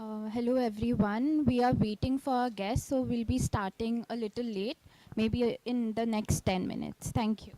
Hello everyone. We are waiting for our guests, so we'll be starting a little late, maybe in the next 10 minutes. Thank you.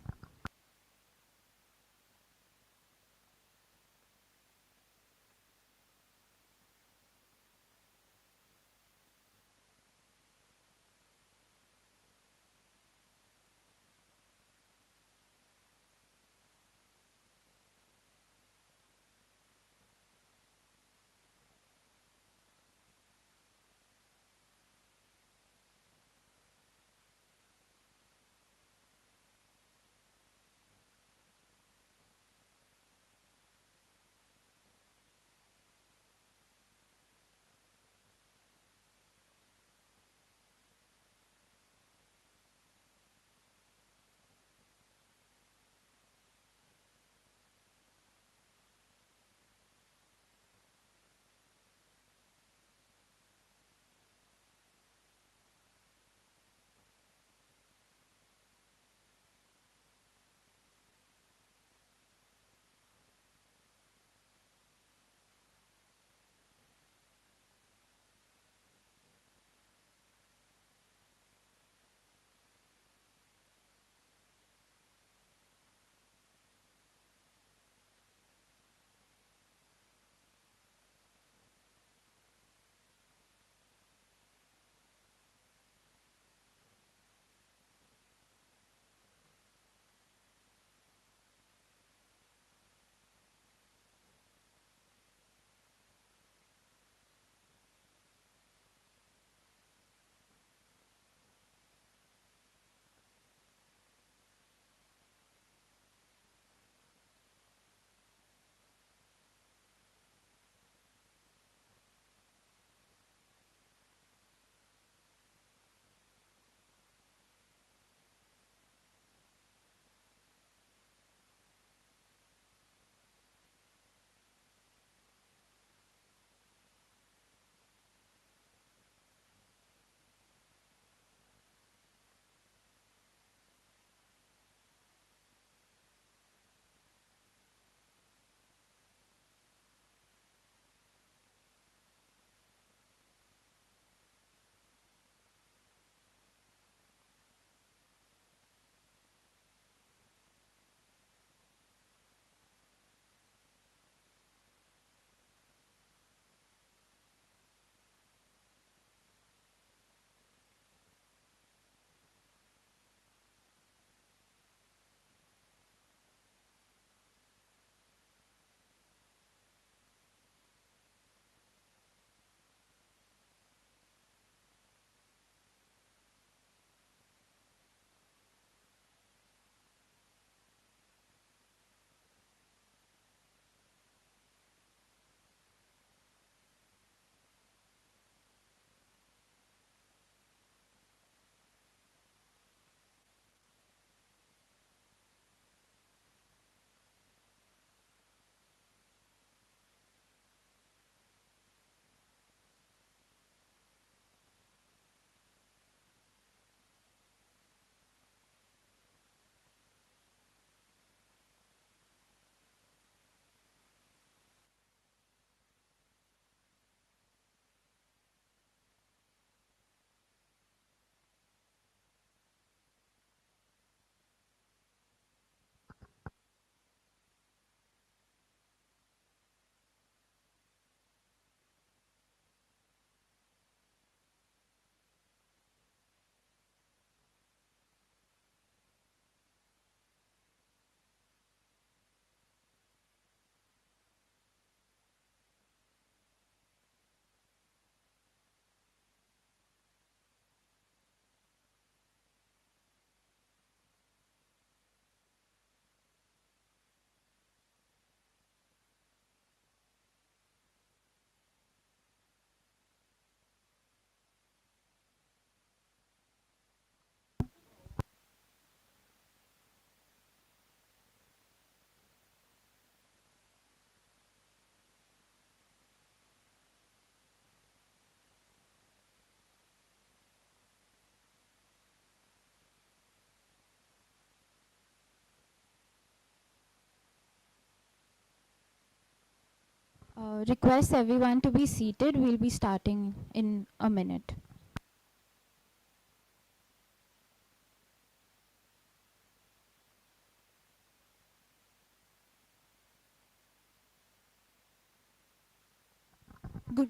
request everyone to be seated. We'll be starting in a minute. Good.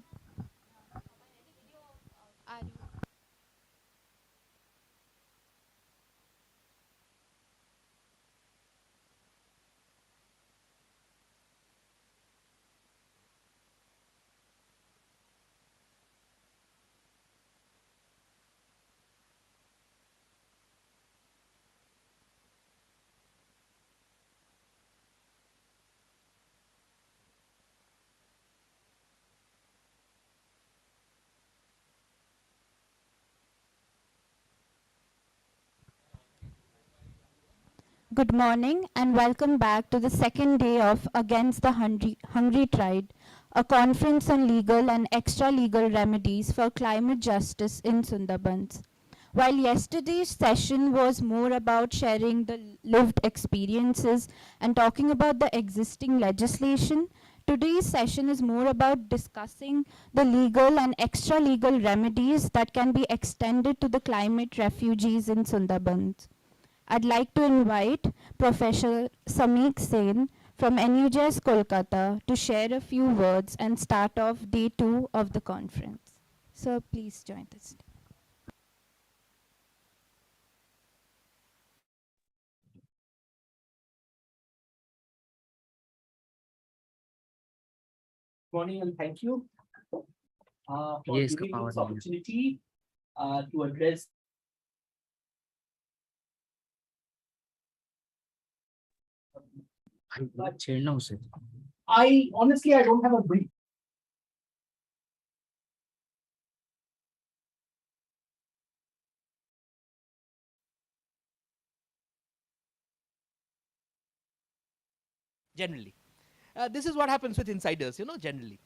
Good morning and welcome back to the second day of Against the Hungry Tide, a conference on legal and extra-legal remedies for climate justice in Sundarbans. While yesterday's session was more about sharing the lived experiences and talking about the existing legislation, today's session is more about discussing the legal and extra-legal remedies that can be extended to the climate refugees in Sundarbans. I'd like to invite Professor Sameek Sen from NUJS Kolkata to share a few words and start off day 2 of the conference. So please join us. Morning and thank you for giving me this opportunity to address. I honestly, I don't have a brief. Generally, this is what happens with insiders, generally.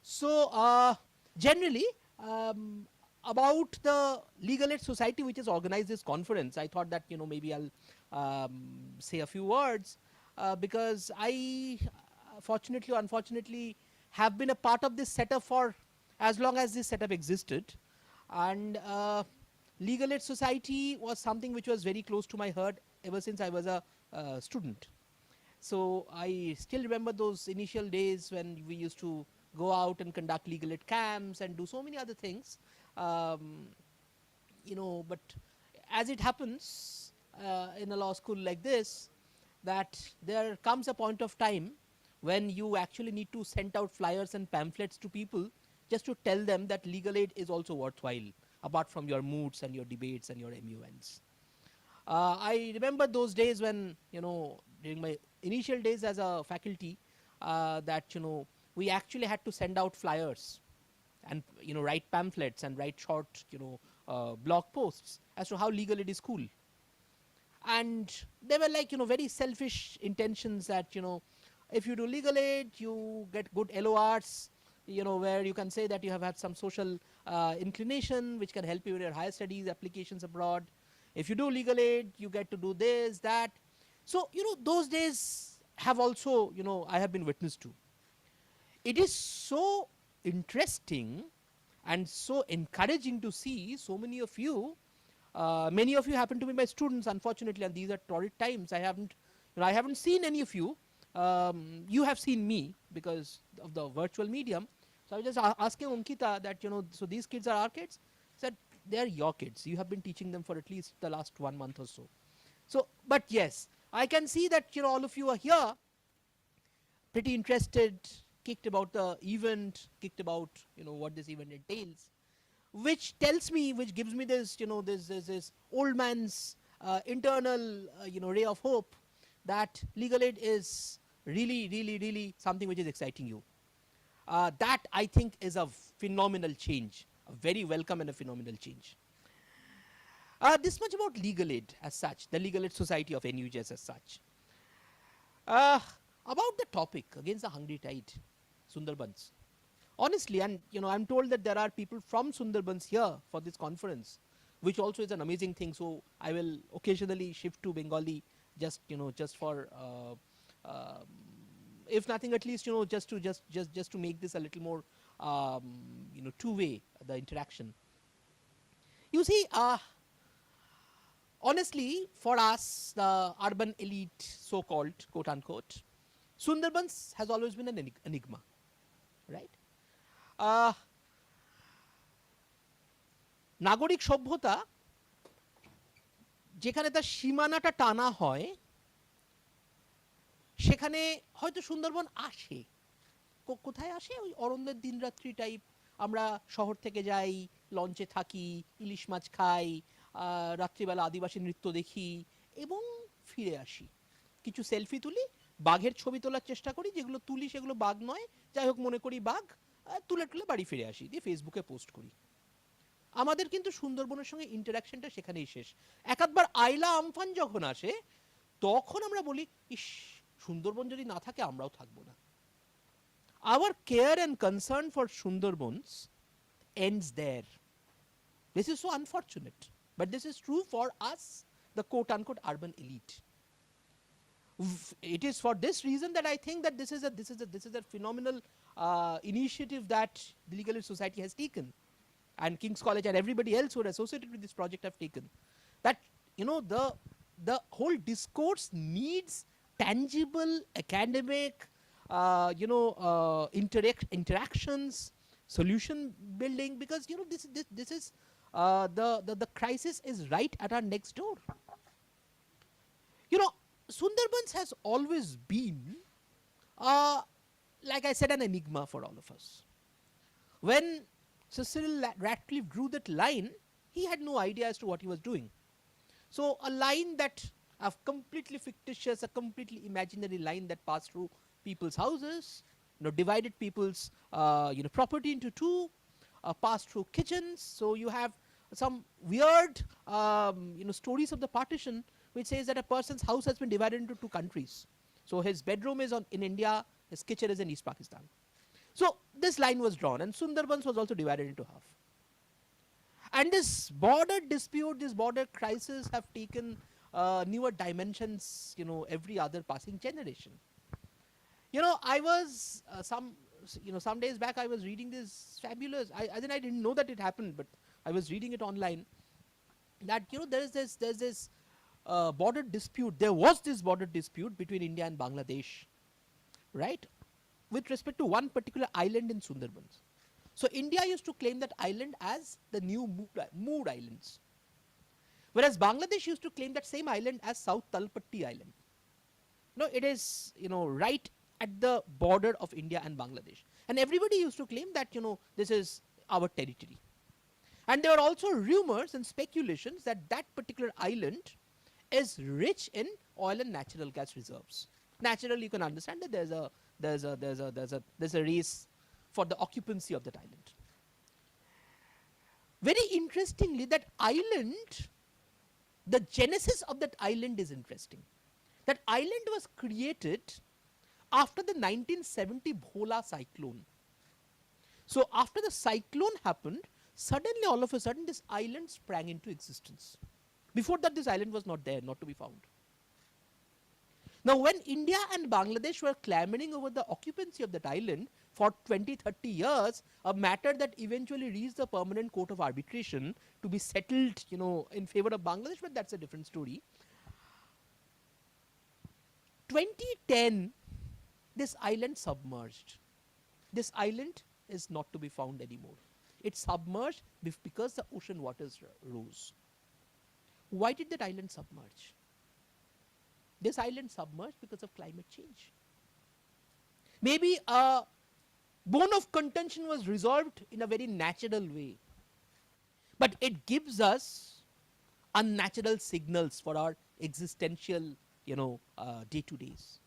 So, generally, about the Legal Aid Society, which has organized this conference, I thought that, maybe I'll say a few words because I, fortunately or unfortunately, have been a part of this setup for as long as this setup existed. And Legal Aid Society was something which was very close to my heart ever since I was a student. So I still remember those initial days when we used to go out and conduct legal aid camps and do so many other things. But as it happens in a law school like this, that there comes a point of time when you actually need to send out flyers and pamphlets to people just to tell them that legal aid is also worthwhile, apart from your moods and your debates and your MUNs. I remember those days when, during my initial days as a faculty, that, we actually had to send out flyers and, write pamphlets and write short, blog posts as to how legal aid is cool. And they were like, very selfish intentions that, if you do legal aid, you get good LORs, where you can say that you have had some social inclination, which can help you in your higher studies, applications abroad. If you do legal aid, you get to do this, that. So, those days have also, I have been witness to. It is so interesting and so encouraging to see so many of you. Many of you happen to be my students, unfortunately, and these are torrid times. I haven't seen any of you. You have seen me because of the virtual medium. So I was just asking Ankita that, so these kids are our kids? I said, they're your kids. You have been teaching them for at least the last 1 month or so. So, but yes, I can see that, all of you are here, pretty interested, kicked about the event, kicked about, what this event entails, which tells me, which gives me this, this old man's internal, ray of hope that legal aid is really, really, really something which is exciting you. That I think is a phenomenal change, a very welcome and a phenomenal change. This much about legal aid as such, the Legal Aid Society of NUJS as such. About the topic, Against the Hungry Tide, Sundarbans. Honestly, and I'm told that there are people from Sundarbans here for this conference, which also is an amazing thing. So I will occasionally shift to Bengali just for if nothing, at least, just to make this a little more, two-way, the interaction. You see, honestly, for us, the urban elite, so-called, quote unquote, Sundarbans has always been an enigma, right? নাগরিক সভ্যতা যেখানে তার সীমানাটা টানা হয় সেখানে হয়তো সুন্দরবন আসে, কোথায় আসে? ওই অরণ্যের দিনরাত্রি টাইপ, আমরা শহর থেকে যাই, লঞ্চে থাকি, ইলিশ মাছ খাই, রাত্রিবেলা আদিবাসী নৃত্য দেখি এবং ফিরে আসি, কিছু সেলফি তুলি, বাঘের ছবি তোলার চেষ্টা করি, যেগুলো তুলি সেগুলো বাঘ নয়, যাই হোক মনে করি বাঘ, তুলে বাড়ি ফিরে আসি, দিয়ে ফেসবুকে পোস্ট করি। আমাদের কিন্তু সুন্দরবনের সঙ্গে ইন্টারাকশনটা সেখানেই শেষ। একাধবার আইলা আমফান যখন আসে তখন আমরা বলি, ইস, সুন্দরবন যদি না থাকে আমরাও থাকবো না। Our care and concern for Sundarbans ends there. This is so unfortunate, but this is true for us, the quote-unquote urban elite. It is for this reason that I think that this is a phenomenal initiative that the Legal Aid Society has taken, and King's College and everybody else who are associated with this project have taken. That, the whole discourse needs tangible academic, interactions, solution building, because this is the crisis is right at our next door. Sundarbans has always been, like I said, an enigma for all of us. When Sir Cyril Ratcliffe drew that line, he had no idea as to what he was doing. So a line that, a completely fictitious, a completely imaginary line that passed through people's houses, divided people's property into two, passed through kitchens. So you have some weird stories of the partition which says that a person's house has been divided into two countries. So his bedroom is in India, his kitchen is in East Pakistan. So this line was drawn, and Sundarbans was also divided into half. And this border dispute, this border crisis have taken newer dimensions, every other passing generation. I was some days back I was reading this fabulous, I didn't know that it happened, but I was reading it online, that there's this border dispute. There was this border dispute between India and Bangladesh, right, with respect to one particular island in Sundarbans. So India used to claim that island as the new Mood Islands, whereas Bangladesh used to claim that same island as South Talpatti Island. It is right at the border of India and Bangladesh, and everybody used to claim that this is our territory. And there are also rumors and speculations that that particular island is rich in oil and natural gas reserves. Naturally, you can understand that there's a race for the occupancy of that island. Very interestingly, that island, the genesis of that island is interesting. That island was created after the 1970 Bhola cyclone. So after the cyclone happened, suddenly, all of a sudden, this island sprang into existence. Before that, this island was not there, not to be found. Now, when India and Bangladesh were clamoring over the occupancy of that island for 20-30 years, a matter that eventually reached the permanent court of arbitration to be settled, in favor of Bangladesh, but that's a different story. 2010, this island submerged. This island is not to be found anymore. It submerged because the ocean waters rose. Why did that island submerge? This island submerged because of climate change. Maybe a bone of contention was resolved in a very natural way, but it gives us unnatural signals for our existential, day-to-days.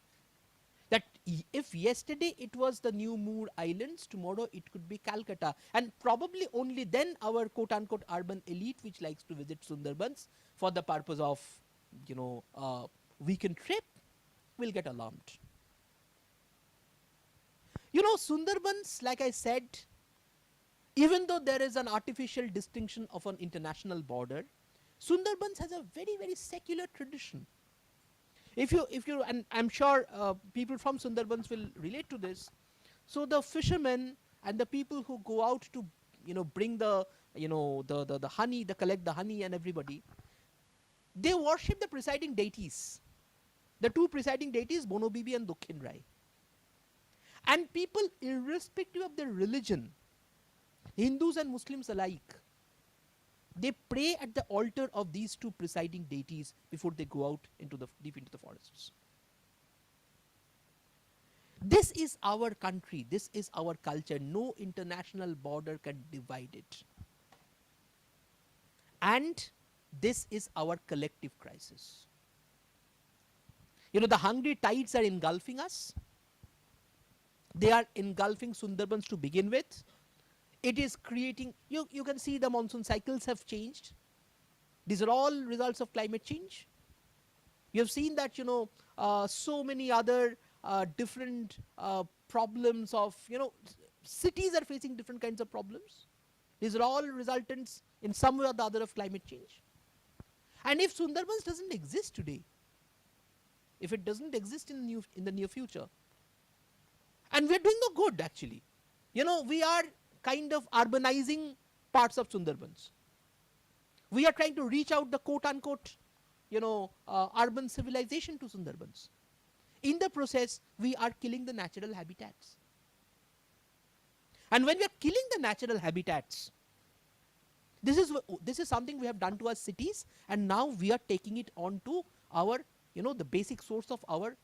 That if yesterday it was the new Mood Islands, tomorrow it could be Calcutta, and probably only then our quote-unquote urban elite, which likes to visit Sundarbans for the purpose of, weekend trip, will get alarmed. Sundarbans, like I said, even though there is an artificial distinction of an international border, Sundarbans has a very, very secular tradition. And I'm sure people from Sundarbans will relate to this. So the fishermen and the people who go out to, bring the honey, they collect the honey and everybody, they worship the presiding deities. The two presiding deities, Bono Bibi and Dukhin Rai. And people, irrespective of their religion, Hindus and Muslims alike, they pray at the altar of these two presiding deities before they go out deep into the forests. This is our country, this is our culture. No international border can divide it. And this is our collective crisis. The hungry tides are engulfing us. They are engulfing Sundarbans to begin with. It is creating, you can see the monsoon cycles have changed. These are all results of climate change. You have seen that, so many other different problems of, cities are facing different kinds of problems. These are all resultants in some way or the other of climate change. And if Sundarbans doesn't exist today, if it doesn't exist in the near future, and we're doing no good actually. We are kind of urbanizing parts of Sundarbans. We are trying to reach out the quote-unquote, urban civilization to Sundarbans. In the process, we are killing the natural habitats. And when we are killing the natural habitats, this is something we have done to our cities, and now we are taking it on to our, the basic source of our,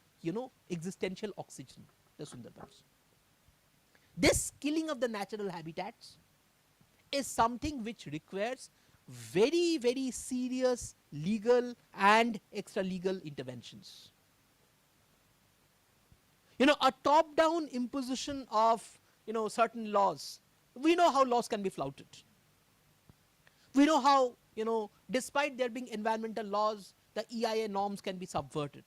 existential oxygen, the Sundarbans. This killing of the natural habitats is something which requires very, very serious legal and extra-legal interventions. A top-down imposition of, certain laws. We know how laws can be flouted. We know how, despite there being environmental laws, the EIA norms can be subverted.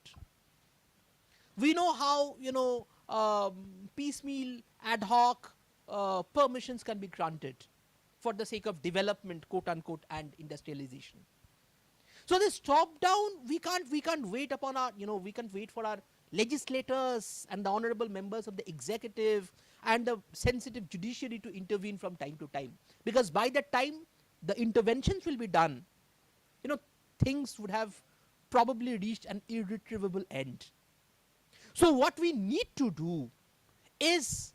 We know how, piecemeal, ad hoc permissions can be granted for the sake of development, quote unquote, and industrialization. So this top down, we can't wait upon our, we can't wait for our legislators and the honorable members of the executive and the sensitive judiciary to intervene from time to time. Because by the time the interventions will be done, things would have probably reached an irretrievable end. So what we need to do is,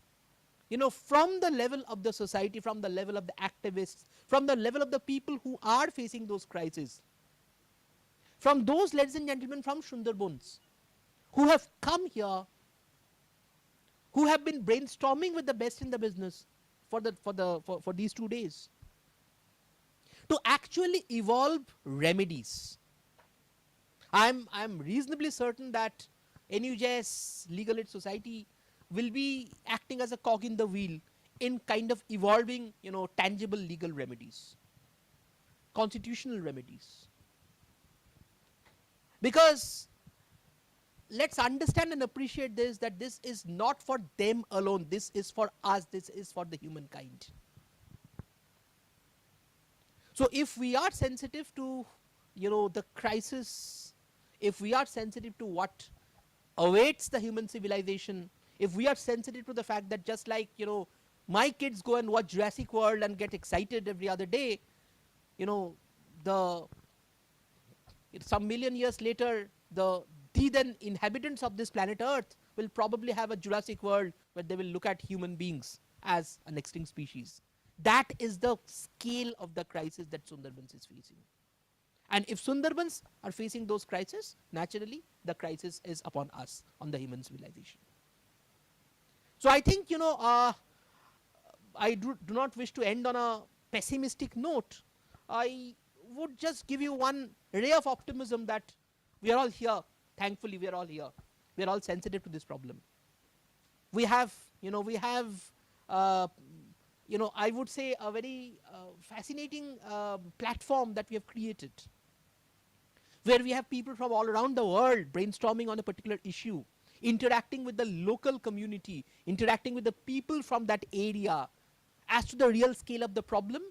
from the level of the society, from the level of the activists, from the level of the people who are facing those crises, from those, ladies and gentlemen, from Sundarbans, who have come here, who have been brainstorming with the best in the business for these 2 days, to actually evolve remedies. I'm reasonably certain that NUJS Legal Aid Society will be acting as a cog in the wheel in kind of evolving, tangible legal remedies, constitutional remedies. Because let's understand and appreciate this, that this is not for them alone, this is for us, this is for the humankind. So if we are sensitive to, the crisis, if we are sensitive to what awaits the human civilization, if we are sensitive to the fact that just like, my kids go and watch Jurassic World and get excited every other day, some million years later, the then inhabitants of this planet Earth will probably have a Jurassic World where they will look at human beings as an extinct species. That is the scale of the crisis that Sundarbans is facing. And if Sundarbans are facing those crises, naturally the crisis is upon us, on the human civilization. So I think, I do not wish to end on a pessimistic note. I would just give you one ray of optimism that we are all here. Thankfully, we are all here. We are all sensitive to this problem. We have, I would say a very fascinating platform that we have created, where we have people from all around the world brainstorming on a particular issue, interacting with the local community, interacting with the people from that area as to the real scale of the problem,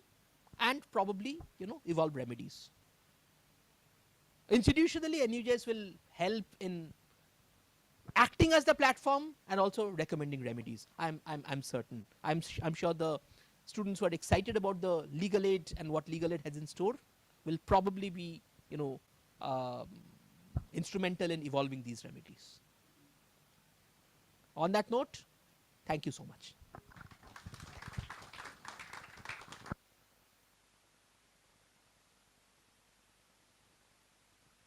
and probably, evolve remedies. Institutionally, NUJS will help in acting as the platform and also recommending remedies. I'm certain. I'm sure the students who are excited about the legal aid and what legal aid has in store will probably be, um, instrumental in evolving these remedies. On that note, thank you so much.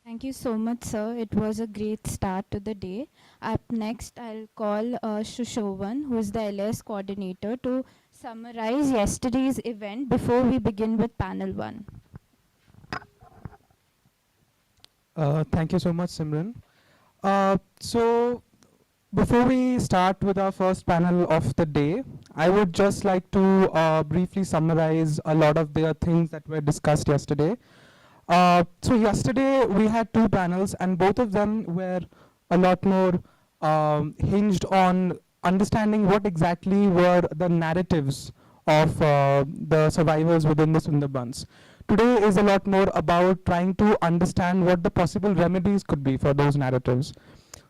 Thank you so much, sir. It was a great start to the day. Up next, I'll call Shushovan, who is the LS coordinator, to summarize yesterday's event before we begin with panel 1. Thank you so much, Simran. So before we start with our first panel of the day, I would just like to briefly summarize a lot of the things that were discussed yesterday. So yesterday we had 2 panels, and both of them were a lot more hinged on understanding what exactly were the narratives of the survivors within the Sundarbans. Today is a lot more about trying to understand what the possible remedies could be for those narratives.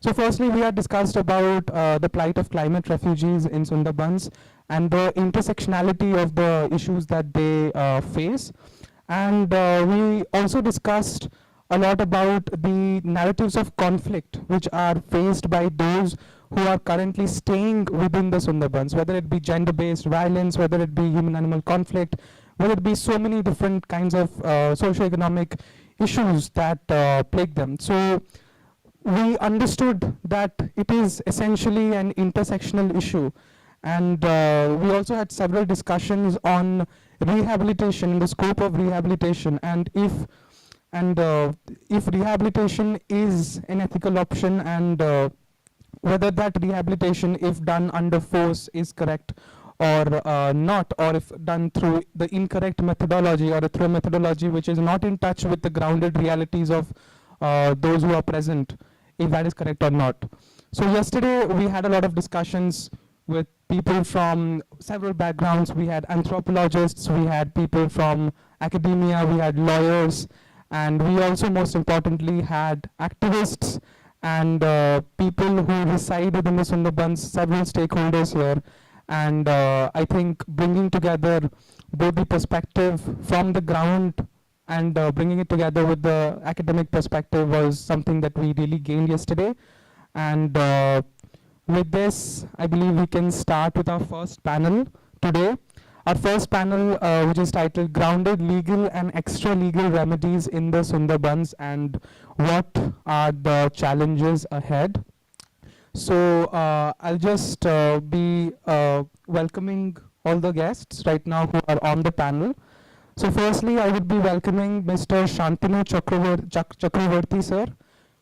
So firstly, we had discussed about the plight of climate refugees in Sundarbans and the intersectionality of the issues that they face. And we also discussed a lot about the narratives of conflict which are faced by those who are currently staying within the Sundarbans, whether it be gender-based violence, whether it be human-animal conflict, whether it be so many different kinds of socio-economic issues that plague them. So we understood that it is essentially an intersectional issue, and we also had several discussions on rehabilitation, the scope of rehabilitation, and if rehabilitation is an ethical option, and whether that rehabilitation, if done under force, is correct or not, or if done through the incorrect methodology or through a methodology which is not in touch with the grounded realities of those who are present, if that is correct or not. So yesterday we had a lot of discussions with people from several backgrounds. We had anthropologists, we had people from academia, we had lawyers, and we also, most importantly, had activists and people who reside within the Sundarbans, several stakeholders here. And I think bringing together both the perspective from the ground and bringing it together with the academic perspective was something that we really gained yesterday. And with this, I believe we can start with our first panel today. Our first panel, which is titled Grounded Legal and Extra-Legal Remedies in the Sundarbans and What Are the Challenges Ahead. So I'll just be welcoming all the guests right now who are on the panel. So firstly, I would be welcoming Mr. Shantanu Chakravarti, sir,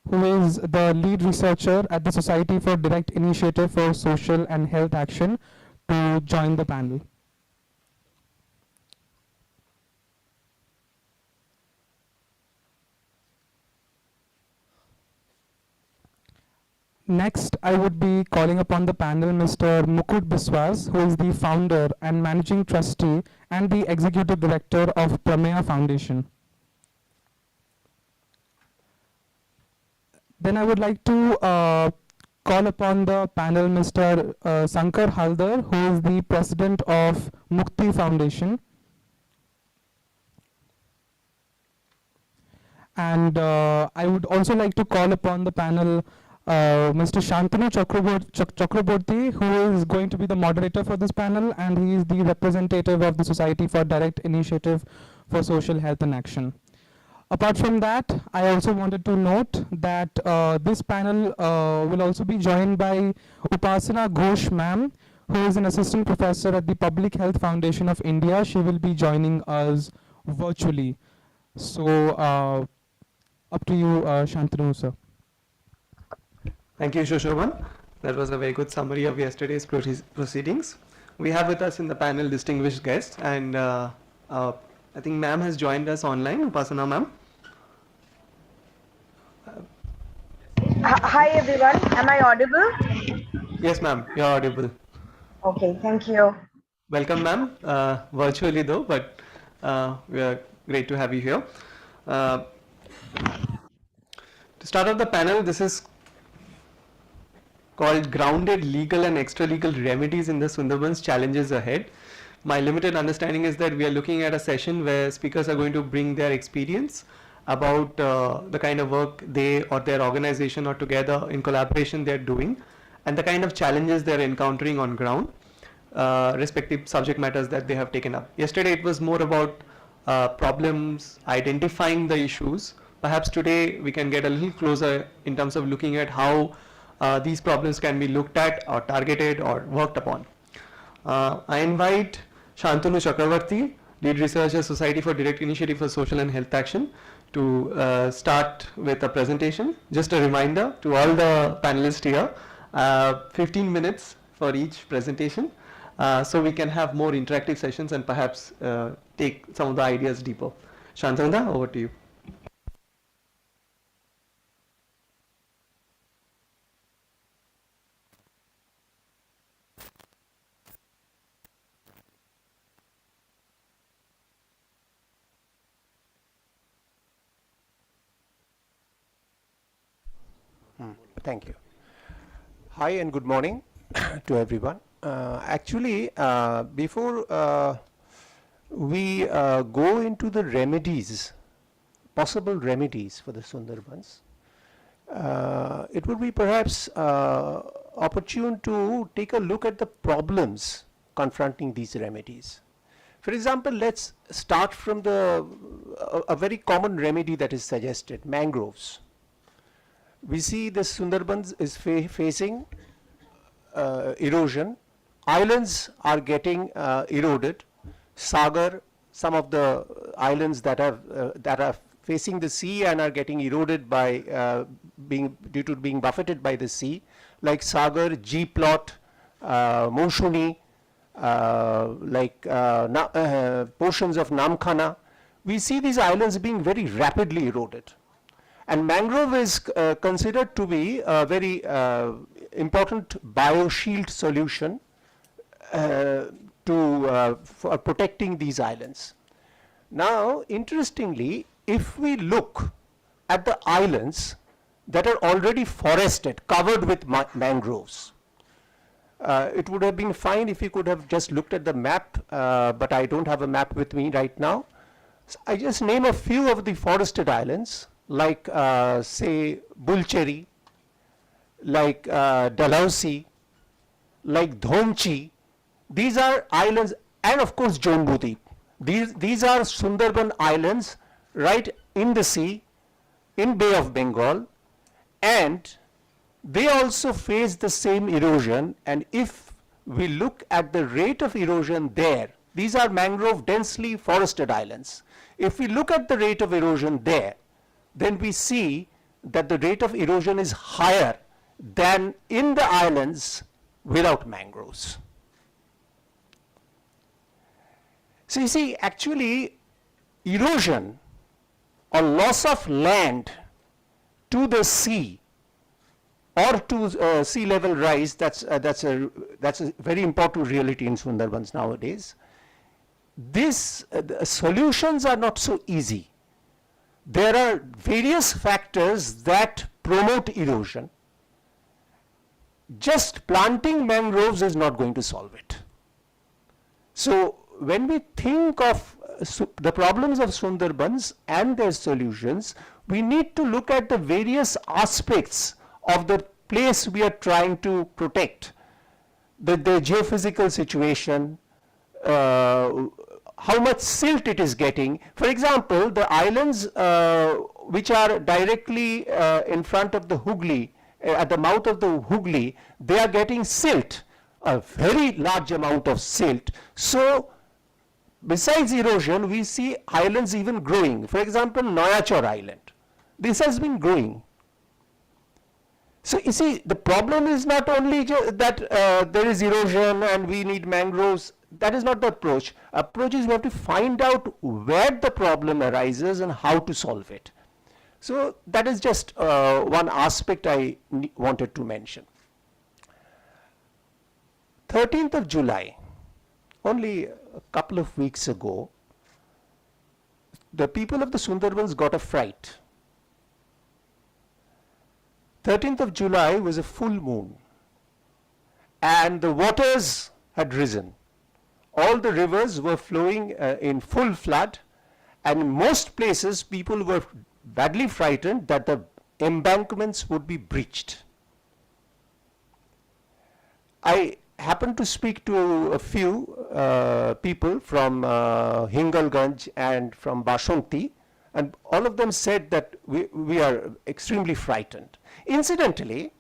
who is the lead researcher at the Society for Direct Initiative for Social and Health Action, to join the panel. Next, I would be calling upon the panel Mr. Mukut Biswas, who is the founder and managing trustee and the executive director of Prameya Foundation. Then I would like to call upon the panel Mr. Sankar Haldar, who is the president of Mukti Foundation. And I would also like to call upon the panel Mr. Shantanu Chakraborty, who is going to be the moderator for this panel, and he is the representative of the Society for Direct Initiative for Social Health and Action. Apart from that, I also wanted to note that this panel will also be joined by Upasana Ghosh ma'am, who is an assistant professor at the Public Health Foundation of India. She will be joining us virtually. So up to you, Shantanu, sir. Thank you, Shoshovan. That was a very good summary of yesterday's proceedings. We have with us in the panel distinguished guests, and I think ma'am has joined us online. Upasana ma'am. Hi everyone, am I audible? Yes ma'am, you're audible. Okay, thank you. Welcome ma'am, virtually though, but we are great to have you here. To start off the panel, this is called Grounded Legal and Extra-Legal Remedies in the Sundarbans Challenges Ahead. My limited understanding is that we are looking at a session where speakers are going to bring their experience about the kind of work they or their organization or together in collaboration they are doing, and the kind of challenges they are encountering on ground, respective subject matters that they have taken up. Yesterday it was more about problems, identifying the issues. Perhaps today we can get a little closer in terms of looking at how these problems can be looked at or targeted or worked upon. I invite Shantanu Chakravarti, Lead Researcher, Society for Direct Initiative for Social and Health Action, to start with a presentation. Just a reminder to all the panelists here, 15 minutes for each presentation, so we can have more interactive sessions and perhaps take some of the ideas deeper. Shantanu, over to you. Thank you. Hi and good morning to everyone. Before we go into the remedies, possible remedies for the Sundarbans, it would be perhaps opportune to take a look at the problems confronting these remedies. For example, let's start from a very common remedy that is suggested, mangroves. We see the Sundarbans is facing erosion. Islands are getting eroded. Sagar, some of the islands that are facing the sea and are getting eroded by due to being buffeted by the sea, like Sagar, G-Plot, Moshuni, portions of Namkhana. We see these islands being very rapidly eroded. And mangrove is considered to be a very important bioshield solution for protecting these islands. Now, interestingly, if we look at the islands that are already forested, covered with mangroves, it would have been fine if you could have just looked at the map, but I don't have a map with me right now. So I just name a few of the forested islands, like say Bulcheri, like Dalhousie, like Dhomchi. These are islands, and of course Jombudeep. These are Sundarban islands right in the sea, in Bay of Bengal, and they also face the same erosion. And if we look at the rate of erosion there, these are mangrove densely forested islands. If we look at the rate of erosion there, then we see that the rate of erosion is higher than in the islands without mangroves. So you see, actually, erosion or loss of land to the sea or to sea level rise, that's a very important reality in Sundarbans nowadays. These solutions are not so easy. There are various factors that promote erosion. Just planting mangroves is not going to solve it. So when we think of the problems of Sundarbans and their solutions, we need to look at the various aspects of the place we are trying to protect. The geophysical situation, how much silt it is getting. For example, the islands which are directly in front of the Hooghly, at the mouth of the Hooghly, they are getting silt, a very large amount of silt. So besides erosion, we see islands even growing. For example, Noyachor Island. This has been growing. So you see, the problem is not only that there is erosion and we need mangroves. That is not the approach. Approach is we have to find out where the problem arises and how to solve it. So that is just one aspect I wanted to mention. 13th of July, only a couple of weeks ago, the people of the Sundarbans got a fright. 13th of July was a full moon, and the waters had risen. All the rivers were flowing in full flood, and in most places people were badly frightened that the embankments would be breached. I happened to speak to a few people from Hingalganj and from Bashanti, and all of them said that we are extremely frightened. Incidentally,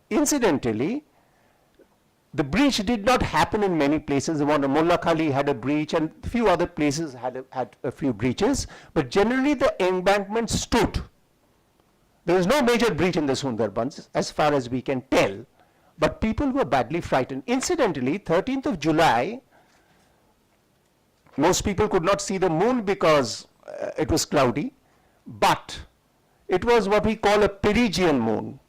the breach did not happen in many places. Mollakhali had a breach, and a few other places had a few breaches, but generally the embankment stood. There was no major breach in the Sundarbans as far as we can tell, but people were badly frightened. Incidentally, 13th of July, most people could not see the moon because it was cloudy, but it was what we call a perigean moon.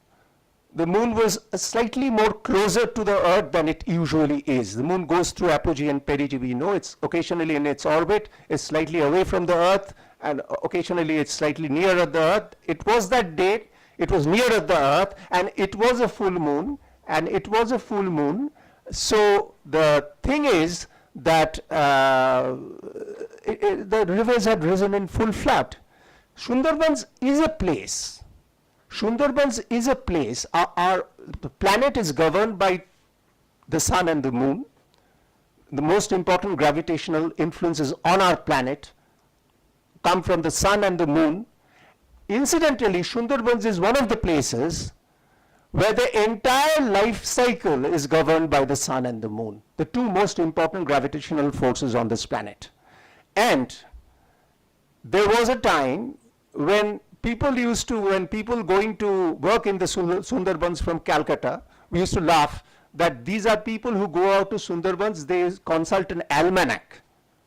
The moon was slightly more closer to the earth than it usually is. The moon goes through apogee and perigee. We know it's occasionally in its orbit, it's slightly away from the earth, and occasionally it's slightly nearer the earth. It was that day, it was nearer the earth, and it was a full moon, So the thing is that the rivers had risen in full flood. Sundarbans is a place. The planet is governed by the sun and the moon. The most important gravitational influences on our planet come from the sun and the moon. Incidentally, Sundarbans is one of the places where the entire life cycle is governed by the sun and the moon, the two most important gravitational forces on this planet. And there was a time when people going to work in the Sundarbans from Calcutta, we used to laugh that these are people who go out to Sundarbans, they consult an almanac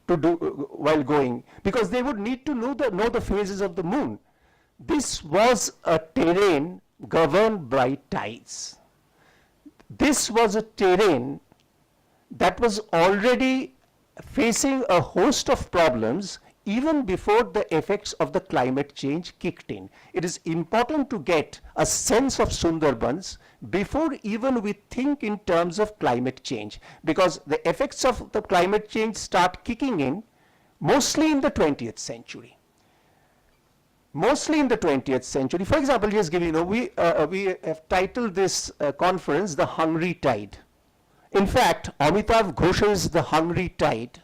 to do while going, because they would need to know the phases of the moon. This was a terrain governed by tides. This was a terrain that was already facing a host of problems even before the effects of the climate change kicked in. It is important to get a sense of Sundarbans before even we think in terms of climate change, because the effects of the climate change start kicking in mostly in the 20th century. For example, just give we have titled this conference The Hungry Tide. In fact, Amitav Ghosh's The Hungry Tide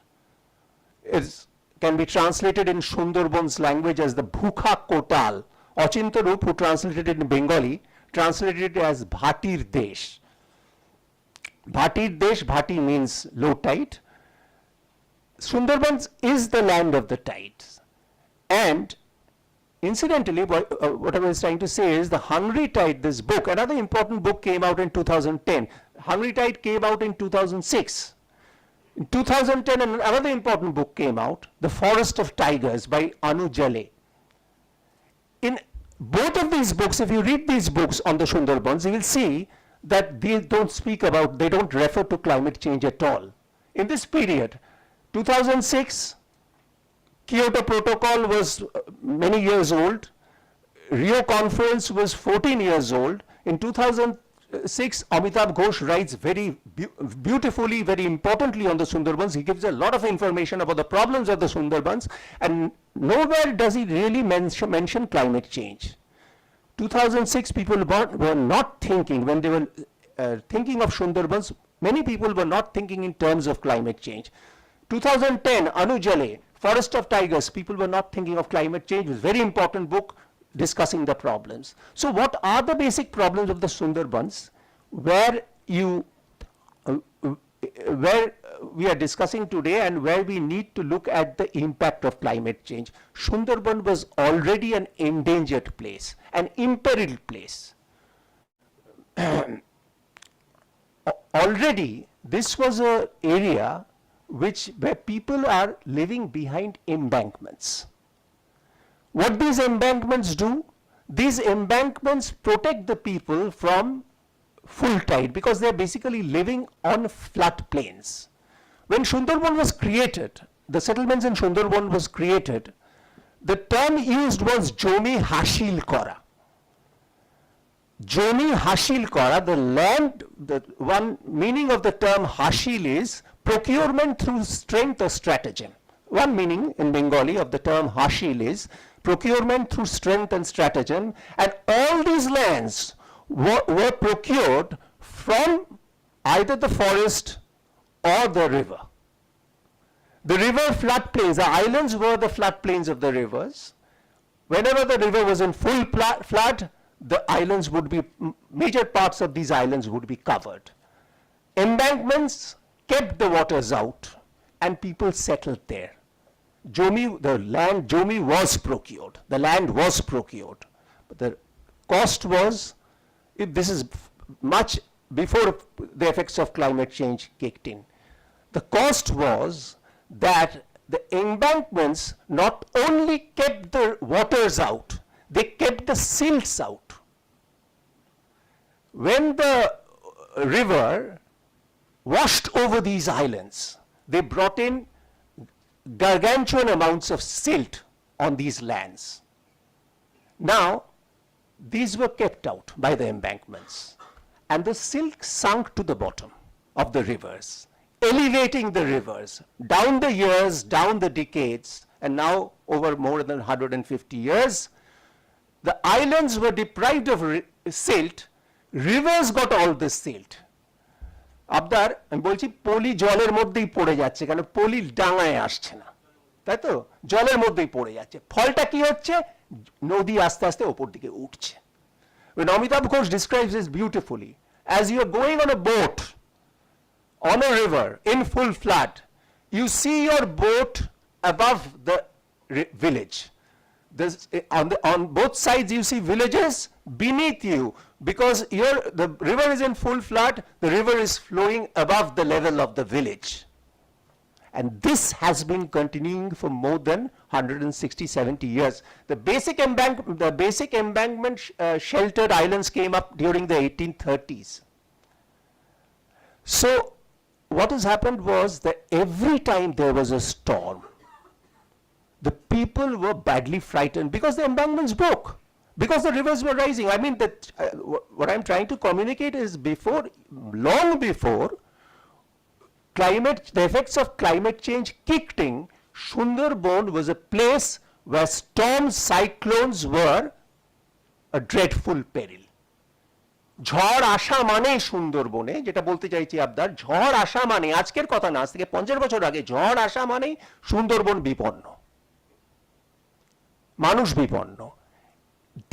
can be translated in Sundarbans language as the Bhukha Kotal. Achinta Rup, who translated it in Bengali, translated it as Bhatir Desh. Bhati means low tide. Sundarbans is the land of the tides. And incidentally, what I was trying to say is The Hungry Tide, this book, another important book came out in 2010. Hungry Tide came out in 2006. In 2010, another important book came out, The Forest of Tigers by Anu Jale. In both of these books, if you read these books on the Sundarbans, you will see that they don't refer to climate change at all. In this period, 2006, Kyoto Protocol was many years old. Rio Conference was 14 years old. In 2006, Amitav Ghosh writes very beautifully, very importantly on the Sundarbans. He gives a lot of information about the problems of the Sundarbans, and nowhere does he really mention climate change. 2006, people were not thinking, when they were thinking of Sundarbans, many people were not thinking in terms of climate change. 2010, Anu Jale, Forest of Tigers, people were not thinking of climate change. It was a very important book discussing the problems. So what are the basic problems of the Sundarbans where we are discussing today and where we need to look at the impact of climate change? Sundarban was already an endangered place, an imperiled place. Already this was an area where people are living behind embankments. What these embankments do? These embankments protect the people from full tide because they are basically living on flat plains. When Sundarban was created, the settlements in Sundarban was created, the term used was Jomi Hashil Kora. Jomi Hashil Kora, the land, the one meaning of the term Hashil is procurement through strength or stratagem. One meaning in Bengali of the term Hashil is procurement through strength and stratagem, and all these lands were procured from either the forest or the river. The river floodplains, the islands were the floodplains of the rivers. Whenever the river was in full flood, the islands would be, major parts of these islands would be covered. Embankments kept the waters out and people settled there. Jomi, the land, Jomi was procured, the land was procured. But the cost was, this is much before the effects of climate change kicked in. The cost was that the embankments not only kept the waters out, they kept the silts out. When the river washed over these islands, they brought in gargantuan amounts of silt on these lands. Now, these were kept out by the embankments, and the silt sunk to the bottom of the rivers, elevating the rivers down the years, down the decades, and now over more than 150 years, the islands were deprived of silt, rivers got all this silt. আবদার আমি বলছি পলি জলের মধ্যেই পড়ে যাচ্ছে, কারণ পলি ডাঙায় আসছে না, তাই তো, জলের মধ্যেই পড়ে যাচ্ছে। ফলটা কি হচ্ছে, নদী আস্তে আস্তে ওপর দিকে উঠছে। When Amitabh Ghosh describes this beautifully, as you are going on a boat on a river in full flood, you see your boat above the village. On both sides you see villages beneath you, because the river is in full flood, the river is flowing above the level of the village. And this has been continuing for more than 160-70 years. The basic embankment sheltered islands came up during the 1830s. So what has happened was that every time there was a storm, the people were badly frightened because the embankments broke, because the rivers were rising. I mean, that what I'm trying to communicate is long before the effects of climate change kicked in, Sundarban was a place where storms, cyclones were a dreadful peril. ঝড় আসা মানে সুন্দরবনে, যেটা বলতে চাইছি আবদার, ঝড় আসা মানে, আজকের কথা না, আজ থেকে 50 বছর আগে ঝড় আসা মানে সুন্দরবন বিপন্ন, মানুষ বিপন্ন।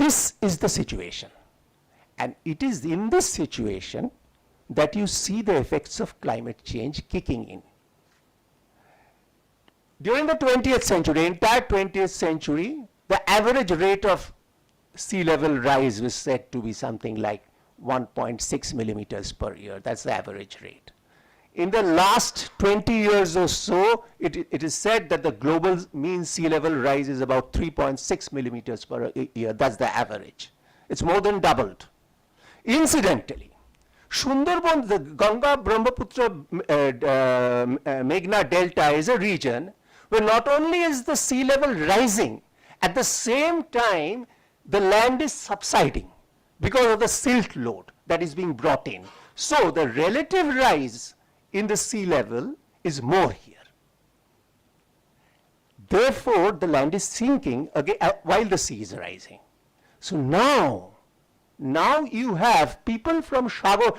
This is the situation, and it is in this situation that you see the effects of climate change kicking in. During the 20th century, entire 20th century, the average rate of sea level rise was said to be something like 1.6 millimeters per year. That's the average rate. In the last 20 years or so, it is said that the global mean sea level rise is about 3.6 millimeters per year. That's the average. It's more than doubled. Incidentally, Sundarban, the Ganga Brahmaputra Meghna Delta is a region where not only is the sea level rising, at the same time the land is subsiding because of the silt load that is being brought in. So the relative rise in the sea level is more here. Therefore, the land is sinking again while the sea is rising. So now you have people from Sagar.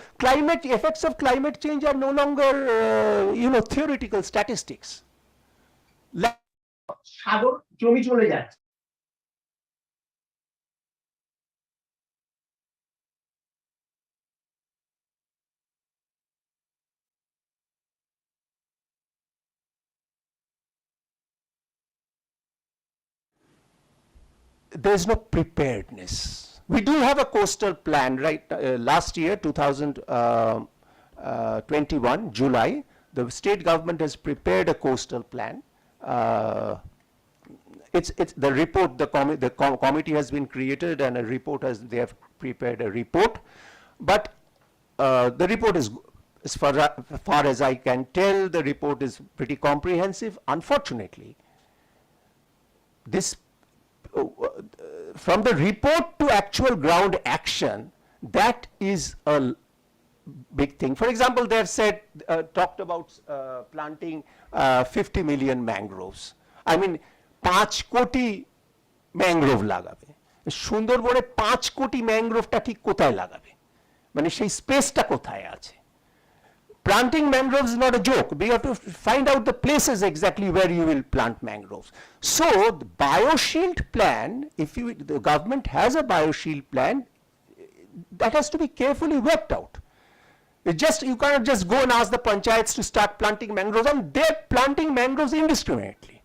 Effects of climate change are no longer, theoretical statistics. সাগর জমি চলে যাচ্ছে। There's no preparedness. We do have a coastal plan, right? Last year, 2021, July, the state government has prepared a coastal plan. It's the report, the committee has been created, and they have prepared a report. But the report is, as far as I can tell, the report is pretty comprehensive. Unfortunately, from the report to actual ground action, That is a big thing. For example, they have said, talked about planting 50 million mangroves. I mean, 5 কোটি mangrove লাগাবে। সুন্দরবনে 5 কোটি ম্যানগ্রোভটা ঠিক কোথায় লাগাবে? মানে সেই স্পেসটা কোথায় আছে? Planting mangroves is not a joke. We have to find out the places exactly where you will plant mangroves. So the bioshield plan, if the government has a bioshield plan, that has to be carefully worked out. You cannot just go and ask the panchayats to start planting mangroves, and they're planting mangroves indiscriminately.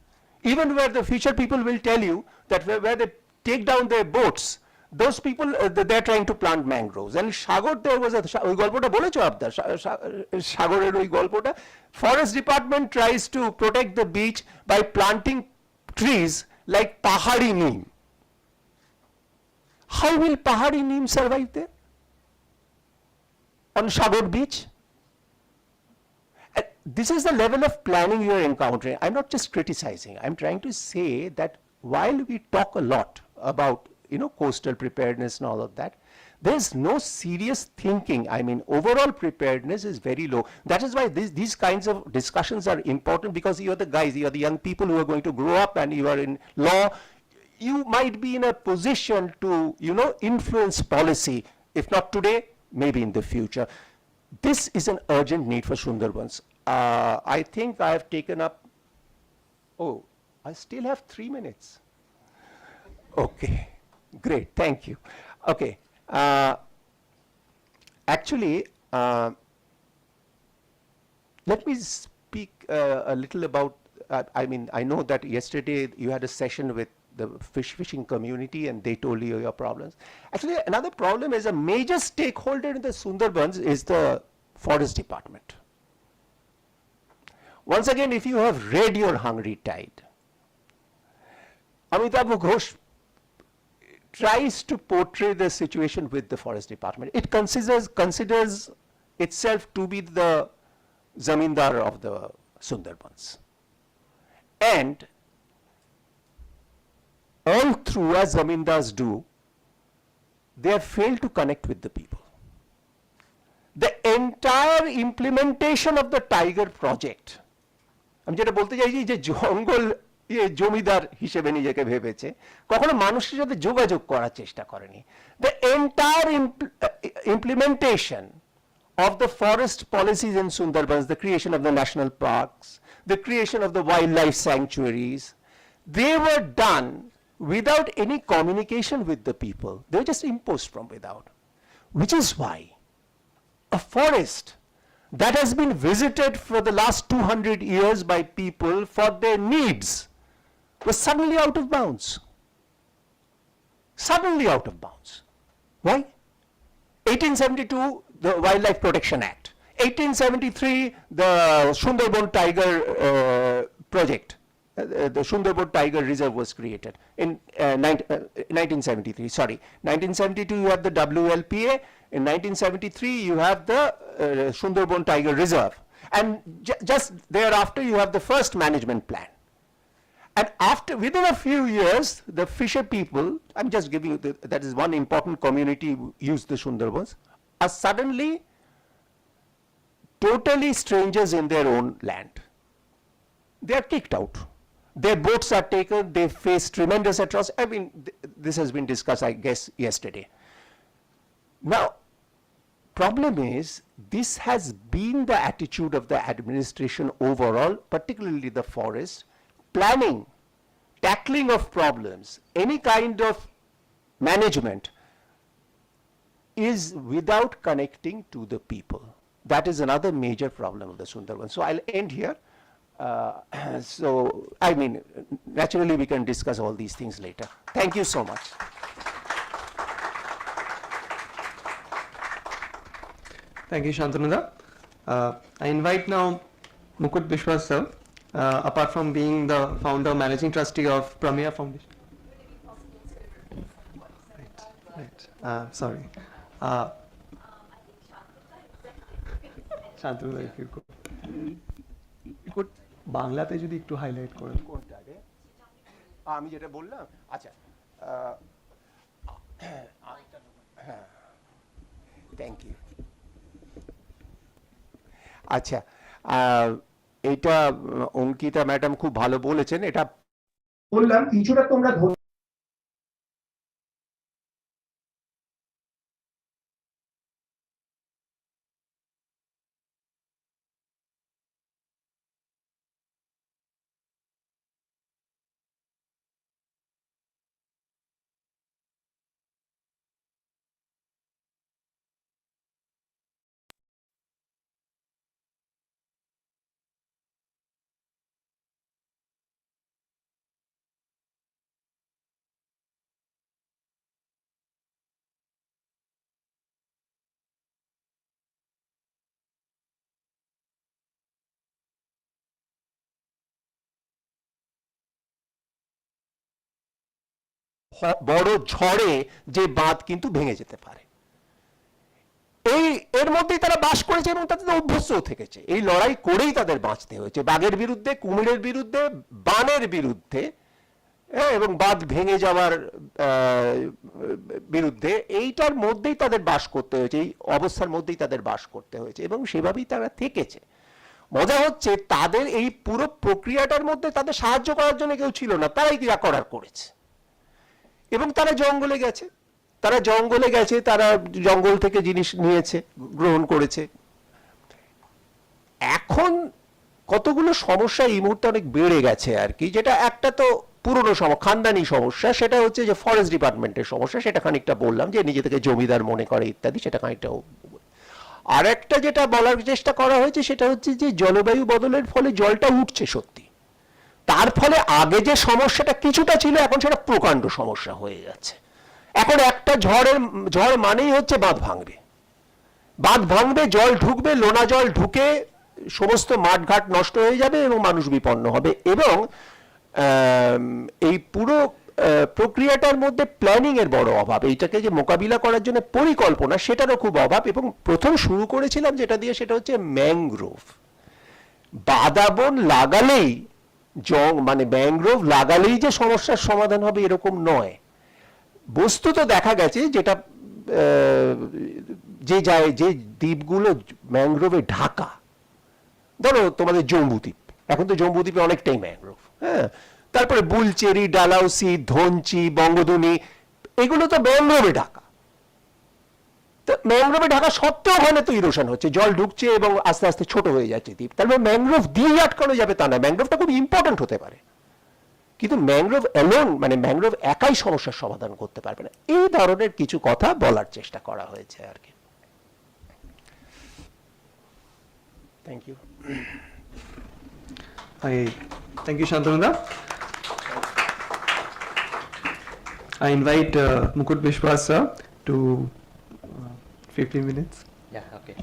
Even where the future people will tell you that where they take down their boats, those people, they're trying to plant mangroves. And Shagor, there was ওই গল্পটা বলেছো আপনার সাগরের ওই গল্পটা, forest department tries to protect the beach by planting trees like pahari neem. How will pahari neem survive there on Shagor beach? This is the level of planning you are encountering. I'm not just criticizing. I'm trying to say that while we talk a lot about coastal preparedness and all of that, there's no serious thinking. I mean, overall preparedness is very low. That is why these kinds of discussions are important, because you are the guys, you are the young people who are going to grow up and you are in law. You might be in a position to, influence policy, if not today, maybe in the future. This is an urgent need for Sundarbans. I think I have taken up, I still have 3 minutes. Okay. Great, thank you. Okay, actually, let me speak a little about, I know that yesterday you had a session with the fishing community and they told you your problems. Actually, another problem is a major stakeholder in the Sundarbans is the forest department. Once again, if you have read your Hungry Tide, Amitabh Ghosh tries to portray the situation with the forest department. It considers itself to be the zamindar of the Sundarbans. And all through, as zamindars do, they have failed to connect with the people. The entire implementation of the Tiger project, আমি যেটা বলতে চাইছি যে জঙ্গল জমিদার হিসেবে নিজেকে ভেবেছে, কখনো মানুষের সাথে যোগাযোগ করার চেষ্টা করেনি। The entire implementation of the forest policies in Sundarbans, the creation of the national parks, the creation of the wildlife sanctuaries, they were done without any communication with the people. They were just imposed from without, which is why a forest that has been visited for the last 200 years by people for their needs was suddenly out of bounds. Suddenly out of bounds. Why? 1872, the Wildlife Protection Act. 1873, the Sundarbans Tiger project. The Sundarbans Tiger Reserve was created in 1973. Sorry, 1972 you have the WLPA. In 1973 you have the Sundarbans Tiger Reserve, and just thereafter you have the first management plan. And within a few years, the fisher people, I'm just giving you, that is one important community who use the Sundarbans, are suddenly totally strangers in their own land. They are kicked out. Their boats are taken, they face tremendous atrocities. I mean, this has been discussed, I guess, yesterday. Now, problem is, this has been the attitude of the administration overall, particularly the forest. Planning, tackling of problems, any kind of management is without connecting to the people. That is another major problem of the Sundarbans. So I'll end here. So, I mean, naturally we can discuss all these things later. Thank you so much. Thank you, Shantananda. I invite now Mukut Bishwas sir, apart from being the founder, managing trustee of Prameya Foundation. Right. Sorry. Shantananda, if you could বাংলাতে যদি একটু highlight করেন। কোনটা রে? আমি যেটা বললাম, আচ্ছা, থ্যাংক ইউ। আচ্ছা, এটা অঙ্কিতা ম্যাডাম খুব ভালো বলেছেন। এটা বললাম কিছুটা তোমরা বড় ঝড়ে যে বাঁধ কিন্তু ভেঙে যেতে পারে, এর মধ্যেই তারা বাস করেছে এবং তাদের অভ্যস্ত থেকেছে। এই লড়াই করেই তাদের বাঁচতে হয়েছে, বাঘের বিরুদ্ধে, কুমিরের বিরুদ্ধে, বানের বিরুদ্ধে, এবং বাঁধ ভেঙে যাওয়ার বিরুদ্ধে। এইটার মধ্যেই তাদের বাস করতে হয়েছে, এই অবস্থার মধ্যেই তাদের বাস করতে হয়েছে এবং সেভাবেই তারা থেকেছে। মজা হচ্ছে তাদের এই পুরো প্রক্রিয়াটার মধ্যে তাদের সাহায্য করার জন্য কেউ ছিল না, তারাই যা করার করেছে। এবং তারা জঙ্গলে গেছে, তারা জঙ্গল থেকে জিনিস নিয়েছে, গ্রহণ করেছে। এখন কতগুলো সমস্যা এই মুহূর্তে অনেক বেড়ে গেছে আর কি, যেটা একটা তো পুরনো খানদানি সমস্যা, সেটা হচ্ছে যে ফরেস্ট ডিপার্টমেন্টের সমস্যা, সেটা খানিকটা বললাম যে নিজে থেকে জমিদার মনে করে ইত্যাদি, সেটা খানিকটা। আর একটা যেটা বলার চেষ্টা করা হয়েছে সেটা হচ্ছে যে জলবায়ু বদলের ফলে জলটা উঠছে সত্যি, তার ফলে আগে যে সমস্যাটা কিছুটা ছিল এখন সেটা প্রকাণ্ড সমস্যা হয়ে যাচ্ছে। এখন একটা ঝড় মানেই হচ্ছে বাঁধ ভাঙবে, জল ঢুকবে, লোনা জল ঢুকে সমস্ত মাঠঘাট নষ্ট হয়ে যাবে এবং মানুষ বিপন্ন হবে। এবং এই পুরো প্রক্রিয়াটার মধ্যে প্ল্যানিং এর বড় অভাব, এইটাকে যে মোকাবিলা করার জন্য পরিকল্পনা সেটারও খুব অভাব। এবং প্রথম শুরু করেছিলাম যেটা দিয়ে, সেটা হচ্ছে ম্যানগ্রোভ। বাদাবন লাগালেই মানে ম্যানগ্রোভ লাগালেই যে সমস্যার সমাধান হবে এরকম নয়। বস্তুত দেখা গেছে যেটা যে দ্বীপগুলো ম্যানগ্রোভে ঢাকা, ধরো তোমাদের জম্বুদ্বীপ, এখন তো জম্বুদ্বীপে অনেকটাই ম্যানগ্রোভ, হ্যাঁ, তারপরে বুলচেরি, ডালাউসি, ধনচি, বঙ্গদুনি, এগুলো তো ম্যানগ্রোভে ঢাকা। তো ম্যানগ্রোভে ঢাকা সত্ত্বেও ওখানে তো ইরোশন হচ্ছে, জল ঢুকছে এবং আস্তে আস্তে ছোট হয়ে যাচ্ছে দ্বীপ। তারপরে ম্যানগ্রোভ দিয়ে আটকানো যাবে তা না, ম্যানগ্রোভটা খুব ইম্পর্টেন্ট হতে পারে, কিন্তু ম্যানগ্রোভ অ্যালোন, মানে ম্যানগ্রোভ একাই সমস্যার সমাধান করতে পারবে না। এই ধরনের কিছু কথা বলার চেষ্টা করা হয়েছে আর কি। Thank you. Thank you, Shantananda. I invite Mukut Bishwas sir to 15 minutes. Yeah, okay.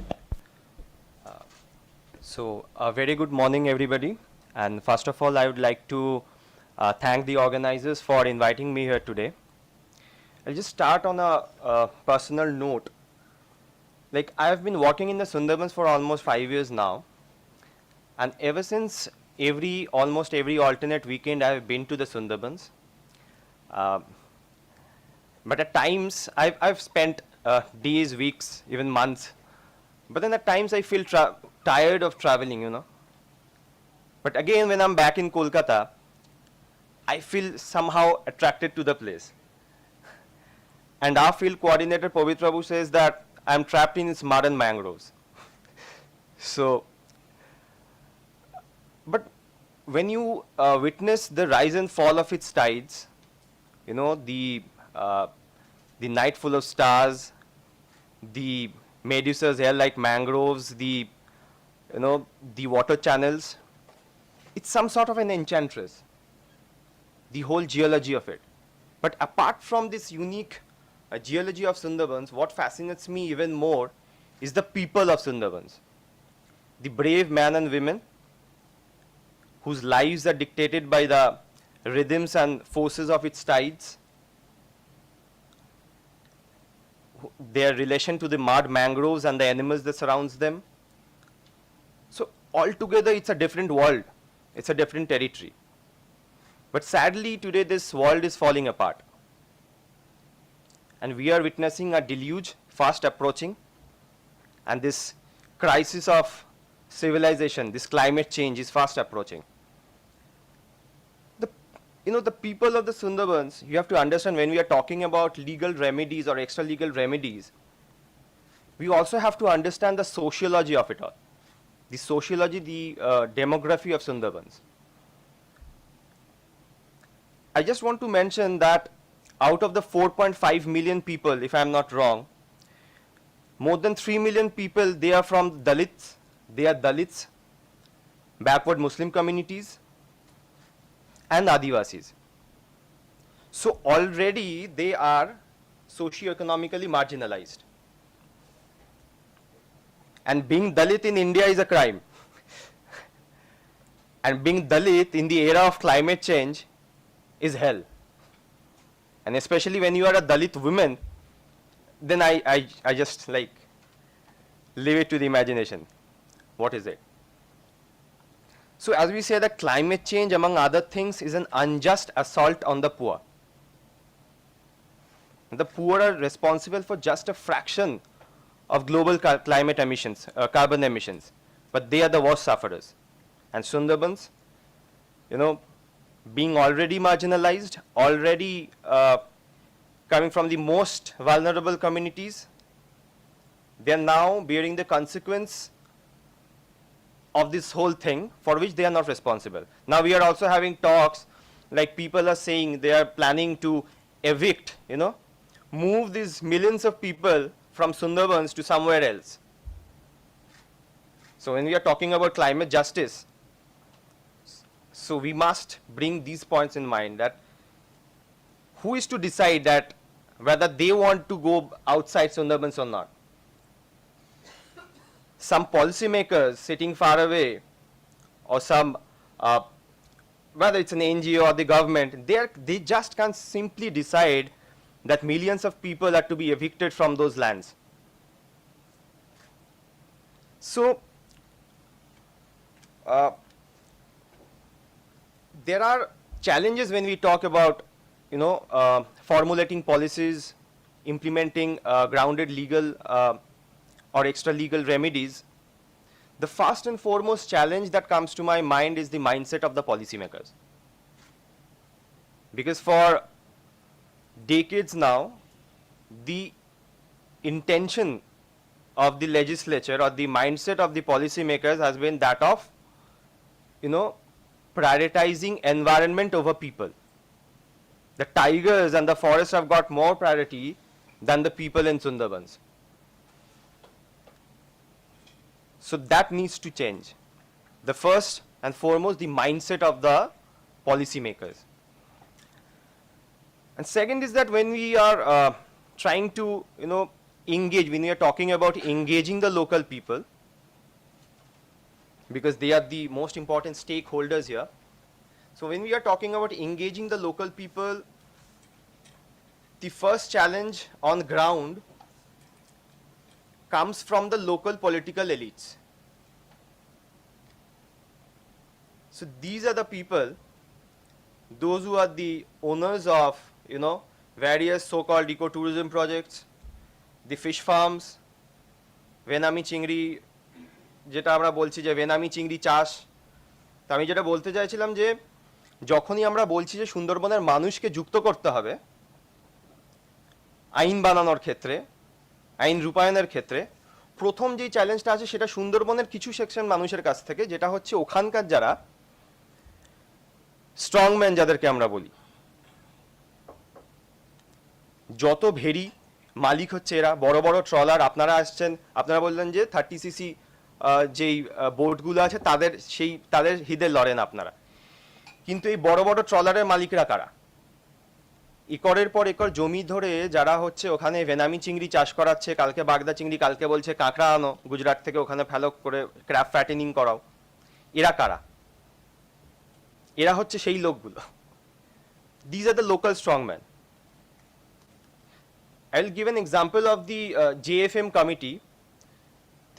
So, a very good morning, everybody. And first of all, I would like to thank the organizers for inviting me here today. I'll just start on a personal note. Like, I have been working in the Sundarbans for almost 5 years now. And ever since almost every alternate weekend, I have been to the Sundarbans. But at times, I've spent days, weeks, even months. But then at times I feel tired of traveling, you know. But again, when I'm back in Kolkata, I feel somehow attracted to the place. And our field coordinator, Pavitra Babu, says that I'm trapped in its mud and mangroves. So, but when you witness the rise and fall of its tides, you know, the night full of stars, the Medusas here like mangroves, the water channels, it's some sort of an enchantress, the whole geology of it. But apart from this unique geology of Sundarbans, what fascinates me even more is the people of Sundarbans, the brave men and women whose lives are dictated by the rhythms and forces of its tides, their relation to the mud, mangroves, and the animals that surrounds them. So altogether, it's a different world. It's a different territory. But sadly, today this world is falling apart. And we are witnessing a deluge fast approaching. and this crisis of civilization, this climate change is fast approaching. The people of the Sundarbans, you have to understand, when we are talking about legal remedies or extra legal remedies, we also have to understand the sociology of it all. The sociology, the demography of Sundarbans. I just want to mention that out of the 4.5 million people, if I am not wrong, more than 3 million people, they are from Dalits, backward Muslim communities, and Adivasis. So already they are socio-economically marginalized. And being Dalit in India is a crime. And being Dalit in the era of climate change is hell. And especially when you are a Dalit woman, then I just like leave it to the imagination. What is it? So as we say that climate change, among other things, is an unjust assault on the poor. The poor are responsible for just a fraction of global climate emissions, carbon emissions, but they are the worst sufferers. And Sundarbans, being already marginalized, already coming from the most vulnerable communities, they are now bearing the consequence of this whole thing for which they are not responsible. Now we are also having talks, like people are saying they are planning to evict, move these millions of people from Sundarbans to somewhere else. So when we are talking about climate justice, so we must bring these points in mind, that who is to decide that whether they want to go outside Sundarbans or not. Some policymakers sitting far away, or some, whether it's an NGO or the government, they just can't simply decide that millions of people are to be evicted from those lands. So, there are challenges when we talk about, formulating policies, implementing grounded legal or extra legal remedies. The first and foremost challenge that comes to my mind is the mindset of the policymakers. Because for decades now, the intention of the legislature or the mindset of the policymakers has been that of, prioritizing environment over people. The tigers and the forests have got more priority than the people in Sundarbans. So that needs to change. The first and foremost, the mindset of the policymakers. And second is that when we are trying to, engage, when we are talking about engaging the local people, because they are the most important stakeholders here. So when we are talking about engaging the local people, the first challenge on ground comes from the local political elites. So these are the people, those who are the owners of, various so-called ecotourism projects, the fish farms, Venami Chingri, যেটা আমরা বলছি যে vannamei চিংড়ি চাষ। তা আমি যেটা বলতে চাইছিলাম যে যখনই আমরা বলছি যে সুন্দরবনের মানুষকে যুক্ত করতে হবে আইন বানানোর ক্ষেত্রে, আইন রূপায়ণের ক্ষেত্রে, প্রথম যেই চ্যালেঞ্জটা আছে সেটা সুন্দরবনের কিছু সেকশন মানুষের কাছ থেকে, যেটা হচ্ছে ওখানকার যারা স্ট্রংম্যান যাদেরকে আমরা বলি, যত ভেরি মালিক হচ্ছে এরা, বড় বড় ট্রলার, আপনারা আসছেন, আপনারা বললেন যে 30cc যেই বোটগুলো আছে তাদের হিদে লড়েন আপনারা, কিন্তু এই বড় বড় ট্রলারের মালিকরা কারা? একরের পর একর জমি ধরে যারা হচ্ছে ওখানে ভেনামি চিংড়ি চাষ করাচ্ছে, কালকে বাগদা চিংড়ি, কালকে বলছে কাঁকড়া আনো গুজরাট থেকে, ওখানে ফ্যালক করে ক্র্যাব ফ্যাটেনিং করাও, এরা কারা? এরা হচ্ছে সেই লোকগুলো। These are the local strongmen. I'll give an example of the JFM committee.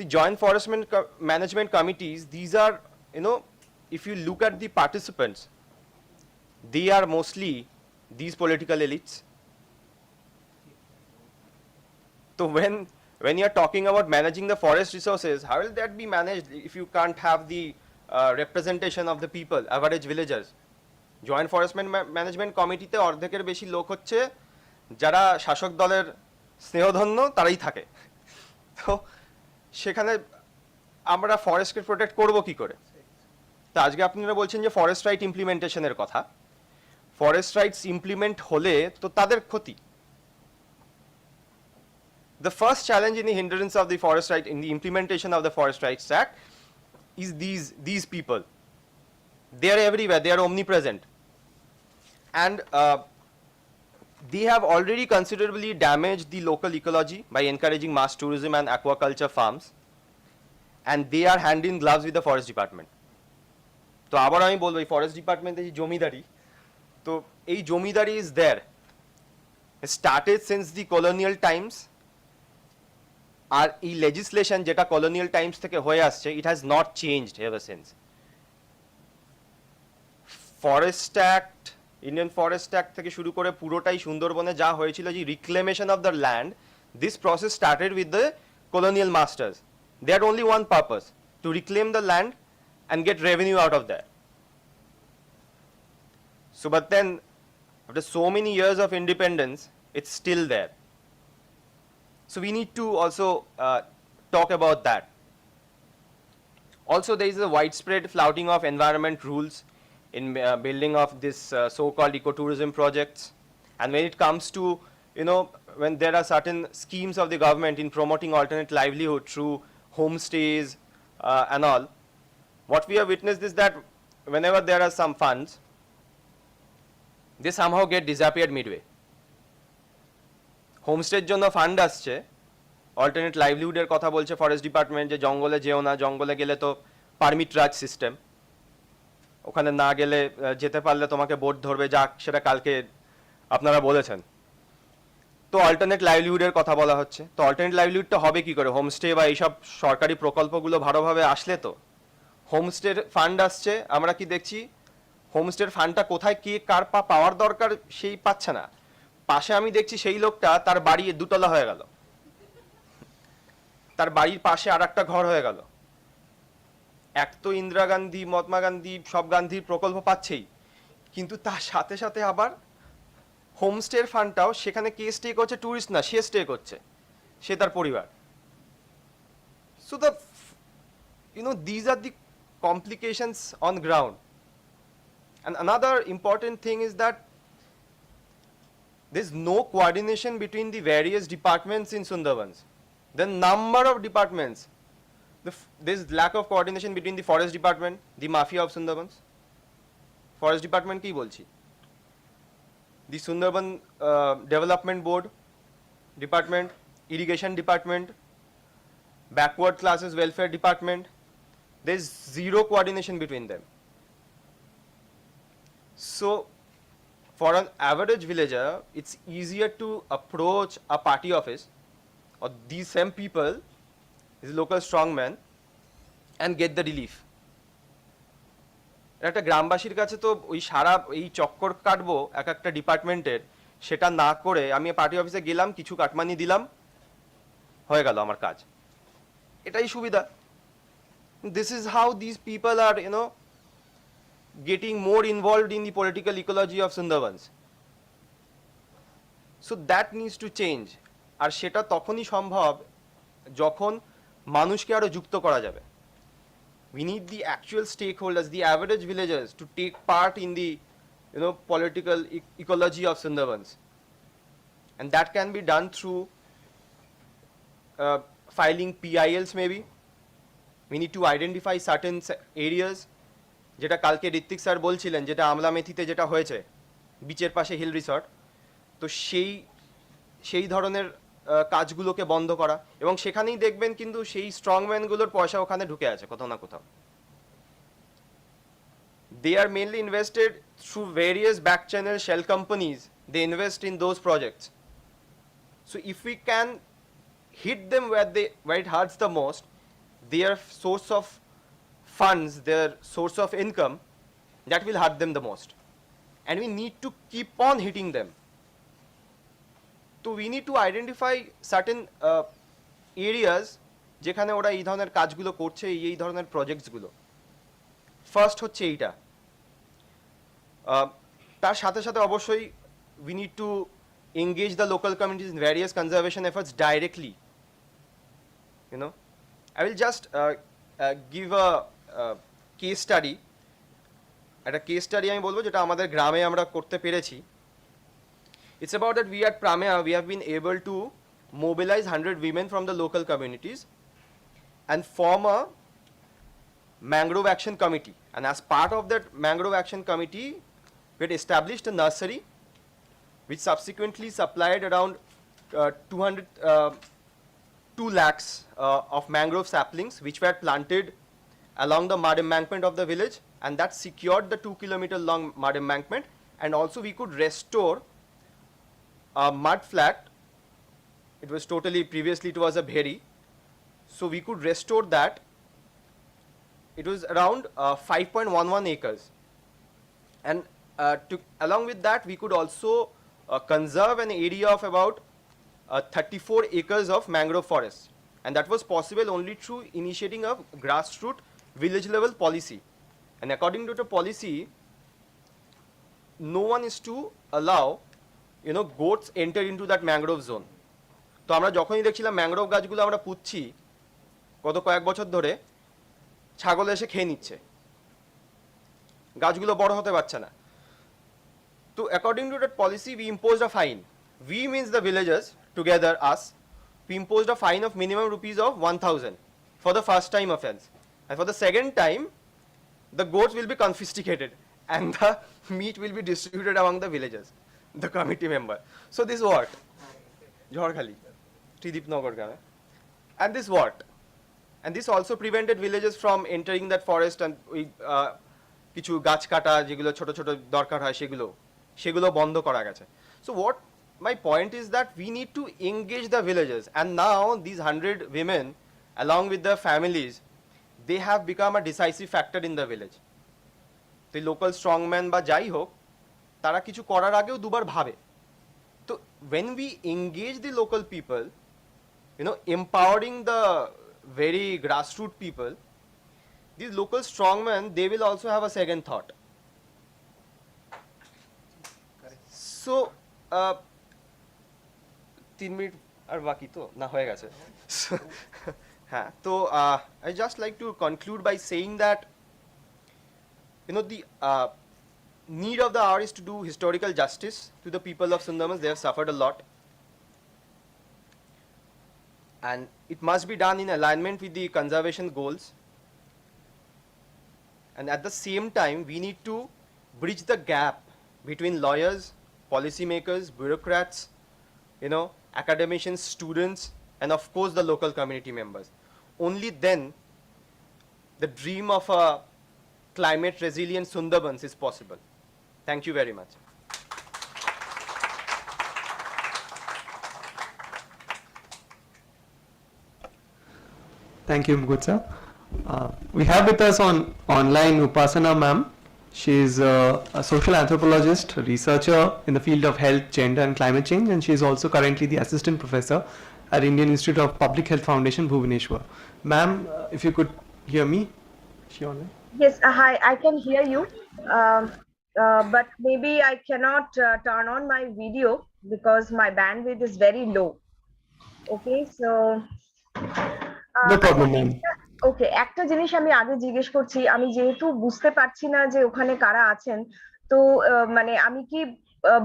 The Joint Forest Management Committees, these are, if you look at the participants, they are mostly these political elites. So when when you are talking about managing the forest resources, how will that be managed if you can't have the representation of the people, average villagers? Joint forest management কমিটিতে অর্ধেকের বেশি লোক হচ্ছে যারা শাসক দলের স্নেহধন্য তারাই থাকে। তো সেখানে আমরা ফরেস্টকে প্রোটেক্ট করব কি করে? তো আজকে আপনারা বলছেন যে ফরেস্ট রাইট ইমপ্লিমেন্টেশনের কথা। ফরেস্ট রাইটস ইমপ্লিমেন্ট হলে তো তাদের ক্ষতি। The first challenge in the hindrance of the forest right, in the implementation of the Forest Rights Act, is these people. They are everywhere, they are omnipresent. And they have already considerably damaged the local ecology by encouraging mass tourism and aquaculture farms. And they are hand in gloves with the forest department. তো আবার আমি বলবো এই forest ডিপার্টমেন্টে যে জমিদারি, তো এই জমিদারি is there. It started since the colonial times. আর এই legislation যেটা colonial times থেকে হয়ে আসছে, it has not changed ever since. Forest Act, Indian Forest Act থেকে শুরু করে পুরোটাই সুন্দরবনে যা হয়েছিল যে reclamation of the land, this process started with the colonial masters. They had only one purpose, to reclaim the land and get revenue out of that. So but then after so many years of independence, it's still there. So we need to also talk about that. Also there is a widespread flouting of environment rules in building of this so-called ecotourism projects. And when it comes to, you know, when there are certain schemes of the government in promoting alternate livelihood through homestays and all, what we have witnessed is that whenever there are some funds, they somehow get disappeared midway. হোমস্টের জন্য fund আসছে, alternate লাইভলিহুডের কথা বলছে forest department যে জঙ্গলে যেও না, জঙ্গলে গেলে তো পারমিট রাজ সিস্টেম, ওখানে না গেলে যেতে পারলে তোমাকে বোট ধরবে, যাক সেটা কালকে আপনারা বলেছেন। তো অল্টারনেট লাইভলিহুডের কথা বলা হচ্ছে, তো অল্টারনেট লাইভলিহুডটা হবে কি করে? হোমস্টে বা এইসব সরকারি প্রকল্পগুলো ভালোভাবে আসলে তো। হোমস্টের ফান্ড আসছে, আমরা কি দেখছি হোমস্টের ফান্ডটা কোথায় কে কার পাওয়ার দরকার সেই পাচ্ছে না। পাশে আমি দেখছি সেই লোকটা তার বাড়ি দুতলা হয়ে গেল, তার বাড়ির পাশে আর একটা ঘর হয়ে গেল। এক তো ইন্দিরা গান্ধী, মহাত্মা গান্ধী, সব গান্ধীর প্রকল্প পাচ্ছেই, কিন্তু তার সাথে সাথে আবার হোমস্টের ফান্ডটাও সেখানে কে স্টে করছে? ট্যুরিস্ট না, সে স্টে করছে, সে তার পরিবার। So the these are the complications on ground. And another important thing is that there's no coordination between the various departments in Sundarbans. The number of departments, there's lack of coordination between the forest department, the mafia of Sundarbans. Forest department ki bolchi, the Sundarban development board department, irrigation department, backward classes welfare department, there's zero coordination between them. So for an average villager, it's easier to approach a party office or these same people, these local strongmen, and get the relief. একটা গ্রামবাসীর কাছে তো ওই সারা এই চক্কর কাটবো এক একটা ডিপার্টমেন্টের, সেটা না করে আমি পার্টি অফিসে গেলাম, কিছু কাটমানি দিলাম, হয়ে গেল আমার কাজ, এটাই সুবিধা। This is how these people are, getting more involved in the political ecology of Sundarbans. So that needs to change. আর সেটা তখনই সম্ভব যখন মানুষকে আরো যুক্ত করা যাবে। We need the actual stakeholders, the average villagers, to take part in the political ecology of Sundarbans. And that can be done through filing PILs maybe. We need to identify certain areas, যেটা কালকে Hrithik sir বলছিলেন, যেটা আমলা মেথিতে যেটা হয়েছে বিচের পাশে hill resort, তো সেই ধরনের কাজগুলোকে বন্ধ করা, এবং সেখানেই দেখবেন কিন্তু সেই স্ট্রংম্যানগুলোর পয়সা ওখানে ঢুকে আছে কোথাও না কোথাও। They are mainly invested through various back channel shell companies. They invest in those projects. So if we can hit them where it hurts the most, their source of funds, their source of income, that will hurt them the most. And we need to keep on hitting them. So we need to identify certain areas যেখানে ওরা এই ধরনের কাজগুলো করছে, এই ধরনের প্রজেক্টসগুলো। First হচ্ছে এইটা। তার সাথে সাথে অবশ্যই we need to engage the local communities in various conservation efforts directly. You know, I will just give a case study. একটা কেস স্টাডি আমি বলবো যেটা আমাদের গ্রামে আমরা করতে পেরেছি। It's about that we at Pramea, we have been able to mobilize 100 women from the local communities and form a mangrove action committee. And as part of that mangrove action committee, we had established a nursery which subsequently supplied around 2 lakhs of mangrove saplings which were planted along the mud embankment of the village, and that secured the 2-kilometer long mud embankment. And also we could restore a mud flat. It was totally, previously it was a bheri, so we could restore that. It was around 5.11 acres, and along with that we could also conserve an area of about 34 acres of mangrove forest, and that was possible only through initiating a grassroots village level policy. And according to the policy, no one is to allow, you know, goats enter into that mangrove zone. তো আমরা যখনই দেখছিলাম mangrove গাছগুলো আমরা পুঁতছি গত কয়েক বছর ধরে, ছাগল এসে খেয়ে নিচ্ছে, গাছগুলো বড় হতে পারছে না। তো according to that policy we imposed a fine. We means the villagers together, us, we imposed a fine of minimum rupees of 1000 for the first time offense, and for the second time the goats will be confiscated and the meat will be distributed among the villagers, the committee member. So this what Jharkhali, Tridip Nagar Game, and this what, and this also prevented villagers from entering that forest and কিছু গাছ কাটা যেগুলো ছোট ছোট দরকার হয় সেগুলো বন্ধ করা গেছে। So what my point is that we need to engage the villagers, and now these 100 women along with their families, they have become a decisive factor in the village. The local strongman বা যাই হোক তারা কিছু করার আগেও দুবার ভাবে। তো when we engage the local people, you know, empowering the very grassroots people, these local strongmen, they will also have a second thought. So 3 minute আর বাকি তো না হয়ে গেছে। হ্যাঁ, তো I just like to conclude by saying that, you know, the need of the hour is to do historical justice to the people of Sundarbans. They have suffered a lot, and it must be done in alignment with the conservation goals. And at the same time, we need to bridge the gap between lawyers, policymakers, bureaucrats, you know, academicians, students, and of course the local community members. Only then the dream of a climate resilient Sundarbans is possible. Thank you very much. Thank you, Mgutsa. We have with us online Upasana ma'am. She is a social anthropologist, researcher in the field of health, gender and climate change, and she is also currently the assistant professor at Indian Institute of Public Health Foundation, Bhubaneswar. Ma'am, if you could hear me. Is she online? Yes, hi, I can hear you. But maybe I cannot turn on my video because my bandwidth is very low. Okay, so No problem, ma'am. ওকে, একটা জিনিস আমি আগে জিজ্ঞেস করছি, আমি যেহেতু বুঝতে পারছি না যে ওখানে কারা আছেন, তো মানে আমি কি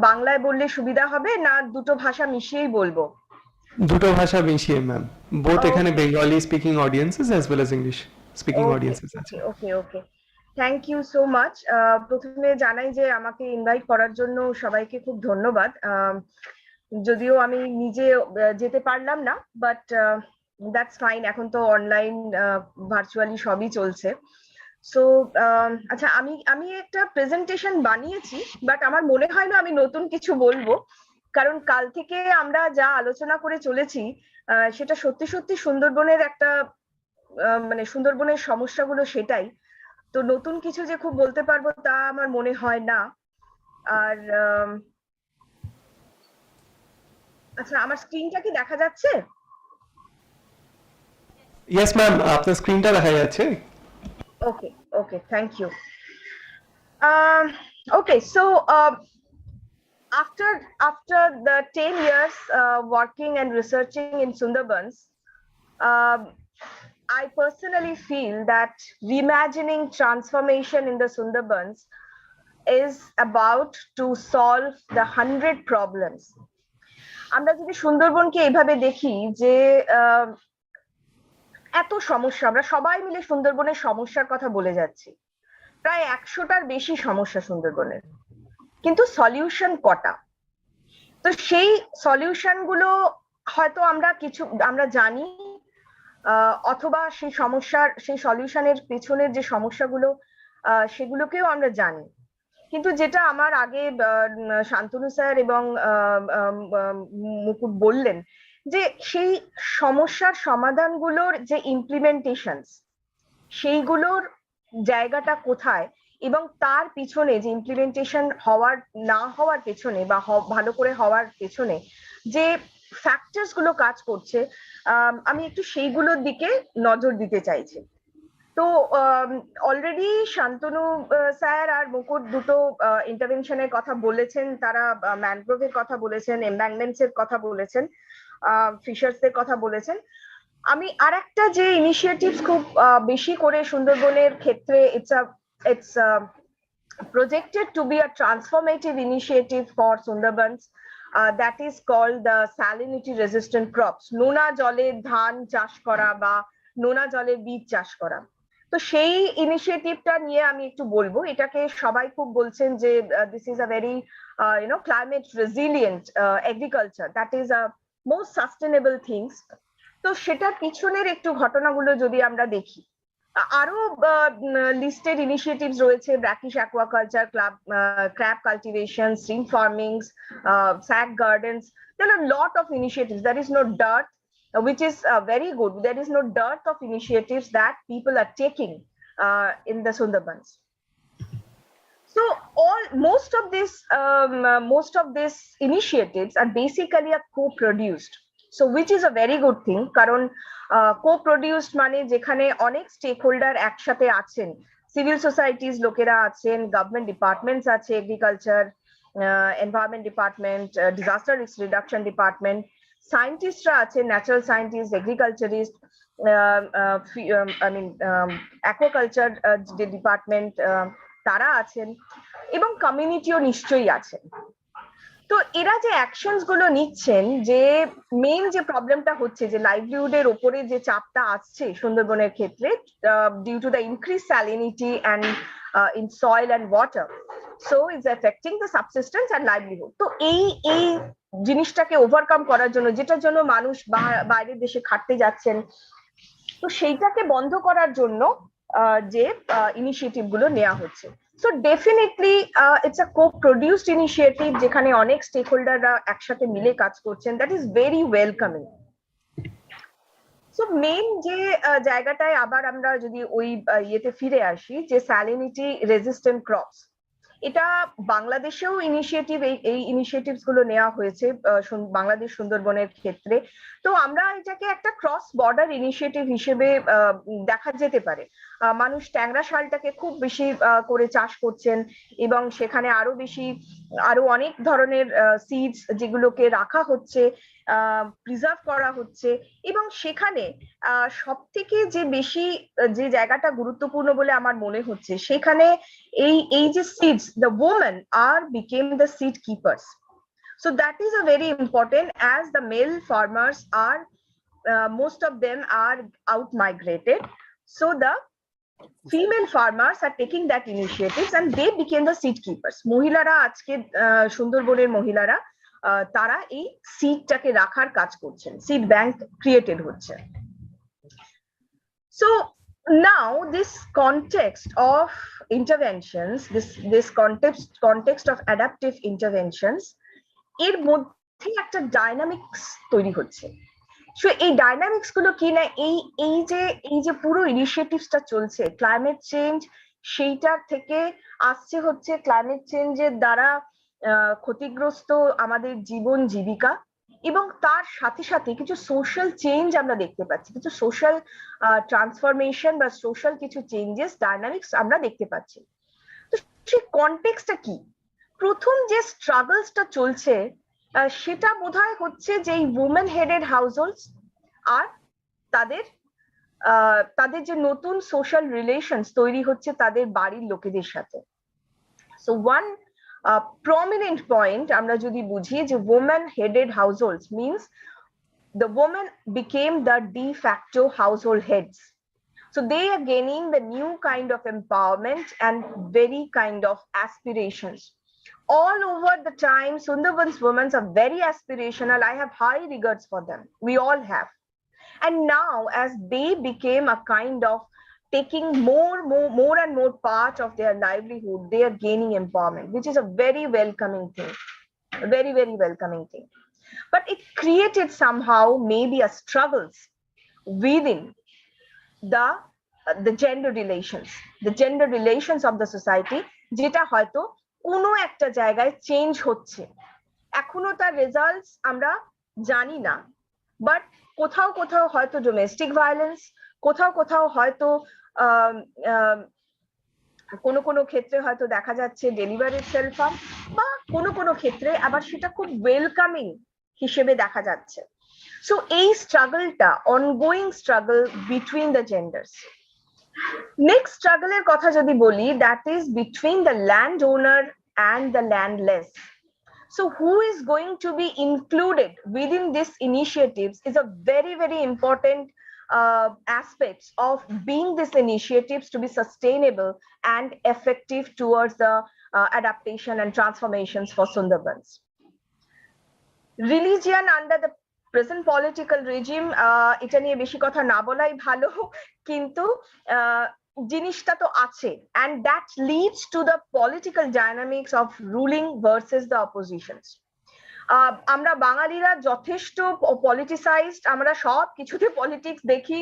বাংলায় বললে সুবিধা হবে না দুটো ভাষা মিশিয়েই বলবো? দুটো ভাষা মিশিয়ে ম্যাম, both এখানে Bengali speaking audiences as well as English speaking audiences আছে। ওকে ওকে, থ্যাংক ইউ সো মাচ। প্রথমে জানাই যে আমাকে ইনভাইট করার জন্য সবাইকে খুব ধন্যবাদ। যদিও আমি নিজে যেতে পারলাম না, বাট দ্যাটস ফাইন, এখন তো অনলাইন ভার্চুয়ালি সবই চলছে। সো আচ্ছা, আমি একটা প্রেজেন্টেশন বানিয়েছি, বাট আমার মনে হয় না আমি নতুন কিছু বলবো, কারণ কাল থেকে আমরা যা আলোচনা করে চলেছি সেটা সত্যি সত্যি সুন্দরবনের একটা মানে সুন্দরবনের সমস্যাগুলো সেটাই। তো নতুন কিছু যে খুব বলতে পারবো তা আমার মনে হয় না। আর আচ্ছা, আমার স্ক্রিনটা কি দেখা যাচ্ছে? Yes, ma'am. আপনার স্ক্রিনটা দেখা যাচ্ছে। Okay, thank you. Okay, so after the 10 years working and researching in Sundarbans, um, I personally feel that reimagining transformation in the Sundarbans is about to solve the 100 problems. আমরা যদি সুন্দরবনকে এইভাবে দেখি যে এত সমস্যা, আমরা সবাই মিলে সুন্দরবনের সমস্যার কথা বলে যাচ্ছি, প্রায় 100টার বেশি সমস্যা সুন্দরবনের, কিন্তু সলিউশন কটা? তো সেই সলিউশন গুলো হয়তো আমরা জানি, অথবা সেই সলিউশনের পেছনের যে সমস্যাগুলো সেগুলোকেও আমরা জানি, কিন্তু যেটা আমার আগে শান্তনু স্যার এবং মুকুট বললেন যে সেই সমস্যার সমাধানগুলোর যে ইমপ্লিমেন্টেশন, সেইগুলোর জায়গাটা কোথায়, এবং তার পিছনে যে ইমপ্লিমেন্টেশন হওয়ার না হওয়ার পেছনে বা ভালো করে হওয়ার পেছনে যে ফ্যাক্টরস গুলো কাজ করছে, আমি একটু সেইগুলোর দিকে নজর দিতে চাইছি। তো অলরেডি শান্তনু স্যার আর মুকুট দুটো ইন্টারভেনশনের কথা বলেছেন, তারা ম্যানগ্রোভের কথা বলেছেন, এমব্যাঙ্কমেন্টস এর কথা বলেছেন, ফিশার্স এর কথা বলেছেন। আমি আরেকটা যে ইনিশিয়েটিভস খুব বেশি করে সুন্দরবনের ক্ষেত্রে it's projected to be a transformative initiative for Sundarbans, that is called the salinity resistant crops, নোনা জলে ধান চাষ করা বা নোনা জলে বীজ চাষ করা। তো সেই ইনিশিয়েটিভটা নিয়ে আমি একটু বলবো। এটাকে সবাই খুব বলছেন যে this is a very climate resilient agriculture, that is a most sustainable things. তো সেটার পিছনের একটু ঘটনাগুলো যদি আমরা দেখি, আরো লিস্টেড ইনিশিয়েটিভস রয়েছে, brackish aquaculture, crab cultivation, stream farming, sack gardens. There are a lot of initiatives. There is no dearth, which is very good. There is no dearth of initiatives that people are taking in the Sundarbans. So most of these initiatives are basically co-produced. So which is a very good thing, কারণ co-produced মানে যেখানে অনেক stake holder একসাথে আছেন, civil societies লোকেরা আছেন, government departments আছে, agriculture, environment department, disaster risk reduction department, সায়েন্টিস্টরা আছেন, ন্যাচারাল সায়েন্টিস্ট, এগ্রিকালচারিস্ট, অ্যাকোয়াকালচার যে ডিপার্টমেন্ট তারা আছেন, এবং কমিউনিটিও নিশ্চয়ই আছেন। তো এরা যে অ্যাকশনস গুলো নিচ্ছেন, যে মেইন যে প্রবলেমটা হচ্ছে যে লাইভলিহুডের ওপরে যে চাপটা আসছে সুন্দরবনের ক্ষেত্রে due to the increase salinity and in soil and water, so it's affecting the subsistence and livelihood. তো এই জিনিসটাকে ওভারকাম করার জন্য, যেটার জন্য মানুষ বাইরের দেশে খাটতে যাচ্ছেন, তো সেইটাকে বন্ধ করার জন্য যে ইনিশিয়েটিভ গুলো নেওয়া হচ্ছে। So definitely it's a co-produced initiative যেখানে অনেক স্টেক হোল্ডাররা একসাথে মিলে কাজ করছেন, that is very welcoming. So main যে জায়গাটায় আবার আমরা যদি ওই ইয়েতে ফিরে আসি, যে স্যালিনিটি রেজিস্ট্যান্ট ক্রপস, এটা বাংলাদেশেও এই ইনিশিয়েটিভস গুলো নেওয়া হয়েছে বাংলাদেশ সুন্দরবনের ক্ষেত্রে। তো আমরা এটাকে একটা ক্রস বর্ডার ইনিশিয়েটিভ হিসেবে দেখা যেতে পারে। মানুষ ট্যাংরা শালটাকে খুব বেশি করে চাষ করছেন, এবং সেখানে আরো অনেক ধরনের সিডস যেগুলোকে রাখা হচ্ছে, প্রিজার্ভ করা হচ্ছে, এবং সেখানে সব থেকে যে জায়গাটা গুরুত্বপূর্ণ বলে আমার মনে হচ্ছে, সেখানে এই যে seeds, the women became the seed keepers. So that is a very important, as the male farmers are most of them are out migrated, so the female farmers are taking that initiatives and they became the seed keepers. মহিলারা আজকে সুন্দরবনের মহিলারা তারা এই সিডটাকে রাখার কাজ করছেন, seed bank created হচ্ছে। So now this context of interventions, this context of adaptive interventions, এর মধ্যে একটা ডাইনামিক্স তৈরি হচ্ছে। সো এই ডাইনামিক্স গুলো কি না, এই যে পুরো ইনিশিয়েটিভসটা চলছে, ক্লাইমেট চেঞ্জ, সেইটার থেকে আসছে হচ্ছে ক্লাইমেট চেঞ্জের দ্বারা ক্ষতিগ্রস্ত আমাদের জীবন জীবিকা, এবং তার সাথে সাথে কিছু সোশ্যাল চেঞ্জ আমরা দেখতে পাচ্ছি, কিছু সোশ্যাল ট্রান্সফরমেশন বা সোশ্যাল কিছু চেঞ্জেস ডাইনামিক্স আমরা দেখতে পাচ্ছি। তো সেই কনটেক্সটটা কি? প্রথম যে স্ট্রাগলসটা চলছে সেটা বোধহয় হচ্ছে যে এই উমেন হেডেড হাউসহোল্ডস আর তাদের তাদের যে নতুন সোশ্যাল রিলেশনস তৈরি হচ্ছে তাদের বাড়ির লোকেদের সাথে। সো ওয়ান prominent point আমরা যদি বুঝি যে women headed households means the women became the de facto household heads. So they are gaining the new kind of empowerment and very kind of aspirations. All over the time, Sundarbans women are very aspirational. I have high regards for them. We all have. And now, as they became a kind of taking more and more part of their livelihood, they are gaining empowerment, which is a very welcoming thing, a very, very welcoming thing. But it created somehow maybe a struggles within the gender relations of the society, যেটা হয়তো কোনো একটা জায়গায় change হচ্ছে। এখনো তার results আমরা জানি না, বাট কোথাও কোথাও হয়তো ডোমেস্টিক ভায়োলেন্স, কোথাও কোথাও হয়তো কোনো কোনো ক্ষেত্রে হয়তো দেখা যাচ্ছে ডেলিভারিড সেলফ হার্ম, বা কোনো কোনো ক্ষেত্রে আবার সেটা খুব ওয়েলকামিং হিসেবে দেখা যাচ্ছে। সো এই স্ট্রাগলটা ongoing struggle between the genders. Next স্ট্রাগলের কথা যদি বলি, that is between the land owner and the landless. So who is going to be included within these initiatives is a very, very important aspects of being these initiatives to be sustainable and effective towards the adaptation and transformations for Sundarbans. Religion under the present political regime, এটা নিয়ে বেশি কথা না বলাই ভালো, কিন্তু জিনিসটা তো আছে, and that leads to the political dynamics of ruling versus the oppositions. আমরা বাঙালিরা যথেষ্ট পলিটিসাইজড, আমরা সব কিছুতে পলিটিক্স দেখি,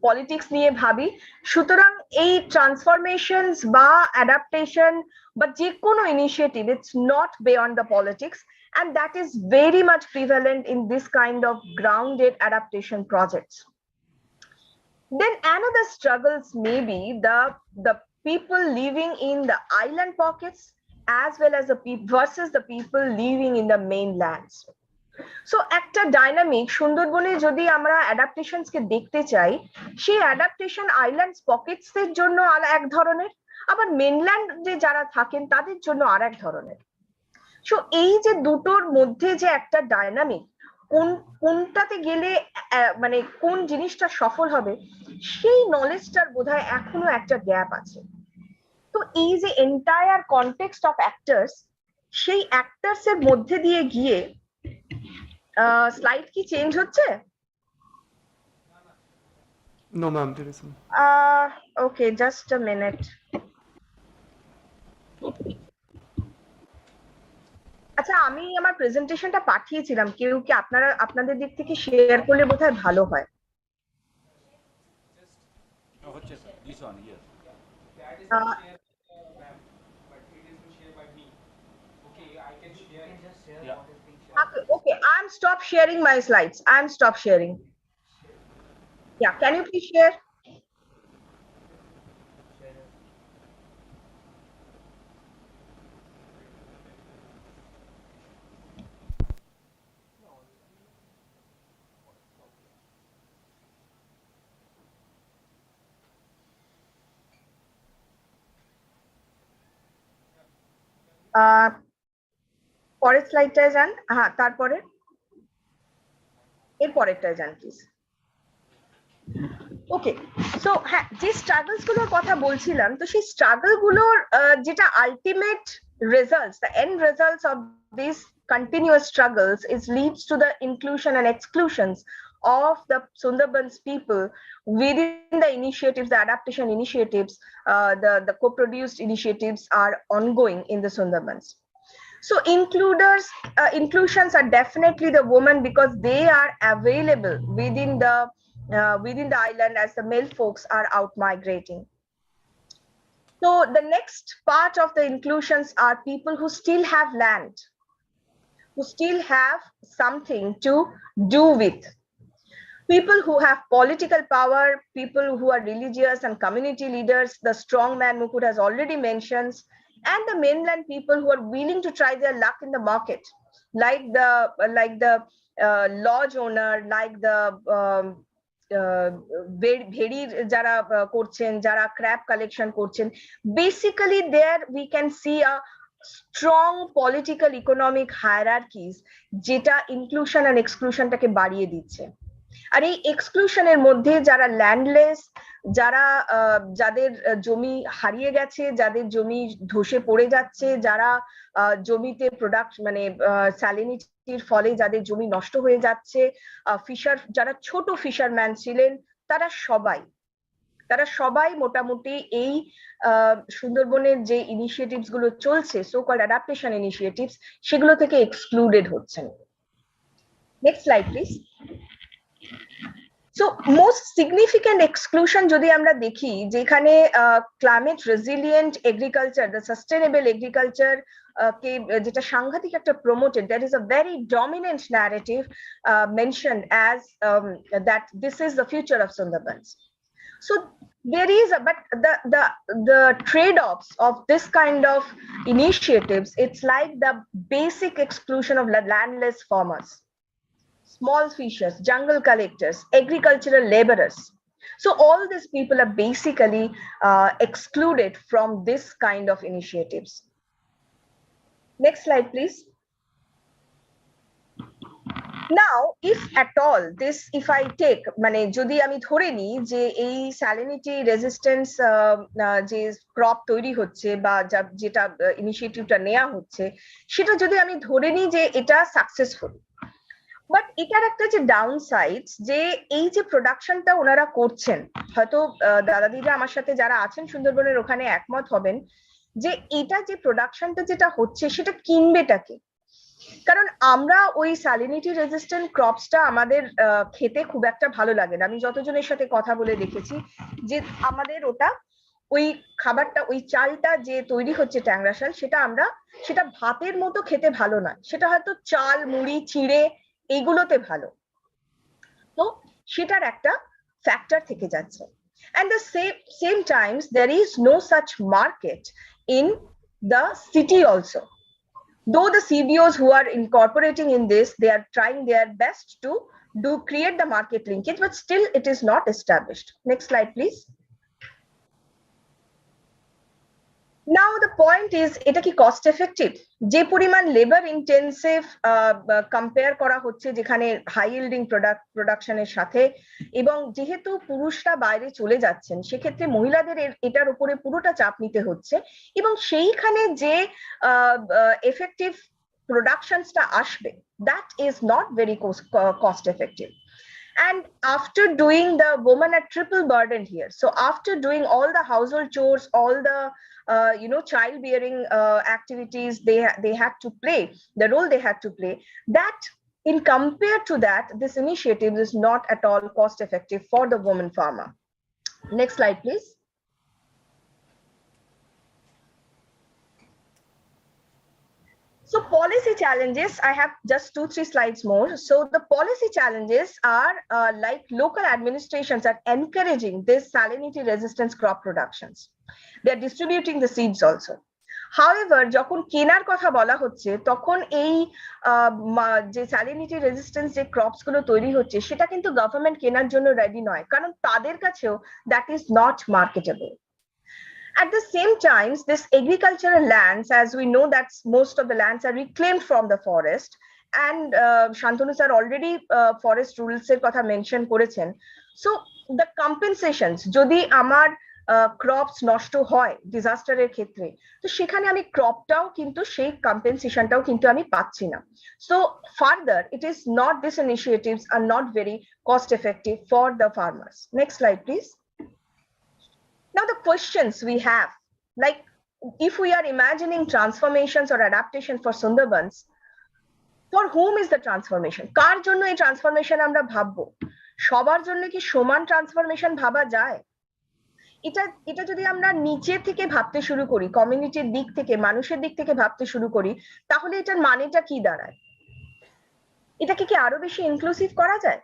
পলিটিক্স নিয়ে ভাবি। সুতরাং এই ট্রান্সফরমেশনস বা অ্যাডাপ্টেশন বা যে কোনো initiative, it's not beyond the politics, and that is very much prevalent in this kind of grounded adaptation projects. Then another struggles may be the people living in the island pockets as well as the people versus the people living in the mainlands. So একটা dynamic সুন্দরবনে যদি আমরা অ্যাডাপ্টেশনস কে দেখতে চাই, সেই adaptation islands Pockets এর জন্য এক ধরনের, আবার মেনল্যান্ড যে যারা থাকেন তাদের জন্য আর এক ধরনের। সো এই যে দুটোর মধ্যে যে একটা ডাইনামিক, কোনটাতে গেলে মানে কোন জিনিসটা সফল হবে, সেই নলেজটার বোধহয় এখনো একটা গ্যাপ আছে। তো এই যে এন্টায়ার কনটেক্সট অফ অ্যাক্টরস, সেই অ্যাক্টরস এর মধ্যে দিয়ে গিয়ে স্লাইড কি চেঞ্জ হচ্ছে? No, ma'am, there isn't. Okay, just a minute. আচ্ছা, আমি আমার প্রেজেন্টেশনটা পাঠিয়েছিলাম, কেউ কি আপনাদের দিক থেকে শেয়ার করলে বোধহয় ভালো হয়। Okay, I'm stop sharing my slides. I'm stop sharing. Yeah, can you please share? পরের স্লাইডটায় যান। হ্যাঁ, তারপরে এর পরেরটায় যান প্লিজ। ওকে, সো হ্যাঁ, যে স্ট্রাগলস গুলোর কথা বলছিলাম, তো সেই স্ট্রাগল গুলোর যেটা ultimate results, the end results of this continuous struggles is leads to the inclusion and exclusions of the Sundarbans people within the initiatives, the adaptation initiatives, the co-produced initiatives are ongoing in the Sundarbans. So inclusions are definitely the women, because they are available within the island as the male folks are out migrating. So the next part of the inclusions are people who still have land, who still have something to do with. People who have political power, people who are religious and community leaders, the strong man Mukut has already mentioned, and the mainland people who are willing to try their luck in the market, like the lodge owner, like the ভেড়ির যারা করছেন, যারা crab collection করছেন. Basically there we can see a strong political economic hierarchies যেটা inclusion and exclusion টাকে বাড়িয়ে দিচ্ছে. আর এই এক্সক্লুশনের মধ্যে যারা ল্যান্ডলেস, যারা যাদের জমি হারিয়ে গেছে, যাদের জমি ধসে পড়ে যাচ্ছে, যারা জমিতে প্রোডাক্ট মানে স্যালিনিটির ফলে যাদের জমি নষ্ট হয়ে যাচ্ছে, যারা ছোট ফিশারম্যান ছিলেন, তারা সবাই মোটামুটি এই সুন্দরবনের যে ইনিশিয়েটিভস গুলো চলছে, সো কল্ড অ্যাডাপ্টেশন ইনিশিয়েটিভস, সেগুলো থেকে এক্সক্লুডেড হচ্ছেন। Next slide please. So most significant exclusion যদি আমরা দেখি, যেখানে climate resilient agriculture, the sustainable agriculture কে যেটা সাংঘাতিক একটা promoted, there is a very dominant narrative mentioned as that this is the future of Sundarbans. So there is a, but the trade-offs of this kind of initiatives, it's like the basic exclusion of landless farmers, small fishers, jungle collectors, agricultural laborers. So all these people are basically excluded from this kind of initiatives. Next slide, please. Now, if at all this, if I take, মানে যদি আমি ধরে নিই যে এই salinity resistance যে crop তৈরি হচ্ছে বা যেটা ইনিশিয়েটিভটা নেওয়া হচ্ছে, সেটা যদি আমি ধরে নিই যে এটা সাকসেসফুল, বাট এটার একটা যে ডাউন সাইড, যে এই যে প্রোডাকশনটা ওনারা করছেন, হয়তো দাদাদিরা আমার সাথে যারা আছেন সুন্দরবনের ওখানে একমত হবেন যে এটা যে প্রোডাকশনটা যেটা হচ্ছে সেটা কিনবেটাকে। কারণ আমরা ওই স্যালিনিটি রেজিস্ট্যান্ট ক্রপসটা আমাদের খেতে খুব একটা ভালো লাগে না। আমি যতজনের সাথে কথা বলে দেখেছি যে আমাদের ওটা ওই খাবারটা, ওই চালটা যে তৈরি হচ্ছে ট্যাংরা শাল, সেটা ভাতের মতো খেতে ভালো না, সেটা হয়তো চাল, মুড়ি, চিড়ে এইগুলোতে ভালো। তো সেটার একটা ফ্যাক্টর থেকে যাচ্ছে। And the same times there is no such market in the city also. Though the CBOs who are incorporating in this, they are trying their best to create the market linkage, but still it is not established. Next slide, please. Now the point is, এটা কি cost effective? যে পরিমাণ labour intensive compare করা হচ্ছে যেখানে high yielding প্রোডাকশনের সাথে, এবং যেহেতু পুরুষরা বাইরে চলে যাচ্ছেন, সেক্ষেত্রে মহিলাদের এটার উপরে পুরোটা চাপ নিতে হচ্ছে, এবং সেইখানে যে এফেক্টিভ প্রোডাকশনসটা আসবে, that is not very cost effective. And after doing, the women are triple burdened here. So after doing all the household chores, all the childbearing activities they had to play, the role they had to play, that in compared to that, this initiative is not at all cost effective for the woman farmer. Next slide, please. So policy challenges, I have just 2-3 slides more. So the policy challenges are like local administrations are encouraging this salinity resistance crop productions. They are distributing the seeds also. However, যখন কেনার কথা বলা হচ্ছে, তখন এই যে salinity resistance যে crops গুলো তৈরি হচ্ছে, সেটা কিন্তু গভর্নমেন্ট কেনার জন্য রেডি নয়, কারণ তাদের কাছেও that is not marketable. At the same time, this agricultural lands, as we know that most of the lands are reclaimed from the forest, and Shantanu sir already forest rules এর কথা mention করেছেন. So the compensations, যদি আমার crops নষ্ট হয় ডিজাস্টারের ক্ষেত্রে, তো সেখানে আমি ক্রপটাও কিন্তু সেই কম্পেনসেশনটাও কিন্তু আমি পাচ্ছি না। So further, it is not, these initiatives are not very cost effective for the farmers. Next slide, please. Now the questions we have, like if we are imagining transformations or adaptation for Sundarbans, for whom is the transformation? কার জন্য এই transformation আমরা ভাববো? সবার জন্য কি সমান transformation ভাবা যায়? এটা যদি আমরা নিচে থেকে ভাবতে শুরু করি, কমিউনিটির দিক থেকে, মানুষের দিক থেকে ভাবতে শুরু করি, তাহলে এটার মানেটা কি দাঁড়ায়? এটাকে কি আরো বেশি ইনক্লুসিভ করা যায়?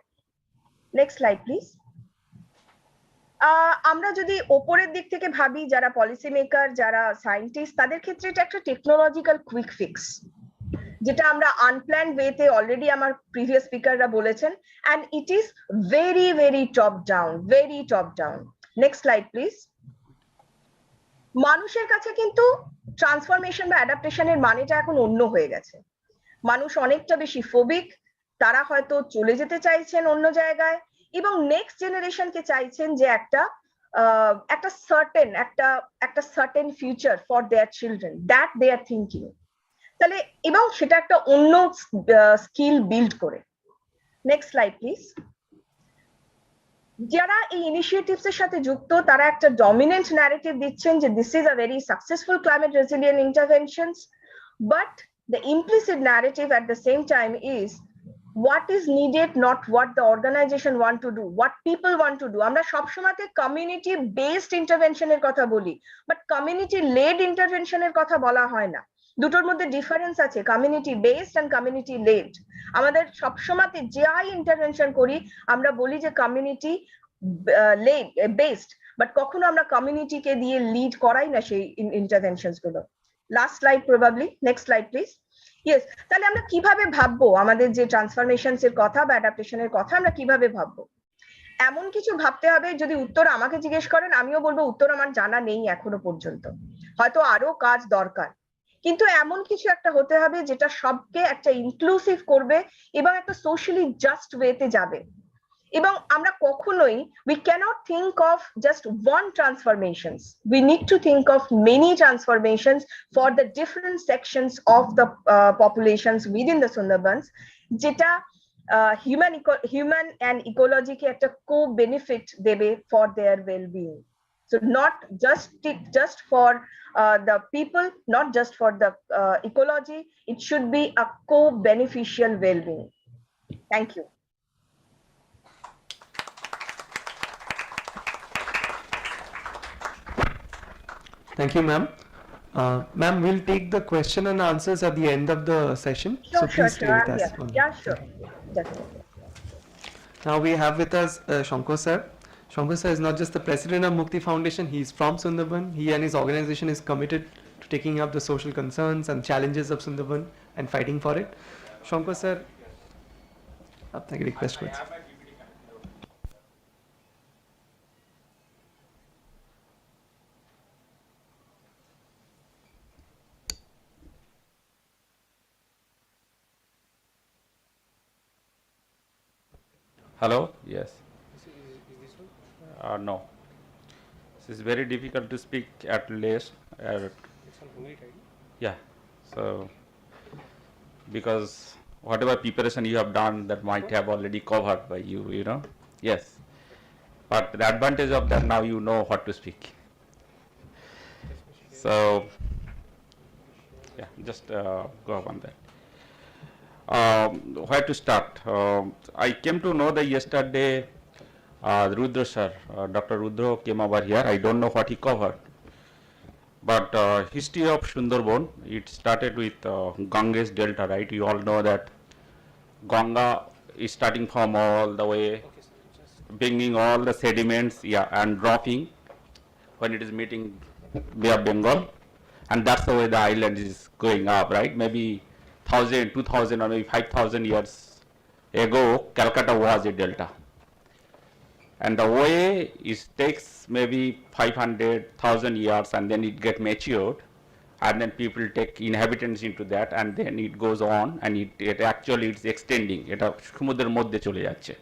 Next slide please. আমরা যদি ওপরের দিক থেকে ভাবি, যারা পলিসি মেকার, যারা সায়েন্টিস্ট, তাদের ক্ষেত্রে এটা একটা টেকনোলজিক্যাল কুইক ফিক্স, যেটা আমরা আনপ্ল্যান্ড ওয়েতে অলরেডি আমার প্রিভিয়াস স্পিকাররা বলেছেন, and it is very very top down, very top down. Next slide please. মানুষের কাছে কিন্তু ট্রান্সফরমেশন বা অ্যাডাপ্টেশনের মানেটা এখন অন্য হয়ে গেছে। মানুষ অনেকটা বেশি ফোবিক, তারা হয়তো চলে যেতে চাইছেন অন্য জায়গায়, এবং নেক্সট জেনারেশনকে চাইছেন যে একটা certain future for their children, that they are thinking. তাহলে এবং সেটা একটা অন্য স্কিল বিল্ড করে। Next slide please. যারা এই ইনিশিয়েটিভস এর সাথে যুক্ত, তারা একটা ডমিনেন্ট ন্যারেটিভ দিচ্ছেন যে this is a very successful climate resilient interventions, but the implicit narrative at the same time is what is needed, not what the organization want to do, what people want to do. আমরা সবসময়তে community based ইন্টারভেনশনের কথা বলি, but community lead ইন্টারভেনশনের কথা বলা হয় না। দুটোর মধ্যে difference আছে, community based and community led. আমাদের সবসময়তে যাই ইন্টারভেনশন করি আমরা বলি যে কমিউনিটি লেড বেসড, বাট কখনো আমরা কমিউনিটিকে দিয়ে লিড করাই না সেই ইন্টারভেনশনস গুলো। Last slide probably, next slide please. Yes, তাহলে আমরা কিভাবে ভাববো আমাদের যে ট্রান্সফরমেশনস এর কথা বা অ্যাডাপ্টেশনের কথা, আমরা কিভাবে ভাববো? এমন কিছু ভাবতে হবে, যদি উত্তর আমাকে জিজ্ঞেস করেন আমিও বলবো উত্তর আমার জানা নেই এখনো পর্যন্ত, হয়তো আরো কাজ দরকার, কিন্তু এমন কিছু একটা হতে হবে যেটা সবকে একটা ইনক্লুসিভ করবে এবং একটা সোশ্যালি জাস্ট ওয়েতে যাবে। এবং আমরা কখনোই we cannot think of just one transformations, we need to think of many transformations for the different sections of the populations within the Sundarbans, যেটা human and ecology কে একটা co-benefit দেবে for their well-being. So not just for the people, not just for the ecology, it should be a co-beneficial well-being. Thank you. Thank you, ma'am. Ma'am, we'll take the question and answers at the end of the session. So please stay with us. Yeah, sure. Definitely. Now we have with us Shankar sir. Shankar sir is not just the president of Mukti Foundation, he is from Sundarban. He and his organization is committed to taking up the social concerns and challenges of Sundarban and fighting for it. Shankar sir, apnake request korছি। Hello, yes. No. This is very difficult to speak at least. Yeah. So, because whatever preparation you have done, that might have already covered by you, you know. Yes. But the advantage of that, now you know what to speak. So, yeah, just go up on that. Where to start? I came to know that yesterday Rudra sir, Dr. Rudra came over here. I don't know what he covered, but history of Sundarban, it started with Ganges Delta, right? You all know that Ganga is starting from all the way, bringing all the sediments, yeah, and dropping when it is meeting Bay of Bengal, and that's the way the island is going up, right? Maybe 1,000, 2,000 or maybe 5,000 years ago, Calcutta was a delta. And the way it takes maybe 500,000 years and then it get matured, and then people take inhabitants into that, and then it goes on and it actually it's extending. এটা সমুদ্রের মধ্যে চলে যাচ্ছে.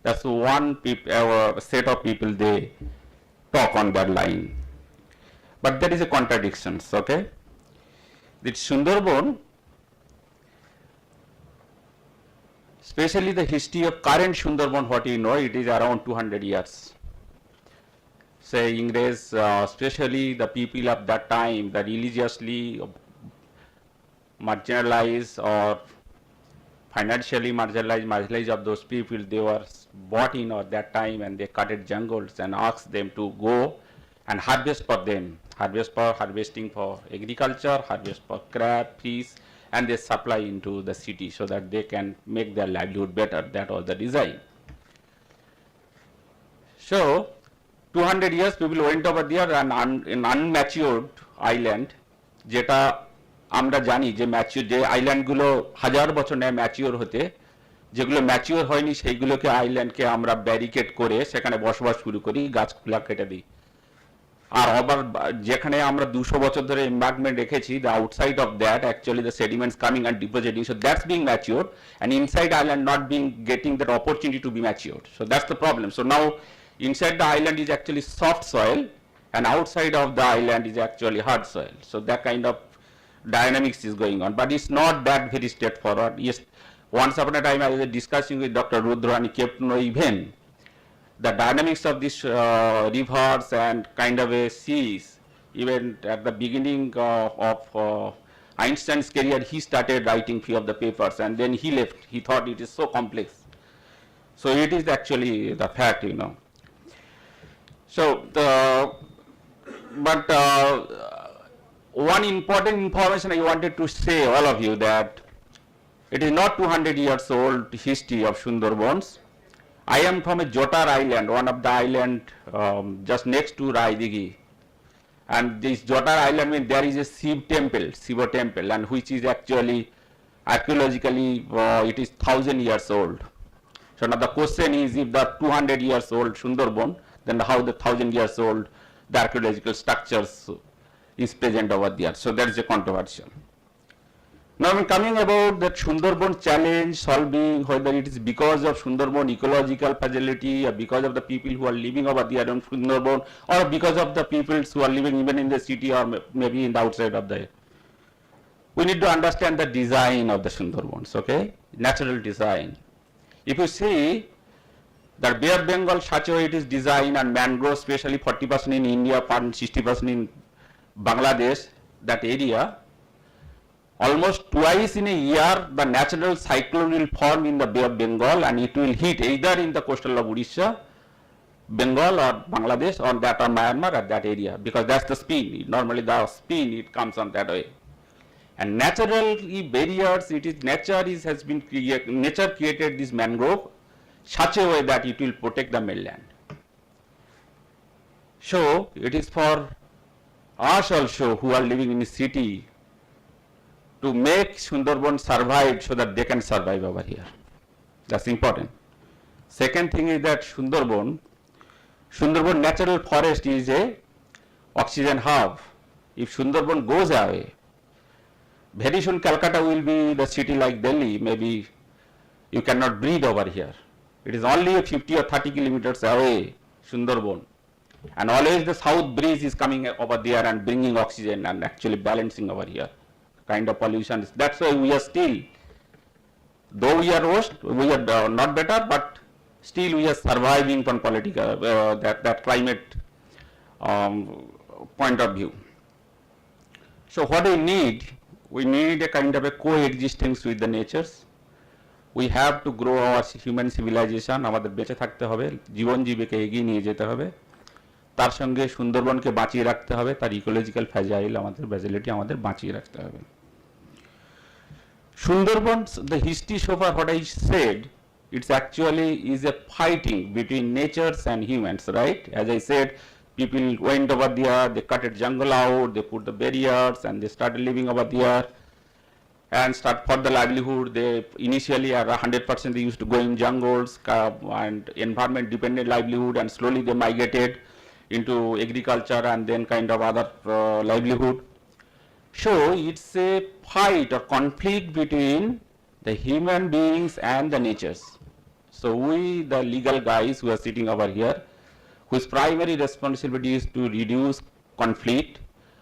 That's one set of people they talk on that line. But there is a contradiction, okay? It's Sundarban, especially the history of current Sundarban, what you know, it is around 200 years. Say Ingres, especially the people of that time, the religiously marginalized or financially marginalized of those people, they were bought in at that time, and they cutted jungles and asked them to go and harvest for them, harvesting for agriculture, harvest for crab, fish, and they supply into the city so that they can make their livelihood better. That was the design. So 200 years people went over there and an unmatured island, যেটা আমরা জানি যে mature যে আইল্যান্ডগুলো হাজার বছর নেয় mature হতে, যেগুলো ম্যাচিউর হয়নি সেইগুলোকে আইল্যান্ডকে আমরা ব্যারিকেড করে সেখানে বসবাস শুরু করি, গাছগুলা কেটে দিই। আর আবার যেখানে আমরা 200 বছর ধরে এমবাঙ্কমেন্ট রেখেছি, the outside of that actually the sediments coming and depositing, so that's being matured, and inside island not being getting that opportunity to be matured. So that's the problem. So now inside the island is actually soft soil and outside of the island is actually hard soil. So that kind of dynamics is going on, but it's not that very straightforward. Yes, once upon a time I was discussing with Dr. Rudra and he kept no even the dynamics of these rivers and kind of a seas. Even at the beginning of Einstein's career, he started writing few of the papers and then he left. He thought it is so complex. So it is actually the fact, you know. So one important information I wanted to say all of you that it is not 200 years old history of Sundarbans. I am from a Jotar island, one of the island just next to Raidigi. And this Jotar island, means there is a Shiva temple, and which is actually archaeologically it is 1000 years old. So now the question is, if the 200 years old Sundarban, then how the 1000 years old the archaeological structures is present over there. So that is a controversial. Now I'm coming about that Sundarban challenge solving, whether it is because of Sundarban ecological fragility or because of the people who are living over there on Sundarban, or because of the people who are living even in the city or maybe in the outside of the. We need to understand the design of the Sundarbans, okay? Natural design. If you see that Bay of Bengal, such a way it is designed, and mangrove especially 40% in India, 60% in Bangladesh, that area, almost twice in a year the natural cyclone will form in the Bay of Bengal and it will hit either in the coastal of Odisha, Bengal or Bangladesh or that or Myanmar at that area, because that's the spin. Normally the spin it comes on that way. And naturally barriers, it is nature created this mangrove such a way that it will protect the mainland. So it is for us also who are living in the city to make Sundarban survive so that they can survive over here. That's important. Second thing is that Sundarban natural forest is a oxygen hub. If Sundarban goes away, very soon Kolkata will be the city like Delhi, maybe you cannot breathe over here. It is only 50 or 30 kilometers away, Sundarban. And always the south breeze is coming over there and bringing oxygen and actually balancing over here. Kind of pollution. That's why we are still, though we are worse, we are not better, but still we are surviving from political, that climate point of view. So what we need a kind of a coexistence with the natures. We have to grow our human civilization, আমাদের বেঁচে থাকতে হবে, জীবন জীবিকা এগিয়ে নিয়ে যেতে হবে, তার সঙ্গে সুন্দরবনকে বাঁচিয়ে রাখতে হবে, তার ইকোলজিক্যাল ফ্র্যাজাইল আমাদের ফ্যাসিলিটি আমাদের বাঁচিয়ে রাখতে হবে। Sundarbans, the history so far what I said, it's actually is a fighting between natures and humans, right? As I said, people went over there, they cut the jungle out, they put the barriers and they started living over there and start for the livelihood. They initially are 100% they used to go in jungles and environment dependent livelihood, and slowly they migrated into agriculture and then kind of other livelihood. So it's a fight or conflict between the human beings and the natures. So we, the legal guys who are sitting over here, whose primary responsibility is to reduce conflict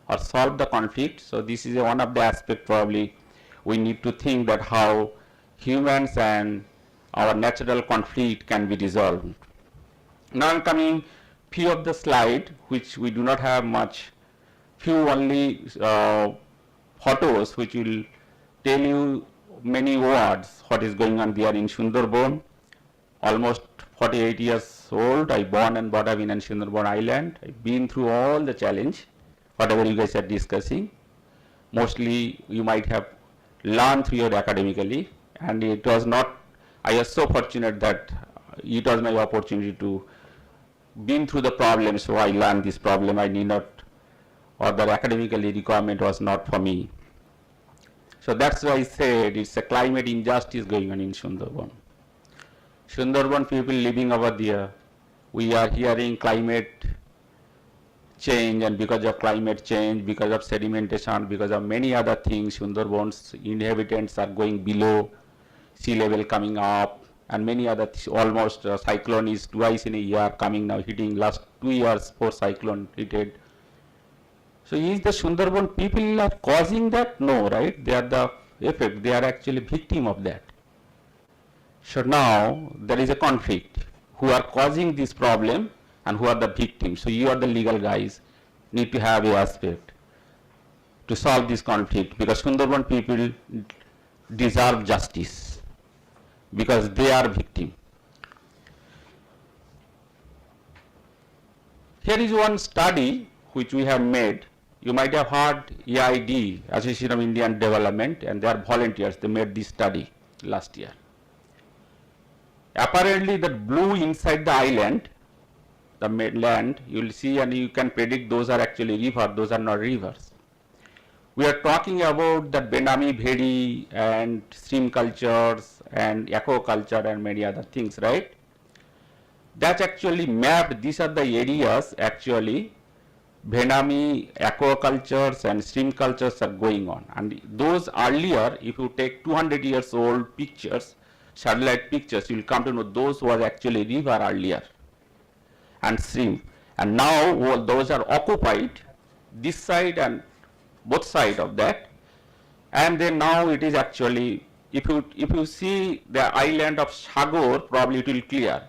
or solve the conflict. So this is one of the aspects probably we need to think that how humans and our natural conflict can be resolved. Now I'm coming few of the slide which we do not have much, few only photos which will tell you many words what is going on there in Sundarban. Almost 48 years old, I born and brought up in Sundarban Island. I've been through all the challenge, whatever you guys are discussing. Mostly you might have learn through your academically, and it was not, I was so fortunate that it was my opportunity to been through the problem, so I learned this problem. I need not, or the academically requirement was not for me. So that's why I said it's a climate injustice going on in Sundarban. Sundarban people living over there, we are hearing climate change, and because of climate change, because of sedimentation, because of many other things, Sundarban's inhabitants are going below, sea level coming up, and many other almost cyclone is twice in a year coming now, hitting last 2 years 4 cyclone hit. So is the Sundarban people are causing that? No, right? They are the effect, they are actually victim of that. So now there is a conflict, who are causing this problem and who are the victims. So you are the legal guys, need to have a aspect to solve this conflict, because Sundarban people deserve justice because they are victim. Here is one study which we have made. You might have heard AID, Association of Indian Development, and they are volunteers. They made this study last year. Apparently the blue inside the island, the mainland, you will see, and you can predict those are actually rivers, those are not rivers. We are talking about the Benami Bhedi and stream cultures and aquaculture and many other things, right? That's actually mapped, these are the areas actually Benami aquacultures and stream cultures are going on. And those earlier, if you take 200 years old pictures, satellite pictures, you will come to know those was actually river earlier and stream. And now well, those are occupied, this side and both sides of that. And then now it is actually, if you see the island of Sagor, probably it will clear.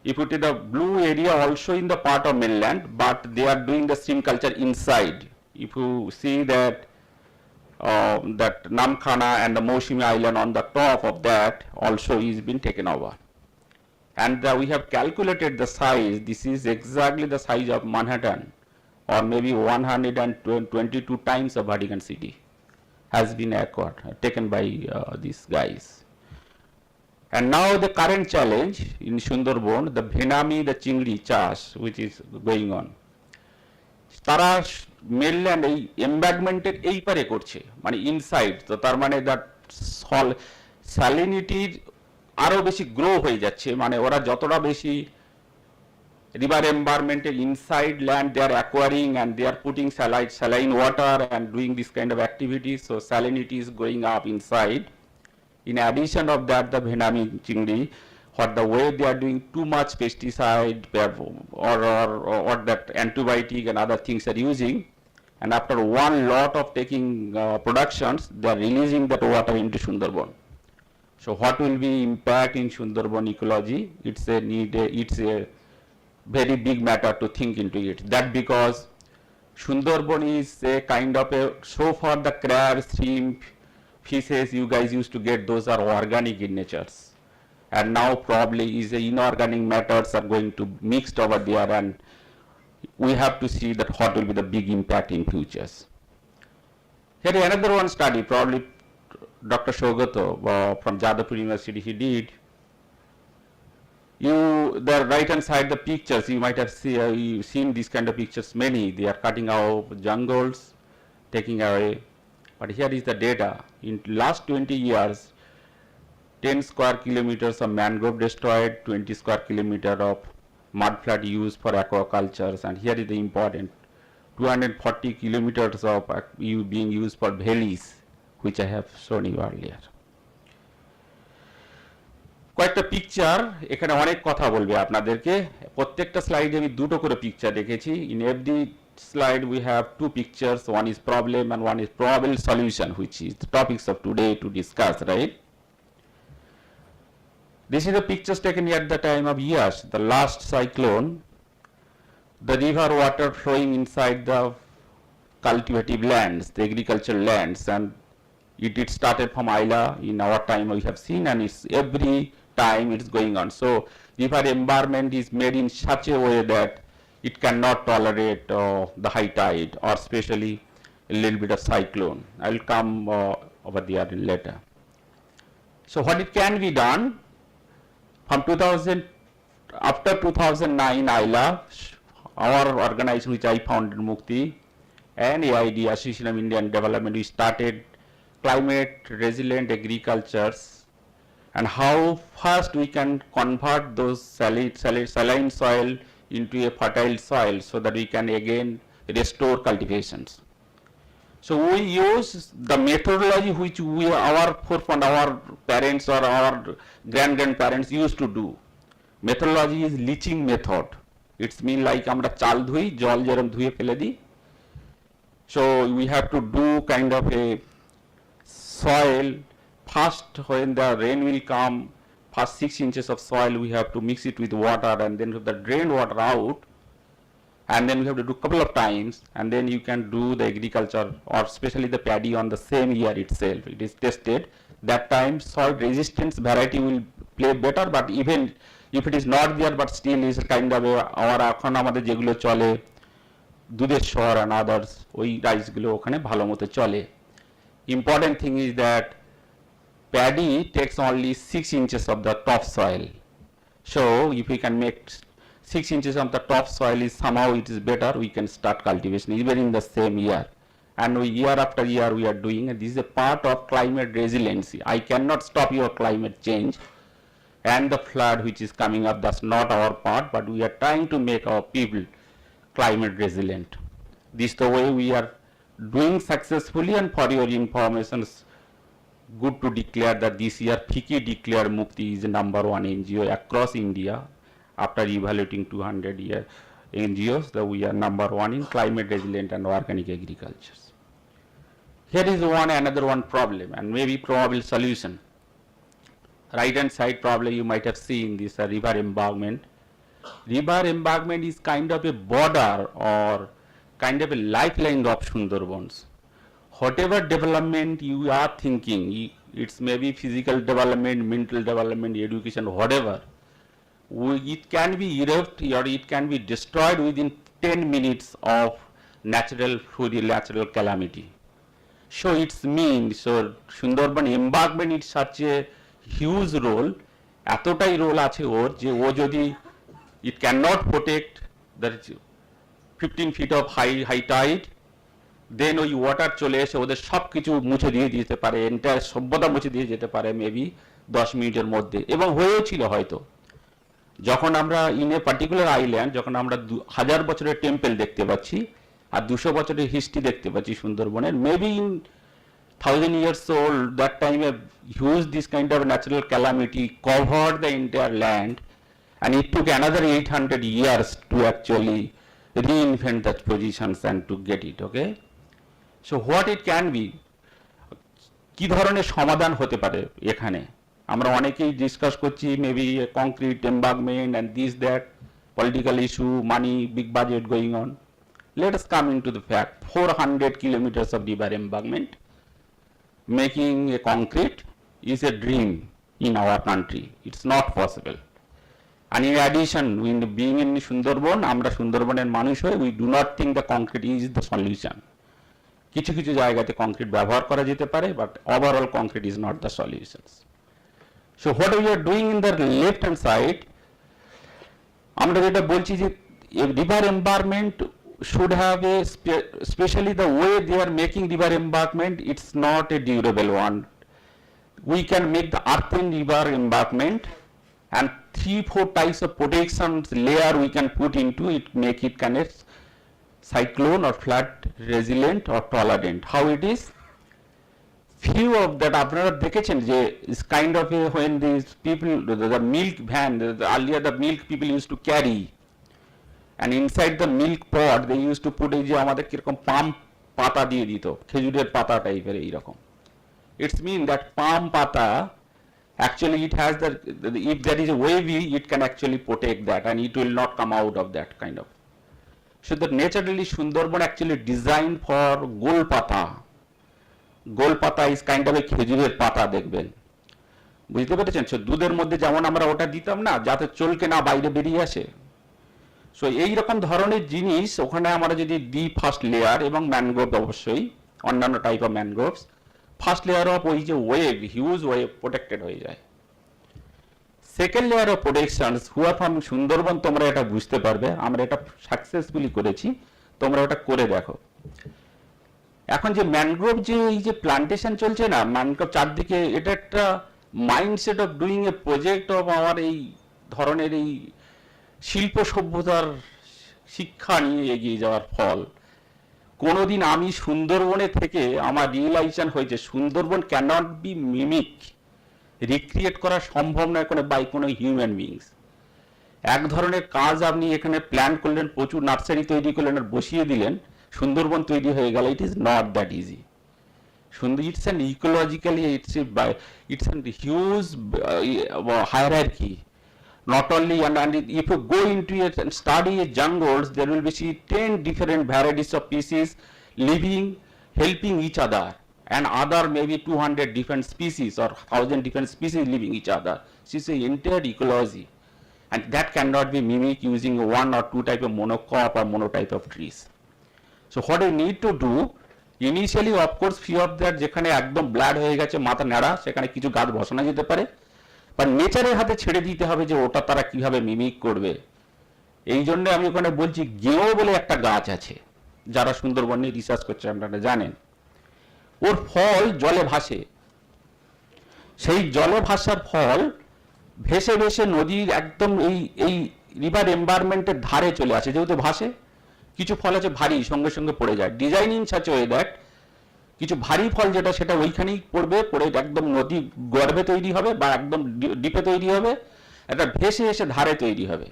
If you take the blue area also in the part of mainland, but they are doing the stream culture inside. If you see that that Namkhana and the Moshimi island on the top of that also is been taken over. And we have calculated the size. This is exactly the size of Manhattan, or maybe 122 times of Vatican City has been acquired, taken by these guys. And now the current challenge in Sundarban, the Benami, the Chingri Chash, which is going on. তারা mainland এই এমব্যাগমেন্টের এই পারে করছে, মানে inside, তো তার মানে that স্যালিনিটির আরও বেশি গ্রো হয়ে যাচ্ছে, মানে ওরা যতটা বেশি river environmental inside land they are acquiring and they are putting saline water and doing this kind of activities, so salinity is going up inside. In addition of that, the Benami Chingri, or the way they are doing too much pesticide or that antibiotic and other things are using, and after one lot of taking productions, they are releasing that water into Sundarban. So what will be impact in Sundarban ecology? It's a very big matter to think into it. That because Sundarban is a kind of a, so far the crab, shrimp, fishes you guys used to get, those are organic in nature. And now probably is the inorganic matters are going to mixed over there, and we have to see that what will be the big impact in futures. Here another one study, probably Dr. Shogato from Jadavpur University, he did. The right hand side the pictures, you might have seen these kind of pictures many. They are cutting out jungles, taking away. But here is the data. In last 20 years, 10 square kilometers of mangrove destroyed, 20 square kilometer of mudflat used for aquacultures, and here is the important 240 kilometers of being used for valleys, which I have shown you earlier. কয়েকটা picture এখানে অনেক কথা বলবে আপনাদেরকে, প্রত্যেকটা স্লাইডে আমি দুটো করে পিকচার রেখেছি। In every slide we have two pictures, one is problem and one is probable solution, which is the topics of today to discuss, right? This is the pictures taken at the time of Yaas, the last cyclone. The river water flowing inside the cultivative lands, the agricultural lands, and it started from Isla in our time we have seen, and it's every time it's going on. So river environment is made in such a way that it cannot tolerate the high tide or especially a little bit of cyclone. I will come over there later. So what it can be done from 2000 after 2009 ILA, our organization which I founded Mukti and AID Association of Indian Development, we started climate resilient agricultures and how fast we can convert those saline soil into a fertile soil so that we can again restore cultivations. So we use the methodology which our parents or our grandparents used to do. Methodology is leaching method. It's mean like amra chal dhui, jol jeram dhuye fele di. So we have to do kind of a soil first when the rain will come, first 6 inches of soil we have to mix it with water and then the drained water out, and then we have to do couple of times, and then you can do the agriculture or especially the paddy on the same year itself. It is tested. That time soil resistance variety will play better, but even if it is not there, but still is kind of our এখন আমাদের যেগুলো চলে দুধের শহর and others ওই রাইসগুলো ওখানে ভালো মতো চলে. Important thing is that paddy takes only 6 inches of the top soil. So if we can make 6 inches of the top soil is somehow it is better, we can start cultivation even in the same year. And year after year we are doing, and this is a part of climate resiliency. I cannot stop your climate change and the flood which is coming up, that's not our part, but we are trying to make our people climate resilient. This is the way we are doing successfully, and for your information, good to declare that this year FICCI declared Mukti is the #1 NGO across India. After evaluating 200 NGOs, that we are #1 in climate resilient and organic agriculture. Here is another one problem and maybe probable solution. Right hand side problem you might have seen this river embankment. River embankment is kind of a border or kind of a lifeline of Sundarbans. Whatever development you are thinking, it's maybe physical development, mental development, education, whatever, it can be erupted or it can be destroyed within 10 minutes of through the natural calamity. So it's mean, so Sundarban embankment is such a huge role, এতটাই role আছে ওর যে ও যদি it cannot protect the 15 feet of high tide, then ওই water চলে এসে ওদের সব কিছু মুছে দিয়ে দিতে পারে, এন্টায়ার সভ্যতা মুছে দিয়ে যেতে পারে মেবি 10 মিনিটের মধ্যে, এবং হয়েও ছিল হয়তো। যখন আমরা ইন এ পার্টিকুলার আইল্যান্ড, যখন আমরা 1000 বছরের টেম্পল দেখতে পাচ্ছি আর 200 বছরের হিস্ট্রি দেখতে পাচ্ছি সুন্দরবনের, maybe in 1000 years old, that time a huge this kind of natural calamity covered the entire land, and it took another 800 years to actually reinvent that positions and to get it. Okay, so what it can be, কি ধরনের সমাধান হতে পারে এখানে আমরা অনেকেই discuss করছি, maybe concrete embankment and this that political issue, money, big budget going on. Let us come into the fact. 400 kilometers of river embankment making a concrete is a dream in our country. It's not possible. And in addition, being in Sundarban, আমরা সুন্দরবনের মানুষ হয়ে we do not think the concrete is the solution. কিছু কিছু জায়গাতে concrete ব্যবহার করা যেতে পারে, but overall concrete is not the solutions. So what we are doing in the left hand side, আমরা যেটা বলছি যে river embankment should have a especially the way they are making river embankment, it's not a durable one. We can make the earthen river embankment and 3-4 types of protection layer we can put into it, make it kind of cyclone or flood resilient or tolerant. How it is? Few of that আপনারা দেখেছেন যে is kind of a, when these people the milk van, earlier the milk people used to carry, and inside the milk pot they used to put এই যে আমাদের কিরকম পাম পাতা দিয়ে দিত, খেজুরের পাতা টাইপের এইরকম. It's mean that palm pata actually it has the if there is a wavy, it can actually protect that and it will not come out of that kind of. So the naturally Sundarban actually designed for গোল পাতা. গোল পাতা is kind of a খেজুরের পাতা দেখবেন, বুঝতে পেরেছেন? So দুধের মধ্যে যেমন আমরা ওটা দিতাম না যাতে চলকে না বাইরে বেরিয়ে আসে, সো এইরকম ধরনের জিনিস ওখানে আমরা যদি দিই ফার্স্ট লেয়ার, এবং ম্যানগ্রোভ অবশ্যই অন্যান্য type of mangroves, first layer of ওই যে ওয়েভ, হিউজ ওয়েভ প্রোটেক্টেড হয়ে যায়। Second layer of protections where from Sundarban, তোমরা এটা বুঝতে পারবে, আমরা এটা সাকসেসফুলি করেছি, তোমরা ওটা করে দেখো। এখন যে ম্যানগ্রোভ যে এই যে প্লান্টেশন চলছে না, ম্যানগ্রোভ চারদিকে, এটা একটা mindset of doing a project of আমার এই ধরনের এই শিল্প সভ্যতার শিক্ষা নিয়ে এগিয়ে যাওয়ার ফল। কোনোদিন আমি সুন্দরবনে থেকে আমার রিয়েলাইজেশন হয়েছে Sundarban cannot be mimic, recreate করা সম্ভব নয় কোনো বাই কোনো হিউম্যান বিংস। এক ধরনের কাজ আপনি এখানে প্ল্যান করলেন, প্রচুর নার্সারি তৈরি করলেন আর বসিয়ে দিলেন, সুন্দরবন তৈরি হয়ে গেল। It is not that easy. It's an ecologically, it's a huge hierarchy. Not only, and if you go into it and study jungles, there will be 10 different varieties of species living, helping each other, and other maybe 200 different species or 1,000 different species living each other. So it's an entire ecology, and that cannot be mimicked using one or two type of monocrop or monotype of trees. So what you need to do, initially of course few of that, যেখানে একদম blood হয়ে গেছে, মাথা নেড়া, সেখানে কিছু গাছ বসানো যেতে পারে, বা নেচারের হাতে ছেড়ে দিতে হবে যে ওটা তারা কিভাবে মিমিক করবে। এই জন্য আমি ওখানে বলছি, গেও বলে একটা গাছ আছে, যারা সুন্দরবন নিয়ে রিসার্চ করছে আপনারা জানেন, ওর ফল জলে ভাসে। সেই জলে ভাসার ফল ভেসে ভেসে নদীর একদম এই রিভার এনভায়রনমেন্টের ধারে চলে আসে, যেহেতু ভাসে। কিছু ফল আছে ভারী, সঙ্গে সঙ্গে পড়ে যায়, ডিজাইনিং সাচ ওয়ে দ্যাট কিছু ভারী ফল যেটা সেটা ওইখানেই পড়বে, পড়ে একদম নদী গর্ভে তৈরি হবে বা একদম ডিপে তৈরি হবে, একটা ভেসে এসে ধারে তৈরি হবে।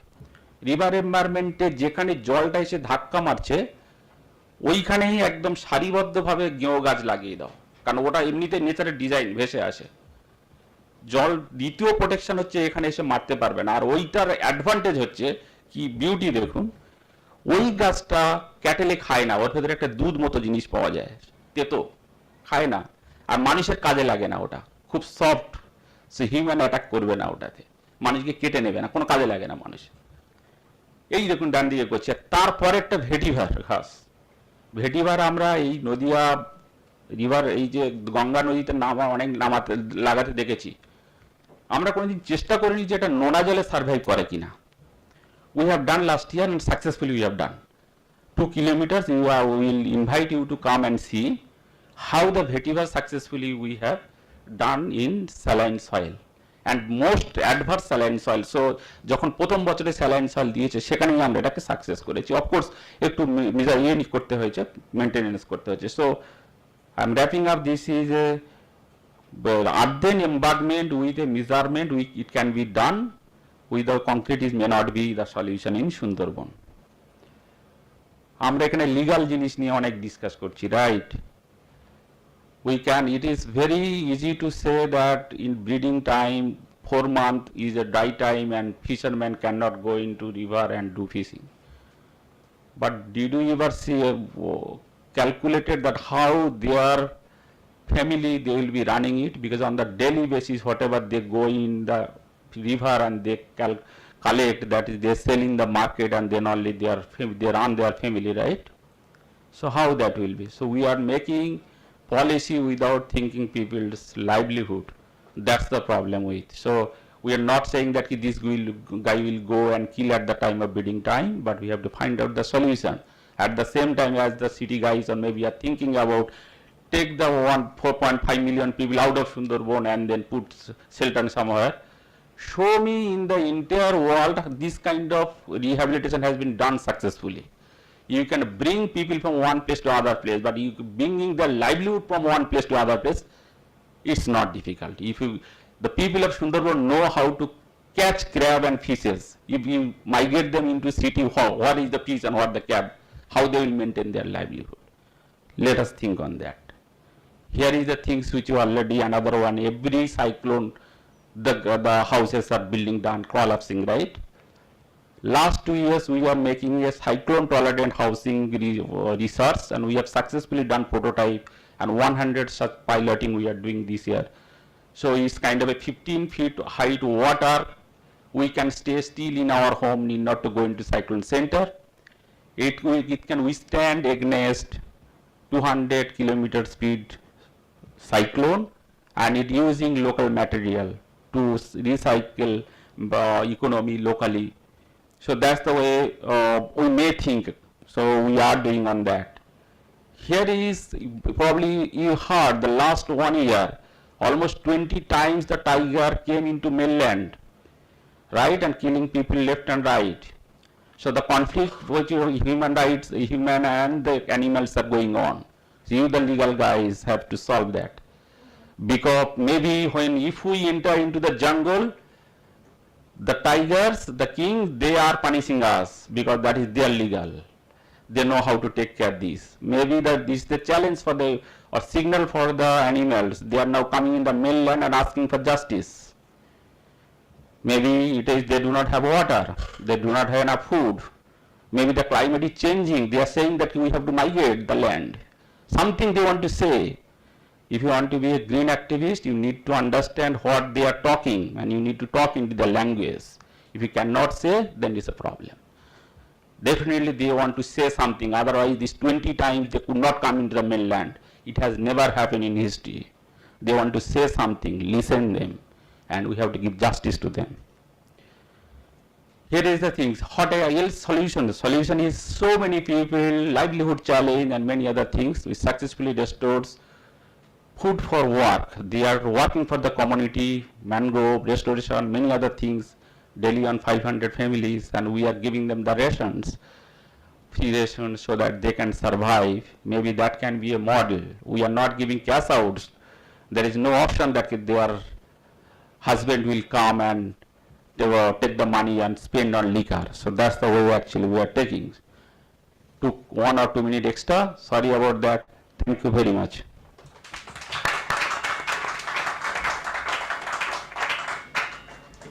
রিভার এনভায়রনমেন্টে যেখানে জলটা এসে ধাক্কা মারছে, ওইখানেই একদম সারিবদ্ধভাবে গেঁয়ো গাছ লাগিয়ে দাও, কারণ ওটা এমনিতে নেচারের ডিজাইন, ভেসে আসে। জল দ্বিতীয় প্রোটেকশন হচ্ছে এখানে এসে মারতে পারবে না। আর ওইটার অ্যাডভান্টেজ হচ্ছে কি, বিউটি দেখুন, ওই গাছটা ক্যাটেলে খায় না, ওর ভেতরে একটা দুধ মতো জিনিস পাওয়া যায়, তেতো, খায় না, আর মানুষের কাজে লাগে না, ওটা খুব সফট, সে হিউম্যান অ্যাটাক করবে না ওটাতে, মানুষকে কেটে নেবে না, কোনো কাজে লাগে না মানুষ। এই দেখুন ডান দিকে করছে। তারপরে একটা ভেটিভার ঘাস, ভেটিভার আমরা এই নদিয়া রিভার, এই যে গঙ্গা নদীতে অনেক নামাতে লাগাতে দেখেছি, আমরা কোনোদিন চেষ্টা করিনি যে এটা নোনা জলে সার্ভাইভ করে কিনা। We have done last year and successfully we have done. 2 kilometers, we will invite you to come and see how the vetiver successfully we have done in saline soil and most adverse saline soil. So যখন প্রথম বছরে saline soil দিয়েছে সেখানেই আমরা এটাকে success করেছি। Of course একটু করতে হয়েছে, মেনটেনেন্স করতে হয়েছে। So I am wrapping up. This is a earthen embodiment with a measurement, it can be done. Without concrete is may not be the solution in Sundarban. আমরা এখানে লিগাল জিনিস নিয়ে অনেক ডিসকাস করছি, right? We can, it is very easy to say that in breeding time 4 months is a dry time and fishermen cannot go into river and do fishing. But did you ever see calculated that how their family they will be running it? Because on the daily basis whatever they go in the river and they collect, that is they sell in the market, and then only they run their family, right? So how that will be? So we are making policy without thinking people's livelihood. That's the problem with. So we are not saying that this guy will go and kill at the time of breeding time, but we have to find out the solution. At the same time as the city guys or maybe are thinking about take the 4.5 million people out of Sundarban and then put Selton somewhere. Show me in the entire world this kind of rehabilitation has been done successfully. You can bring people from one place to other place, but you bringing their livelihood from one place to other place, it's not difficult. If the people of Sundarban know how to catch crab and fishes, if you migrate them into city, what is the fish and what the crab, how they will maintain their livelihood. Let us think on that. Here is the things which you already, another one, every cyclone, the houses are building down, collapsing, right? Last 2 years we are making a cyclone tolerant housing research, and we have successfully done prototype, and 100 such piloting we are doing this year. So it's kind of a 15 feet height water, we can stay still in our home, need not to go into cyclone center. It can withstand against 200 kilometer speed cyclone, and it using local material to recycle economy locally. So that's the way we may think. So we are doing on that. Here is probably you heard the last 1 year, almost 20 times the tiger came into mainland, right, and killing people left and right. So the conflict which human rights, human and the animals are going on. So you, the legal guys, have to solve that. Because maybe if we enter into the jungle, the tigers, the king, they are punishing us because that is their legal. They know how to take care of this. Maybe this is the challenge for the, or signal for the animals. They are now coming in the mainland and asking for justice. Maybe it is they do not have water, they do not have enough food. Maybe the climate is changing. They are saying that we have to migrate the land. Something they want to say. If you want to be a green activist, you need to understand what they are talking, and you need to talk into the language. If you cannot say, then it's a problem. Definitely they want to say something, otherwise these 20 times they could not come into the mainland. It has never happened in history. They want to say something, listen them, and we have to give justice to them. Here is the things, what else solution? The solution is so many people, livelihood challenge and many other things. We successfully restored food for work. They are working for the community, mangrove, restoration, many other things, daily on 500 families, and we are giving them the rations, free rations, so that they can survive. Maybe that can be a model. We are not giving cash outs. There is no option that their husband will come and they will take the money and spend on liquor. So that's the way actually we are taking. Took 1 or 2 minutes extra. Sorry about that. Thank you very much.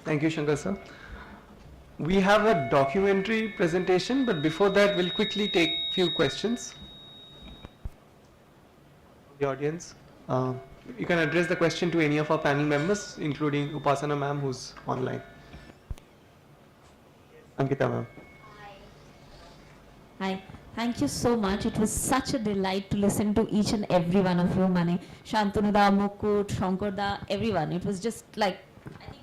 Thank you, Shankar sir. We have a documentary presentation, but before that, we'll quickly take few questions. The audience, you can address the question to any of our panel members, including Upasana ma'am, who's online. Ankita ma'am. Hi, thank you so much. It was such a delight to listen to each and every one of you, Mane, Shantanuda, Mukut, Shankarda, everyone. It was just like, I think,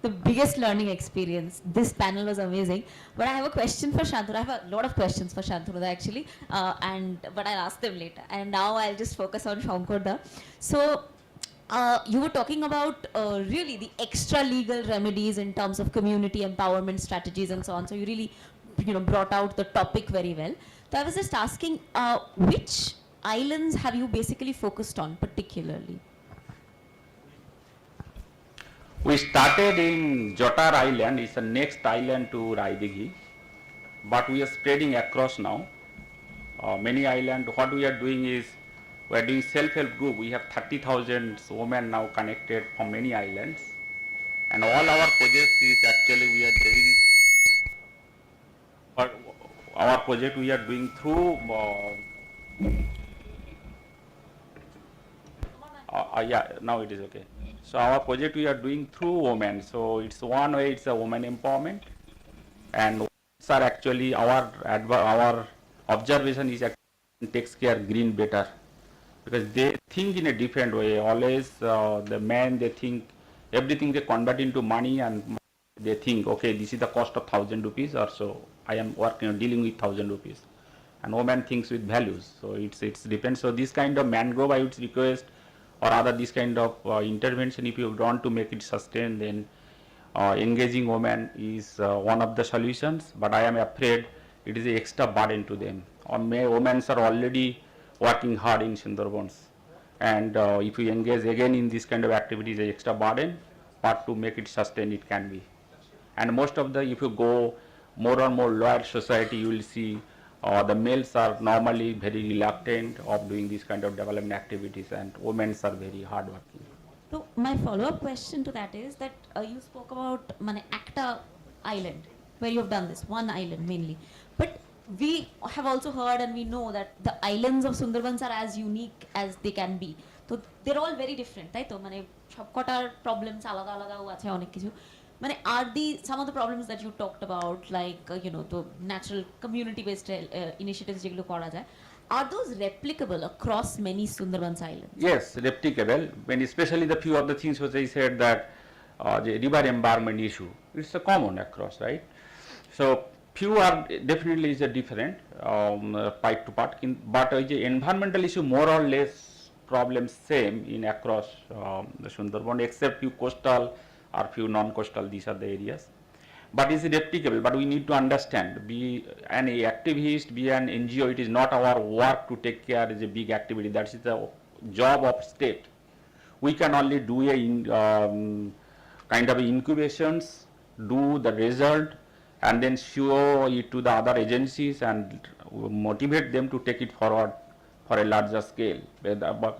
the biggest learning experience. This panel was amazing. But I have a question for Shantanu. I have a lot of questions for Shantanu actually, but I'll ask them later. And now I'll just focus on Shankarda. So you were talking about really the extra legal remedies in terms of community empowerment strategies and so on. So you really brought out the topic very well. So I was just asking, which islands have you basically focused on particularly? We started in Jotar Island, it's the next island to Raidigi, but we are spreading across now. Many islands, what we are doing is, we are doing self-help group. We have 30,000 women now connected from many islands. And all our projects is actually we are doing, our project we are doing through, yeah, now it is okay. So our project we are doing through women. So it's one way, it's a women empowerment, and are actually our observation is actually takes care green better, because they think in a different way. Always the men, they think everything they convert into money, and they think, okay, this is the cost of 1,000 rupees or so. I am working dealing with 1,000 rupees, and woman thinks with values. So it's depends. So this kind of mangrove I would request, or other this kind of intervention, if you want to make it sustain, then engaging women is one of the solutions. But I am afraid it is an extra burden to them. Women are already working hard in Sundarbans, and if you engage again in this kind of activities, an extra burden, but to make it sustain, it can be. And most of the, if you go more and more lower society, you will see the males are normally very reluctant of doing this kind of development activities, and women are very hardworking. So my follow-up question to that is that you spoke about Acta Island, where you have done this, one island mainly. But we have also heard and we know that the islands of Sundarbans are as unique as they can be. So they're all very different, right? So সবকটার problems আলাদা আলাদাও আছে অনেক কিছু। Are some of the problems that you talked about, like the natural community-based initiatives যেগুলো করা যায়, are those replicable across many Sundarbans islands? Yes, replicable, when especially the few of the things which I said that the river embarkment issue, it's a common across, right? So few are definitely is a different part to part, but the environmental issue more or less problems same in across the Sundarban, except few coastal or few non-coastal, these are the areas. But is it replicable? But we need to understand, be an activist, be an NGO, it is not our work to take care of a big activity. That is the job of state. We can only do a kind of incubations, do the result, and then show it to the other agencies and motivate them to take it forward for a larger scale.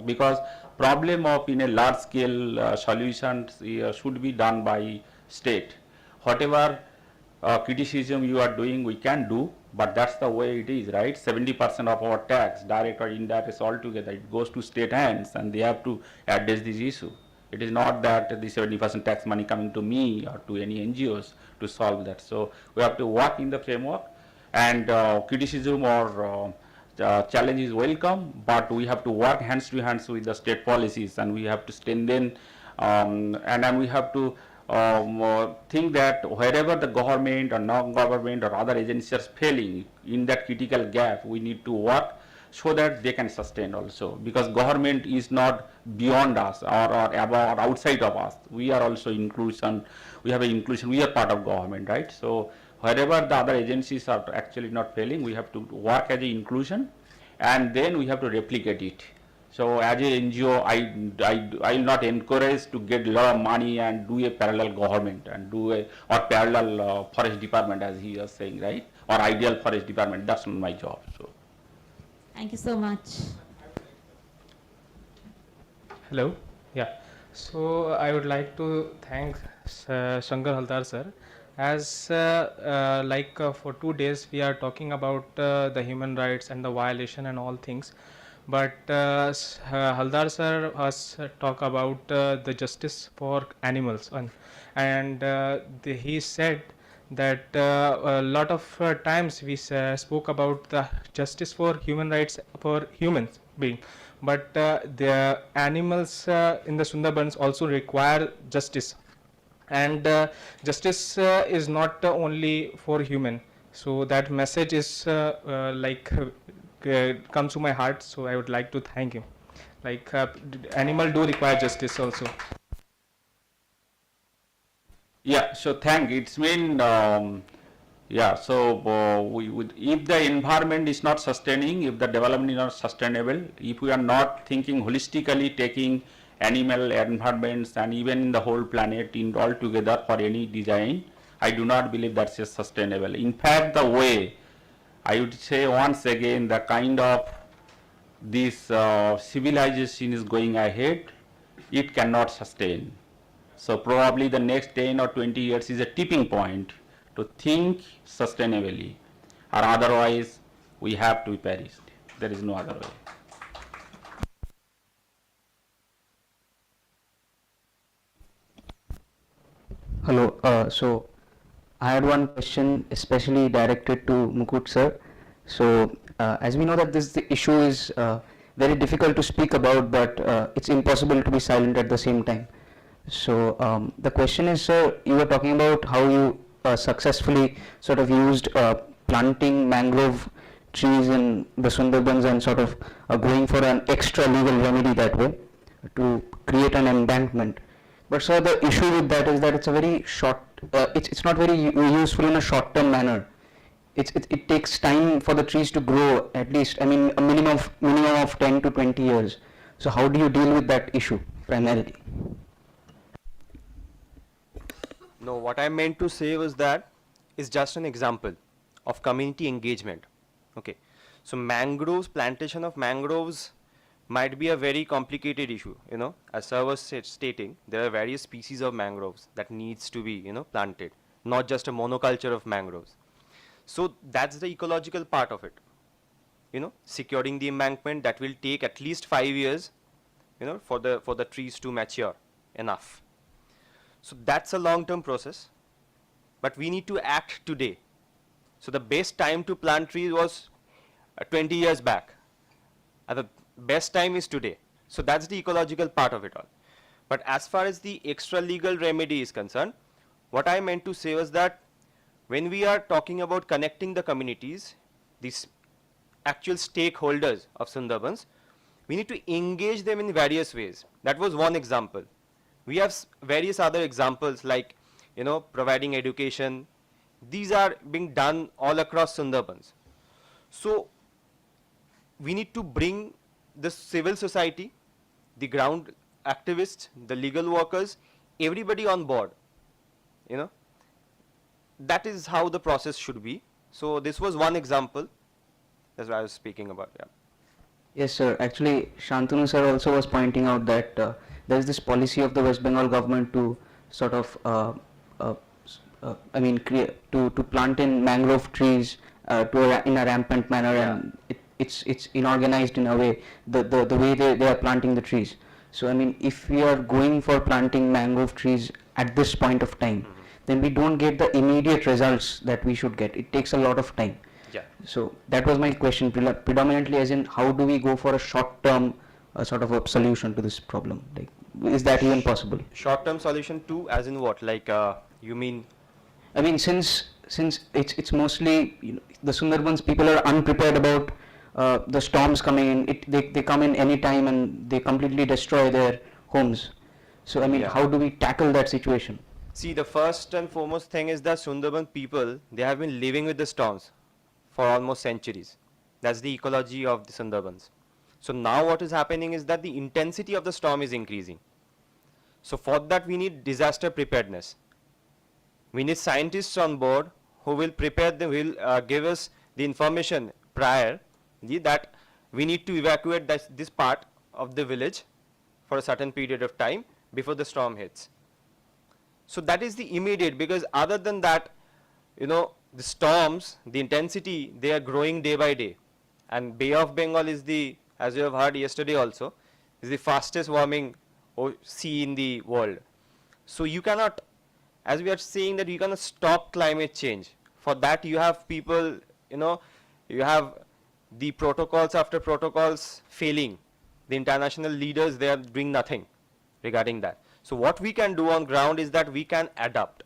Because problem of in a large scale solutions should be done by state. Whatever criticism you are doing, we can do, but that's the way it is, right? 70% of our tax, direct or indirect, is all together. It goes to state hands, and they have to address this issue. It is not that the 70% tax money coming to me or to any NGOs to solve that. So we have to work in the framework, and criticism or challenge is welcome, but we have to work hands to hands with the state policies, and we have to strengthen, and then we have to think that wherever the government or non-government or other agencies are failing in that critical gap, we need to work so that they can sustain also, because government is not beyond us or above or outside of us. We are also inclusion, we have an inclusion, we are part of government, right? So wherever the other agencies are actually not failing, we have to work as an inclusion, and then we have to replicate it. So as a NGO, I will not encourage to get a lot of money and do a parallel government and do a or parallel forest department, as he was saying, right? Or ideal forest department. That's not my job. So. Thank you so much. Hello. Yeah. So I would like to thank Shankar Haldar sir. As for 2 days we are talking about the human rights and the violation and all things, but Haldar sir has talked about the justice for animals, and he said that a lot of times we spoke about the justice for human rights for humans being, but the animals in the Sundarbans also require justice, and justice is not only for human. So that message is comes to my heart, so I would like to thank him. Animal do require justice also. Yeah, so it's mean, yeah, so we would, if the environment is not sustaining, if the development is not sustainable, if we are not thinking holistically, taking animal environments and even the whole planet in all together for any design, I do not believe that's just sustainable. In fact, the way, I would say once again, the kind of this civilization is going ahead, it cannot sustain. So probably the next 10 or 20 years is a tipping point to think sustainably, or otherwise we have to perish. There is no other way. Hello, so I had one question especially directed to Mukut sir. So as we know that the issue is very difficult to speak about, but it's impossible to be silent at the same time. So the question is, sir, you were talking about how you successfully sort of used planting mangrove trees in the Sundarbans and sort of going for an extra legal remedy that way to create an embankment. But sir, the issue with that is that it's a very short, it's not very useful in a short-term manner. It takes time for the trees to grow, at least, I mean, a minimum of 10 to 20 years. So how do you deal with that issue primarily? No, what I meant to say was that is just an example of community engagement. Okay, so mangroves, plantation of mangroves might be a very complicated issue, you know, as sir was stating, there are various species of mangroves that needs to be, you know, planted, not just a monoculture of mangroves. So that's the ecological part of it, you know, securing the embankment that will take at least 5 years, you know, for the trees to mature enough. So that's a long-term process, but we need to act today. So the best time to plant trees was 20 years back, and the best time is today. So that's the ecological part of it all. But as far as the extra legal remedy is concerned, what I meant to say was that when we are talking about connecting the communities, these actual stakeholders of Sundarbans, we need to engage them in various ways. That was one example. We have various other examples like, providing education. These are being done all across Sundarbans. So we need to bring the civil society, the ground activists, the legal workers, everybody on board. That is how the process should be. So this was one example. That's what I was speaking about. Yeah. Yes, sir. Actually, Shantanu sir also was pointing out that there is this policy of the West Bengal government to sort of, to plant in mangrove trees in a rampant manner, Yeah. and it's inorganized in a way, the way they are planting the trees. So, if we are going for planting mangrove trees at this point of time, then we don't get the immediate results that we should get. It takes a lot of time. Yeah. So that was my question, predominantly as in how do we go for a short-term sort of a solution to this problem? Like, is that even possible? Short-term solution too, as in what? Like, you mean? Since it's mostly the Sundarbans people are unprepared about the storms coming in. They come in any time and they completely destroy their homes. So Yeah. how do we tackle that situation? See, the first and foremost thing is that Sundarban people, they have been living with the storms for almost centuries. That's the ecology of the Sundarbans. So now what is happening is that the intensity of the storm is increasing. So for that we need disaster preparedness. We need scientists on board who will prepare them, will give us the information prior that we need to evacuate this part of the village for a certain period of time before the storm hits. So that is the immediate, because other than that, the storms, the intensity, they are growing day by day. And Bay of Bengal is as you have heard yesterday also, is the fastest warming sea in the world. So you cannot, as we are saying, that you cannot stop climate change. For that you have people, you have the protocols after protocols failing. The international leaders, they are doing nothing regarding that. So what we can do on ground is that we can adapt.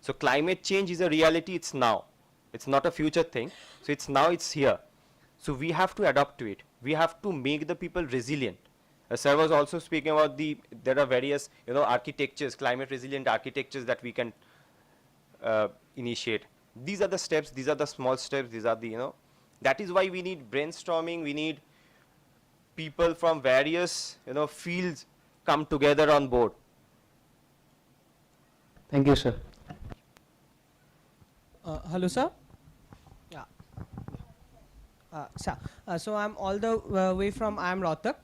So climate change is a reality, it's now. It's not a future thing. So it's now, it's here. So we have to adapt to it. We have to make the people resilient. Sir was also speaking about there are various, architectures, climate resilient architectures that we can initiate. These are the steps, these are the small steps, these are the, that is why we need brainstorming, we need people from various, fields come together on board. Thank you, sir. Hello, sir. Yeah. So I'm all the way from I am Rohtak.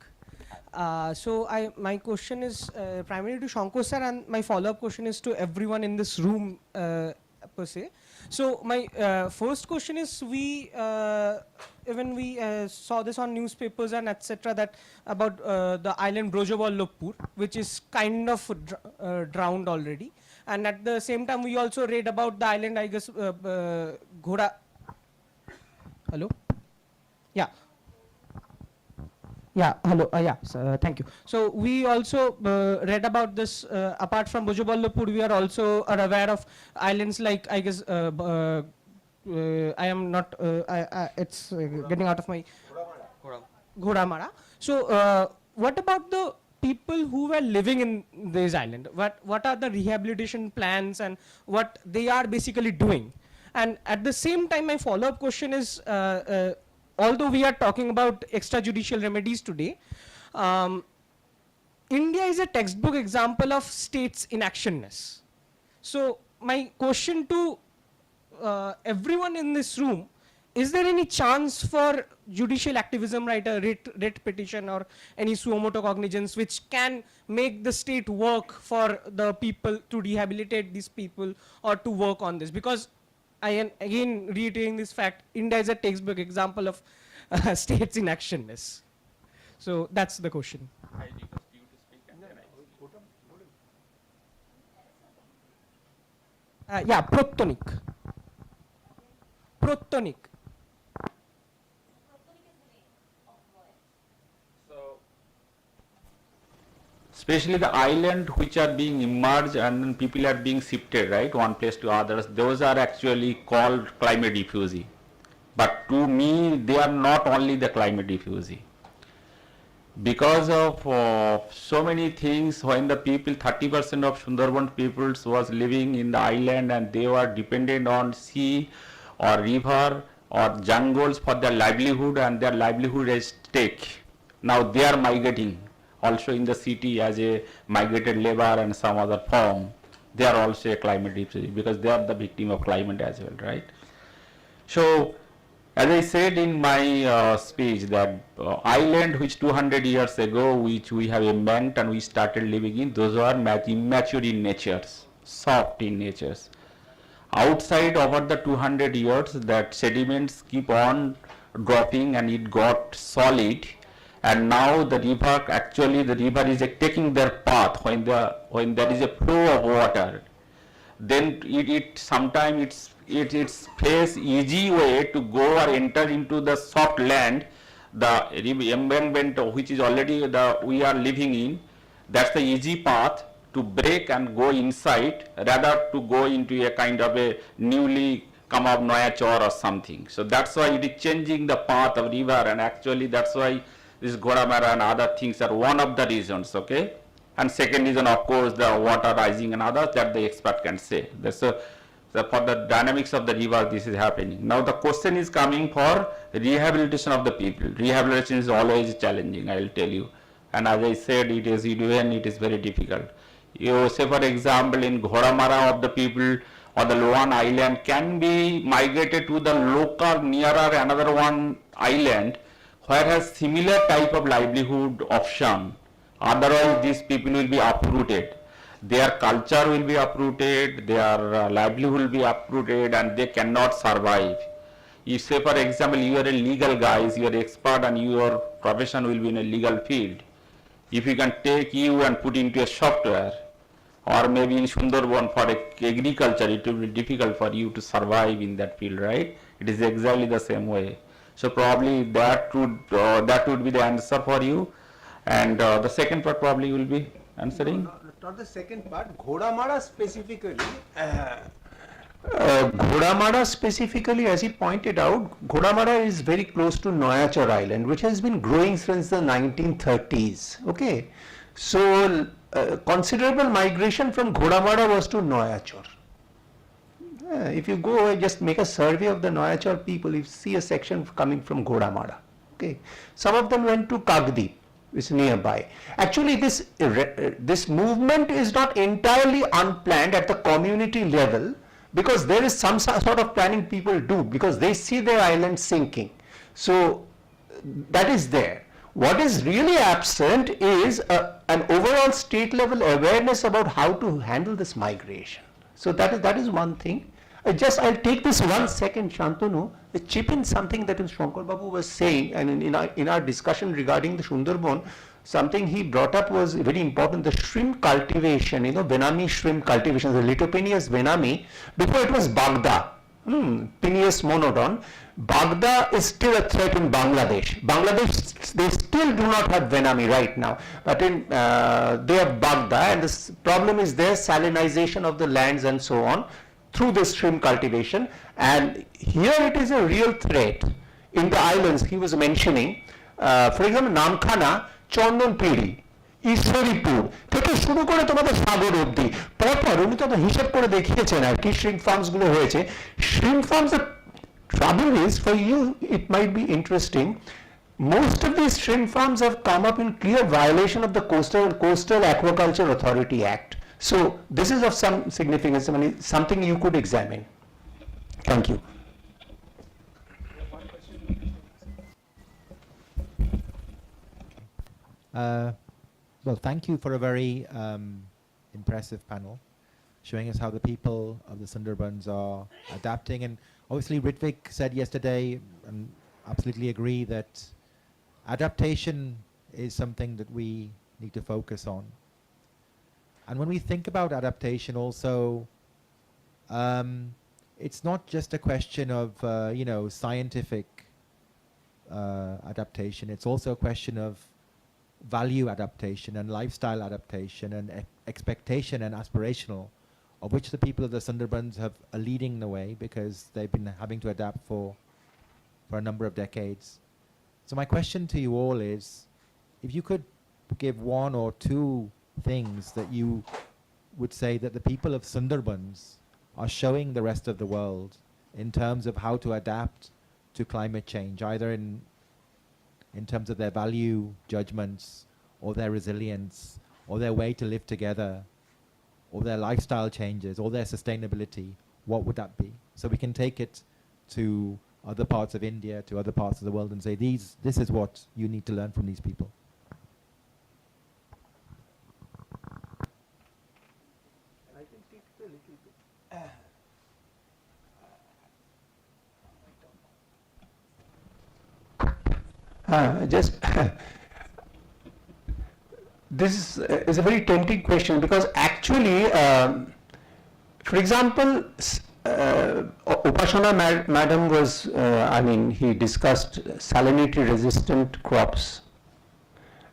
So my question is primarily to Shankar sir, and my follow-up question is to everyone in this room per se. So my first question is, when we saw this on newspapers and etc. that about the island Brojavallabhpur, which is kind of drowned already, and at the same time we also read about the island, I guess, Ghoda. Hello. Yeah. Yeah, hello, thank you. So we also read about this, apart from Brojavallabhpur, we are also aware of islands like, I guess, I am not, it's getting out of my... Ghodamara. So what about the people who were living in this island? What are the rehabilitation plans and what they are basically doing? And at the same time, my follow-up question is, although we are talking about extrajudicial remedies today, India is a textbook example of states' inactionness. So my question to everyone in this room, is there any chance for judicial activism, right, a writ petition or any suo motu cognizance, which can make the state work for the people to rehabilitate these people or to work on this? Because I am again reiterating this fact, India is a textbook example of states inactionness. So that's the question. I request you to speak and then I Yeah, Protonic. especially the island which are being emerged and then people are being shifted, right, one place to others, those are actually called climate refugee. But to me, they are not only the climate refugee. Because of so many things, when the people, 30% of Sundarbans peoples was living in the island and they were dependent on sea or river or jungles for their livelihood, and their livelihood is at stake. Now they are migrating also in the city as a migrated labor and some other form. They are also a climate refugee because they are the victim of climate as well, right? So, as I said in my speech, that island which 200 years ago, which we have embanked and we started living in, those are immature in natures, soft in natures. Outside over the 200 years, that sediments keep on dropping and it got solid, and now the river, actually the river is taking their path when there is a flow of water. Then it sometimes it's face easy way to go or enter into the soft land, the embankment which is already we are living in. That's the easy path to break and go inside, rather to go into a kind of a newly come up Noyachor or something. So that's why it is changing the path of river, and actually that's why this Goramara and other things are one of the reasons, okay? And second reason, of course, the water rising and others that the expert can say. That's for the dynamics of the river, this is happening. Now the question is coming for rehabilitation of the people. Rehabilitation is always challenging, I will tell you. And as I said, it is very difficult. You say, for example, in Ghoramara of the people or the Lowan island can be migrated to the local nearer another one island where has similar type of livelihood option. Otherwise, these people will be uprooted. Their culture will be uprooted, their livelihood will be uprooted, and they cannot survive. If, say, for example, you are a legal guy, you are an expert and your profession will be in a legal field. If you can take you and put into a software, or maybe in Sundarban for agriculture, it will be difficult for you to survive in that field, right? It is exactly the same way. So probably that would be the answer for you. And the second part probably will be answering. Not the second part. Ghodamara specifically, as he pointed out, Ghodamara is very close to Noyachor Island, which has been growing since the 1930s. Okay, so considerable migration from Ghodamara was to Noyachor. If you go and just make a survey of the Noyachor people, you see a section coming from Ghodamara. Okay, some of them went to Kagdeep, which is nearby. Actually, this movement is not entirely unplanned at the community level, because there is some sort of planning people do, because they see their island sinking. So that is there. What is really absent is an overall state level awareness about how to handle this migration. So that is one thing. I'll take this 1 second, Shantanu, chip in something that Shankar Babu was saying, and in our discussion regarding the Sundarban, something he brought up was very important, the shrimp cultivation, Benami shrimp cultivation, the Lithopeneus benami, before it was Bagda, Peneus monodon. Bagda is still a threat in Bangladesh. Bangladesh, they still do not have Benami right now, but they have Bagda, and the problem is their salinization of the lands and so on, through this shrimp cultivation. And here it is a real threat in the islands he was mentioning. For example, Namkhana, Chandanpuri, Ishwaripur থেকে শুরু করে তোমাদের সাগর অবধি পরপর উনি তো হিসাব করে দেখিয়েছেন আর কি shrimp farms গুলো হয়েছে. Shrimp farms, the trouble is, for you it might be interesting, most of these shrimp farms have come up in clear violation of the Coastal Aquaculture Authority Act. So this is of some significance, something you could examine. Thank you. Well, thank you for a very impressive panel, showing us how the people of the Sundarbans are adapting. And obviously Ritvik said yesterday, and absolutely agree, that adaptation is something that we need to focus on. And when we think about adaptation also, it's not just a question of, scientific adaptation. It's also a question of value adaptation and lifestyle adaptation and expectation and aspirational, of which the people of the Sundarbans are leading the way because they've been having to adapt for a number of decades. So my question to you all is, if you could give one or two things that you would say that the people of Sundarbans are showing the rest of the world in terms of how to adapt to climate change, either in terms of their value judgments or their resilience or their way to live together or their lifestyle changes or their sustainability, what would that be? So we can take it to other parts of India, to other parts of the world and say, this is what you need to learn from these people. This is a very tempting question because actually, for example, Upasana madam was, he discussed salinity resistant crops,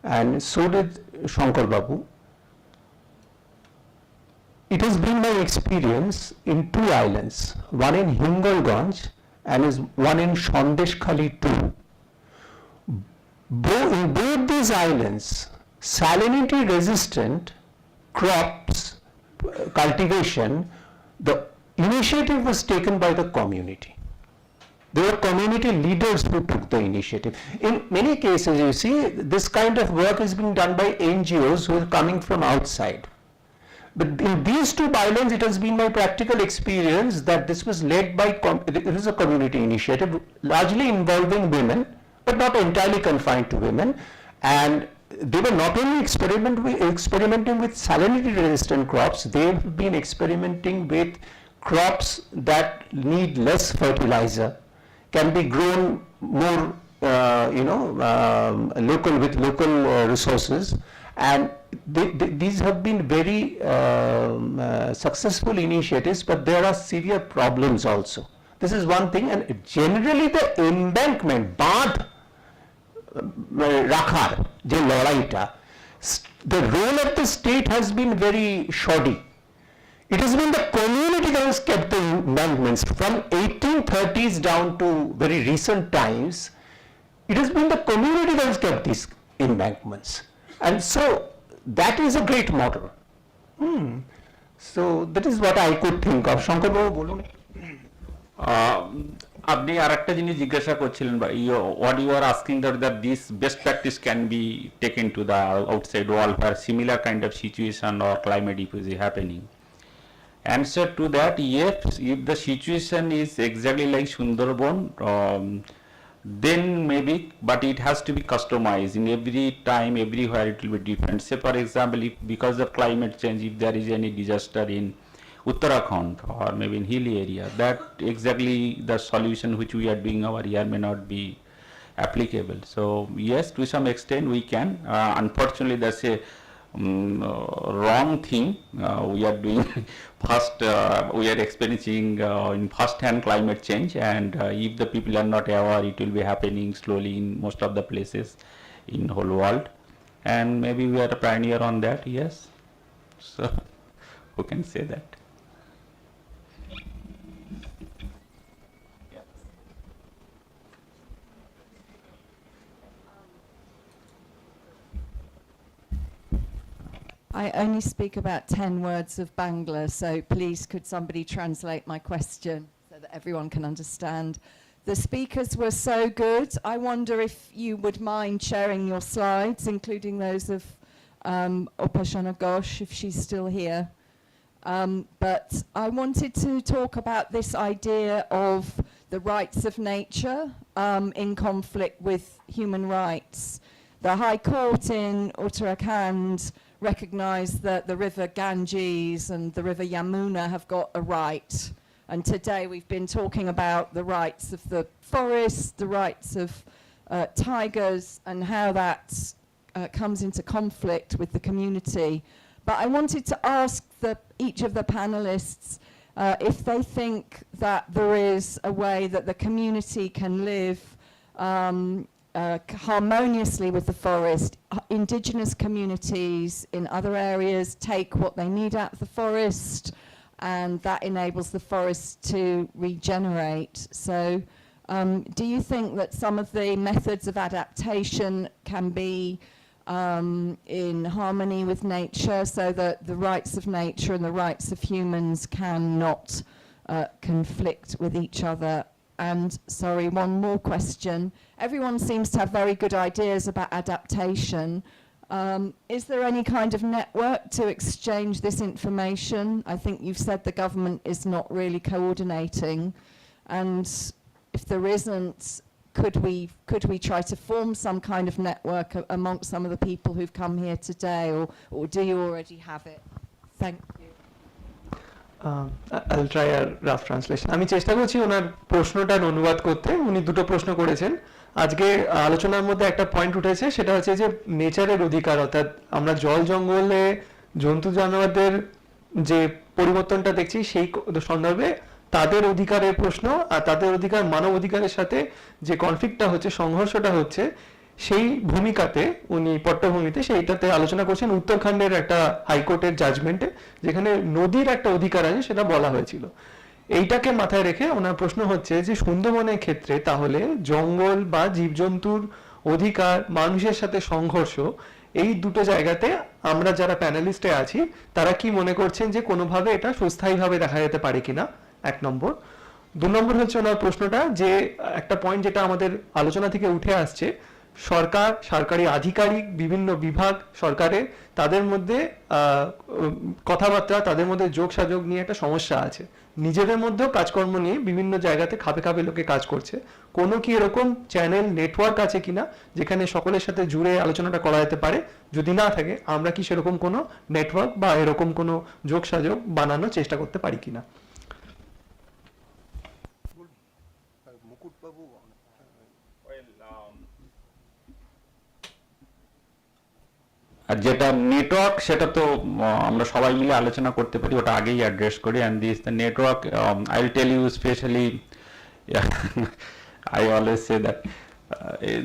and so did Shankar Babu. It has been my experience in two islands, one in Hingalganj and one in Sandeshkhali too. In both these islands, salinity resistant crops cultivation, the initiative was taken by the community. There were community leaders who took the initiative. In many cases, you see, this kind of work is being done by NGOs who are coming from outside. But in these two islands, it has been my practical experience that this was led by, it was a community initiative, largely involving women, but not entirely confined to women. And they were not only experimenting with salinity resistant crops, they've been experimenting with crops that need less fertilizer, can be grown more local with local resources, and these have been very successful initiatives, but there are severe problems also. This is one thing, and generally the embankment, baadh rakhar, je ladaita, the role of the state has been very shoddy. It has been the community that has kept the embankments from 1830s down to very recent times. It has been the community that has kept these embankments, and so that is a great model. So that is what I could think of. Shankar Babu, bolun. আপনি আরেকটা জিনিস জিজ্ঞাসা করছিলেন, what you are asking that this best practice can be taken to the outside world where similar kind of situation or climate issues is happening. Answer to that, yes, if the situation is exactly like Sundarban, then maybe, but it has to be customized. In every time, everywhere it will be different. Say for example, if because of climate change, if there is any disaster in Uttarakhand or maybe in hilly area, that exactly the solution which we are doing over here may not be applicable. So yes, to some extent we can. Unfortunately, that's a wrong thing. We are doing we are experiencing in first-hand climate change, and if the people are not aware, it will be happening slowly in most of the places in whole world, and maybe we are a pioneer on that. Yes, so who can say that? I only speak about 10 words of Bangla, so please could somebody translate my question so that everyone can understand. The speakers were so good. I wonder if you would mind sharing your slides, including those of Upasana Ghosh, if she's still here. But I wanted to talk about this idea of the rights of nature in conflict with human rights. The High Court in Uttarakhand recognized that the river Ganges and the river Yamuna have got a right. And today we've been talking about the rights of the forest, the rights of tigers, and how that comes into conflict with the community. But I wanted to ask each of the panelists if they think that there is a way that the community can live harmoniously with the forest. Indigenous communities in other areas take what they need out of the forest, and that enables the forest to regenerate. So do you think that some of the methods of adaptation can be in harmony with nature, so that the rights of nature and the rights of humans cannot conflict with each other? And sorry, one more question. Everyone seems to have very good ideas about adaptation. Is there any kind of network to exchange this information? I think you've said the government is not really coordinating, and if there isn't, could we try to form some kind of network amongst some of the people who've come here today, or do you already have it? Thank you. I'll try a rough translation. আমি চেষ্টা করছি ওনার প্রশ্নটার অনুবাদ করতে। উনি দুটো প্রশ্ন করেছেন। আজকে আলোচনার মধ্যে একটা পয়েন্ট উঠেছে, সেটা হচ্ছে যে নেচারের অধিকার, অর্থাৎ আমরা জল জঙ্গলে জন্তু জানোয়ারদের যে পরিবর্তনটা দেখছি সেই সন্দর্ভে তাদের অধিকারের প্রশ্ন আর তাদের অধিকার মানব অধিকারের সাথে যে কনফ্লিক্টটা হচ্ছে, সংঘর্ষটা হচ্ছে, সেই ভূমিকাতে উনি পট্টভূমিতে সেইটাতে আলোচনা করছেন উত্তরাখণ্ডের একটা হাইকোর্টের জাজমেন্টে, যেখানে নদীর একটা অধিকার আছে সেটা বলা হয়েছিল। এইটাকে মাথায় রেখে ওনার প্রশ্ন হচ্ছে যে সুন্দরবনের ক্ষেত্রে তাহলে জঙ্গল বা জীবজন্তুর অধিকার, মানুষের সাথে সংঘর্ষ, এই দুটো জায়গাতে আমরা যারা প্যানেলিস্টে আছি তারা কি মনে করছেন যে কোনোভাবে এটা সুস্থায়ীভাবে দেখা যেতে পারে কিনা, এক নম্বর। দু নম্বর হচ্ছে ওনার প্রশ্নটা যে একটা পয়েন্ট যেটা আমাদের আলোচনা থেকে উঠে আসছে, সরকার, সরকারি আধিকারিক, বিভিন্ন বিভাগ সরকারের, তাদের মধ্যে কথাবার্তা, তাদের মধ্যে যোগসাযোগ নিয়ে একটা সমস্যা আছে। নিজেদের মধ্যেও কাজকর্ম নিয়ে বিভিন্ন জায়গাতে খাপে খাপে লোকে কাজ করছে। কোনো কি এরকম চ্যানেল নেটওয়ার্ক আছে কিনা যেখানে সকলের সাথে জুড়ে আলোচনাটা করা যেতে পারে? যদি না থাকে, আমরা কি সেরকম কোনো নেটওয়ার্ক বা এরকম কোনো যোগসাযোগ বানানোর চেষ্টা করতে পারি কিনা? আর যেটা নেটওয়ার্ক, সেটা তো আমরা সবাই মিলে আলোচনা করতে পারি, ওটা আগেই অ্যাড্রেস করি। And this the network, I will tell you specially, I always say that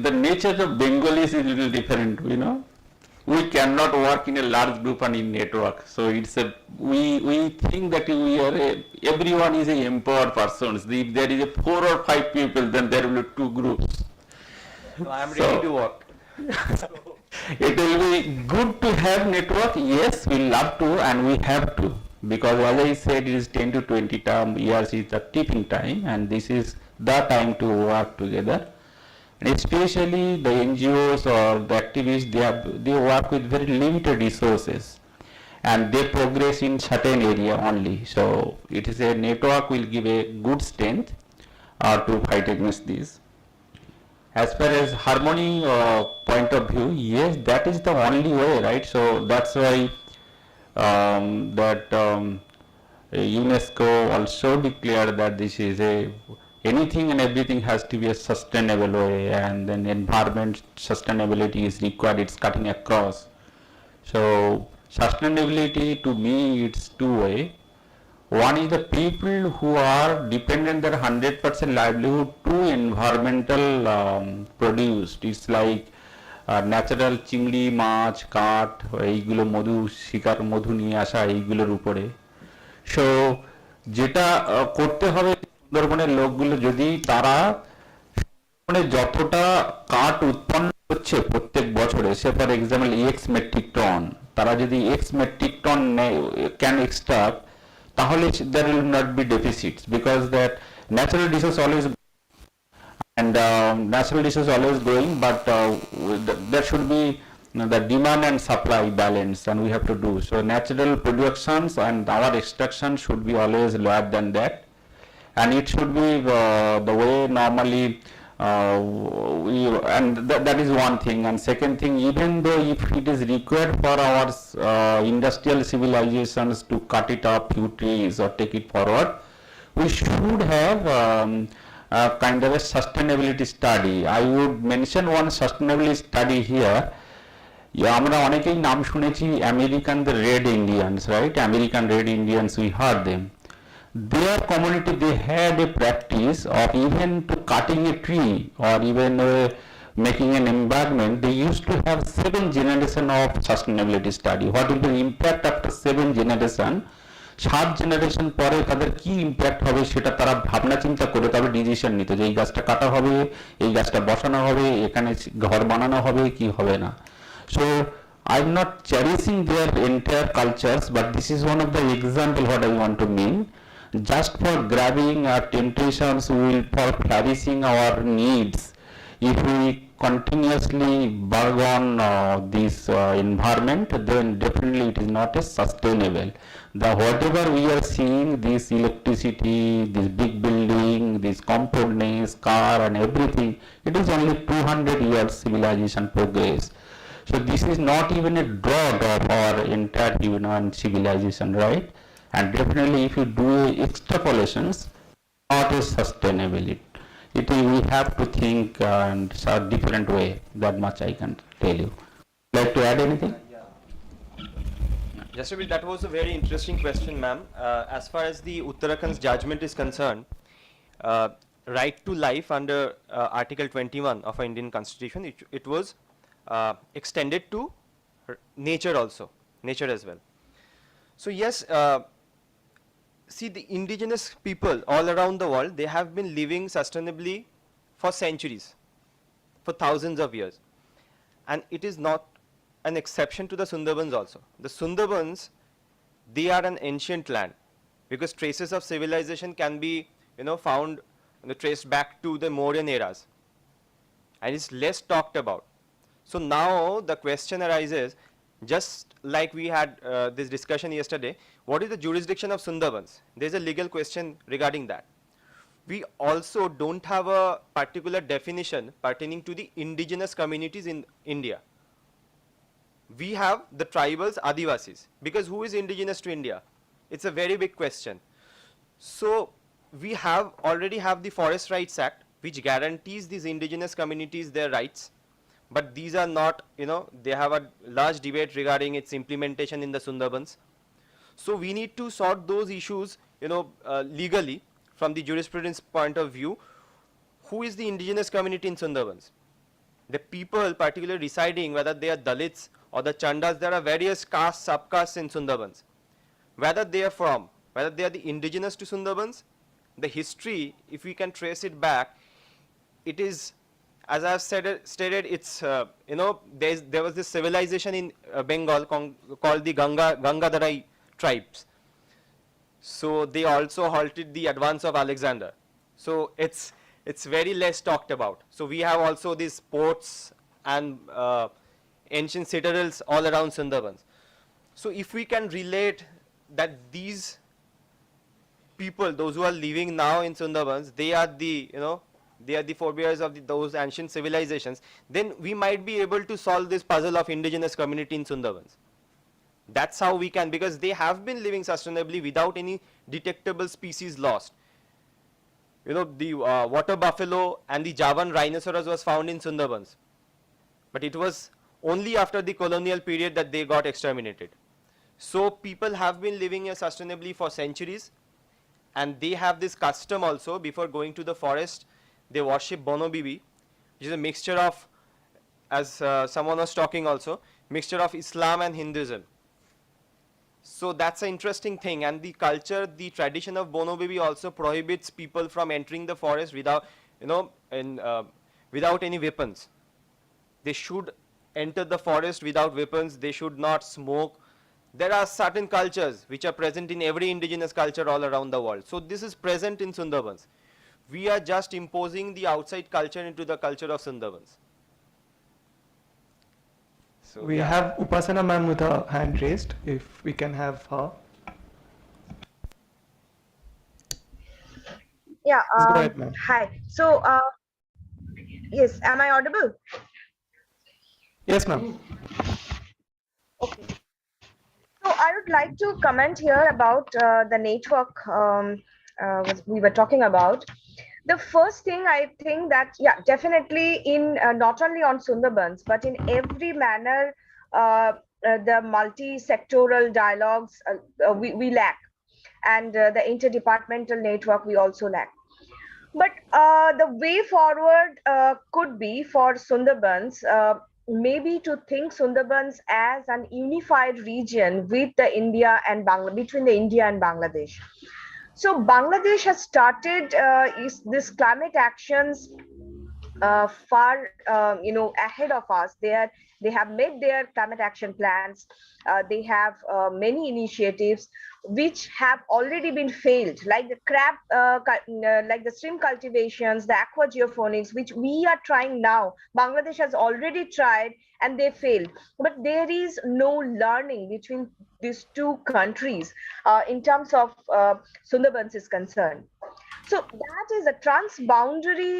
the nature of Bengalis is a little different, you know. We cannot work in a large group and in network. So it's a, we think that we are everyone is a empowered person. If there is a 4 or 5 people, then there will be 2 groups. So I am ready to work. It will be good to have network. Yes, we love to and we have to, because as I said, it is 10 to 20 years is the tipping time, and this is the time to work together. And especially the NGOs or the activists, they work with very limited resources and they progress in certain area only. So it is a network will give a good strength to fight against this. As far as harmony point of view, yes, that is the only way, right? So that's why UNESCO also declared that this is anything and everything has to be a sustainable way, and then environment sustainability is required, it's cutting across. So sustainability to me, it's two-way. One is the people who are dependent their 100% livelihood to environmental produced. It's like natural চিংড়ি, মাছ, কাঠ, এইগুলো মধু, শিকার মধু নিয়ে আসা, এইগুলোর উপরে। So যেটা করতে হবে সুন্দরবনের লোকগুলো, যদি তারা যতটা কাঠ উৎপন্ন হচ্ছে প্রত্যেক বছরে, say for example x metric ton, তারা যদি x metric ton can extract, তাহলে there will not be deficits, because that natural resource always, and natural resource always growing, but there should be the demand and supply balance, and we have to do so. Natural productions and our extraction should be always lower than that, and it should be the way normally and that is one thing. And second thing, even though if it is required for our industrial civilizations to cut it up few trees or take it forward, we should have kind of a sustainability study. I would mention one sustainability study here. আমরা অনেকেই নাম শুনেছি American the red Indians, right? American red Indians, we heard them. Their community, they had a practice of even to cutting a tree or even making an embankment, they used to have 7 generation of sustainability study. What will be the impact after 7 generation? 7 generation পরে তাদের কি impact হবে সেটা তারা ভাবনা চিন্তা করে তবে ডিসিশন নিত যে এই গাছটা কাটা হবে, এই গাছটা বসানো হবে, এখানে ঘর বানানো হবে কি হবে না। So I'm not cherishing their entire cultures, but this is one of the example what I want to mean. Just for grabbing our temptations, for flourishing our needs, if we continuously bug on this environment, then definitely it is not as sustainable. The whatever we are seeing, this electricity, this big building, this comfortness, car and everything, it is only 200 years civilization progress. So this is not even a drought of our entire human civilization, right? And definitely if you do extrapolations, not as sustainable. We have to think in a different way. That much I can tell you. Like to add anything? Just a bit, that was a very interesting question, ma'am. As far as the Uttarakhand's judgment is concerned, right to life under Article 21 of our Indian Constitution, it was extended to nature also, nature as well. So yes, see, the indigenous people all around the world, they have been living sustainably for centuries, for thousands of years. And it is not an exception to the Sundarbans also. The Sundarbans, they are an ancient land because traces of civilization can be, found, traced back to the Mauryan eras. And it's less talked about. So now the question arises, just like we had this discussion yesterday, what is the jurisdiction of Sundarbans? There's a legal question regarding that. We also don't have a particular definition pertaining to the indigenous communities in India. We have the tribals, Adivasis, because who is indigenous to India? It's a very big question. So we already have the Forest Rights Act, which guarantees these indigenous communities their rights. But these are not, they have a large debate regarding its implementation in the Sundarbans. So we need to sort those issues, legally from the jurisprudence point of view. Who is the indigenous community in Sundarbans? The people particularly residing, whether they are Dalits or the Chandas, there are various castes, subcastes in Sundarbans. Whether they are from, whether they are the indigenous to Sundarbans, the history, if we can trace it back, it is, as I have stated, it's, there was this civilization in Bengal called the Gangadharai tribes. So they also halted the advance of Alexander. So it's very less talked about. So we have also these ports and ancient citadels all around Sundarbans. So if we can relate that these people, those who are living now in Sundarbans, they are the, they are the forebears of those ancient civilizations, then we might be able to solve this puzzle of indigenous community in Sundarbans. That's how we can, because they have been living sustainably without any detectable species lost. The water buffalo and the Javan rhinoceros was found in Sundarbans, but it was only after the colonial period that they got exterminated. So people have been living here sustainably for centuries, and they have this custom also. Before going to the forest, they worship Bono Bibi, which is a mixture of, as someone was talking also, mixture of Islam and Hinduism. So that's an interesting thing, and the culture, the tradition of Bono Bibi also prohibits people from entering the forest without, without any weapons. They should enter the forest without weapons. They should not smoke. There are certain cultures which are present in every indigenous culture all around the world. So this is present in Sundarbans. We are just imposing the outside culture into the culture of Sundarbans. So We have Upasana ma'am with her hand raised, if we can have her. Yeah, Please go ahead, ma'am. hi. So, yes, am I audible? Yes, ma'am. Okay. So I would like to comment here about the network we were talking about. The first thing I think that, yeah, definitely in not only on Sundarbans, but in every manner, the multi-sectoral dialogues we lack, and the interdepartmental network we also lack. But the way forward could be for Sundarbans, maybe to think Sundarbans as an unified region with the India and between the India and Bangladesh. So Bangladesh has started this climate actions far ahead of us. They have made their climate action plans. They have many initiatives which have already been failed, like the like the stream cultivations, the aqua geophonics, which we are trying now. Bangladesh has already tried and they failed. But there is no learning between these two countries in terms of Sundarbans is concerned. So that is a transboundary,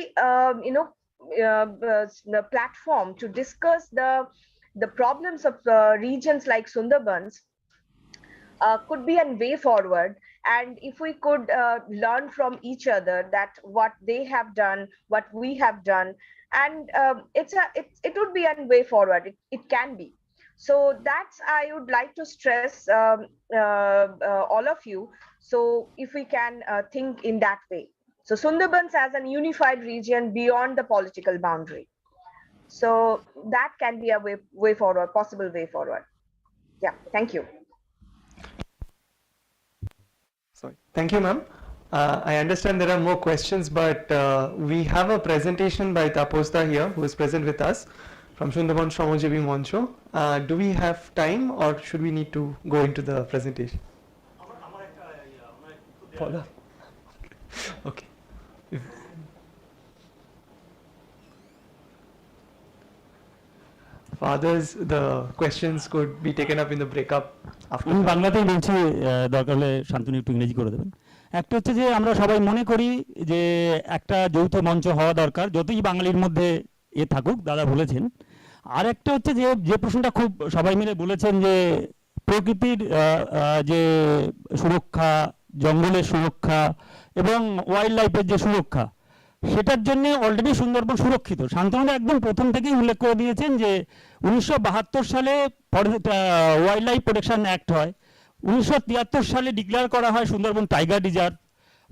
the platform to discuss the problems of regions like Sundarbans could be a way forward. And if we could learn from each other that what they have done, what we have done, and it would be a way forward. It can be. So that's I would like to stress all of you. So if we can think in that way. So Sundarbans as a unified region beyond the political boundary. So that can be a way forward, possible way forward. Yeah, thank you. Sorry. Thank you, ma'am. I understand there are more questions, but we have a presentation by Taposda here, who is present with us from Sundarbans Shramojievi Moncho. Do we have time, or should we need to go into the presentation? Follow. Okay. Fathers, the questions could be taken up in the breakup after. আমি বাংলাতেই বলছি, দরকার হলে শান্তনু একটু ইংরেজি করে দেবেন। একটা হচ্ছে যে আমরা সবাই মনে করি যে একটা যৌথ মঞ্চ হওয়া দরকার, যতই বাঙালির মধ্যে থাকুক, দাদা বলেছেন। আর একটা হচ্ছে যে প্রশ্নটা খুব সবাই মিলে বলেছেন যে প্রকৃতির যে সুরক্ষা, জঙ্গলের সুরক্ষা এবং ওয়াইল্ড লাইফের যে সুরক্ষা, সেটার জন্য অলরেডি সুন্দরবন সুরক্ষিত। শান্তনুদা একদম প্রথম থেকেই উল্লেখ করে দিয়েছেন যে 1972 সালে ওয়াইল্ড লাইফ প্রোটেকশন অ্যাক্ট হয়, 1973 সালে ডিক্লেয়ার করা হয় সুন্দরবন টাইগার রিজার্ভ,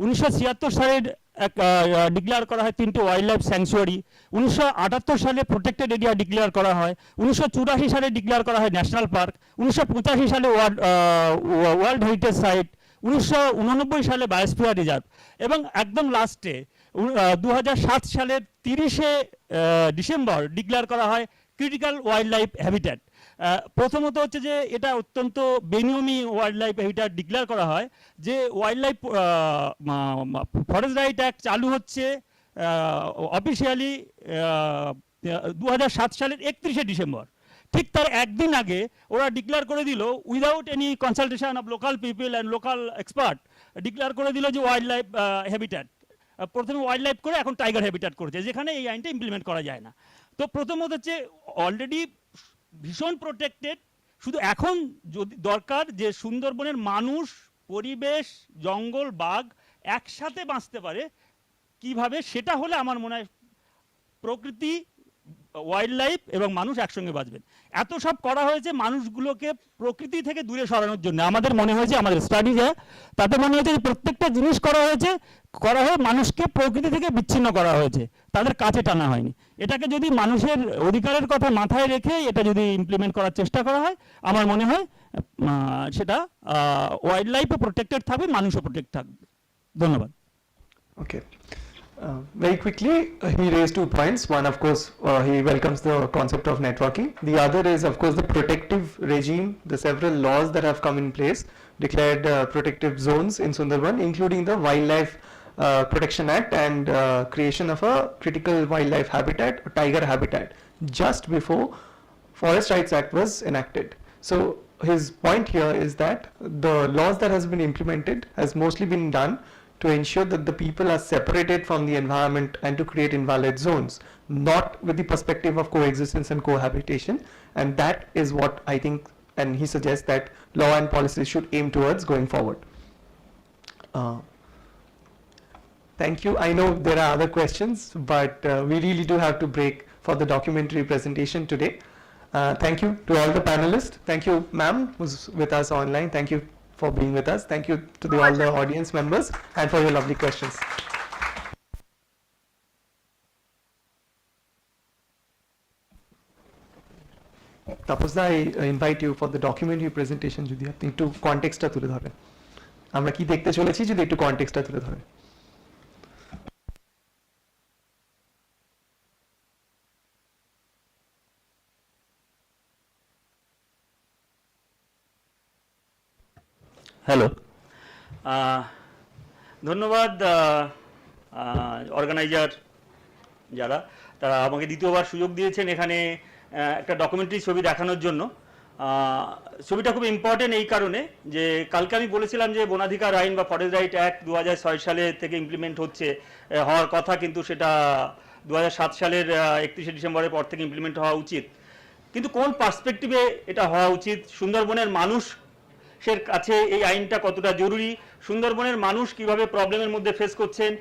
1976 সালে ডিক্লেয়ার করা হয় 3টে ওয়াইল্ড লাইফ স্যাংচুয়ারি, 1978 সালে প্রোটেক্টেড এরিয়া ডিক্লেয়ার করা হয়, 1984 সালে ডিক্লেয়ার করা হয় ন্যাশনাল পার্ক, 1985 সালে ওয়ার্ল্ড হেরিটেজ সাইট, 1989 সালে বায়োস্ফিয়ার রিজার্ভ এবং একদম লাস্টে 2007 সালের 30শে ডিসেম্বর ডিক্লেয়ার করা হয় ক্রিটিক্যাল ওয়াইল্ড লাইফ হ্যাবিট্যাট। প্রথমত হচ্ছে যে এটা অত্যন্ত বেনিয়মী ওয়াইল্ড লাইফ হ্যাবিট্যাট ডিক্লেয়ার করা হয়, যে wild life forest right act চালু হচ্ছে অফিসিয়ালি 2007 সালের 31শে ডিসেম্বর। ঠিক তার একদিন আগে ওরা ডিক্লেয়ার করে দিল, without any consultation of local people and local expert, declare করে দিল যে ওয়াইল্ড লাইফ হ্যাবিট্যাট। প্রথমে ওয়াইল্ড লাইফ করে এখন টাইগার হ্যাবিট্যাট করেছে, যেখানে এই আইনটা ইমপ্লিমেন্ট করা যায় না। তো প্রথমত হচ্ছে অলরেডি ভীষণ প্রোটেক্টেড, শুধু এখন যদি দরকার যে সুন্দরবনের মানুষ, পরিবেশ, জঙ্গল, বাঘ একসাথে বাঁচতে পারে কিভাবে, সেটা হলে আমার মনে হয় প্রকৃতি, ওয়াইল্ড লাইফ এবং মানুষ একসঙ্গে বাঁচবেন। এত সব করা হয়েছে মানুষগুলোকে প্রকৃতি থেকে দূরে সরানোর জন্য। আমাদের মনে হয়েছে, আমাদের স্টাডিজে তাতে মনে হয়েছে যে প্রত্যেকটা জিনিস করা হয়ে মানুষকে প্রকৃতি থেকে বিচ্ছিন্ন করা হয়েছে, তাদের কাছে টানা হয়নি। এটাকে যদি মানুষের অধিকারের কথা মাথায় রেখে এটা যদি ইমপ্লিমেন্ট করার চেষ্টা করা হয়, আমার মনে হয় সেটা ওয়াইল্ড লাইফও প্রোটেক্টেড থাকবে, মানুষও প্রোটেক্ট থাকবে। ধন্যবাদ। Okay. Very quickly, he raised 2 points. One, of course, he welcomes the concept of networking. The other is, of course, the protective regime, the several laws that have come in place, declared protective zones in Sundarban, including the Wildlife Protection Act and creation of a critical wildlife habitat, or tiger habitat, just before Forest Rights Act was enacted. So his point here is that the laws that has been implemented has mostly been done to ensure that the people are separated from the environment and to create invalid zones, not with the perspective of coexistence and cohabitation. And that is what I think, and he suggests that law and policies should aim towards going forward. Thank you. I know there are other questions, but we really do have to break for the documentary presentation today. Thank you to all the panelists. Thank you, ma'am, who's with us online. Thank you for being with us. Thank you to all the audience members and for your lovely questions. তাপসদা, I invite you for the documentary presentation যদি আপনি একটু কনটেক্সটটা তুলে ধরেন, আমরা কি দেখতে চলেছি যদি একটু কনটেক্সটটা তুলে ধরেন। হ্যালো, ধন্যবাদ অর্গানাইজার যারা, তারা আমাকে দ্বিতীয়বার সুযোগ দিয়েছেন এখানে একটা ডকুমেন্টারি ছবি দেখানোর জন্য। ছবিটা খুব ইম্পর্টেন্ট এই কারণে যে কালকে আমি বলেছিলাম যে বনাধিকার আইন বা ফরেস্ট রাইট অ্যাক্ট 2006 সালে থেকে ইমপ্লিমেন্ট হওয়ার কথা, কিন্তু সেটা 2007 সালের 31শে ডিসেম্বরের পর থেকে ইমপ্লিমেন্ট হওয়া উচিত। কিন্তু কোন পার্সপেক্টিভে এটা হওয়া উচিত, সুন্দরবনের মানুষের কাছে এই আইনটা কতটা জরুরি, সুন্দরবনের মানুষ কিভাবে প্রবলেমের মধ্যে ফেস করছেন,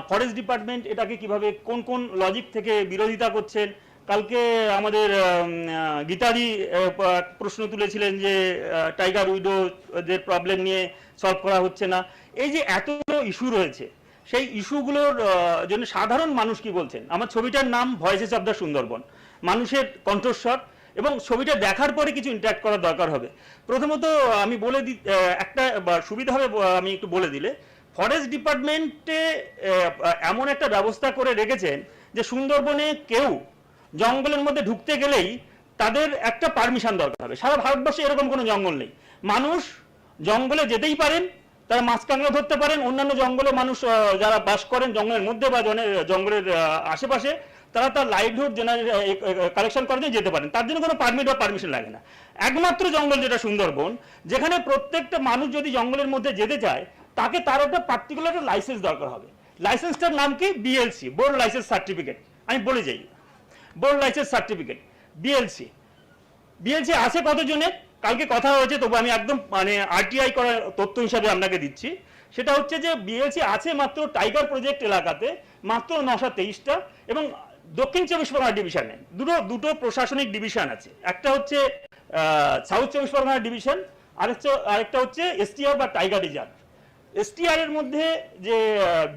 ফরেস্ট ডিপার্টমেন্ট এটাকে কিভাবে কোন কোন লজিক থেকে বিরোধিতা করছেন। কালকে আমাদের গীতাদি প্রশ্ন তুলেছিলেন যে টাইগার উইডোদের প্রবলেম নিয়ে সলভ করা হচ্ছে না। এই যে এতগুলো ইস্যু রয়েছে, সেই ইস্যুগুলোর জন্য সাধারণ মানুষ কি বলছেন। আমার ছবিটার নাম ভয়েসেস অফ দ্য সুন্দরবন, মানুষের কণ্ঠস্বর, এবং ছবিটা দেখার পরে কিছু ইন্টারাক্ট করার দরকার হবে। প্রথমত আমি বলে দিই, একটা সুবিধা হবে আমি একটু বলে দিলে, ফরেস্ট ডিপার্টমেন্টে এমন একটা ব্যবস্থা করে রেখেছেন যে সুন্দরবনে কেউ জঙ্গলের মধ্যে ঢুকতে গেলেই তাদের একটা পারমিশন দরকার হবে। সারা ভারতবর্ষে এরকম কোনো জঙ্গল নেই, মানুষ জঙ্গলে যেতেই পারেন, তারা মাছ কাঁকড়া ধরতে পারেন, অন্যান্য জঙ্গলে মানুষ যারা বাস করেন জঙ্গলের মধ্যে বা জঙ্গলের আশেপাশে, তারা তার লাইভলিহুড কালেকশন করার জন্য যেতে পারেন, তার জন্য কোনো পারমিট বা পারমিশন লাগে না। একমাত্র জঙ্গল যেটা সুন্দরবন, যেখানে প্রত্যেকটা মানুষ যদি জঙ্গলের মধ্যে যেতে চায় তাকে তার একটা পার্টিকুলার লাইসেন্স দরকার হবে। লাইসেন্সটার নাম কি? BLC, board licence certificate. আমি বলে যাই, board licence certificate BLC. BLC আছে কতজনের কালকে কথা হয়েছে, তবু আমি একদম মানে আরটিআই করার তথ্য হিসাবে আপনাকে দিচ্ছি। সেটা হচ্ছে যে বিএলসি আছে মাত্র টাইগার প্রজেক্ট এলাকাতে মাত্র 923টা, এবং দক্ষিণ 24 পরগনা ডিভিশনে দুটো প্রশাসনিক ডিভিশন আছে। একটা হচ্ছে সাউথ 24 পরগনা ডিভিশন, আরেকটা হচ্ছে এসটিআর বা টাইগার রিজার্ভ। এসটিআর এর মধ্যে যে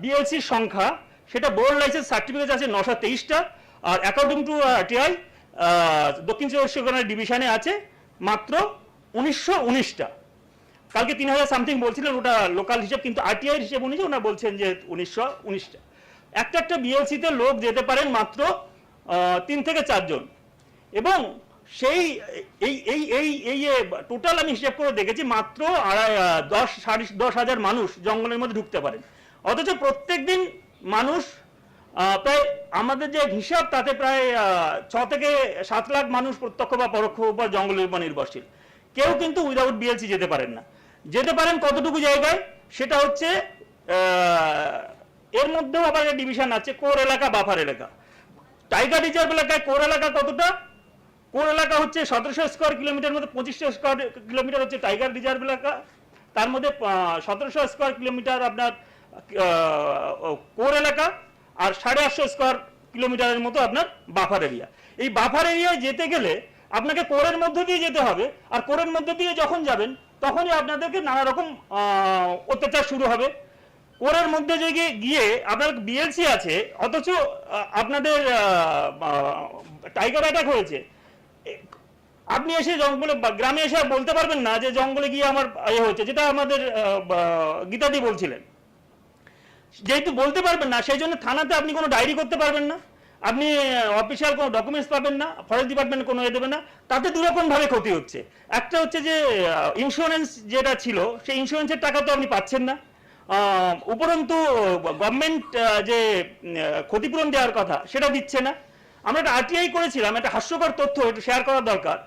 বিএলসির সংখ্যা, সেটা বোর্ড লাইসেন্স সার্টিফিকেট আছে 923টা, আর অ্যাকর্ডিং টু আরটিআই দক্ষিণ 24 পরগনা ডিভিশনে আছে মাত্র 1919টা। কালকে 3000 সামথিং বলছিলেন, ওটা লোকাল হিসেব, কিন্তু আরটিআই হিসেব অনুযায়ী ওনারা বলছেন যে 1919টা। একটা বিএলসিতে লোক যেতে পারেন মাত্র 3 থেকে 4 জন, এবং সেই এই টোটাল আমি হিসেব করে দেখেছি মাত্র 10,000 মানুষ জঙ্গলের মধ্যে ঢুকতে পারেন। অথচ প্রত্যেক দিন মানুষ প্রায়, আমাদের যে হিসাব তাতে প্রায় 6 থেকে 7 লাখ মানুষ প্রত্যক্ষ বা পরোক্ষ উপর জঙ্গলের উপর নির্ভরশীল। কেউ কিন্তু উইদাউট বিএলসি যেতে পারেন না। যেতে পারেন কতটুকু জায়গায়, সেটা হচ্ছে এর মধ্যেও আবার ডিভিশন আছে, কোর এলাকা, বাফার এলাকা। টাইগার রিজার্ভ এলাকায় কোর এলাকা কতটা? কোর এলাকা হচ্ছে 1700 স্কোয়ার কিলোমিটার মধ্যে 2500 স্কোয়ার কিলোমিটার হচ্ছে টাইগার রিজার্ভ এলাকা, তার মধ্যে 1700 স্কোয়ার কিলোমিটার আপনার কোর এলাকা, আর 850 স্কোয়ার কিলোমিটারের মতো আপনার বাফার এরিয়া। এই বাফার এরিয়ায় যেতে গেলে আপনাকে কোরের মধ্য দিয়ে যেতে হবে, আর কোরের মধ্য দিয়ে যখন যাবেন তখনই আপনাদেরকে নানা রকম অত্যাচার শুরু হবে। কোরের মধ্যে গিয়ে আপনার বিএলসি আছে, অথচ আপনাদের টাইগার অ্যাটাক হয়েছে। আপনি এসে জঙ্গলে গ্রামে এসে বলতে পারবেন না যে জঙ্গলে গিয়ে আমার হয়েছে, যেটা আমাদের গীতাদি বলছিলেন। যেহেতু বলতে পারবেন না, সেই জন্য থানাতে আপনি কোনো ডায়েরি করতে পারবেন না, আপনি অফিসিয়াল কোনো ডকুমেন্টস পাবেন না, ফরেস্ট ডিপার্টমেন্ট কোনো দেবে না। তাতে দুরকমভাবে ক্ষতি হচ্ছে। একটা হচ্ছে যে ইন্স্যুরেন্স যেটা ছিল, সেই ইন্স্যুরেন্সের টাকা তো আপনি পাচ্ছেন না, উপরন্তু গভর্নমেন্ট যে ক্ষতিপূরণ দেওয়ার কথা সেটা দিচ্ছে না। আমরা একটা আরটিআই করেছিলাম, একটা হাস্যকর তথ্য একটু শেয়ার করা দরকার।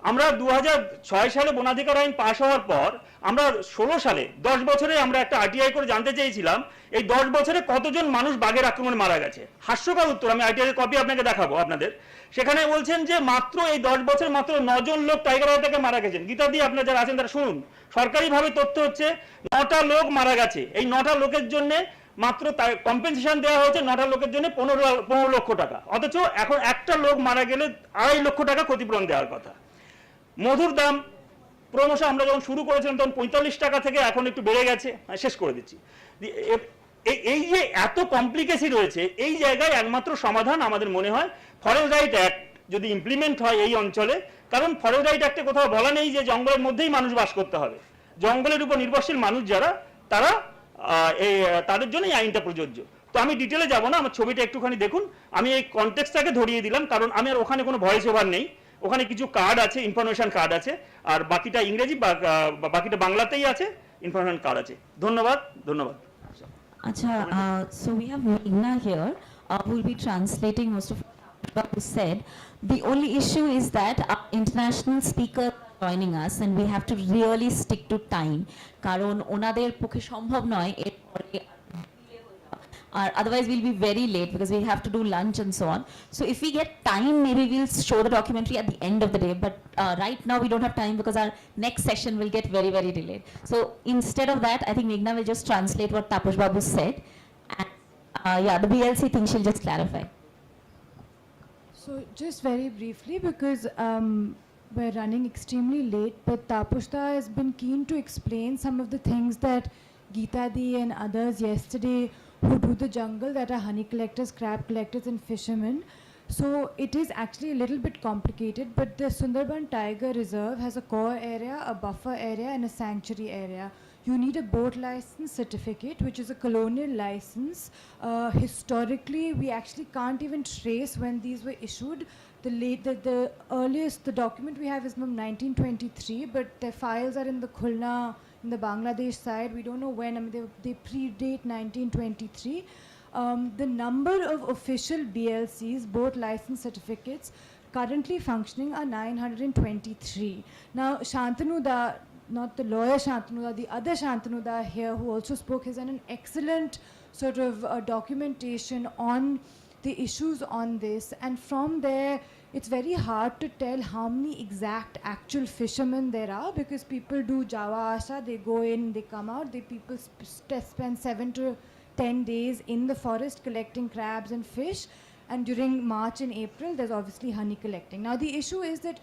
আমরা 2006 সালে বনাধিকার আইন পাশ হওয়ার পর আমরা 16 সালে 10 বছরে আমরা একটা আরটিআই করে জানতে চেয়েছিলাম এই 10 বছরে কতজন মানুষ বাঘের আক্রমণে মারা গেছে। হাস্যকর উত্তর, আমি আরটিআই কপি আপনাকে দেখাবো আপনাদের। সেখানে বলছেন যে মাত্র এই 10 বছর মাত্র 9 জন লোক টাইগার অ্যাটাকে মারা গেছেন। গীতা দিয়ে আপনারা যারা আছেন তারা শুনুন, সরকারিভাবে তথ্য হচ্ছে 9টা লোক মারা গেছে। এই 9টা লোকের জন্য মাত্র কম্পেনসেশন দেওয়া হয়েছে 9টা লোকের জন্য 15 লক্ষ টাকা, অথচ এখন একটা লোক মারা গেলে 2.5 লক্ষ টাকা ক্ষতিপূরণ দেওয়ার কথা। মধুর দাম ক্রমশ আমরা যখন শুরু করেছিলাম তখন 45 টাকা থেকে এখন একটু বেড়ে গেছে। শেষ করে দিচ্ছি। এই যে এত কমপ্লিকেসি রয়েছে, এই জায়গায় একমাত্র সমাধান আমাদের মনে হয় ফরেস্ট রাইট অ্যাক্ট যদি ইমপ্লিমেন্ট হয় এই অঞ্চলে, কারণ ফরেস্ট রাইট অ্যাক্টে কোথাও বলা নেই যে জঙ্গলের মধ্যেই মানুষ বাস করতে হবে। জঙ্গলের উপর নির্ভরশীল মানুষ যারা, তারা তাদের জন্য এই আইনটা প্রযোজ্য। তো আমি ডিটেলে যাব না, আমার ছবিটা একটুখানি দেখুন। আমি এই কনটেক্সটটাকে ধরিয়ে দিলাম, কারণ আমি আর ওখানে কোনো ভয়েস ওভার নেই। ওখানে কিছু কার্ড আছে, ইনফরমেশন কার্ড আছে, আর বাকিটা ইংরেজি বাকিটা বাংলাতেই আছে, ইনফরমেশন কার্ড আছে। ধন্যবাদ, ধন্যবাদ। Acha, so we have Meghna here, who will be translating most of what was said. The only issue is that our international speaker joining us, and we have to really stick to time. Karon onader pokhe সম্ভব নয় এরপরে, otherwise we'll be very late because we have to do lunch and so on. So if we get time, maybe we'll show the documentary at the end of the day, but right now we don't have time because our next session will get very, very delayed. So instead of that, I think Meghna will just translate what Taposh Babu said, and yeah, the BLC thing she'll just clarify. So just very briefly, because we're running extremely late, but Tapushta has been keen to explain some of the things that Geeta Di and others yesterday who do the jungle, that are honey collectors, crab collectors and fishermen. So it is actually a little bit complicated, but the Sundarban Tiger Reserve has a core area, a buffer area and a sanctuary area. You need a boat license certificate, which is a colonial license. Historically, we actually can't even trace when these were issued. The earliest, the document we have is from 1923, but their files are in the Khulna, in the Bangladesh side. We don't know when. I mean, they predate 1923. The number of official BLCs, boat license certificates, currently functioning are 923. Now, Shantanu-da, not the lawyer Shantanu-da, the other Shantanu-da here who also spoke, has done an excellent sort of documentation on the issues on this, and from there it's very hard to tell how many exact actual fishermen there are, because people do Java Asha, they go in, they come out, people spend 7 to 10 days in the forest collecting crabs and fish, and during March and April there's obviously honey collecting. Now the issue is that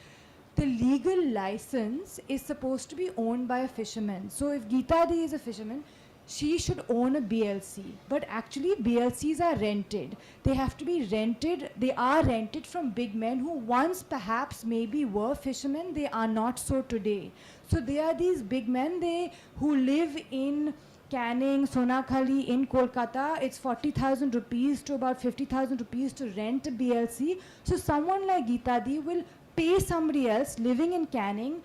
the legal license is supposed to be owned by a fisherman. So if Geeta Di is a fisherman, she should own a BLC, but actually BLCs are rented. They have to be rented. They are rented from big men who once perhaps maybe were fishermen. They are not so today. So they are these big men who live in Canning, Sonakhali, in Kolkata. It's 40,000 rupees to about 50,000 rupees to rent a BLC. So someone like Geeta Di will pay somebody else living in Canning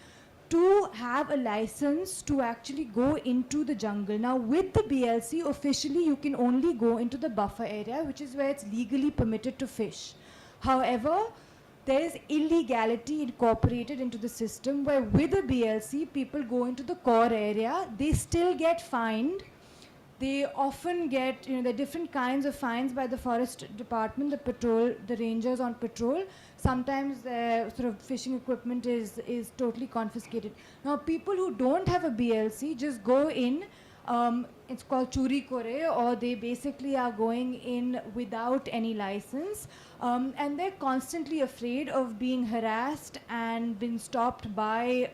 to have a license to actually go into the jungle. Now with the BLC, officially you can only go into the buffer area, which is where it's legally permitted to fish. However, there is illegality incorporated into the system where with a BLC, people go into the core area, they still get fined. They often get, there are different kinds of fines by the forest department, the rangers on patrol. Sometimes their sort of fishing equipment is totally confiscated. Now people who don't have a BLC just go in, it's called churi kore, or they basically are going in without any license, and they're constantly afraid of being harassed and being stopped by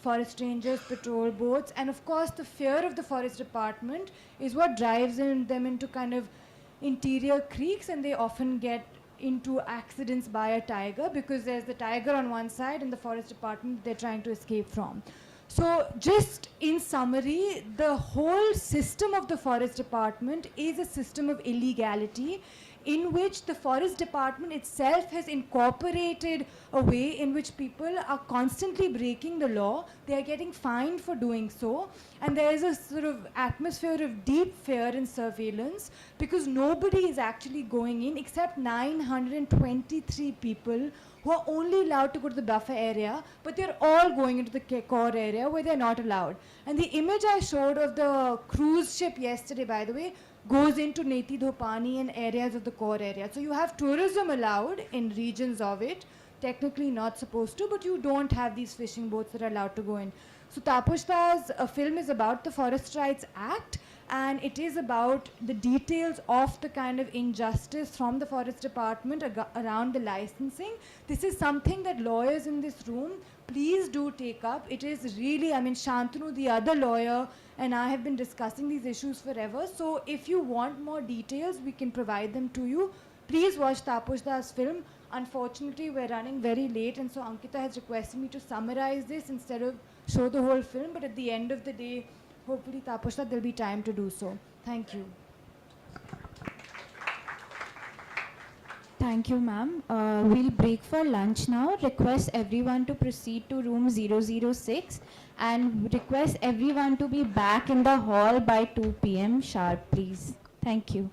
forest rangers, patrol boats, and of course the fear of the forest department is what drives them into kind of interior creeks, and they often get into accidents by a tiger because there's the tiger on one side and the forest department they're trying to escape from. So just in summary, the whole system of the forest department is a system of illegality in which the forest department itself has incorporated a way in which people are constantly breaking the law. They are getting fined for doing so, and there is a sort of atmosphere of deep fear and surveillance because nobody is actually going in except 923 people who are only allowed to go to the buffer area, but they're all going into the core area where they're not allowed. And the image I showed of the cruise ship yesterday, by the way, goes into Neti Dhopani and areas of the core area. So you have tourism allowed in regions of it, technically not supposed to, but you don't have these fishing boats that are allowed to go in. So Tapushta's film is about the Forest Rights Act, and it is about the details of the kind of injustice from the forest department around the licensing. This is something that lawyers in this room, please do take up. It is really, I mean, Shantanu, the other lawyer, and I have been discussing these issues forever. So if you want more details, we can provide them to you. please watch Taposh Das film. Unfortunately, we're running very late, and so Ankita has requested me to summarize this instead of show the whole film. But at the end of the day, hopefully, Taposh Da, there'll be time to do so. Thank you. Thank you, ma'am. We'll break for lunch now. Request everyone to proceed to room 006 and request everyone to be back in the hall by 2 p.m. sharp, please. Thank you.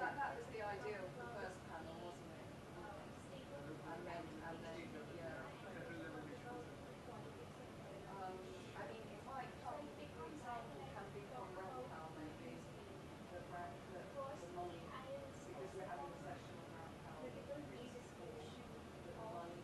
That was the idea of the first panel, wasn't it? And then, yeah. I mean, it might come, the example can be from Rampal maybe, that the money, because we're having a session on Rampal, the money, the outlaws.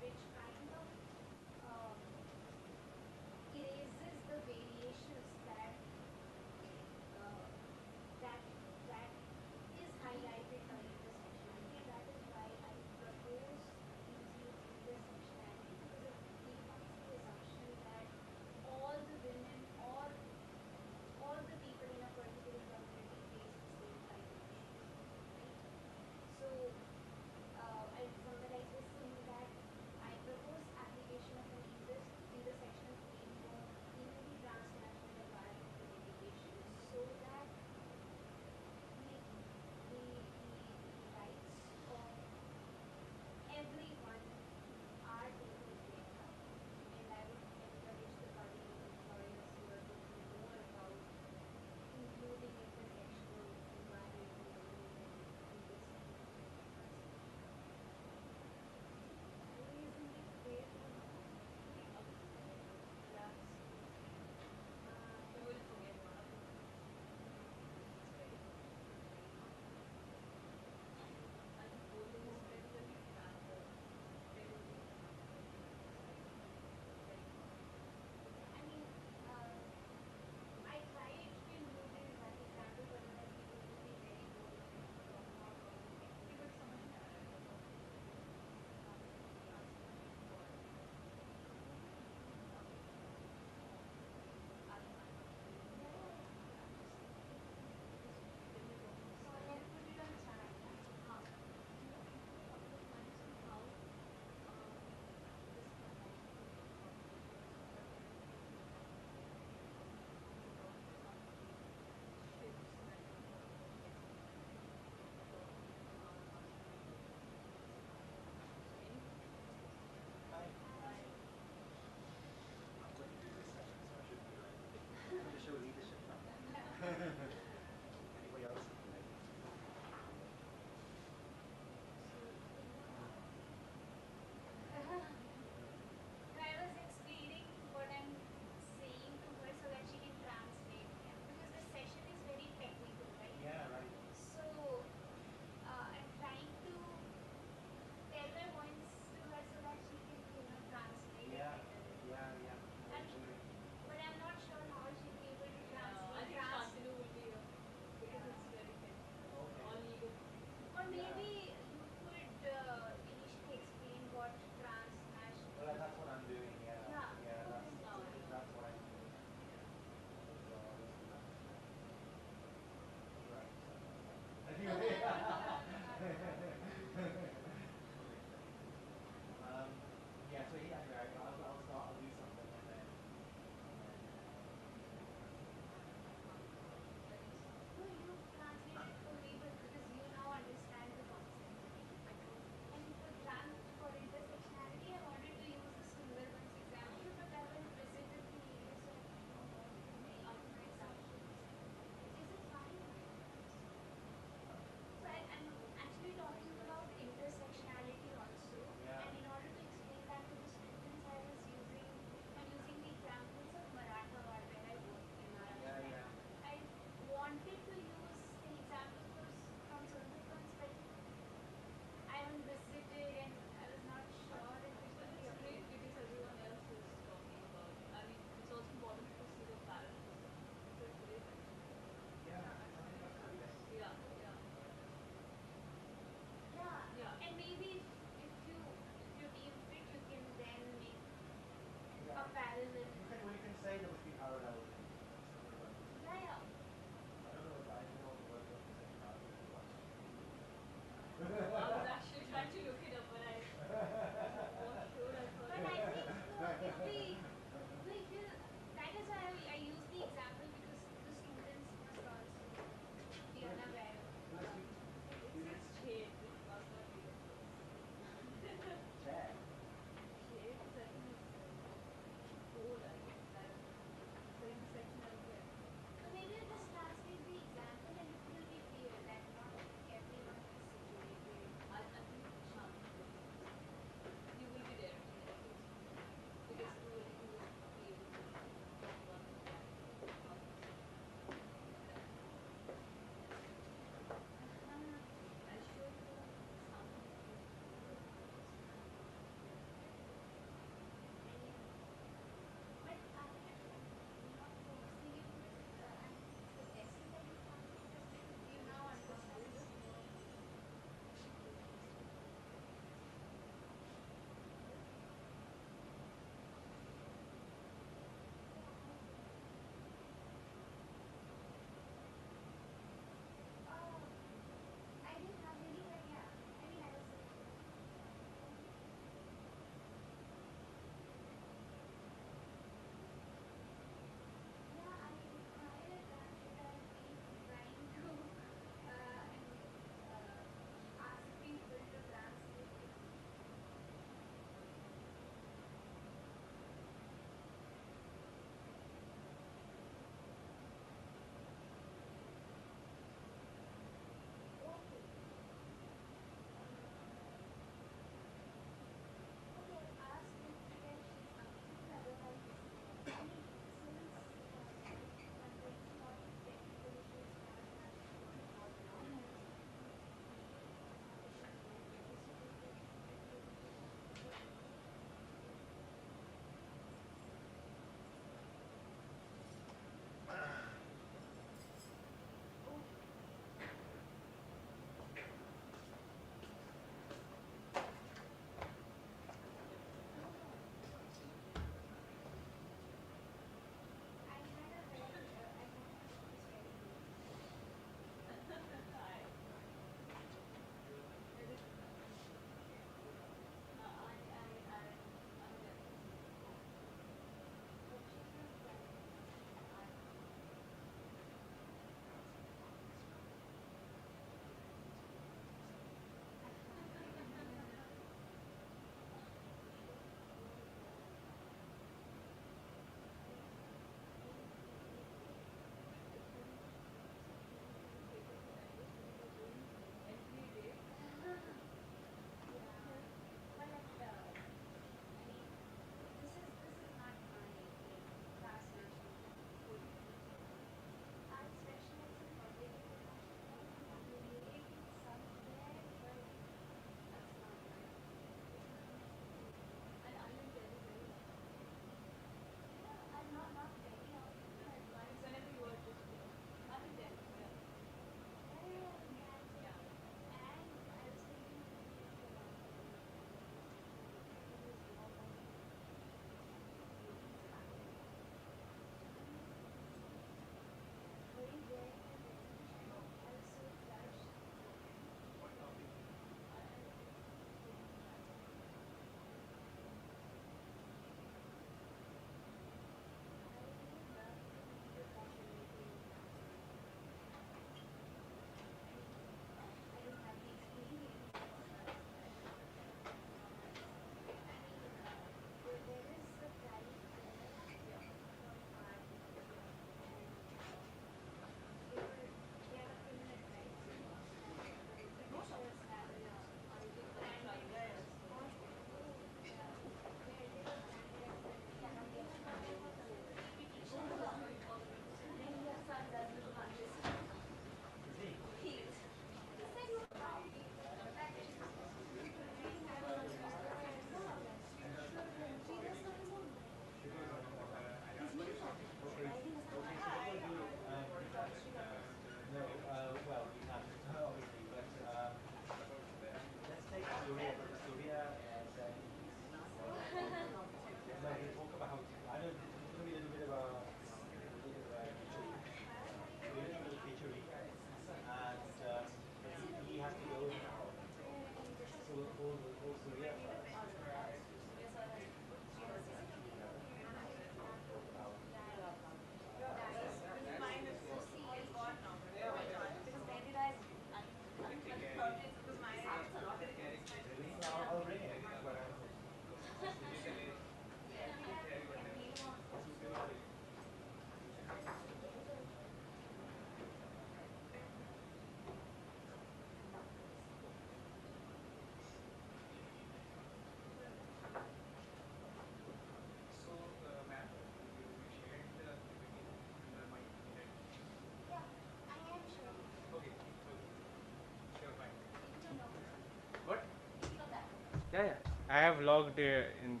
Yeah, yeah. I have logged in.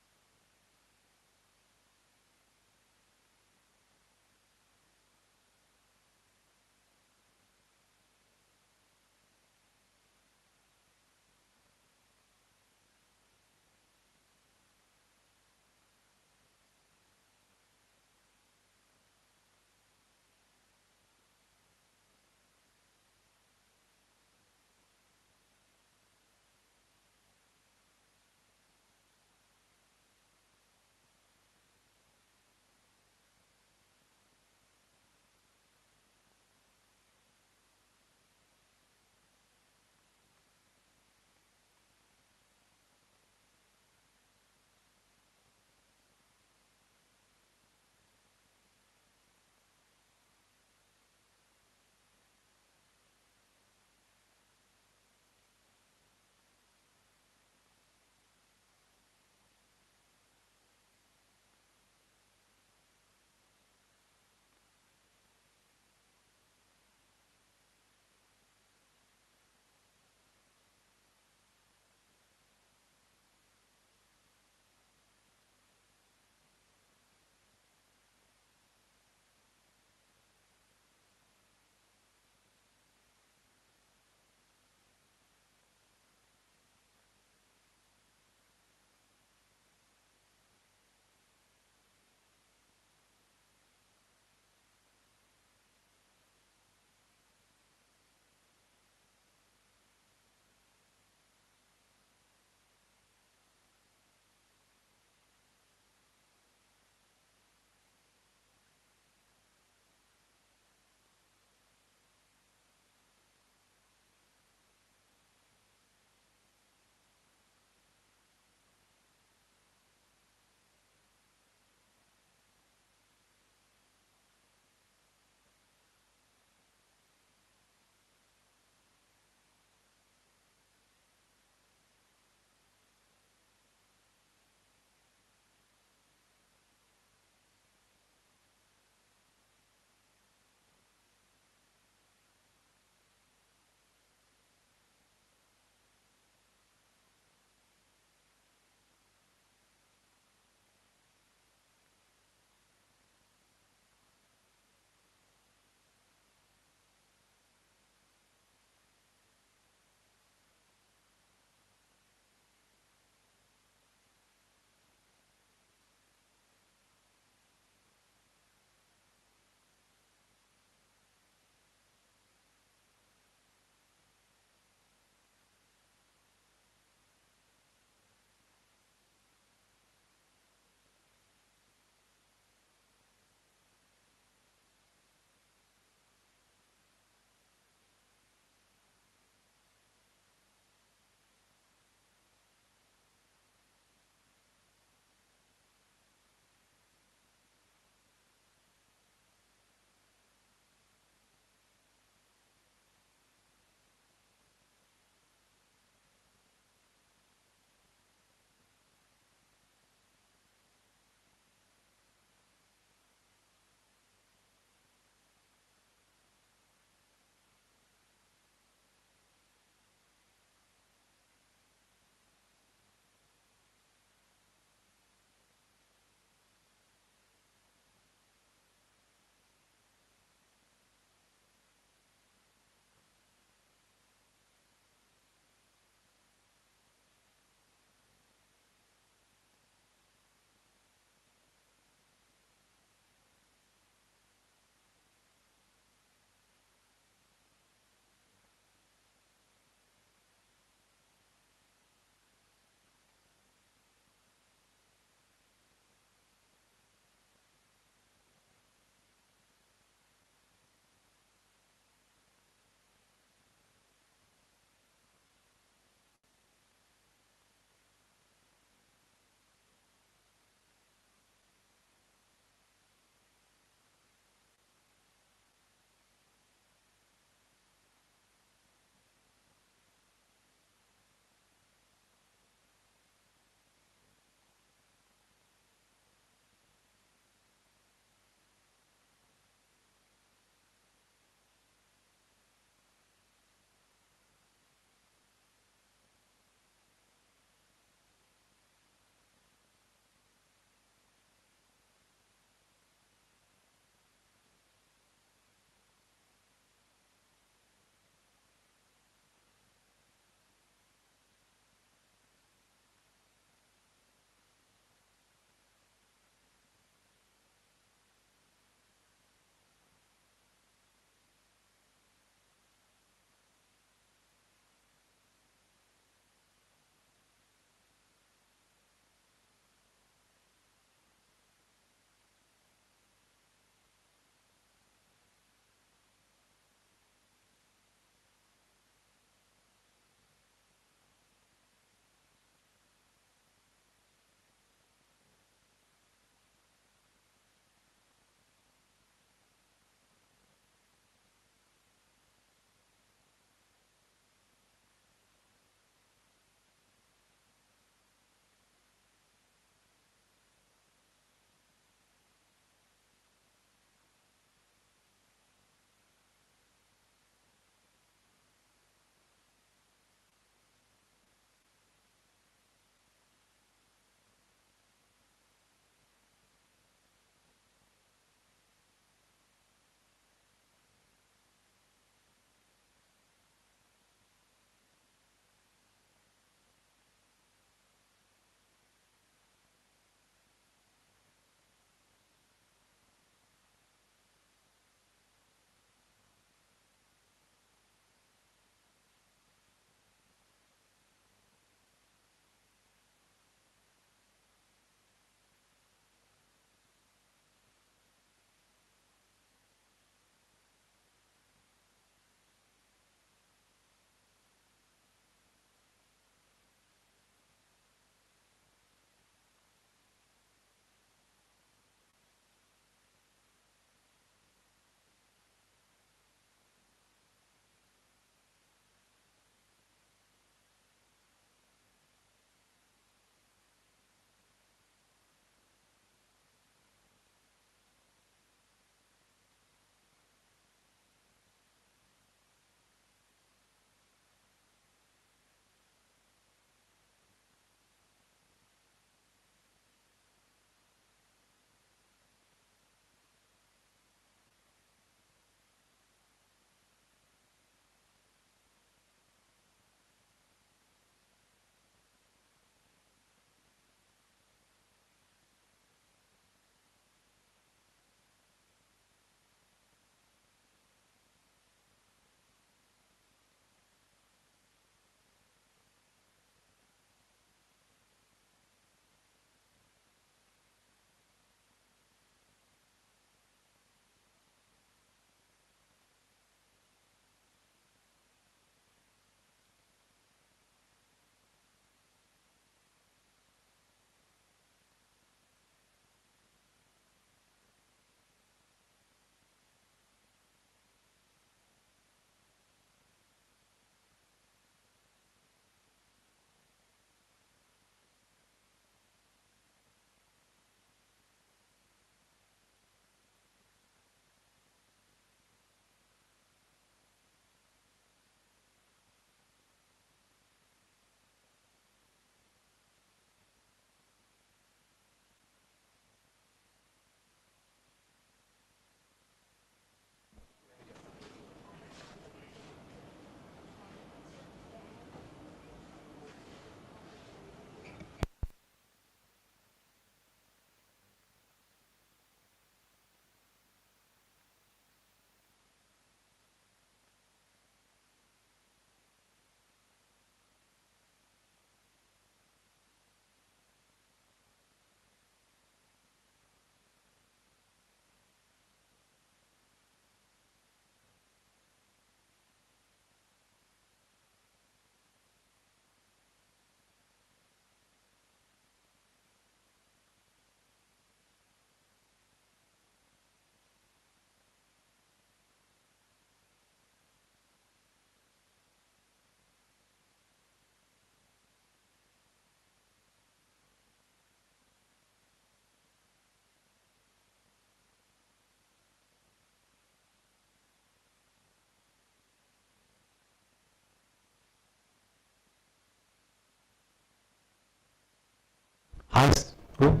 Hi. Who?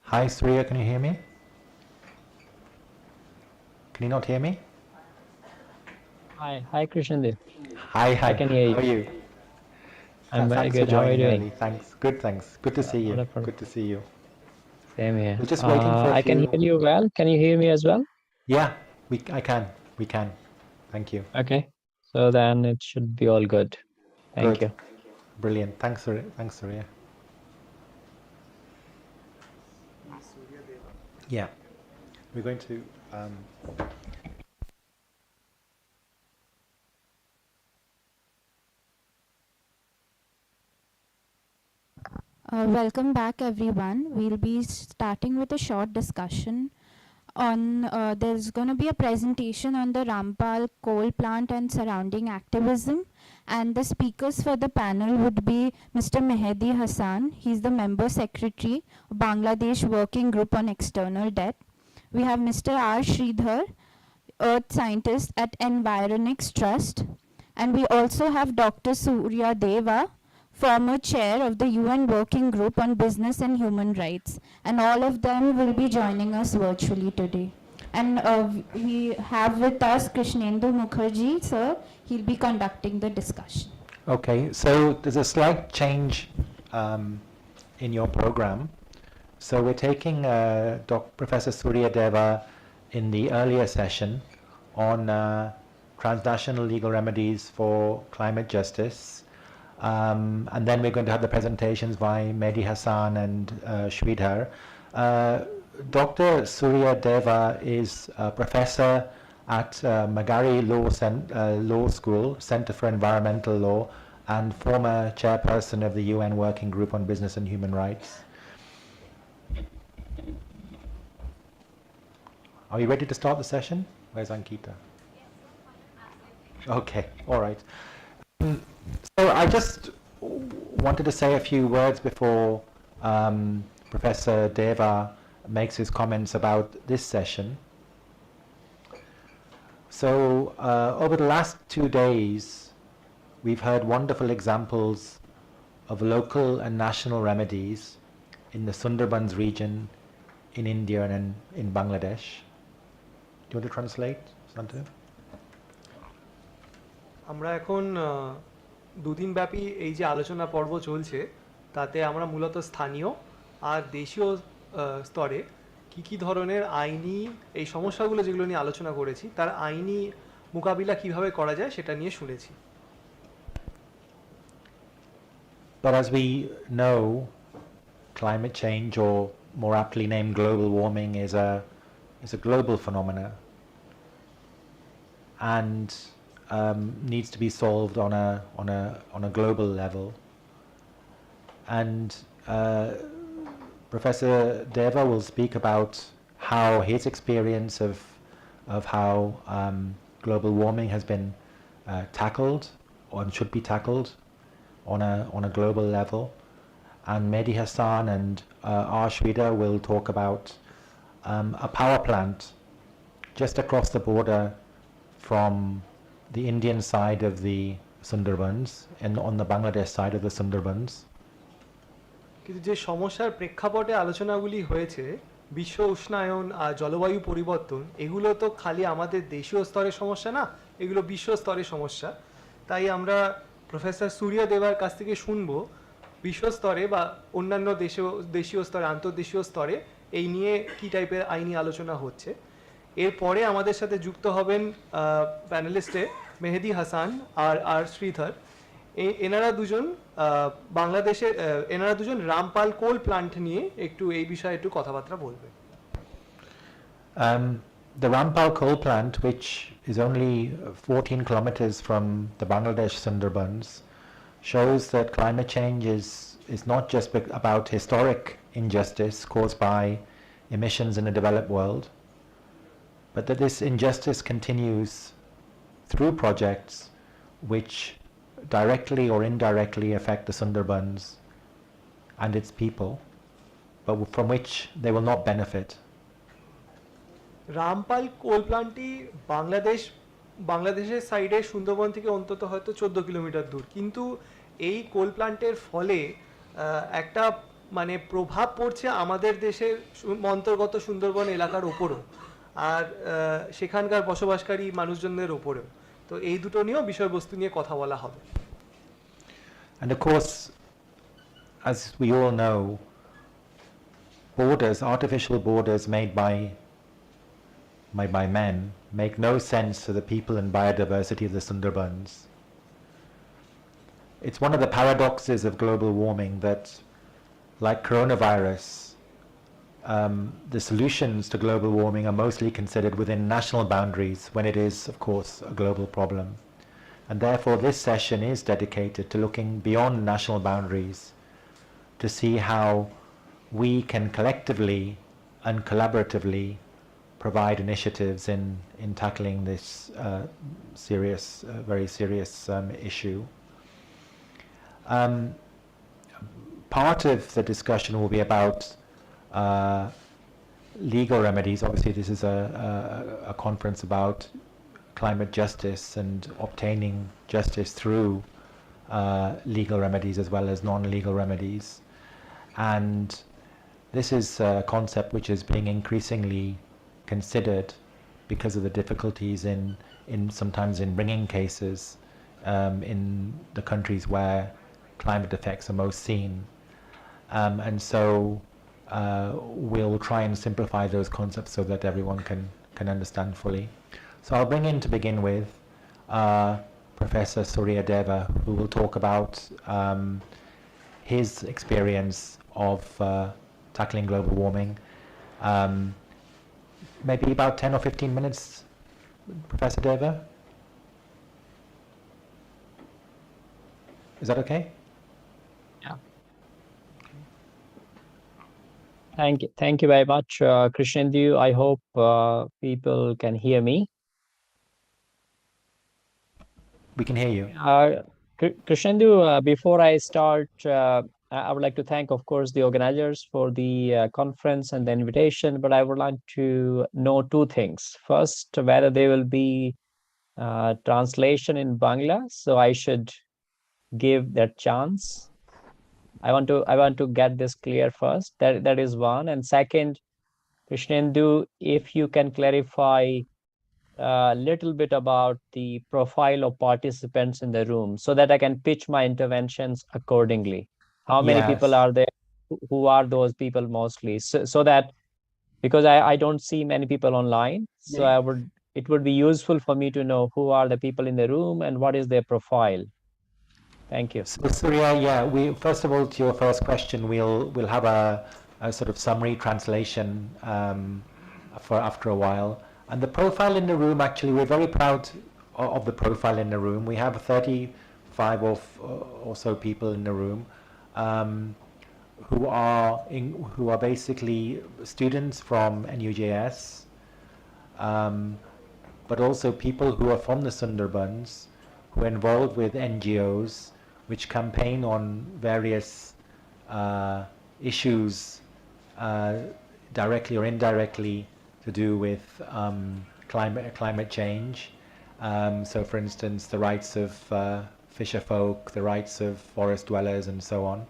Hi, Surya, can you hear me? Can you not hear me? Hi, Krishandev. Hi. I can hear you. How are you? I'm very Thanks good. for How are you joining doing? early. Thanks. Good, thanks. Good to see you. Not a problem. Good to see you. Same here. We're just waiting for a I can few. hear you well. Can you hear me as well? Yeah, I can. We can. Thank you. Okay. So then it should be all good. Thank Good. you. Brilliant. Thanks, Surya. Thanks, Surya. Yeah. We're going to. Welcome back, everyone. We'll be starting with a short discussion on, there's going to be a presentation on the Rampal coal plant and surrounding activism. And the speakers for the panel would be Mr. Mehdi Hassan. He's the member secretary of Bangladesh Working Group on External Debt. We have Mr. R. Sridhar, earth scientist at Environics Trust. And we also have Dr. Surya Deva, former chair of the UN Working Group on Business and Human Rights. And all of them will be joining us virtually today. And we have with us Krishnendu Mukherjee, sir. He'll be conducting the discussion. Okay, so there's a slight change in your program. So we're taking Professor Surya Deva in the earlier session on transnational legal remedies for climate justice. And then we're going to have the presentations by Mehdi Hassan and Sridhar. Dr. Surya Deva is a professor at Magari Law School, Center for Environmental Law, and former chairperson of the UN Working Group on Business and Human Rights. Are you ready to start the session? Where's Ankita? Okay, all right. So I just wanted to say a few words before Professor Deva makes his comments about this session. So over the last 2 days, we've heard wonderful examples of local and national remedies in the Sundarbans region, in India and in Bangladesh. Do you want to translate, Santu? আমরা এখন দুদিন ব্যাপী এই যে আলোচনা পর্ব চলছে তাতে আমরা মূলত স্থানীয় আর দেশীয় স্তরে কি ধরনের আইনি এই সমস্যাগুলো যেগুলো নিয়ে আলোচনা করেছি তার আইনি মোকাবিলা কিভাবে করা যায় সেটা নিয়ে শুনেছি। But as we know, climate change, or more aptly named global warming, is a global phenomena and needs to be solved on a global level. And Professor Deva will speak about how his experience of how global warming has been tackled or should be tackled on a global level. And Mehdi Hassan and R. Sridhar will talk about a power plant just across the border from the Indian side of the Sundarbans and on the Bangladesh side of the Sundarbans. কিন্তু যে সমস্যার প্রেক্ষাপটে আলোচনাগুলি হয়েছে, বিশ্ব উষ্ণায়ন আর জলবায়ু পরিবর্তন, এগুলো তো খালি আমাদের দেশীয় স্তরের সমস্যা না, এগুলো বিশ্ব স্তরের সমস্যা। তাই আমরা প্রফেসর সূর্য দেবার কাছ থেকে শুনবো বিশ্ব স্তরে বা অন্যান্য দেশীয় স্তরে, আন্তর্দেশীয় স্তরে এই নিয়ে কি টাইপের আইনি আলোচনা হচ্ছে। এরপরে আমাদের সাথে যুক্ত হবেন প্যানেলিস্টে মেহেদি হাসান আর আর শ্রীধর। এনারা দুজন রামপাল কোল প্ল্যান্ট নিয়ে একটু এই বিষয়ে একটু কথাবার্তা বলবে। The Rampal coal plant, which is only 14 kilometers from the Bangladesh Sundarbans, shows that climate change is not just about historic injustice caused by emissions in the developed world, but that this injustice continues through projects which directly or indirectly affect the Sundarbans and its people, but from which they will not benefit. Rampal কোল প্ল্যান্টটি বাংলাদেশ বাংলাদেশের সাইডে সুন্দরবন থেকে অন্তত হয়তো 14 kilometre দূর, কিন্তু এই কোল প্লান্টের ফলে একটা মানে প্রভাব পড়ছে আমাদের দেশের অন্তর্গত সুন্দরবন এলাকার ওপরও, আর সেখানকার বসবাসকারী মানুষজনদের ওপরেও। তো এই দুটো নিয়েও বিষয়বস্তু নিয়ে কথা বলা হবে। And of course, as we all know, borders, artificial borders made by men, make no sense for the people and biodiversity of the Sundarbans. It's one of the paradoxes of global warming that, like coronavirus, the solutions to global warming are mostly considered within national boundaries when it is, of course, a global problem. And therefore this session is dedicated to looking beyond national boundaries to see how we can collectively and collaboratively provide initiatives in tackling this very serious issue. Part of the discussion will be about legal remedies. Obviously this is a conference about climate justice and obtaining justice through legal remedies as well as non-legal remedies. And this is a concept which is being increasingly considered because of the difficulties in sometimes in bringing cases in the countries where climate effects are most seen. And so we'll try and simplify those concepts so that everyone can understand fully. So I'll bring in to begin with Professor Surya Deva, who will talk about his experience of tackling global warming. Maybe about 10 or 15 minutes, Professor Deva? Is that okay? Yeah. Thank you very much, Krishnendu. I hope people can hear me. We can hear you. Krishnendu, before I start, I would like to thank, of course, the organizers for the conference and the invitation, but I would like to know two things. First, whether there will be translation in Bangla, so I should give that chance. I want to get this clear first. That is one. And second, Krishnendu, if you can clarify a little bit about the profile of participants in the room so that I can pitch my interventions accordingly. How many Yes. people are there? Who are those people mostly? So that, because I don't see many people online, so it would be useful for me to know who are the people in the room and what is their profile. Thank you. So Surya, yeah, we first of all, to your first question, we'll have a sort of summary translation for after a while. And the profile in the room, actually, we're very proud of the profile in the room. We have 35 or so people in the room who are basically students from NUJS, but also people who are from the Sundarbans, who are involved with NGOs, which campaign on various issues directly or indirectly to do with climate change. So for instance, the rights of fisher folk, the rights of forest dwellers, and so on.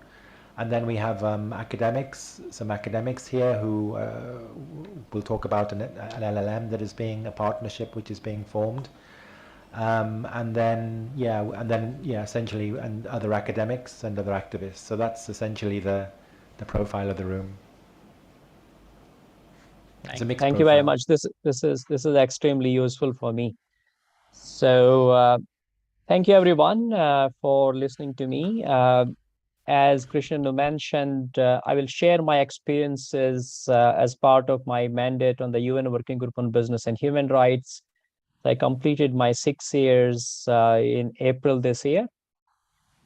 And then we have some academics here who will talk about an LLM that is being a partnership which is being formed. And then essentially, and other academics and other activists. So that's essentially the profile of the room. Thank you very much. This is extremely useful for me. So thank you everyone for listening to me. As Krishnendu mentioned, I will share my experiences as part of my mandate on the UN Working Group on Business and Human Rights. I completed my 6 years in April this year.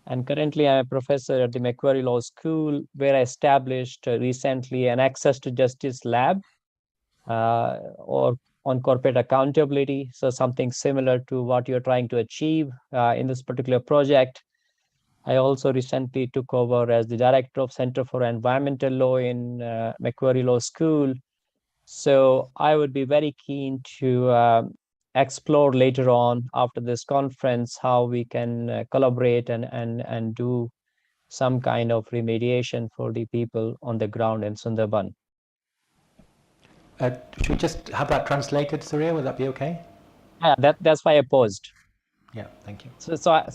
And currently I'm a professor at the Macquarie Law School, where I established recently an Access to Justice Lab or on corporate accountability. So something similar to what you're trying to achieve in this particular project. I also recently took over as the director of Center for Environmental Law in Macquarie Law School. So I would be very keen to explore later on after this conference how we can collaborate and do some kind of remediation for the people on the ground in Sundarban. Should we just have that translated, Surya? Would that be okay? Yeah, that's why I paused. Yeah, thank you.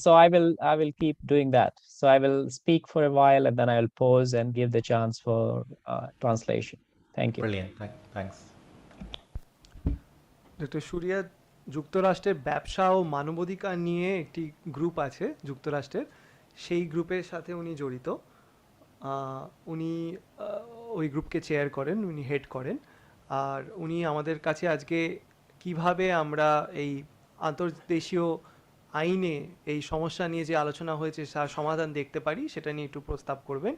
So I will keep doing that. So I will speak for a while and then I will pause and give the chance for translation. Thank you. Brilliant. Thanks. Doctor Suriya যুক্তরাষ্ট্রের ব্যবসা ও মানবাধিকার নিয়ে একটি group আছে যুক্তরাষ্ট্রের, সেই গ্রুপের সাথে উনি জড়িত। উনি ওই গ্রুপকে চেয়ার করেন, উনি হেড করেন। আর উনি আমাদের কাছে আজকে কিভাবে আমরা এই আন্তর্দেশীয় আইনে এই সমস্যা নিয়ে যে আলোচনা হয়েছে তার সমাধান দেখতে পারি সেটা নিয়ে একটু প্রস্তাব করবেন।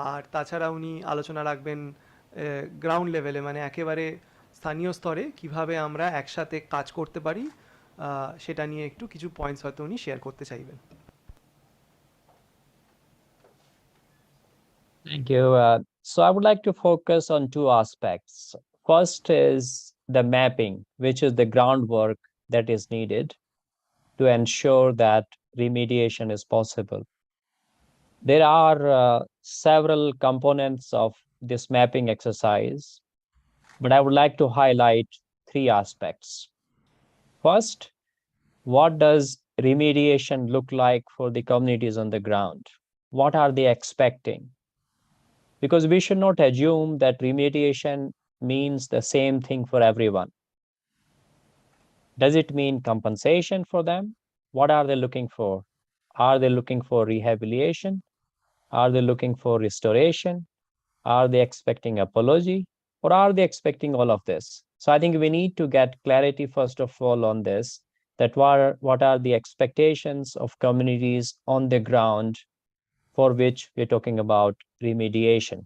আর তাছাড়া উনি আলোচনা রাখবেন গ্রাউন্ড লেভেলে, মানে একেবারে স্থানীয় স্তরে কিভাবে আমরা একসাথে কাজ করতে পারি সেটা নিয়ে একটু কিছু পয়েন্টস হয়তো উনি শেয়ার করতে চাইবেন। Thank you. So I would like to focus on two aspects. First is the mapping, which is the groundwork that is needed to ensure that remediation is possible. There are several components of this mapping exercise, but I would like to highlight three aspects. First, what does remediation look like for the communities on the ground? What are they expecting? Because we should not assume that remediation means the same thing for everyone. Does it mean compensation for them? What are they looking for? Are they looking for rehabilitation? Are they looking for restoration? Are they expecting apology? Or are they expecting all of this? So I think we need to get clarity, first of all, on this, that what are the expectations of communities on the ground for which we're talking about remediation.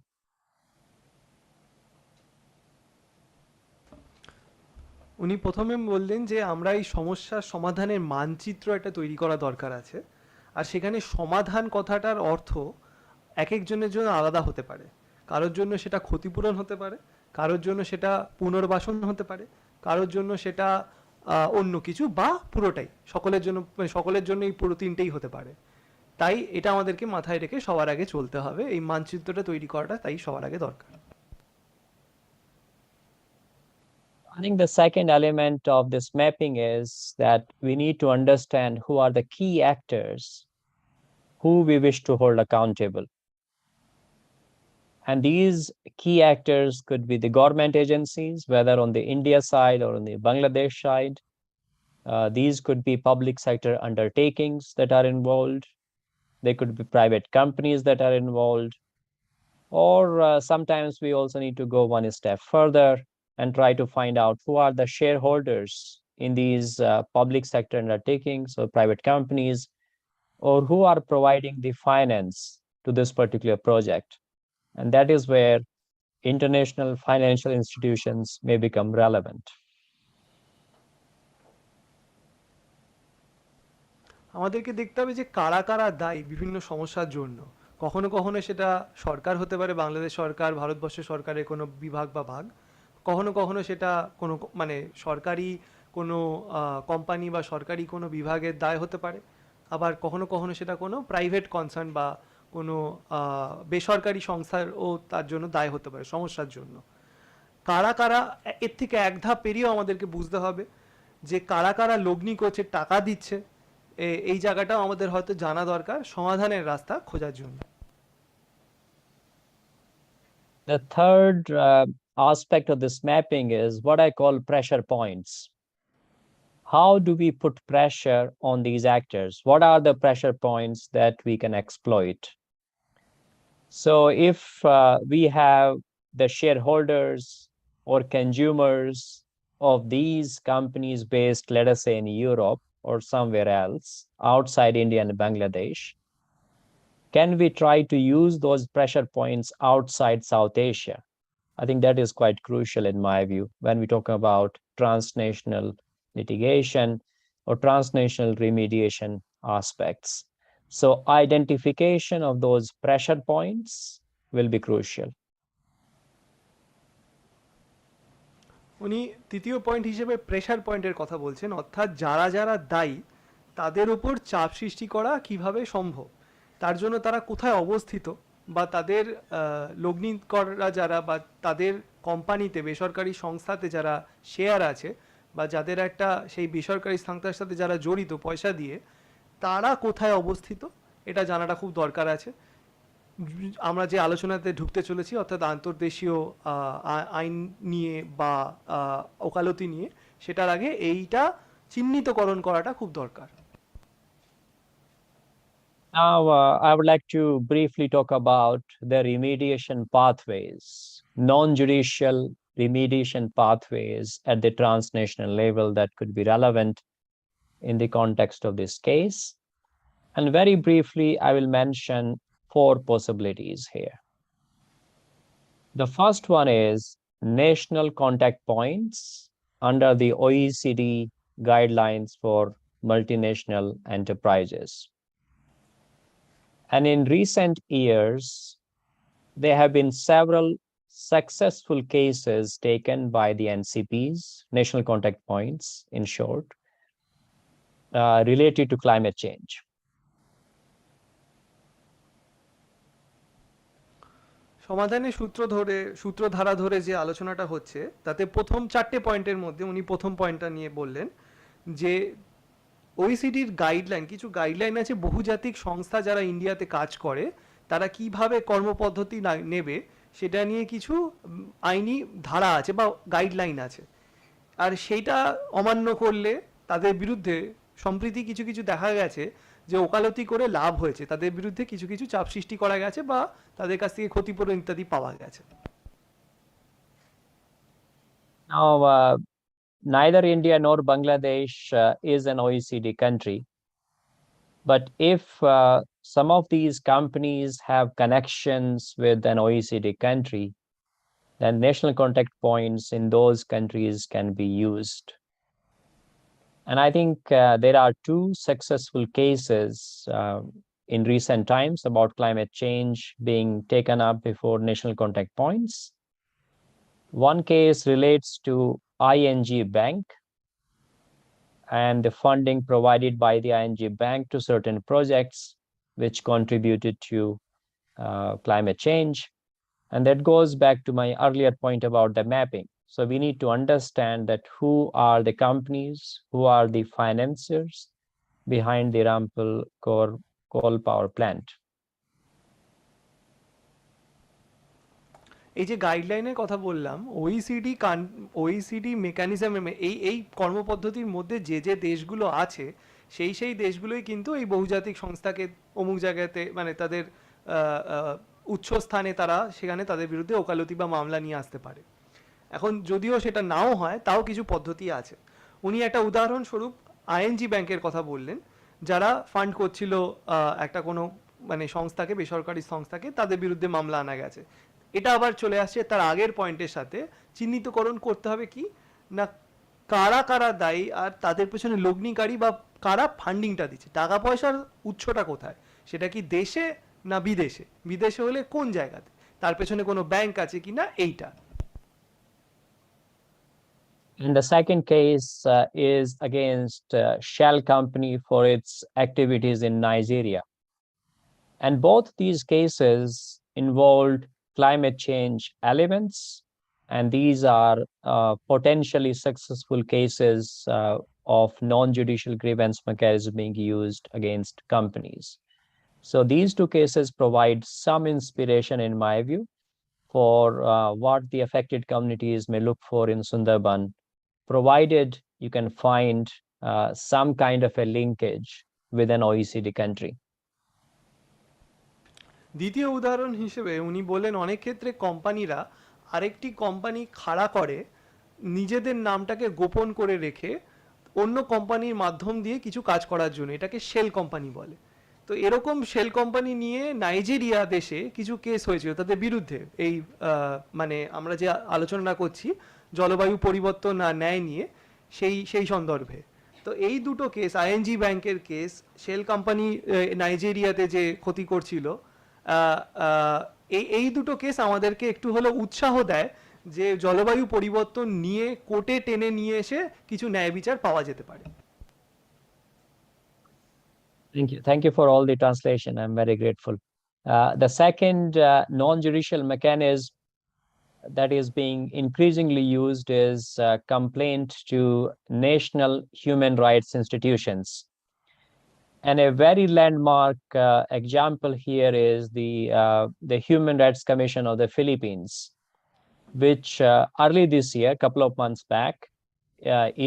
উনি প্রথমে বললেন যে আমরা এই সমস্যার সমাধানের মানচিত্র একটা তৈরি করা দরকার আছে, আর সেখানে সমাধান কথাটার অর্থ এক একজনের জন্য আলাদা হতে পারে। কারোর জন্য সেটা ক্ষতিপূরণ হতে পারে, কারোর জন্য সেটা পুনর্বাসন হতে পারে, কারোর জন্য সেটা অন্য কিছু, বা পুরোটাই সকলের জন্য এই পুরো তিনটেই হতে পারে। তাই এটা আমাদেরকে মাথায় রেখে সবার আগে চলতে হবে, এই মানচিত্রটা তৈরি করাটা তাই সবার আগে দরকার। I think the second element of this mapping is that we need to understand who are the key actors who we wish to hold accountable. And these key actors could be the government agencies, whether on the India side or on the Bangladesh side. These could be public sector undertakings that are involved. They could be private companies that are involved. Or sometimes we also need to go one step further and try to find out who are the shareholders in these public sector undertakings or private companies, or who are providing the finance to this particular project. And that is where international financial institutions may become relevant. আমাদেরকে দেখতে হবে যে কারা কারা দায়ী বিভিন্ন সমস্যার জন্য। কখনো কখনো সেটা সরকার হতে পারে, বাংলাদেশ সরকার, ভারতবর্ষের সরকারের কোনো বিভাগ বা ভাগ। কখনো কখনো সেটা কোনো মানে সরকারি কোনো কোম্পানি বা সরকারি কোনো বিভাগের দায় হতে পারে। আবার কখনো কখনো সেটা কোনো প্রাইভেট কনসার্ন বা কোনো বেসরকারি সংস্থারও তার জন্য দায় হতে পারে সমস্যার জন্য। কারা কারা এর থেকে এক ধাপ পেরিয়েও আমাদেরকে বুঝতে হবে যে কারা কারা লগ্নি করছে, টাকা দিচ্ছে, এই জায়গাটাও আমাদের হয়তো জানা দরকার সমাধানের রাস্তা খোঁজার জন্য। The third aspect of this mapping is what I call pressure points. How do we put pressure on these actors? What are the pressure points that we can exploit? So if we have the shareholders or consumers of these companies based, let us say, in Europe or somewhere else outside India and Bangladesh, can we try to use those pressure points outside South Asia? I think that is quite crucial in my view when we talk about transnational litigation or transnational remediation aspects. So identification of those pressure points will be crucial. উনি তৃতীয় point হিসেবে pressure পয়েন্টের কথা বলছেন, অর্থাৎ যারা যারা দায়ী তাদের উপর চাপ সৃষ্টি করা কিভাবে সম্ভব, তার জন্য তারা কোথায় অবস্থিত, বা তাদের লগ্নিকররা যারা, বা তাদের কোম্পানিতে বেসরকারি সংস্থাতে যারা শেয়ার আছে, বা যাদের একটা সেই বেসরকারি সংস্থার সাথে যারা জড়িত পয়সা দিয়ে, তারা কোথায় অবস্থিত এটা জানাটা খুব দরকার আছে। আমরা যে আলোচনাতে ঢুকতে চলেছি, অর্থাৎ আন্তর্দেশীয় আইন নিয়ে বা ওকালতি নিয়ে, সেটার আগে এইটা চিহ্নিতকরণ করাটা খুব দরকার। Now, I would like to briefly talk about the remediation pathways, non-judicial remediation pathways at the transnational level that could be relevant in the context of this case. And very briefly, I will mention 4 possibilities here. The first one is national contact points under the OECD guidelines for multinational enterprises. And in recent years, there have been several successful cases taken by the NCPs, national contact points in short, related to climate change. সমাধানের সূত্রধারা ধরে যে আলোচনাটা হচ্ছে, তাতে প্রথম 4টে পয়েন্টের মধ্যে উনি প্রথম পয়েন্টটা নিয়ে বললেন যে ওইসিডির গাইডলাইন, কিছু গাইডলাইন আছে বহুজাতিক সংস্থা যারা ইন্ডিয়াতে কাজ করে তারা কিভাবে কর্মপদ্ধতি নেবে সেটা নিয়ে কিছু আইনি ধারা আছে বা গাইডলাইন আছে, আর সেইটা অমান্য করলে তাদের বিরুদ্ধে সম্প্রতি কিছু কিছু দেখা গেছে যে ওকালতি করে লাভ হয়েছে, তাদের বিরুদ্ধে কিছু কিছু চাপ সৃষ্টি করা গেছে বা তাদের কাছ থেকে ক্ষতিপূরণ ইত্যাদি পাওয়া গেছে। Now, neither India nor Bangladesh is an OECD country. But if some of these companies have connections with an OECD country, then national contact points in those countries can be used. And I think there are 2 successful cases in recent times about climate change being taken up before national contact points. One case relates to ING Bank and the funding provided by the ING Bank to certain projects which contributed to climate change. And that goes back to my earlier point about the mapping. So we need to understand that who are the companies, who are the financiers behind the Rampal coal power plant. এই যে গাইডলাইনের কথা বললাম, OECD মেকানিজমে এই কর্মপদ্ধতির মধ্যে যে যে দেশগুলো আছে সেই দেশগুলোই কিন্তু এই বহুজাতিক সংস্থাকে অমুক জায়গাতে মানে তাদের উৎসস্থানে তারা সেখানে তাদের বিরুদ্ধে ওকালতি বা মামলা নিয়ে আসতে পারে। এখন যদিও সেটা নাও হয় তাও কিছু পদ্ধতি আছে। উনি একটা উদাহরণস্বরূপ আইএনজি ব্যাংকের কথা বললেন, যারা ফান্ড করছিল একটা কোনো মানে সংস্থাকে, বেসরকারি সংস্থাকে, তাদের বিরুদ্ধে মামলা আনা গেছে। এটা আবার চলে আসছে তার আগের পয়েন্টের সাথে, চিহ্নিতকরণ করতে হবে কি না কারা কারা দায়ী আর তাদের পেছনে লগ্নিকারী বা কারা ফান্ডিংটা দিচ্ছে, টাকা পয়সার উৎসটা কোথায়, সেটা কি দেশে না বিদেশে, বিদেশে হলে কোন জায়গাতে, তার পেছনে কোনো ব্যাংক আছে কিনা, এইটা। And the second case is against Shell company for its activities in Nigeria. And both these cases involved climate change elements, and these are potentially successful cases of non-judicial grievance mechanism being used against companies. So these 2 cases provide some inspiration in my view for what the affected communities may look for in Sundarban, provided you can find some kind of a linkage with an OECD country. দ্বিতীয় উদাহরণ হিসেবে উনি বলেন অনেক ক্ষেত্রে কোম্পানিরা আরেকটি company খাড়া করে নিজেদের নামটাকে গোপন করে রেখে অন্য কোম্পানির মাধ্যম দিয়ে কিছু কাজ করার জন্য, এটাকে শেল কোম্পানি বলে। তো এরকম শেল কোম্পানি নিয়ে নাইজেরিয়া দেশে কিছু কেস হয়েছিল তাদের বিরুদ্ধে, এই মানে আমরা যে আলোচনা করছি জলবায়ু পরিবর্তন আর ন্যায় নিয়ে, সেই সন্দর্ভে। তো এই দুটো কেস, আইএনজি ব্যাংকের কেস, শেল কোম্পানি নাইজেরিয়াতে যে ক্ষতি করছিল, এই দুটো কেস আমাদেরকে একটু হলেও উৎসাহ দেয় যে জলবায়ু পরিবর্তন নিয়ে কোর্টে টেনে নিয়ে এসে কিছু ন্যায় বিচার পাওয়া যেতে পারে? Thank you. Thank you for all the translation. I'm very grateful. The second non-judicial mechanism that is being increasingly used is complaint to national human rights institutions. And a very landmark example here is the Human Rights Commission of the Philippines, which early this year, a couple of months back,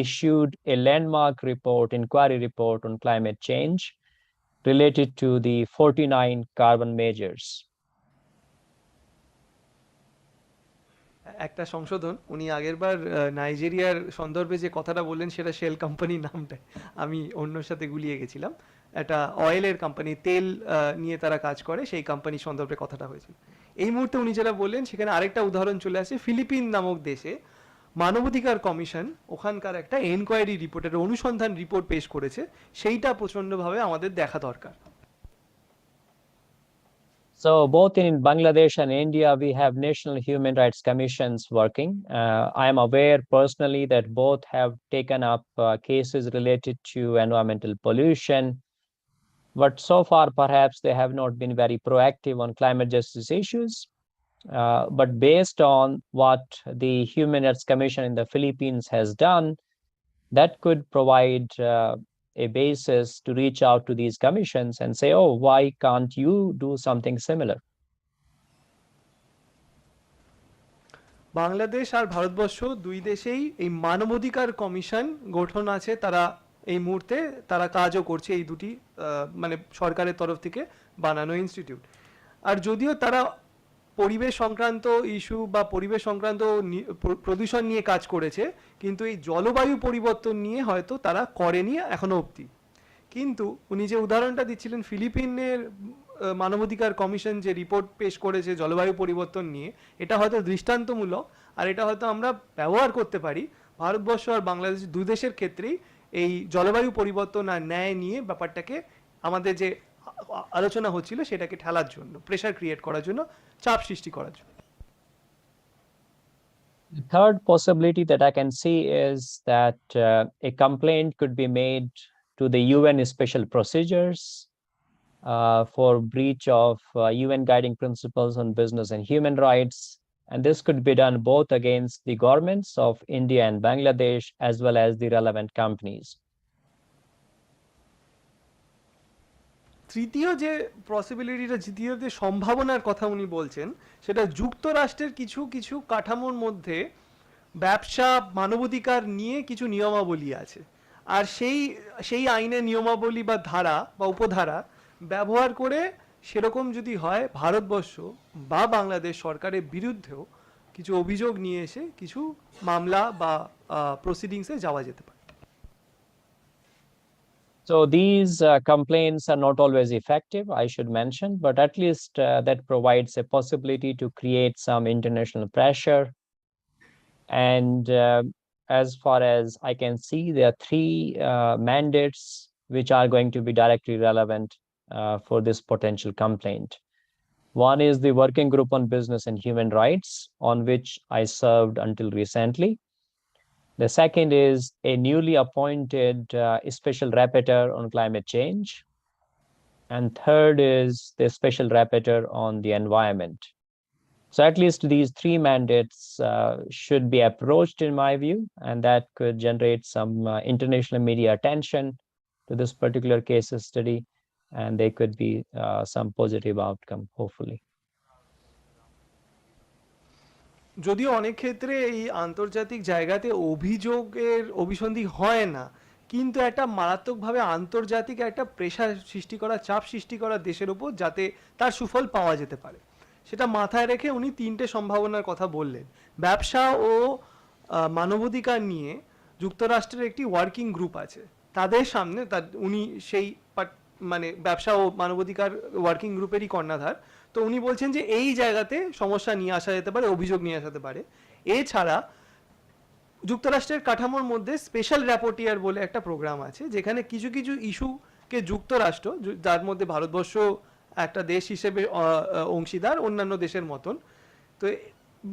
issued a landmark report, inquiry report on climate change related to the 49 carbon measures. একটা সংশোধন, উনি আগেরবার নাইজেরিয়ার সন্দর্ভে যে কথাটা বললেন সেটা shell কোম্পানির নামটা আমি অন্যর সাথে গুলিয়ে গেছিলাম। একটা অয়েলের কোম্পানি, তেল নিয়ে তারা কাজ করে, সেই কোম্পানির সন্দর্ভে কথাটা হয়েছিল। এই মুহূর্তে উনি যেটা বললেন সেখানে আরেকটা উদাহরণ চলে আসে, ফিলিপিন নামক দেশে মানবাধিকার কমিশন ওখানকার একটা এনকোয়ারি রিপোর্টের অনুসন্ধান রিপোর্ট পেশ করেছে, সেইটা প্রচণ্ডভাবে আমাদের দেখা দরকার। So both in Bangladesh and India, we have national human rights commissions working. I am aware personally that both have taken up cases related to environmental pollution, but so far perhaps they have not been very proactive on climate justice issues. But based on what the Human Rights Commission in the Philippines has done, that could provide a basis to reach out to these commissions and say, oh, why can't you do something similar? Bangladesh আর ভারতবর্ষ দুই দেশেই এই মানবাধিকার commission গঠন আছে, তারা এই মুহূর্তে তারা কাজও করছে, এই দুটি মানে সরকারের তরফ থেকে বানানো ইনস্টিটিউট। আর যদিও তারা পরিবেশ সংক্রান্ত ইস্যু বা পরিবেশ সংক্রান্ত প্রদূষণ নিয়ে কাজ করেছে, কিন্তু এই জলবায়ু পরিবর্তন নিয়ে হয়তো তারা করেনি এখনো অবধি। কিন্তু উনি যে উদাহরণটা দিচ্ছিলেন ফিলিপিনের মানবাধিকার কমিশন যে রিপোর্ট পেশ করেছে জলবায়ু পরিবর্তন নিয়ে, এটা হয়তো দৃষ্টান্তমূলক, আর এটা হয়তো আমরা ব্যবহার করতে পারি ভারতবর্ষ আর বাংলাদেশ দুই দেশের ক্ষেত্রেই এই জলবায়ু পরিবর্তন আর ন্যায় নিয়ে ব্যাপারটাকে আমাদের যে আলোচনা হচ্ছিল সেটাকে ঠেলার জন্য, প্রেশার ক্রিয়েট করার জন্য, চাপ সৃষ্টি করার জন্য। The third possibility that I can see is that a complaint could be made to the UN special procedures for breach of UN guiding principles on business and human rights. And this could be done both against the governments of India and Bangladesh, as well as the relevant companies. তৃতীয় যে পসিবিলিটিটা, তৃতীয় যে সম্ভাবনার কথা উনি বলছেন, সেটা যুক্তরাষ্ট্রের কিছু কিছু কাঠামোর মধ্যে ব্যবসা মানবাধিকার নিয়ে কিছু নিয়মাবলী আছে, আর সেই আইনের নিয়মাবলী বা ধারা বা উপধারা ব্যবহার করে সেরকম যদি হয় ভারতবর্ষ বা বাংলাদেশ সরকারের বিরুদ্ধেও কিছু অভিযোগ নিয়ে এসে কিছু মামলা বা প্রসিডিংসে যাওয়া যেতে পারে। So these complaints are not always effective, I should mention, but at least that provides a possibility to create some international pressure. And as far as I can see, there are three mandates which are going to be directly relevant for this potential complaint. One is the Working Group on Business and Human Rights, on which I served until recently. The second is a newly appointed special rapporteur on climate change. And third is the special rapporteur on the environment. So at least these three mandates should be approached in my view, and that could generate some international media attention to this particular case study, and there could be some positive outcome, hopefully. যদিও অনেক ক্ষেত্রে এই আন্তর্জাতিক জায়গাতে অভিযোগের অভিসন্ধি হয় না, কিন্তু একটা মারাত্মকভাবে আন্তর্জাতিক একটা প্রেশার সৃষ্টি করা, চাপ সৃষ্টি করা দেশের উপর, যাতে তার সুফল পাওয়া যেতে পারে, সেটা মাথায় রেখে উনি তিনটে সম্ভাবনার কথা বললেন। ব্যবসা ও মানবাধিকার নিয়ে যুক্তরাষ্ট্রের একটি ওয়ার্কিং গ্রুপ আছে, তাদের সামনে উনি সেই মানে ব্যবসা ও মানবাধিকার ওয়ার্কিং গ্রুপেরই কর্ণধার, তো উনি বলছেন যে এই জায়গাতে সমস্যা নিয়ে আসা যেতে পারে, অভিযোগ নিয়ে আসা যেতে পারে। এছাড়া যুক্তরাষ্ট্রের কাঠামোর মধ্যে স্পেশাল র্যাপোর্টিয়ার বলে একটা প্রোগ্রাম আছে, যেখানে কিছু কিছু ইস্যুকে যুক্তরাষ্ট্র, যার মধ্যে ভারতবর্ষ একটা দেশ হিসেবে অংশীদার অন্যান্য দেশের মতন, তো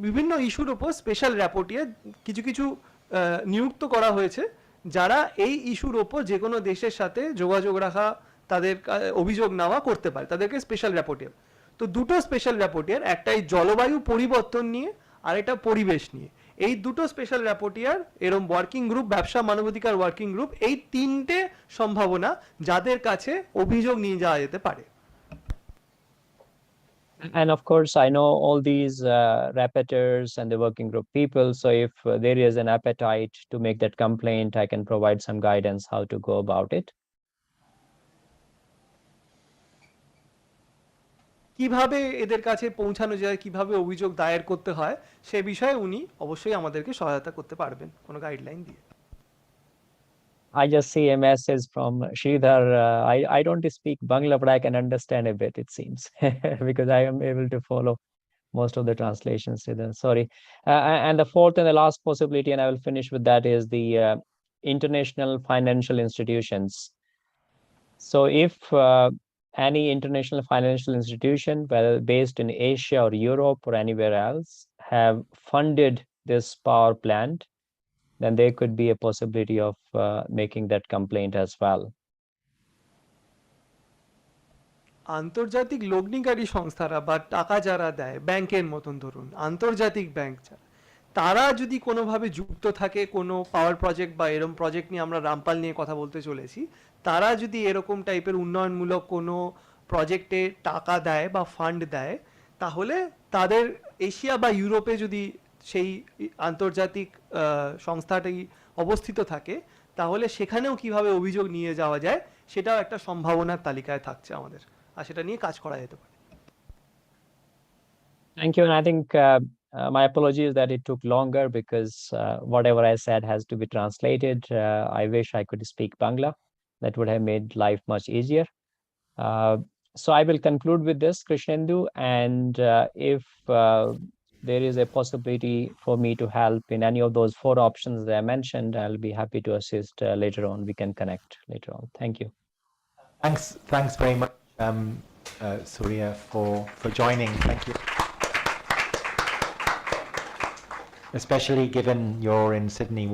বিভিন্ন ইস্যুর উপর স্পেশাল র্যাপোর্টিয়ার কিছু কিছু নিযুক্ত করা হয়েছে, যারা এই ইস্যুর ওপর যে কোনো দেশের সাথে যোগাযোগ রাখা, তাদের অভিযোগ নেওয়া করতে পারে, তাদেরকে স্পেশাল র্যাপোর্টিয়ার। তো দুটো স্পেশাল র্যাপোর্টিয়ার, একটা এই জলবায়ু পরিবর্তন নিয়ে আর এটা পরিবেশ নিয়ে, এই দুটো স্পেশাল র্যাপোর্টিয়ার এরম ওয়ার্কিং গ্রুপ, ব্যবসা মানবাধিকার ওয়ার্কিং গ্রুপ, এই তিনটে সম্ভাবনা যাদের কাছে অভিযোগ নিয়ে যাওয়া যেতে পারে। And of course, I know all these rapporteurs and the working group people. So if there is an appetite to make that complaint, I can provide some guidance how to go about it. কিভাবে এদের কাছে পৌঁছানো যায়, কিভাবে অভিযোগ দায়ের করতে হয়, সে বিষয়ে উনি অবশ্যই আমাদেরকে সহায়তা করতে পারবেন কোনো গাইডলাইন দিয়ে। I just see a message from Sridhar. I don't speak Bangla, but I can understand a bit, it seems, because I am able to follow most of the translations. Sridhar, sorry. And the fourth and the last possibility, and I will finish with that, is the international financial institutions. So if any international financial institution, whether based in Asia or Europe or anywhere else, have funded this power plant, then there could be a possibility of making that complaint as well. আন্তর্জাতিক লগ্নিকারী সংস্থারা বা টাকা যারা দেয়, ব্যাংকের মতন ধরুন আন্তর্জাতিক bank, তারা যদি কোনোভাবে যুক্ত থাকে কোনো পাওয়ার প্রজেক্ট বা এরকম প্রজেক্ট নিয়ে, আমরা রামপাল নিয়ে কথা বলতে চলেছি, তারা যদি এরকম টাইপের উন্নয়নমূলক কোনো প্রজেক্টে টাকা দেয় বা ফান্ড দেয়, তাহলে তাদের এশিয়া বা ইউরোপে যদি সেই আন্তর্জাতিক সংস্থাটি অবস্থিত থাকে, তাহলে সেখানেও কিভাবে অভিযোগ নিয়ে যাওয়া যায় সেটাও একটা সম্ভাবনার তালিকায় থাকছে আমাদের, আর সেটা নিয়ে কাজ করা যেতে পারে। Thank you. And I think my apologies that it took longer because whatever I said has to be translated. I wish I could speak Bangla. That would have made life much easier. So I will conclude with this, Krishnendu, and if there is a possibility for me to help in any of those 4 options that I mentioned, I'll be happy to assist later on. We can connect later on. Thank you. Thanks very much, Surya, for joining. Thank you. Especially given you're in Sydney.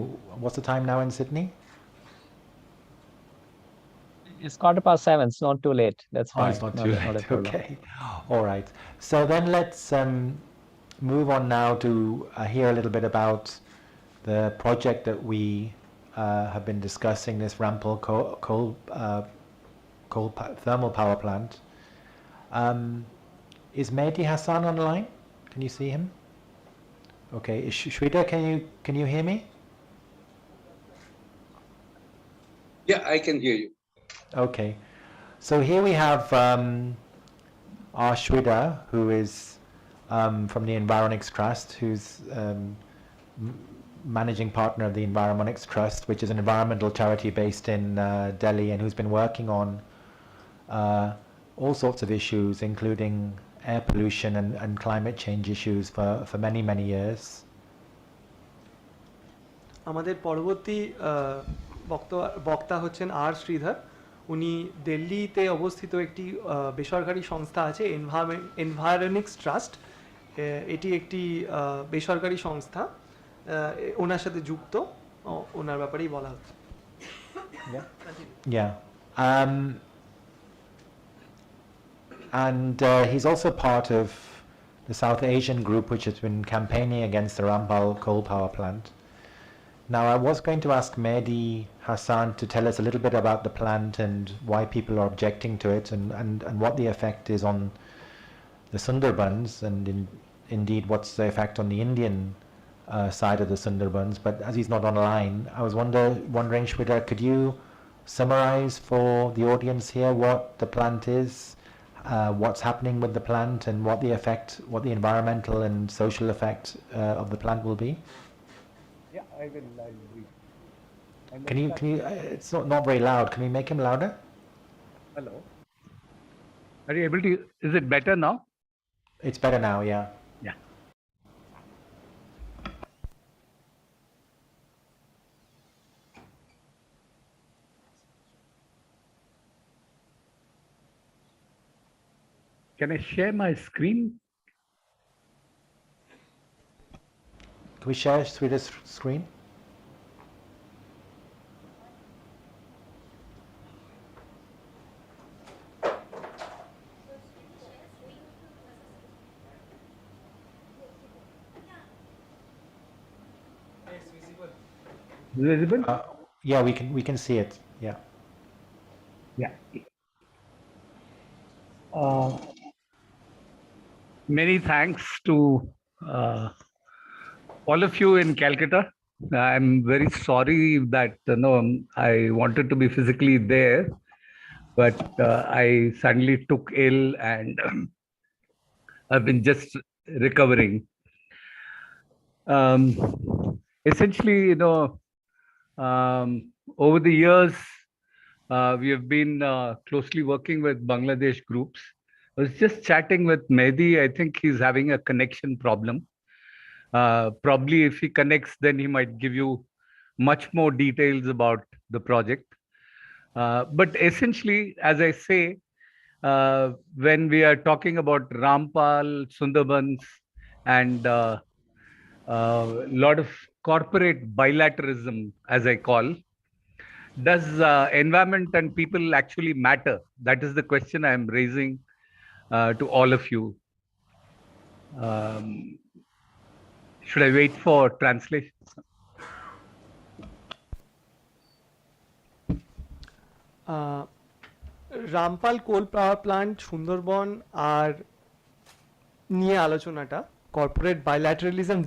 What's the time now in Sydney? It's 7:15. It's not too late. That's fine. Oh, it's not too not a late. problem. Okay. All right. So then let's move on now to hear a little bit about the project that we have been discussing, this Rampal coal thermal power plant. Is Mehdi Hassan online? Can you see him? Okay. Shweta, can you hear me? Yeah, I can hear you. Okay. So here we have our Shweta, who is from the Environics Trust, who's managing partner of the Environics Trust, which is an environmental charity based in Delhi, and who's been working on all sorts of issues, including air pollution and climate change issues for many, many years. আমাদের পরবর্তী বক্তা হচ্ছেন আর শ্রীধর। উনি দিল্লিতে অবস্থিত একটি বেসরকারি সংস্থা আছে, এনভায়রনিক্স ট্রাস্ট। এটি একটি বেসরকারি সংস্থা, ওনার সাথে যুক্ত, ওনার ব্যাপারেই বলা হচ্ছে। Yeah. And he's also part of the South Asian group which has been campaigning against the Rampal coal power plant. Now, I was going to ask Mehdi Hassan to tell us a little bit about the plant and why people are objecting to it, and what the effect is on the Sundarbans, and indeed what's the effect on the Indian side of the Sundarbans. But as he's not online, I was wondering, Shweta, could you summarize for the audience here what the plant is, what's happening with the plant, and what the environmental and social effect of the plant will be? Yeah, I will read. Can you, it's not very loud. Can we make him louder? Hello. Are you able to, is it better now? It's better now, yeah. Yeah. Can I share my screen? Can we share Sridhar's screen? Visible? Yeah, we can see it. Yeah. Yeah. Many thanks to all of you in Calcutta. I'm very sorry that I wanted to be physically there, but I suddenly took ill and I've been just recovering. Essentially, over the years, we have been closely working with Bangladesh groups. I was just chatting with Mehdi. I think he's having a connection problem. Probably if he connects, then he might give you much more details about the project. But essentially, as I say, when we are talking about Rampal, Sundarbans, and a lot of corporate bilateralism, as I call, does environment and people actually matter? That is the question I am raising to all of you. Should I wait for translation? Rampal coal power plant Sundarban আর নিয়ে আলোচনাটা corporate বাইল্যাটারালিজম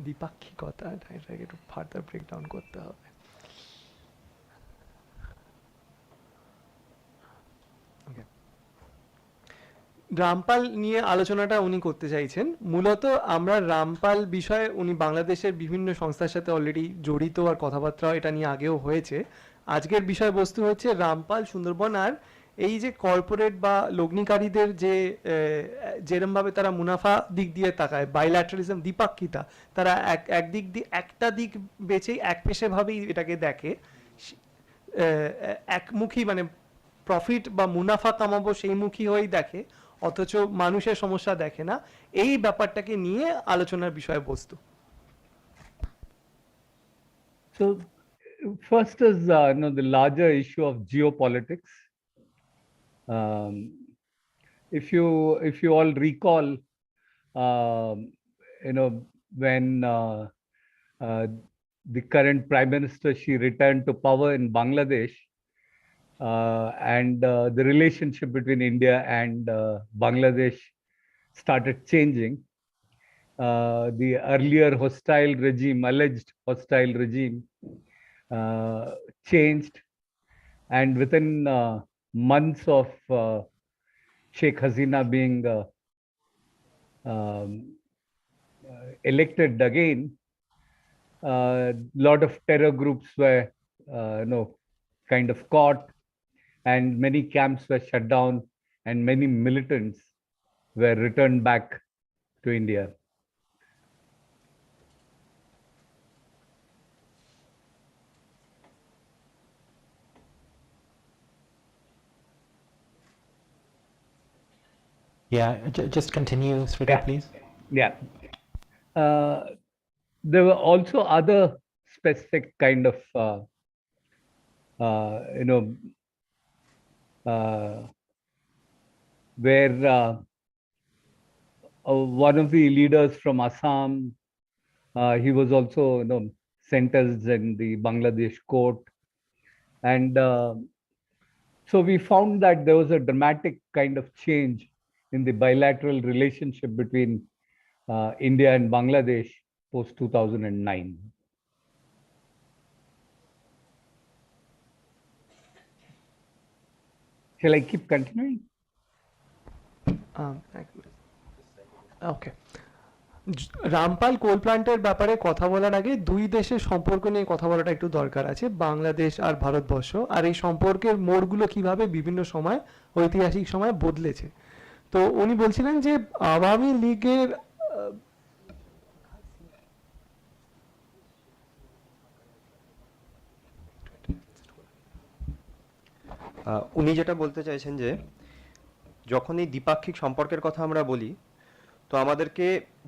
দ্বিপাক্ষিকতা এটাকে একটু further breakdown করতে হবে। রামপাল নিয়ে আলোচনাটা উনি করতে চাইছেন। মূলত আমরা রামপাল বিষয়ে উনি বাংলাদেশের বিভিন্ন সংস্থার সাথে অলরেডি জড়িত আর কথাবার্তা এটা নিয়ে আগেও হয়েছে। আজকের বিষয়বস্তু হচ্ছে রামপাল সুন্দরবন আর এই যে কর্পোরেট বা লগ্নিকারীদের যে যেরমভাবে তারা মুনাফা দিক দিয়ে তাকায়, বাইল্যাটারালিজম দ্বিপাক্ষিতা, তারা একদিক দিয়ে একটা দিক বেছেই একপেশেভাবেই এটাকে দেখে, একমুখী মানে প্রফিট বা মুনাফা কামাবো সেই মুখী হয়েই দেখে, অথচ মানুষের সমস্যা দেখে না। এই ব্যাপারটাকে নিয়ে আলোচনার বিষয়বস্তু। So first is the larger issue of geopolitics. If you all recall, when the current Prime Minister, she returned to power in Bangladesh, and the relationship between India and Bangladesh started changing. The earlier hostile regime, alleged hostile regime, changed, and within months of Sheikh Hasina being elected again, a lot of terror groups were kind of caught, and many camps were shut down, and many militants were returned back to India. Yeah, just continue, Sridhar, please. Yeah. There were also other specific kind of, where one of the leaders from Assam, he was also sentenced in the Bangladesh court, and so we found that there was a dramatic kind of change in the bilateral relationship between India and Bangladesh post 2009. Shall I keep continuing? ওকে, রামপাল কোল প্ল্যান্টের ব্যাপারে কথা বলার আগে দুই দেশের সম্পর্ক নিয়ে কথা বলাটা একটু দরকার আছে, বাংলাদেশ আর ভারতবর্ষ, আর এই সম্পর্কের মোড়গুলো কিভাবে বিভিন্ন সময় ঐতিহাসিক সময় বদলেছে। তো উনি বলছিলেন যে আওয়ামী লীগের উনি যেটা বলতে চাইছেন যে যখন এই দ্বিপাক্ষিক সম্পর্কের কথা আমরা বলি, তো আমাদেরকে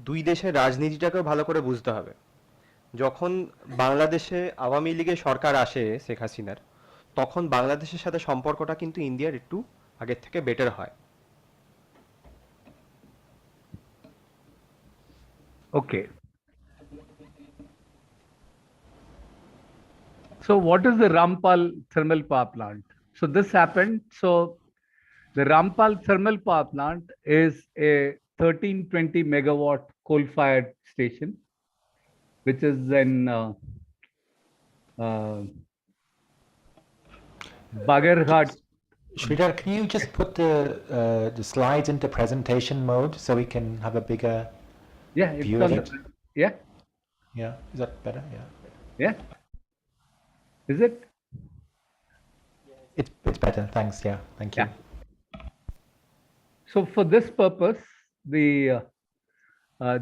দুই দেশের রাজনীতিটাকেও ভালো করে বুঝতে হবে। যখন বাংলাদেশে আওয়ামী লীগের সরকার আসে শেখ হাসিনার, তখন বাংলাদেশের সাথে সম্পর্কটা কিন্তু ইন্ডিয়ার একটু আগের থেকে বেটার হয়। Okay. So what is the Rampal thermal power plant? So this happened. So the Rampal thermal power plant is a 1320 megawatt coal-fired station, which is in Bagarhat. Sridhar, can you just put the slides into presentation mode so we can have a bigger view of it? Yeah. Yeah, is that better? Yeah. Yeah. Is it? It's better. Thanks. Yeah. Thank you. Yeah. So for this purpose, the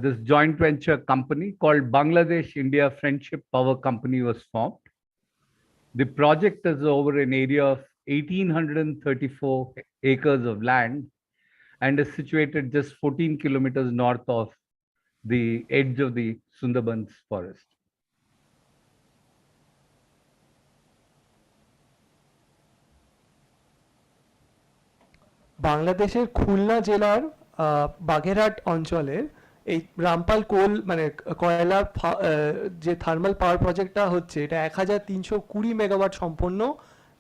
this joint venture company called Bangladesh India Friendship Power Company was formed. The project is over an area of 1,834 acres of land and is situated just 14 kilometers north of the edge of the Sundarbans forest. বাংলাদেশের খুলনা জেলার বাগেরহাট অঞ্চলের এই রামপাল কোল মানে কয়লার যে thermal power প্রজেক্টটা হচ্ছে, এটা 1320 মেগাওয়াট সম্পন্ন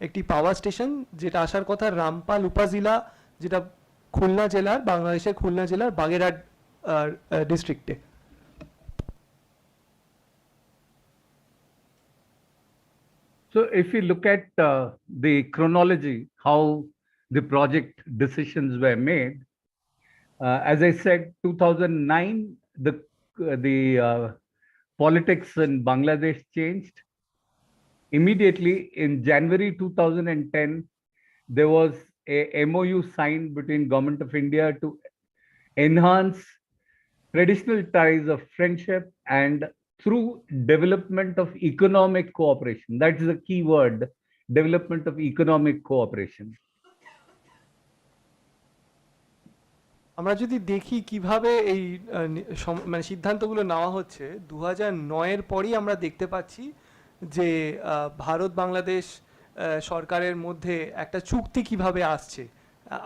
একটি পাওয়ার স্টেশন, যেটা আসার কথা রামপাল উপজেলা, যেটা খুলনা জেলার, বাংলাদেশের খুলনা জেলার বাগেরহাট ডিস্ট্রিক্টে। So if you look at the chronology, how the project decisions were made, as I said, 2009, the politics in Bangladesh changed. Immediately in January 2010, there was a MOU signed between Government of India to enhance traditional ties of friendship and through development of economic cooperation. That is the key word, development of economic cooperation. আমরা যদি দেখি কিভাবে এই মানে সিদ্ধান্তগুলো নেওয়া হচ্ছে, 2009-এর পরই আমরা দেখতে পাচ্ছি যে ভারত বাংলাদেশ সরকারের মধ্যে একটা চুক্তি কিভাবে আসছে।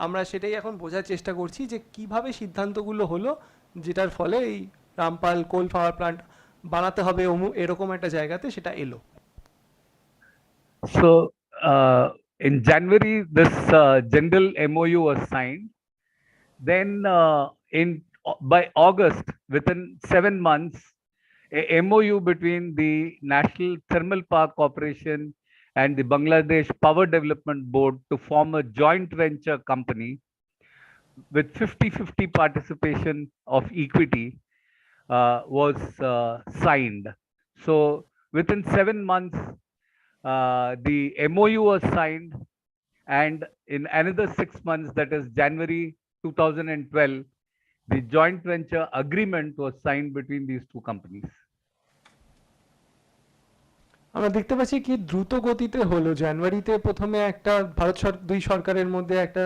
আমরা সেটাই এখন বোঝার চেষ্টা করছি যে কিভাবে সিদ্ধান্তগুলো হলো, যেটার ফলে এই রামপাল কোল পাওয়ার প্ল্যান্ট বানাতে হবে এরকম একটা জায়গাতে সেটা এলো। So in January, this general MOU was signed. Then by August, within 7 months, a MOU between the National Thermal Power Corporation and the Bangladesh Power Development Board to form a joint venture company with 50-50 participation of equity was signed. So within 7 months, the MOU was signed, and in another 6 months, that is January 2012, the joint venture agreement was signed between these two companies. আমরা দেখতে পাচ্ছি কি দ্রুত গতিতে হলো। জানুয়ারিতে প্রথমে একটা ভারত দুই সরকারের মধ্যে একটা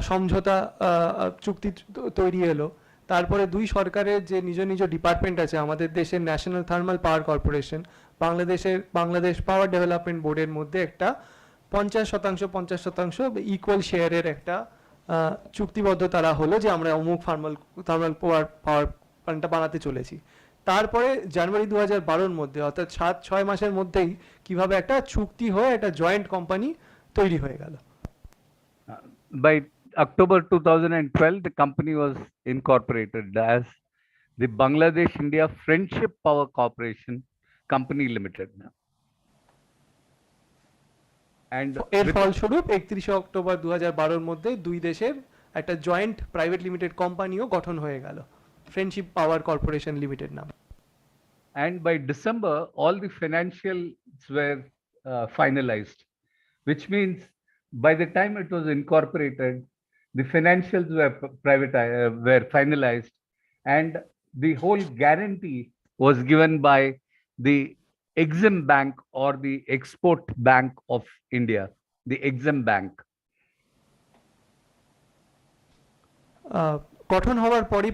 সমঝোতা চুক্তি তৈরি হলো। তারপরে দুই সরকারের যে নিজ নিজ ডিপার্টমেন্ট আছে, আমাদের দেশের national thermal power corporation, Bangladesh power development বোর্ডের মধ্যে একটা 50% ইকুয়াল শেয়ারের একটা চুক্তিবদ্ধ তারা হলো যে আমরা অমুক থার্মাল পাওয়ার প্ল্যান্টটা বানাতে চলেছি। তারপরে জানুয়ারি 2012-র মধ্যে, অর্থাৎ 7-6 মাসের মধ্যেই কিভাবে একটা চুক্তি হয়ে একটা জয়েন্ট কোম্পানি তৈরি হয়ে গেল। By October 2012, the company was incorporated as the Bangladesh India Friendship Power Corporation Company Limited now. And এর ফলস্বরূপ 31 অক্টোবর 2012-র মধ্যে দুই দেশের একটা জয়েন্ট প্রাইভেট লিমিটেড কোম্পানিও গঠন হয়ে গেল, ফ্রেন্ডশিপ পাওয়ার কর্পোরেশন লিমিটেড নাম। And by December, all the financials were finalized, which means by the time it was incorporated, the financials were finalized, and the whole guarantee was given by the Exim Bank or the Export Bank of India, the Exim Bank. গঠন হওয়ার পরই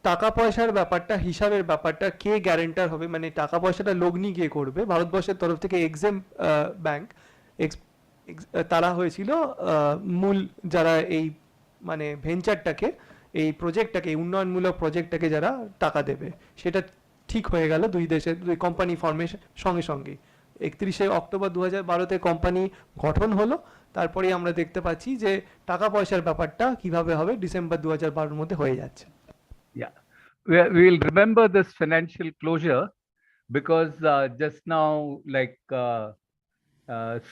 টাকা পয়সার ব্যাপারটা, হিসাবের ব্যাপারটা, কে guarantor হবে, মানে টাকা পয়সাটা লগ্নি কে করবে, ভারতবর্ষের তরফ থেকে এক্সাম ব্যাংক তারা হয়েছিল মূল যারা এই মানে ভেঞ্চারটাকে, এই প্রজেক্টটাকে, এই উন্নয়নমূলক প্রজেক্টটাকে যারা টাকা দেবে। সেটা ঠিক হয়ে গেল দুই দেশের, দুই কোম্পানি ফর্মেশন সঙ্গে সঙ্গেই। 31শে অক্টোবর 2012-তে কোম্পানি গঠন হলো। তারপরেই আমরা দেখতে পাচ্ছি যে টাকা পয়সার ব্যাপারটা কিভাবে হবে ডিসেম্বর 2012-এর মধ্যে হয়ে যাচ্ছে। Yeah, we'll remember this financial closure because just now, like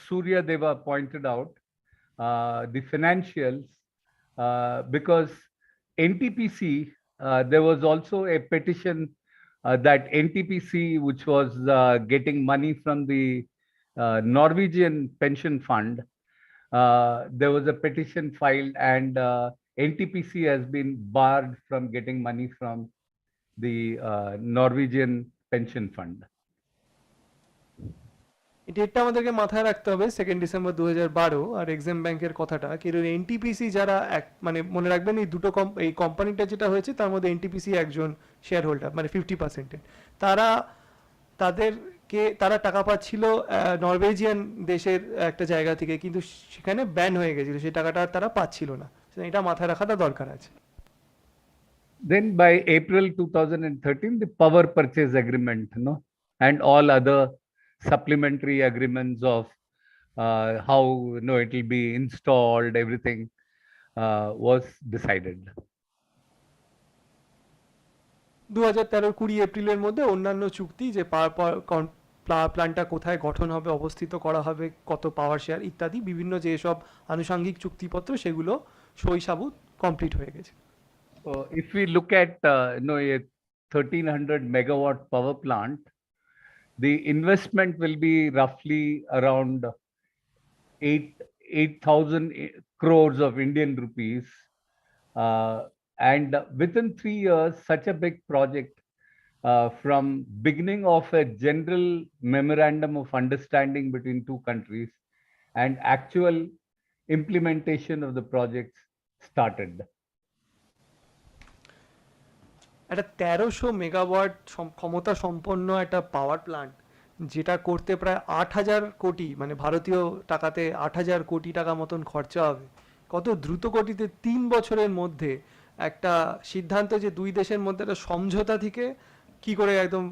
Surya Deva pointed out, the financials, because NTPC, there was also a petition that NTPC, which was getting money from the Norwegian pension fund, there was a petition filed, and NTPC has been barred from getting money from the Norwegian pension fund. এই ডেটটা আমাদেরকে মাথায় রাখতে হবে, 2 December 2012। আর exam ব্যাংকের কথাটা কি, NTPC যারা মানে মনে রাখবেন এই দুটো এই কোম্পানিটা যেটা হয়েছে তার মধ্যে এনটিপিসি একজন শেয়ার হোল্ডার, মানে 50%। তারা টাকা পাচ্ছিল নরওয়েজিয়ান দেশের একটা জায়গা থেকে, কিন্তু সেখানে ব্যান হয়ে গেছিল, সেই টাকাটা তারা পাচ্ছিল না। এটা মাথায় রাখাটা দরকার আছে। Then by April 2013, the power purchase agreement, and all other supplementary agreements of how it will be installed, everything was decided. 2013-20 এপ্রিলের মধ্যে অন্যান্য চুক্তি, যে প্ল্যান্টটা কোথায় গঠন হবে, অবস্থিত করা হবে, কত পাওয়ার শেয়ার ইত্যাদি বিভিন্ন যে সব আনুষঙ্গিক চুক্তিপত্র, সেগুলো সই সাবুত কমপ্লিট হয়ে গেছে। If we look at a 1300 megawatt power plant, the investment will be roughly around 8,000 crores of Indian rupees, and within 3 years, such a big project, from beginning of a general memorandum of understanding between two countries and actual implementation of the projects started. একটা 1300 megawatt ক্ষমতা সম্পন্ন একটা power plant, যেটা করতে প্রায় 8,000 কোটি, মানে ভারতীয় টাকাতে 8,000 কোটি টাকা মতন খরচা হবে। কত দ্রুত গতিতে 3 বছরের মধ্যে একটা সিদ্ধান্ত, যে দুই দেশের মধ্যে একটা সমঝোতা থেকে কি করে একদম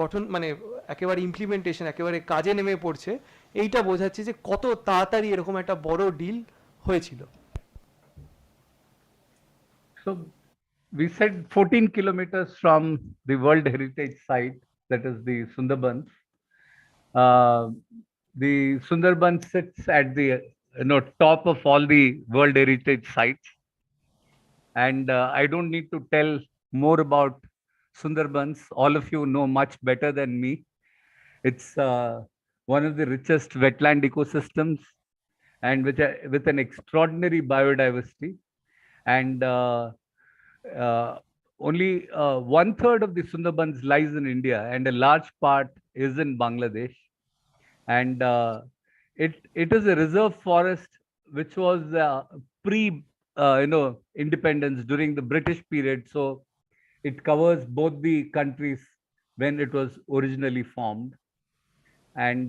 গঠন, মানে একেবারে ইমপ্লিমেন্টেশন, একেবারে কাজে নেমে পড়ছে, এইটা বোঝাচ্ছে যে কত তাড়াতাড়ি এরকম একটা বড় ডিল হয়েছিল। So we said 14 kilometers from the World Heritage Site, that is the Sundarbans. The Sundarbans sits at the top of all the World Heritage Sites, and I don't need to tell more about Sundarbans. All of you know much better than me. It's one of the richest wetland ecosystems, and with an extraordinary biodiversity, and only 1/3 of the Sundarbans lies in India, and a large part is in Bangladesh. And it is a reserve forest which was pre independence during the British period. So it covers both the countries when it was originally formed. And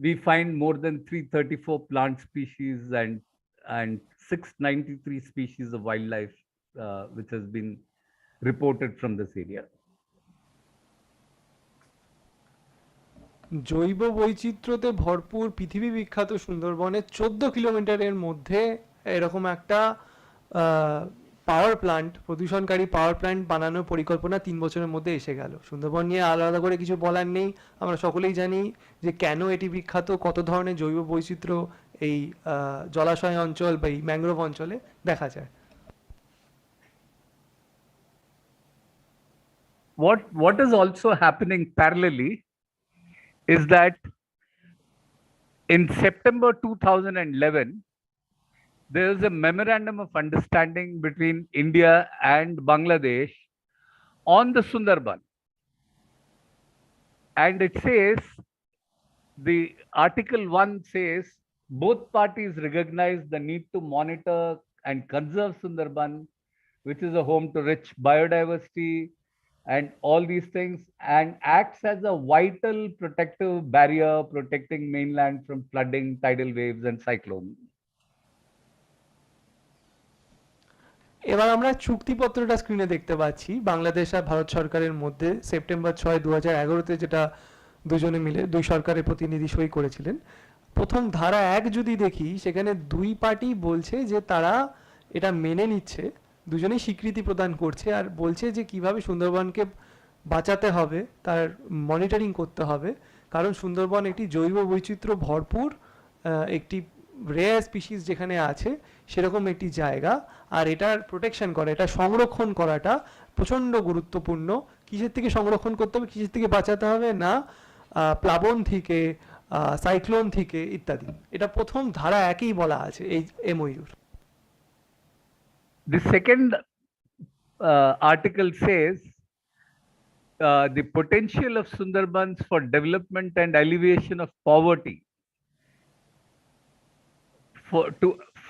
we find more than 334 plant species and 693 species of wildlife which has been reported from this area. জৈব বৈচিত্র্যতে ভরপুর পৃথিবী বিখ্যাত সুন্দরবনের 14 কিলোমিটারের মধ্যে এরকম একটা power plant, প্রদূষণকারী power plant বানানোর পরিকল্পনা 3 বছরের মধ্যে এসে গেল। সুন্দরবন নিয়ে আলাদা করে কিছু বলার নেই, আমরা সকলেই জানি যে কেন এটি বিখ্যাত, কত ধরনের জৈব বৈচিত্র্য এই জলাশয় অঞ্চল বা এই ম্যানগ্রোভ অঞ্চলে দেখা যায়। What is also happening parallelly is that in September 2011, there is a memorandum of understanding between India and Bangladesh on the Sundarban. And it says, the Article 1 says, both parties recognize the need to monitor and conserve Sundarban, which is a home to rich biodiversity and all these things, and acts as a vital protective barrier protecting mainland from flooding, tidal waves and cyclones. এবার আমরা চুক্তিপত্রটা স্ক্রিনে দেখতে পাচ্ছি বাংলাদেশ আর ভারত সরকারের মধ্যে September 6, 2011-তে যেটা দুজনে মিলে দুই সরকারের প্রতিনিধি সই করেছিলেন। প্রথম ধারা 1 যদি দেখি সেখানে দুই পার্টি বলছে যে তারা এটা মেনে নিচ্ছে, দুজনেই স্বীকৃতি প্রদান করছে আর বলছে যে কিভাবে সুন্দরবনকে বাঁচাতে হবে, তার মনিটরিং করতে হবে, কারণ সুন্দরবন একটি জৈব বৈচিত্র্য ভরপুর একটি রেয়ার স্পিসিস যেখানে আছে সেরকম একটি জায়গা, আর এটার প্রোটেকশন করা, এটা সংরক্ষণ করাটা প্রচণ্ড গুরুত্বপূর্ণ। কিসের থেকে সংরক্ষণ করতে হবে, কিসের থেকে বাঁচাতে হবে না, প্লাবন থেকে, সাইক্লোন থেকে ইত্যাদি। এটা প্রথম ধারা 1-এই বলা আছে এই এমওইউর। The second article says the potential of Sundarbans for development and alleviation of poverty.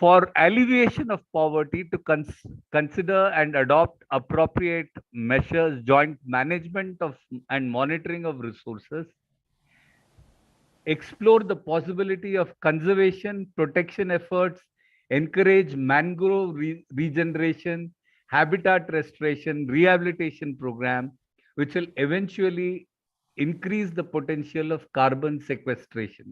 For alleviation of poverty, to consider and adopt appropriate measures, joint management of and monitoring of resources, explore the possibility of conservation, protection efforts, encourage mangrove regeneration, habitat restoration, rehabilitation program, which will eventually increase the potential of carbon sequestration.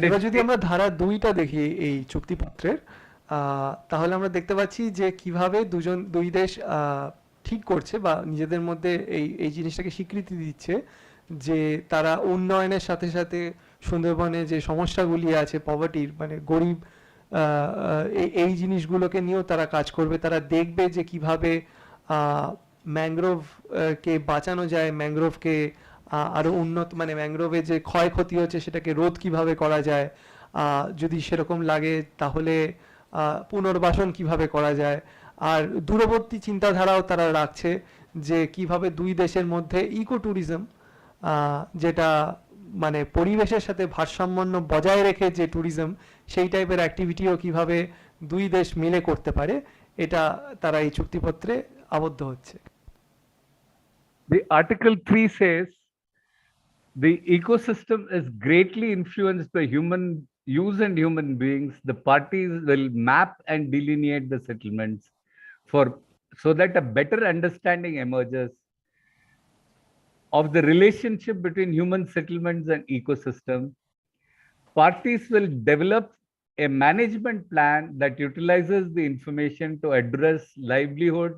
এবার যদি আমরা ধারা 2টা দেখি এই চুক্তিপত্রের, তাহলে আমরা দেখতে পাচ্ছি যে কিভাবে দুই দেশ ঠিক করছে বা নিজেদের মধ্যে এই জিনিসটাকে স্বীকৃতি দিচ্ছে যে তারা উন্নয়নের সাথে সাথে সুন্দরবনে যে সমস্যাগুলি আছে পভার্টির, মানে গরিব, এই জিনিসগুলোকে নিয়েও তারা কাজ করবে। তারা দেখবে যে কিভাবে ম্যানগ্রোভকে বাঁচানো যায়, ম্যানগ্রোভকে আরো উন্নত, মানে ম্যানগ্রোভের যে ক্ষয়ক্ষতি হচ্ছে সেটাকে রোধ কিভাবে করা যায়, যদি সেরকম লাগে তাহলে পুনর্বাসন কিভাবে করা যায়। আর দূরবর্তী চিন্তাধারাও তারা রাখছে যে কিভাবে দুই দেশের মধ্যে ইকো ট্যুরিজম, যেটা মানে পরিবেশের সাথে ভারসাম্য বজায় রেখে যে ট্যুরিজম, সেই টাইপের অ্যাক্টিভিটিও কিভাবে দুই দেশ মিলে করতে পারে, এটা তারা এই চুক্তিপত্রে আবদ্ধ হচ্ছে। The Article 3 says the ecosystem is greatly influenced by human use and human beings. The parties will map and delineate the settlements so that a better understanding emerges of the relationship between human settlements and ecosystem. Parties will develop a management plan that utilizes the information to address livelihood,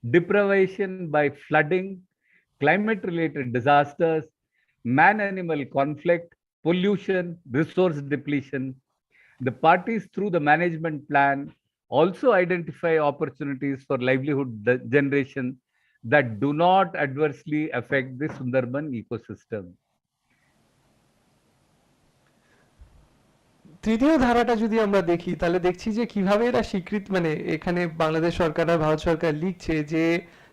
deprivation by flooding, climate-related disasters, man-animal conflict, pollution, resource depletion. The parties, through the management plan, also identify opportunities for livelihood generation that do not adversely affect the Sundarban ecosystem. তৃতীয় ধারাটা যদি আমরা দেখি তাহলে দেখছি যে কিভাবে এরা স্বীকৃতি, মানে এখানে বাংলাদেশ সরকার আর ভারত সরকার লিখছে যে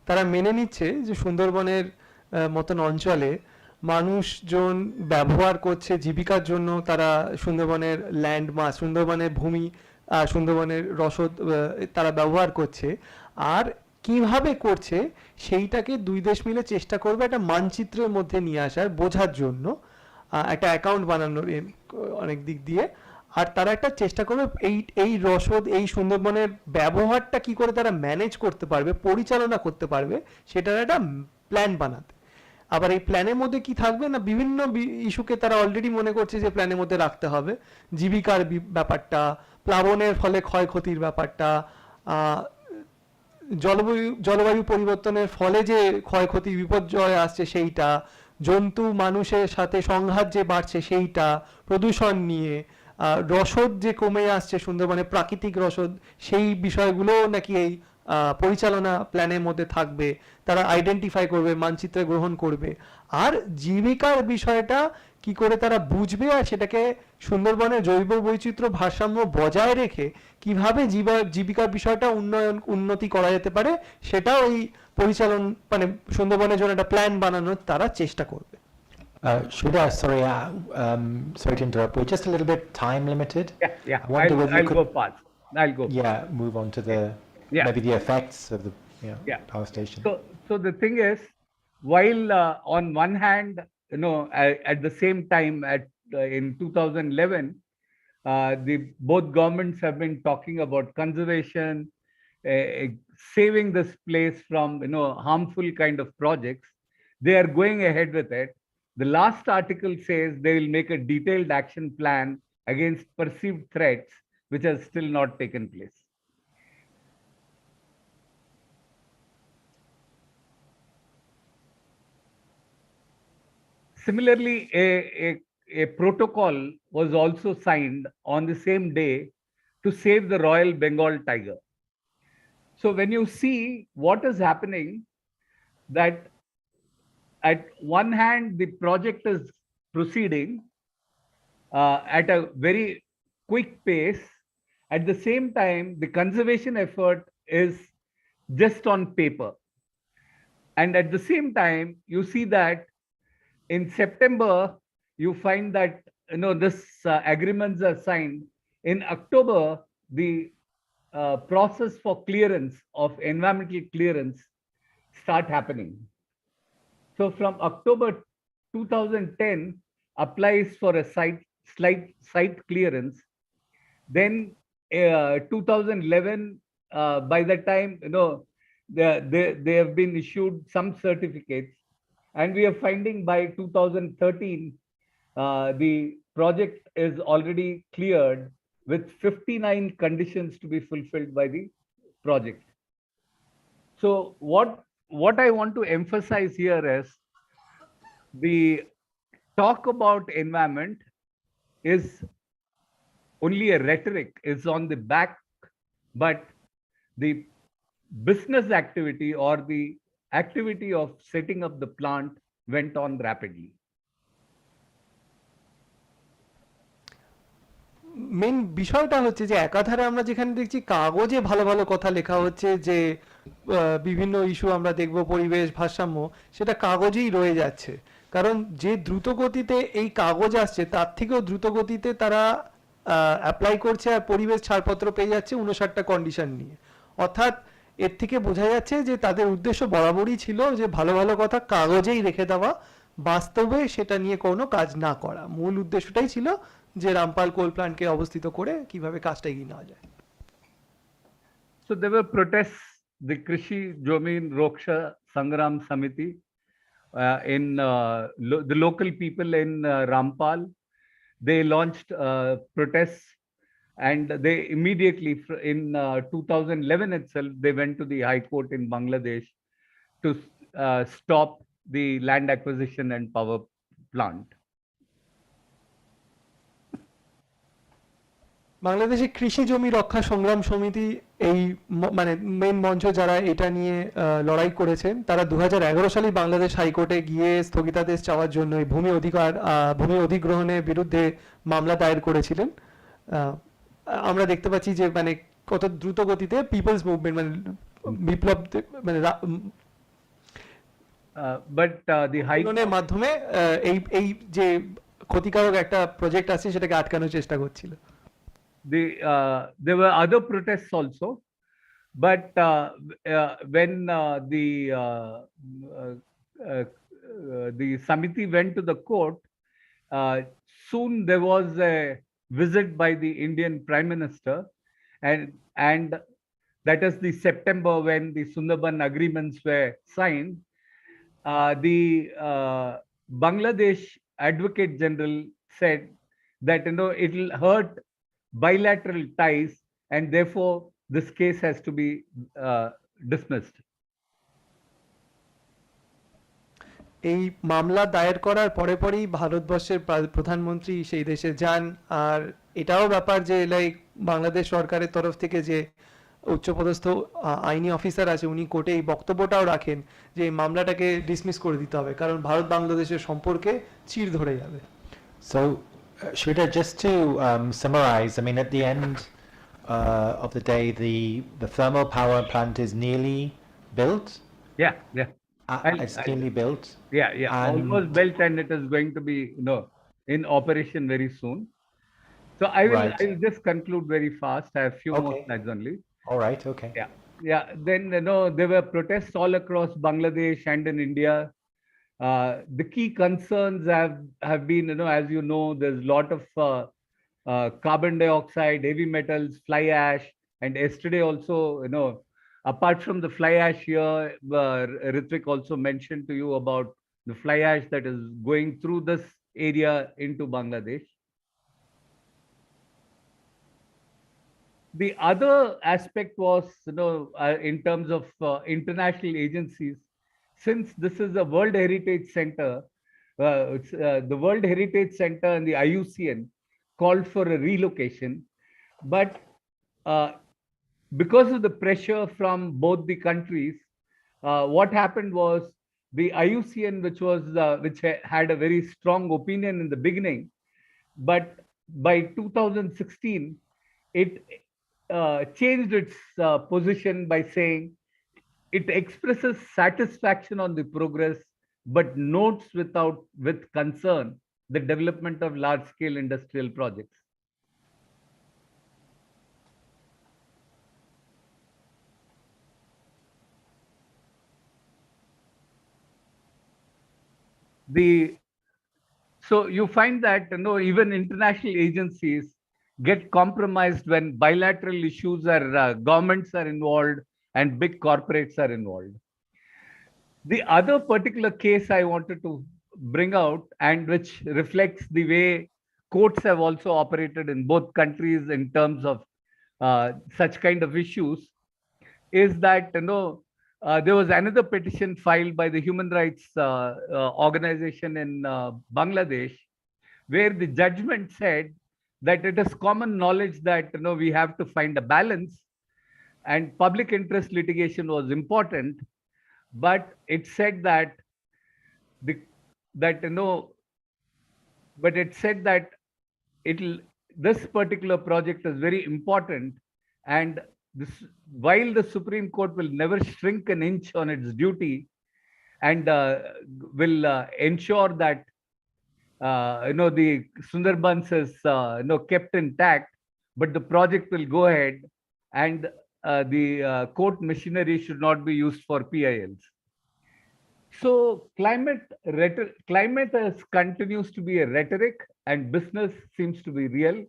তারা মেনে নিচ্ছে যে সুন্দরবনের মতন অঞ্চলে মানুষজন ব্যবহার করছে জীবিকার জন্য, তারা সুন্দরবনের ল্যান্ড মাস, সুন্দরবনের ভূমি, সুন্দরবনের রসদ তারা ব্যবহার করছে, আর কিভাবে করছে সেইটাকে দুই দেশ মিলে চেষ্টা করবে একটা মানচিত্রের মধ্যে নিয়ে আসার, বোঝার জন্য একটা অ্যাকাউন্ট বানানোর অনেক দিক দিয়ে। আর তারা একটা চেষ্টা করবে এই রসদ, এই সুন্দরবনের ব্যবহারটা কি করে তারা ম্যানেজ করতে পারবে, পরিচালনা করতে পারবে, সেটার একটা প্ল্যান বানাতে। আবার এই প্ল্যানের মধ্যে কি থাকবে না, বিভিন্ন ইস্যুকে তারা অলরেডি মনে করছে যে প্ল্যানের মধ্যে রাখতে হবে। জীবিকার ব্যাপারটা, প্লাবনের ফলে ক্ষয়ক্ষতির ব্যাপারটা, জলবায়ু পরিবর্তনের ফলে যে ক্ষয়ক্ষতি বিপর্যয় আসছে সেইটা, জন্তু মানুষের সাথে সংঘাত যে বাড়ছে সেইটা, প্রদূষণ নিয়ে, রসদ যে কমে আসছে সুন্দরবনে, প্রাকৃতিক রসদ, সেই বিষয়গুলো নাকি এই পরিচালনা প্ল্যানের মধ্যে থাকবে, তারা আইডেন্টিফাই করবে, মানচিত্রে গ্রহণ করবে। আর জীবিকার বিষয়টা কি করে তারা বুঝবে আর সেটাকে সুন্দরবনের জৈব বৈচিত্র্য ভারসাম্য বজায় রেখে কিভাবে জীবিকার বিষয়টা উন্নতি করা যেতে পারে, সেটাও এই পরিচালন, মানে সুন্দরবনের জন্য একটা প্ল্যান বানানোর তারা চেষ্টা করবে। Shweta, sorry, sorry to interrupt. We're just a little bit time limited. Yeah. I wonder whether you I'll could, go fast. I'll go. yeah, move on to the Yeah. maybe the effects of the Yeah. power station. So the thing is, while on one hand, at the same time in 2011, both governments have been talking about conservation, saving this place from harmful kind of projects. They are going ahead with it. The last article says they will make a detailed action plan against perceived threats, which has still not taken place. Similarly, a protocol was also signed on the same day to save the Royal Bengal tiger. So when you see what is happening, that at one hand, the project is proceeding at a very quick pace. At the same time, the conservation effort is just on paper. And at the same time, you see that in September, you find that this agreements are signed. In October, the process for clearance of environmental clearance start happening. So from October 2010 applies for a site clearance. Then 2011, by the time they have been issued some certificates, and we are finding by 2013 the project is already cleared with 59 conditions to be fulfilled by the project. So what I want to emphasize here is the talk about environment is only a rhetoric, is on the back, but the business activity or the activity of setting up the plant went on rapidly. Main বিষয়টা হচ্ছে যে একাধারে আমরা যেখানে দেখছি কাগজে ভালো ভালো কথা লেখা হচ্ছে যে বিভিন্ন ইস্যু আমরা দেখব পরিবেশ ভারসাম্য, সেটা কাগজেই রয়ে যাচ্ছে। কারণ যে দ্রুত গতিতে এই কাগজ আসছে তার থেকেও দ্রুত গতিতে তারা অ্যাপ্লাই করছে আর পরিবেশ ছাড়পত্র পেয়ে যাচ্ছে 59টা কন্ডিশন নিয়ে। অর্থাৎ এর থেকে বোঝা যাচ্ছে যে তাদের উদ্দেশ্য বরাবরই ছিল যে ভালো ভালো কথা কাগজেই রেখে দেওয়া, বাস্তবে সেটা নিয়ে কোনো কাজ না করা। মূল উদ্দেশ্যটাই ছিল যে রামপাল কোল প্ল্যান্টকে অবস্থিত করে কিভাবে কাজটা এগিয়ে নেওয়া যায়। So there were protests, the Krishi Jomin Roksha Sangram Samiti in the local people in Rampal. They launched protests, and they immediately in 2011 itself, they went to the High Court in Bangladesh to stop the land acquisition and power plant. বাংলাদেশের কৃষি জমি রক্ষা সংগ্রাম সমিতি এই মানে main মঞ্চ যারা এটা নিয়ে লড়াই করেছেন, তারা 2011 সালে বাংলাদেশ হাইকোর্টে গিয়ে স্থগিতাদেশ চাওয়ার জন্য ভূমি অধিগ্রহণের বিরুদ্ধে মামলা দায়ের করেছিলেন। আমরা দেখতে পাচ্ছি যে মানে কত দ্রুত গতিতে পিপলস মুভমেন্ট মানে বিপ্লব মানে বাট দি হাইকোর্টের মাধ্যমে এই যে ক্ষতিকারক একটা প্রজেক্ট আছে সেটাকে আটকানোর চেষ্টা করছিল। There were other protests also, but when the Samiti went to the court, soon there was a visit by the Indian Prime Minister, and that is the September when the Sundarban agreements were signed. The Bangladesh Advocate General said that it will hurt bilateral ties, and therefore this case has to be dismissed. এই মামলা দায়ের করার পরে পরেই ভারতবর্ষের প্রধানমন্ত্রী সেই দেশে যান। আর এটাও ব্যাপার যে লাইক বাংলাদেশ সরকারের তরফ থেকে যে উচ্চপদস্থ আইনি অফিসার আছে উনি কোর্টে এই বক্তব্যটাও রাখেন যে এই মামলাটাকে ডিসমিস করে দিতে হবে, কারণ ভারত বাংলাদেশের সম্পর্কে চির ধরে যাবে। So Shweta, just to summarize, I mean, at the end of the day, the thermal power plant is nearly built. Yeah. It's cleanly built. Yeah, yeah, And almost built, and it is going to be, in operation very soon. So I will just conclude very fast. I have few more slides only. All right. Okay. Yeah, yeah. Then there were protests all across Bangladesh and in India. The key concerns have been, as you know, there's a lot of carbon dioxide, heavy metals, fly ash, and yesterday also, apart from the fly ash here, Ritvik also mentioned to you about the fly ash that is going through this area into Bangladesh. The other aspect was, in terms of international agencies, since this is a World Heritage Center, the World Heritage Center and the IUCN called for a relocation, but because of the pressure from both the countries, what happened was the IUCN, which had a very strong opinion in the beginning, but by 2016, it changed its position by saying it expresses satisfaction on the progress, but notes with concern the development of large-scale industrial projects. So you find that even international agencies get compromised when bilateral issues are governments are involved and big corporates are involved. The other particular case I wanted to bring out, and which reflects the way courts have also operated in both countries in terms of such kind of issues, is that there was another petition filed by the human rights organization in Bangladesh, where the judgment said that it is common knowledge that we have to find a balance, and public interest litigation was important, but it said that this particular project is very important, and while the Supreme Court will never shrink an inch on its duty and will ensure that the Sundarbans is kept intact, but the project will go ahead, and the court machinery should not be used for PILs. So climate continues to be a rhetoric, and business seems to be real.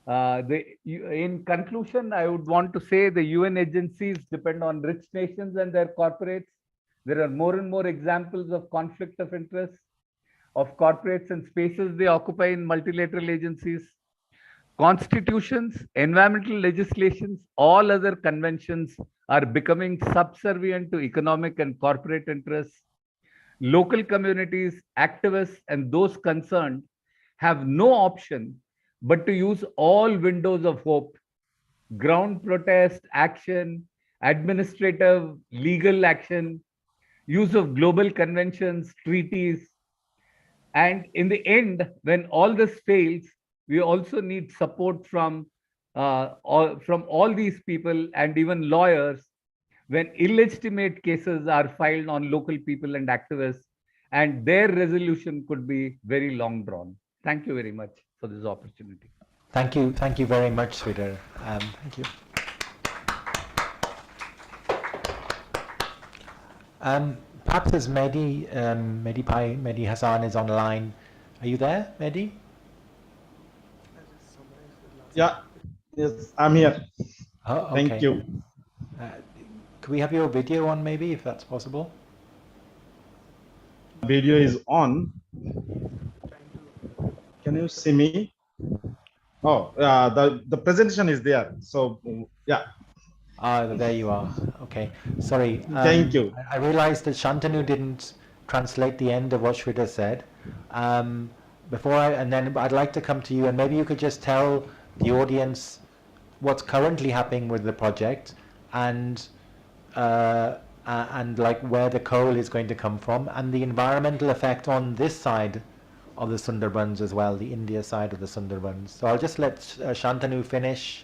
In conclusion, I would want to say the UN agencies depend on rich nations and their corporates. There are more and more examples of conflict of interest of corporates and spaces they occupy in multilateral agencies. Constitutions, environmental legislations, all other conventions are becoming subservient to economic and corporate interests. Local communities, activists, and those concerned have no option but to use all windows of hope: ground protest, action, administrative, legal action, use of global conventions, treaties. And in the end, when all this fails, we also need support from all these people and even lawyers when illegitimate cases are filed on local people and activists, and their resolution could be very long drawn. Thank you very much for this opportunity. Thank you very much, Sridhar. Thank you. Perhaps as Mehdi Hassan is online. Are you there, Mehdi? Yeah, yes, I'm here. Oh, okay. Thank you. Could we have your video on, maybe, if that's possible? Video is on. Can you see me? Oh, the presentation is there. So yeah. There you are. Okay. Sorry. Thank you. I realized that Shantanu didn't translate the end of what Sridhar said. And then I'd like to come to you, and maybe you could just tell the audience what's currently happening with the project, and like where the coal is going to come from, and the environmental effect on this side of the Sundarbans as well, the India side of the Sundarbans. So I'll just let Shantanu finish,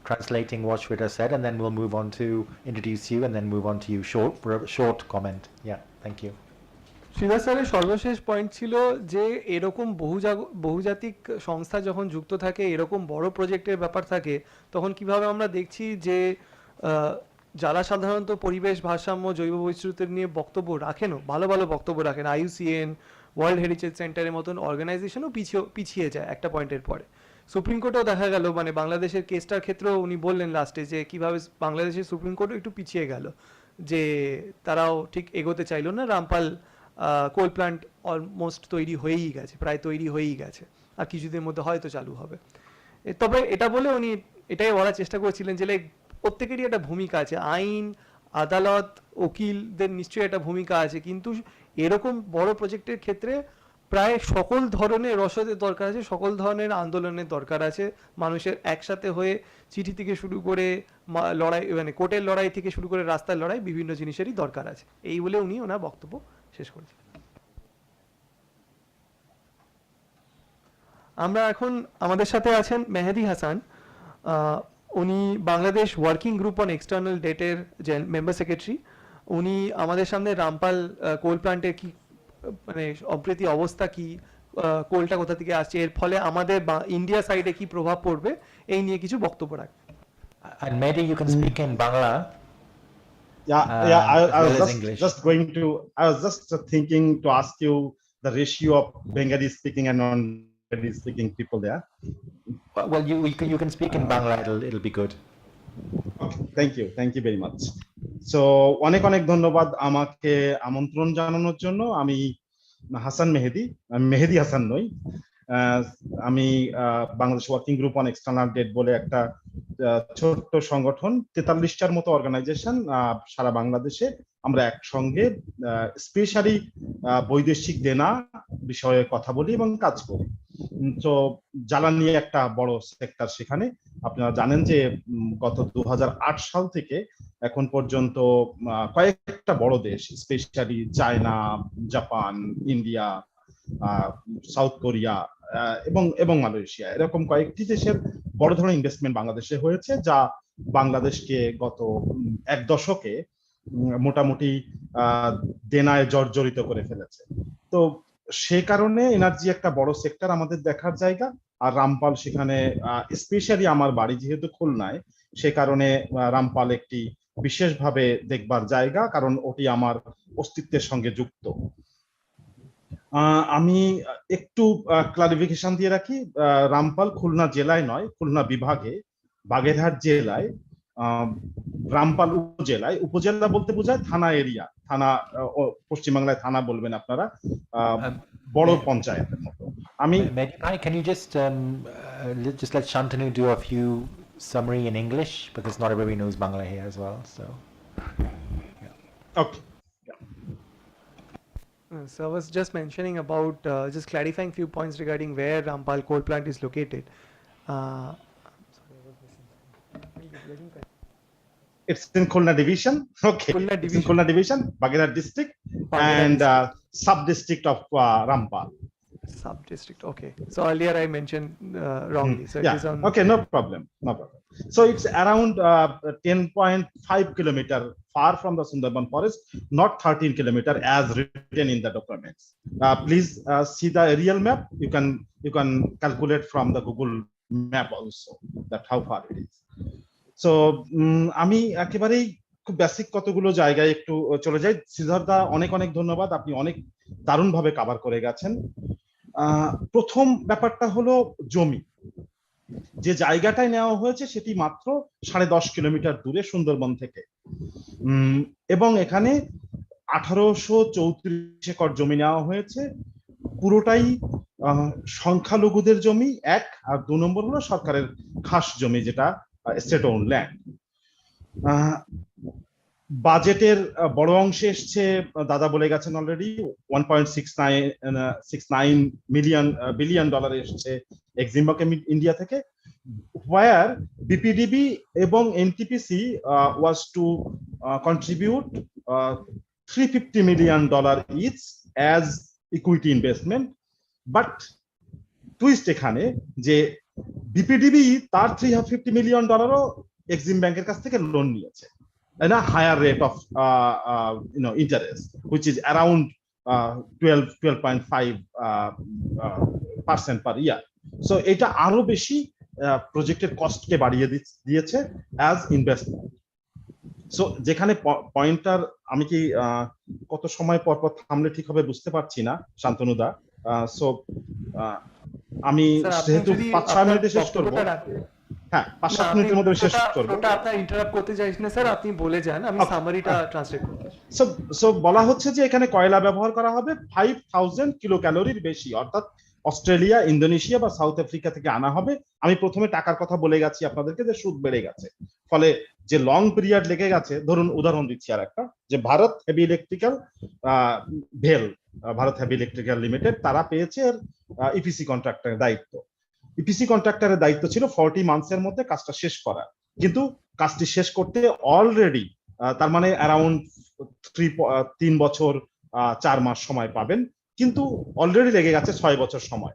translating what Shweta said, and then we'll move on to introduce you and then move on to you short comment. Yeah, thank you. Sridhar স্যারের সর্বশেষ point ছিল যে এরকম বহুজাতিক সংস্থা যখন যুক্ত থাকে, এরকম বড় প্রজেক্টের ব্যাপার থাকে, তখন কিভাবে আমরা দেখছি যে যারা সাধারণত পরিবেশ ভারসাম্য জৈব বৈচিত্র্য নিয়ে বক্তব্য রাখেনও, ভালো ভালো বক্তব্য রাখেন, IUCN, ওয়ার্ল্ড হেরিটেজ সেন্টারের মতন অর্গানাইজেশনও পিছিয়ে যায় একটা পয়েন্টের পরে। সুপ্রিম কোর্টেও দেখা গেল, মানে বাংলাদেশের কেসটার ক্ষেত্রেও উনি বললেন লাস্টে যে কীভাবে বাংলাদেশের সুপ্রিম কোর্টও একটু পিছিয়ে গেল, যে তারাও ঠিক এগোতে চাইল না। রামপাল কোল প্ল্যান্ট অলমোস্ট তৈরি হয়েই গেছে, প্রায় তৈরি হয়েই গেছে, আর কিছুদিনের মধ্যে হয়তো চালু হবে। তবে এটা বলে উনি এটাই বলার চেষ্টা করেছিলেন যে প্রত্যেকেরই একটা ভূমিকা আছে, আইন, আদালত, উকিলদের নিশ্চয়ই একটা ভূমিকা আছে, কিন্তু এরকম বড় প্রজেক্টের ক্ষেত্রে প্রায় সকল ধরনের রসদের দরকার আছে, সকল ধরনের আন্দোলনের দরকার আছে, মানুষের একসাথে হয়ে চিঠি থেকে শুরু করে লড়াই, মানে কোর্টের লড়াই থেকে শুরু করে রাস্তার লড়াই, বিভিন্ন জিনিসেরই দরকার আছে। এই বলে উনি ওনার বক্তব্য শেষ করেছেন। আমরা এখন, আমাদের সাথে আছেন মেহেদি হাসান, উনি Bangladesh working group on external ডেটের মেম্বার সেক্রেটারি। উনি আমাদের সামনে রামপাল কোল প্ল্যান্টের কি মানে সম্প্রতি অবস্থা কি, কোলটা কোথা থেকে আসছে, এর ফলে আমাদের ইন্ডিয়া সাইডে কি প্রভাব পড়বে, এই নিয়ে কিছু বক্তব্য রাখবেন। And maybe you can speak in Bangla. I was just going to. I was just thinking to ask you the ratio of Bengali speaking and non-Bengali speaking people there. Well, you can speak in Bangla. It'll be good. Okay, thank you very much. So অনেক ধন্যবাদ আমাকে আমন্ত্রণ জানানোর জন্য। আমি হাসান মেহেদি হাসান নই, আমি Bangladesh working group on external date বলে একটা ছোট্ট সংগঠন, 43টার মতো অর্গানাইজেশন সারা বাংলাদেশে। আমরা একসঙ্গে স্পেশালি বৈদেশিক দেনা বিষয়ে কথা বলি এবং কাজ করি। তো জ্বালানি একটা বড় সেক্টর সেখানে। আপনারা জানেন যে গত 2008 সাল থেকে এখন পর্যন্ত কয়েকটা বড় দেশ, specially China, Japan, India, south Korea এবং মালয়েশিয়া, এরকম কয়েকটি দেশের বড় ধরনের ইনভেস্টমেন্ট বাংলাদেশে হয়েছে, যা বাংলাদেশকে গত এক দশকে মোটামুটি দেনায় জর্জরিত করে ফেলেছে। তো সে কারণে এনার্জি একটা বড় সেক্টর আমাদের দেখার জায়গা। আর রামপাল সেখানে, স্পেশালি আমার বাড়ি যেহেতু খুলনায়, সে কারণে রামপাল একটি বিশেষভাবে দেখবার জায়গা, কারণ ওটি আমার অস্তিত্বের সঙ্গে যুক্ত। আমি একটু ক্লারিফিকেশন দিয়ে রাখি, রামপাল খুলনা জেলায় নয়, খুলনা বিভাগে বাগেরহাট জেলায়, রামপাল উপজেলায়। উপজেলা বলতে বোঝায় থানা এরিয়া, থানা, পশ্চিমবাংলায় থানা বলবেন আপনারা, বড় পঞ্চায়েতের মতো। আমি Can you just let Shantanu do a few summary in English, because not everybody knows Bangla here as well. So okay. So I was just mentioning about just clarifying few points regarding where Rampal coal plant is located. It's in Khulna division. Okay. It's in Khulna division, Bagherat district, and sub-district of Rampal. Sub-district. Okay. So earlier I mentioned wrongly. So it is on. Okay. No problem. So it's around 10.5 kilometer far from the Sundarban forest, not 13 kilometer as written in the documents. Please see the aerial map. You can calculate from the Google map also that how far it is. So আমি একেবারেই খুব basic কতগুলো জায়গায় একটু চলে যাই। শ্রীধরদা অনেক ধন্যবাদ, আপনি অনেক দারুণভাবে কভার করে গেছেন। প্রথম ব্যাপারটা হলো জমি। যে জায়গাটায় নেওয়া হয়েছে সেটি মাত্র 10.5 কিলোমিটার দূরে সুন্দরবন থেকে, এবং এখানে 1834 একর জমি নেওয়া হয়েছে। পুরোটাই সংখ্যালঘুদের জমি, এক, আর 2 নম্বর হলো সরকারের খাস জমি, যেটা স্টেট ওন ল্যান্ড। বাজেটের বড় অংশে এসছে, দাদা বলে গেছেন অলরেডি, $1.69 বিলিয়ন এসছে এক্সিমকে ইন্ডিয়া থেকে, where BPDB এবং NTPC was to contribute $350 million each as equity investment. But twist এখানে যে বিপিডিবি তার $350 মিলিয়ন এক্সিম ব্যাংকের কাছ থেকে লোন নিয়েছে in a higher rate of interest, which is around 12.5% per year. So এটা আরো বেশি প্রজেক্টের কস্টকে বাড়িয়ে দিয়েছে অ্যাজ ইনভেস্টমেন্ট। সো যেখানে পয়েন্টার, আমি কি কত সময় পর পর থামলে ঠিক হবে বুঝতে পারছি না শান্তনুদা। সো আমি যেহেতু 5-6 মিনিটে শেষ করবো, হ্যাঁ 5-7 মিনিটের মধ্যে শেষ করব। ওটা আপনার ইন্টারাপ্ট করতে চাইছি না স্যার, আপনি বলে যান, আমি সামারিটা ট্রান্সলেট করব। সো বলা হচ্ছে যে এখানে কয়লা ব্যবহার করা হবে 5000 কিলো ক্যালোরির বেশি, অর্থাৎ অস্ট্রেলিয়া, ইন্দোনেশিয়া বা সাউথ আফ্রিকা থেকে আনা হবে। আমি প্রথমে টাকার কথা বলে গেছি আপনাদেরকে যে সুদ বেড়ে গেছে, ফলে যে লং পিরিয়ড লেগে গেছে। ধরুন উদাহরণ দিচ্ছি আর একটা, যে Bharat heavy electrical Bharat heavy electrical limited, তারা পেয়েছে ইপিসি কন্ট্রাক্টরের দায়িত্ব। ইপিসি কন্ট্রাক্টরের দায়িত্ব ছিল 40 মান্থসের মধ্যে কাজটা শেষ করা, কিন্তু কাজটি শেষ করতে অলরেডি তার মানে অ্যারাউন্ড 3 বছর 4 মাস সময় পাবেন, কিন্তু অলরেডি লেগে গেছে 6 বছর সময়।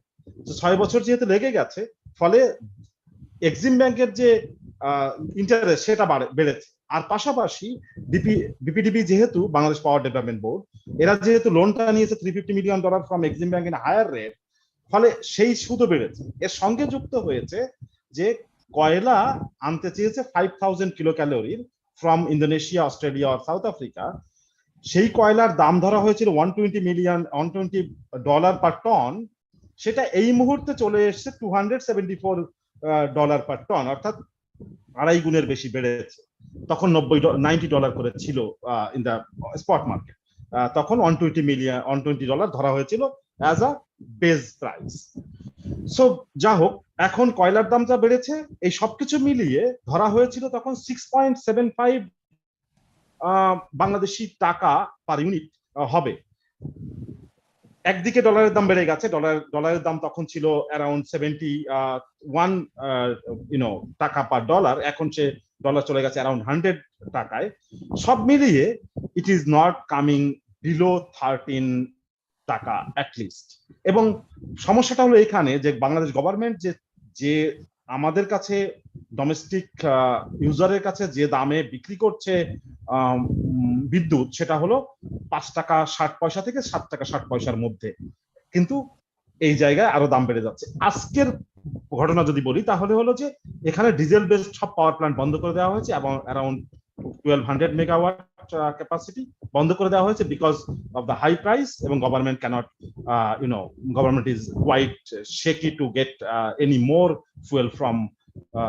6 বছর যেহেতু লেগে গেছে, ফলে এক্সিম ব্যাংকের যে ইন্টারেস্ট সেটা বেড়েছে। আর পাশাপাশি বিপিডিবি যেহেতু বাংলাদেশ পাওয়ার ডেভেলপমেন্ট বোর্ড, এরা যেহেতু লোনটা নিয়েছে $350 million from Exim bank in higher rate, ফলে সেই সুদও বেড়েছে। এর সঙ্গে যুক্ত হয়েছে যে কয়লা আনতে চেয়েছে 5000 কিলো ক্যালোরির ফ্রম ইন্দোনেশিয়া, অস্ট্রেলিয়া আর সাউথ আফ্রিকা। সেই কয়লার দাম ধরা হয়েছিল $120 পার টন, সেটা এই মুহূর্তে চলে এসেছে $274 পার টন, অর্থাৎ 2.5 গুণের বেশি বেড়েছে। তখন $90 করে ছিল ইন দা স্পট মার্কেট, তখন $120 ধরা হয়েছিল as a base price. So যা হোক, এখন কয়লার দামটা বেড়েছে, এই সবকিছু মিলিয়ে ধরা হয়েছিল তখন 6.75 বাংলাদেশি টাকা পার ইউনিট হবে। একদিকে ডলারের দাম বেড়ে গেছে, ডলারের দাম তখন ছিল অ্যারাউন্ড 71 টাকা পার ডলার, এখন সে ডলার চলে গেছে অ্যারাউন্ড 100 টাকায়। সব মিলিয়ে it is not coming below 13 টাকা অ্যাটলিস্ট। এবং সমস্যাটা হলো এখানে যে বাংলাদেশ গভর্নমেন্ট যে আমাদের কাছে ডোমেস্টিক ইউজারের কাছে যে দামে বিক্রি করছে বিদ্যুৎ, সেটা হলো 5 টাকা 60 পয়সা থেকে 7 টাকা 60 পয়সার মধ্যে, কিন্তু এই জায়গায় আরো দাম বেড়ে যাচ্ছে। আজকের ঘটনা যদি বলি তাহলে হলো যে এখানে ডিজেল বেসড সব পাওয়ার প্ল্যান্ট বন্ধ করে দেওয়া হয়েছে এবং অ্যারাউন্ড 1200 মেগাওয়াট ক্যাপাসিটি বন্ধ করে দেওয়া হয়েছে because of the high price, এবং government can't government is quite shaky to get any more fuel from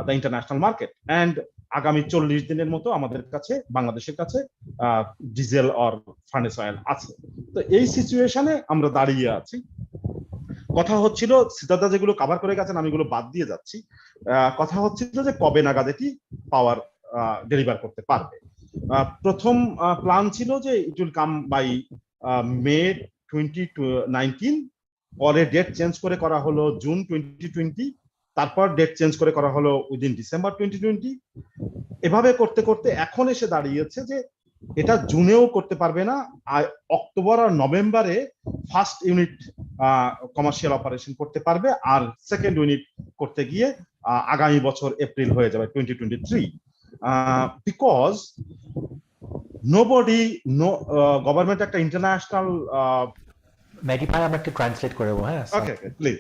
the international market. And আগামী 40 দিনের মতো আমাদের কাছে, বাংলাদেশের কাছে ডিজেল অর ফার্নেস অয়েল আছে। তো এই সিচুয়েশনে আমরা দাঁড়িয়ে আছি। কথা হচ্ছিল, সিদ্ধার্থ যেগুলো কভার করে গেছেন আমি এগুলো বাদ দিয়ে যাচ্ছি। কথা হচ্ছিল যে কবে নাগাদ এটি পাওয়ার ডেলিভার করতে পারবে। প্রথম প্ল্যান ছিল যে ইট উইল কাম বাই মে 2019, পরে ডেট চেঞ্জ করে করা হলো জুন 2020, তারপর ডেট চেঞ্জ করে করা হলো উইদিন ডিসেম্বর 2020। এভাবে করতে করতে এখন এসে দাঁড়িয়েছে যে এটা জুনেও করতে পারবে না, আর অক্টোবর আর নভেম্বরে ফার্স্ট ইউনিট কমার্শিয়াল অপারেশন করতে পারবে, আর সেকেন্ড ইউনিট করতে গিয়ে আগামী বছর এপ্রিল হয়ে যাবে 2023, বিকজ নোবডি গভর্নমেন্ট একটা ইন্টারন্যাশনাল মেডিফাই আমরা একটু ট্রান্সলেট করে দেবো। হ্যাঁ, okay please.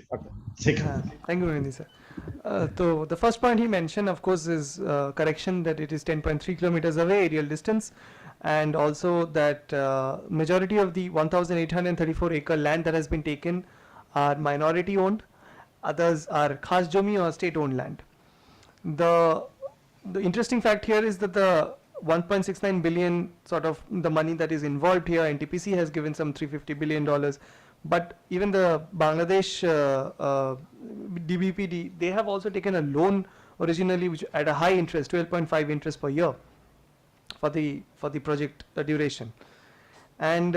Thank you, Randy sir. So the first point he mentioned, of course, is correction that it is 10.3 kilometers away aerial distance, and also that majority of the 1,834 acre land that has been taken are minority owned, others are khas jomi or state owned land. The interesting fact here is that the 1.69 billion sort of the money that is involved here, NTPC has given some $350 billion, but even the Bangladesh DBPD, they have also taken a loan originally which at a high interest, 12.5 interest per year for the project duration. And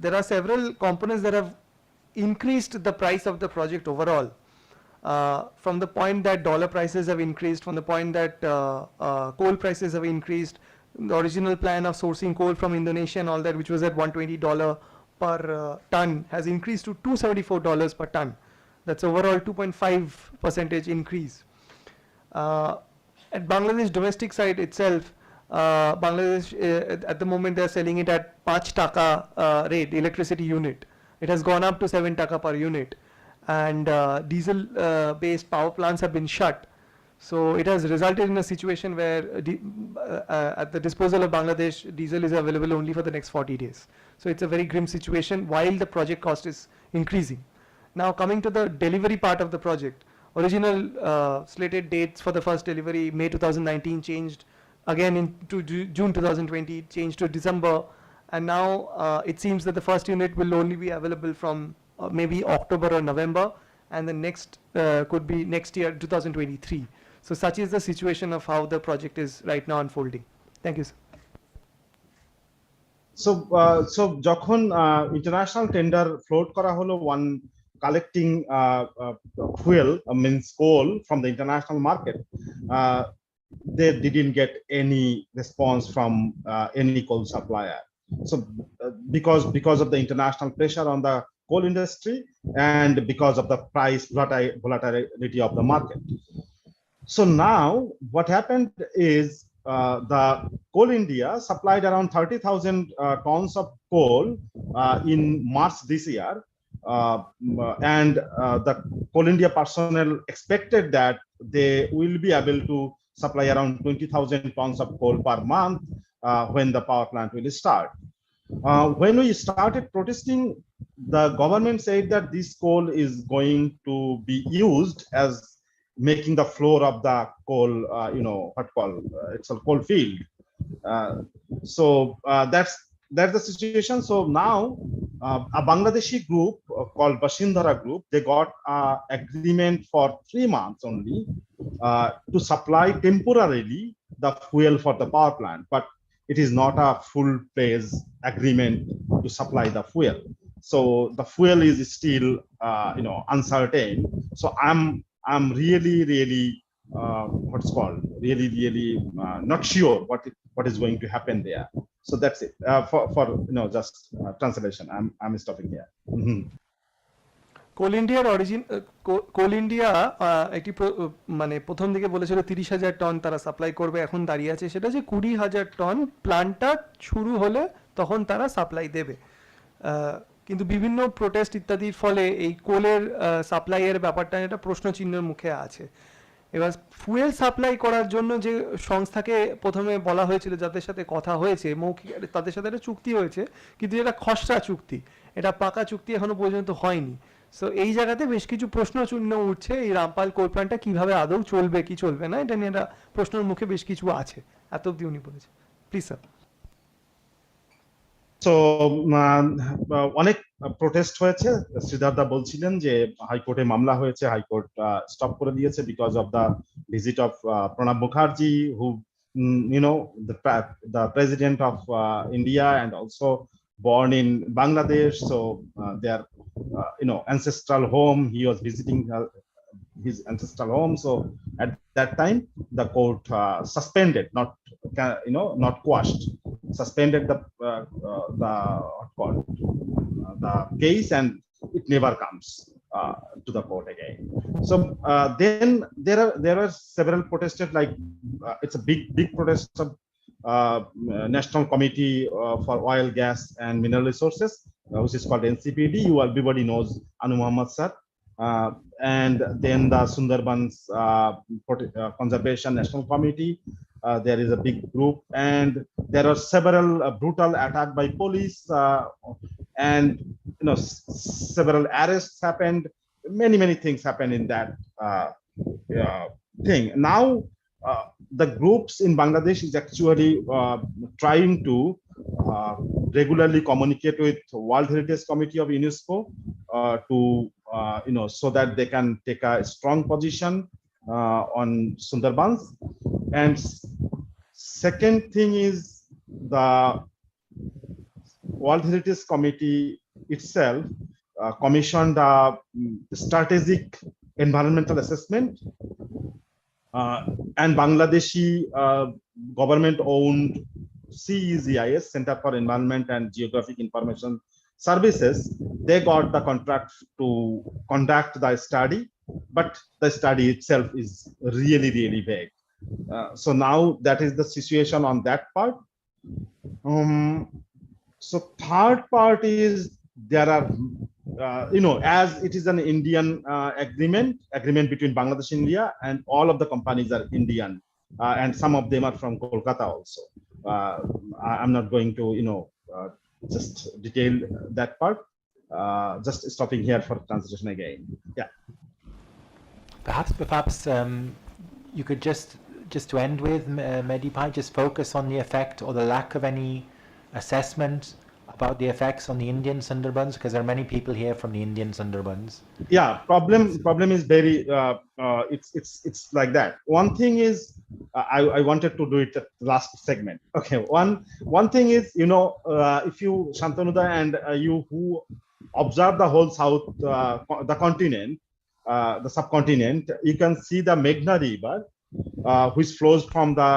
there are several components that have increased the price of the project overall, from the point that dollar prices have increased, from the point that coal prices have increased. The original plan of sourcing coal from Indonesia and all that, which was at $120 per ton, has increased to $274 per ton. That's overall 2.5% increase. At Bangladesh domestic side itself, Bangladesh at the moment they are selling it at 5 taka rate electricity unit. It has gone up to 7 taka per unit, and diesel based power plants have been shut. So it has resulted in a situation where at the disposal of Bangladesh, diesel is available only for the next 40 days. So it's a very grim situation while the project cost is increasing. Now coming to the delivery part of the project, original slated dates for the first delivery, May 2019, changed again into June 2020, changed to December, and now it seems that the first unit will only be available from maybe October or November, and the next could be next year, 2023. So such is the situation of how the project is right now unfolding. Thank you, sir. So যখন international tender float করা হলো, one collecting fuel, means coal from the international market, they didn't get any response from any coal supplier. So because of the international pressure on the coal industry and because of the price volatility of the market. So now what happened is the Coal India supplied around 30,000 tons of coal in March this year, and the Coal India personnel expected that they will be able to supply around 20,000 tons of coal per month when the power plant will start. When we started protesting, the government said that this coal is going to be used as making the floor of the coal, it's a coal field. So that's the situation. So now a Bangladeshi group called Bashindhara Group, they got agreement for 3 months only to supply temporarily the fuel for the power plant, but it is not a full-fledged agreement to supply the fuel. So the fuel is still uncertain. So I'm really not sure what is going to happen there. So that's it for just translation. I'm stopping here. কোল ইন্ডিয়ার কোল India একটি মানে প্রথম দিকে বলেছিল 30,000 ton তারা supply করবে, এখন দাঁড়িয়ে আছে সেটা যে 20,000 টন প্ল্যান্টটা শুরু হলে তখন তারা সাপ্লাই দেবে। কিন্তু বিভিন্ন প্রোটেস্ট ইত্যাদির ফলে এই কোলের সাপ্লাইয়ের ব্যাপারটা একটা প্রশ্নচিহ্নের মুখে আছে। এবার ফুয়েল সাপ্লাই করার জন্য যে সংস্থাকে প্রথমে বলা হয়েছিল, যাদের সাথে কথা হয়েছে মৌখিক, তাদের সাথে একটা চুক্তি হয়েছে, কিন্তু এটা খসড়া চুক্তি, এটা পাকা চুক্তি এখনো পর্যন্ত হয়নি। সো এই জায়গাতে বেশ কিছু প্রশ্নচিহ্ন উঠছে, এই রামপাল কোল প্ল্যান্টটা কিভাবে আদৌ চলবে কি চলবে না, এটা নিয়ে একটা প্রশ্নের মুখে বেশ কিছু আছে, এত অব্দি উনি বলেছে। Please sir. তো অনেক প্রোটেস্ট হয়েছে। শ্রীধরদা বলছিলেন যে হাইকোর্টে মামলা হয়েছে, হাইকোর্ট স্টপ করে দিয়েছে because of the visit of Pranab Mukherjee, who the president of India and also born in Bangladesh. So their ancestral home, he was visiting his ancestral home. So at that time the court suspended, not quashed, suspended the case, and it never comes to the court again. So then there are several protesters, like it's a big protest of National Committee for Oil, Gas and Mineral Resources, which is called NCPD. Everybody knows Anu Muhammad sir. And then the Sundarbans Conservation National Committee, there is a big group, and there are several brutal attacks by police, and several arrests happened. Many things happened in that thing. Now the groups in Bangladesh is actually trying to regularly communicate with World Heritage Committee of UNESCO to so that they can take a strong position on Sundarbans. And second thing is the World Heritage Committee itself commissioned a strategic environmental assessment, and Bangladeshi government-owned CEGIS, Center for Environment and Geographic Information Services, they got the contract to conduct the study but the study itself is really, really vague. So now that is the situation on that part. So third part is there are, as it is an Indian agreement between Bangladesh and India, and all of the companies are Indian, and some of them are from Kolkata also. I'm not going to, just detail that part. Just stopping here for translation again. Yeah. Perhaps you could just to end with, Medipai, just focus on the effect or the lack of any assessment about the effects on the Indian Sundarbans, because there are many people here from the Indian Sundarbans. Yeah, problem is very it's like that. One thing is I wanted to do it at the last segment. Okay, one thing is, if you, Shantanuda, and you who observe the whole south, the continent, the subcontinent, you can see the Meghna River, which flows from the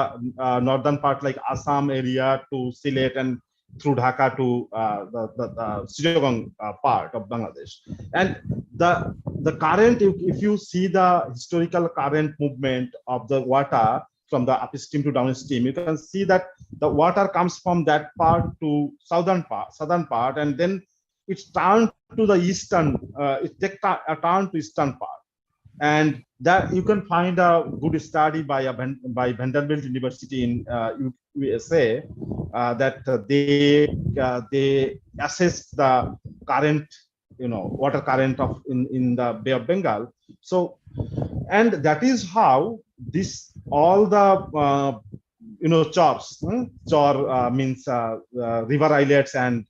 northern part like Assam area to Sylhet and through Dhaka to the Chittagong part of Bangladesh. And the current, if you see the historical current movement of the water from the upstream to downstream, you can see that the water comes from that part to southern part, and then it's turned to the eastern, it takes a turn to eastern part. And that you can find a good study by Vanderbilt University in USA, that they assessed the current, water current of in the Bay of Bengal. So, and that is how this all the chors, chor means river islets and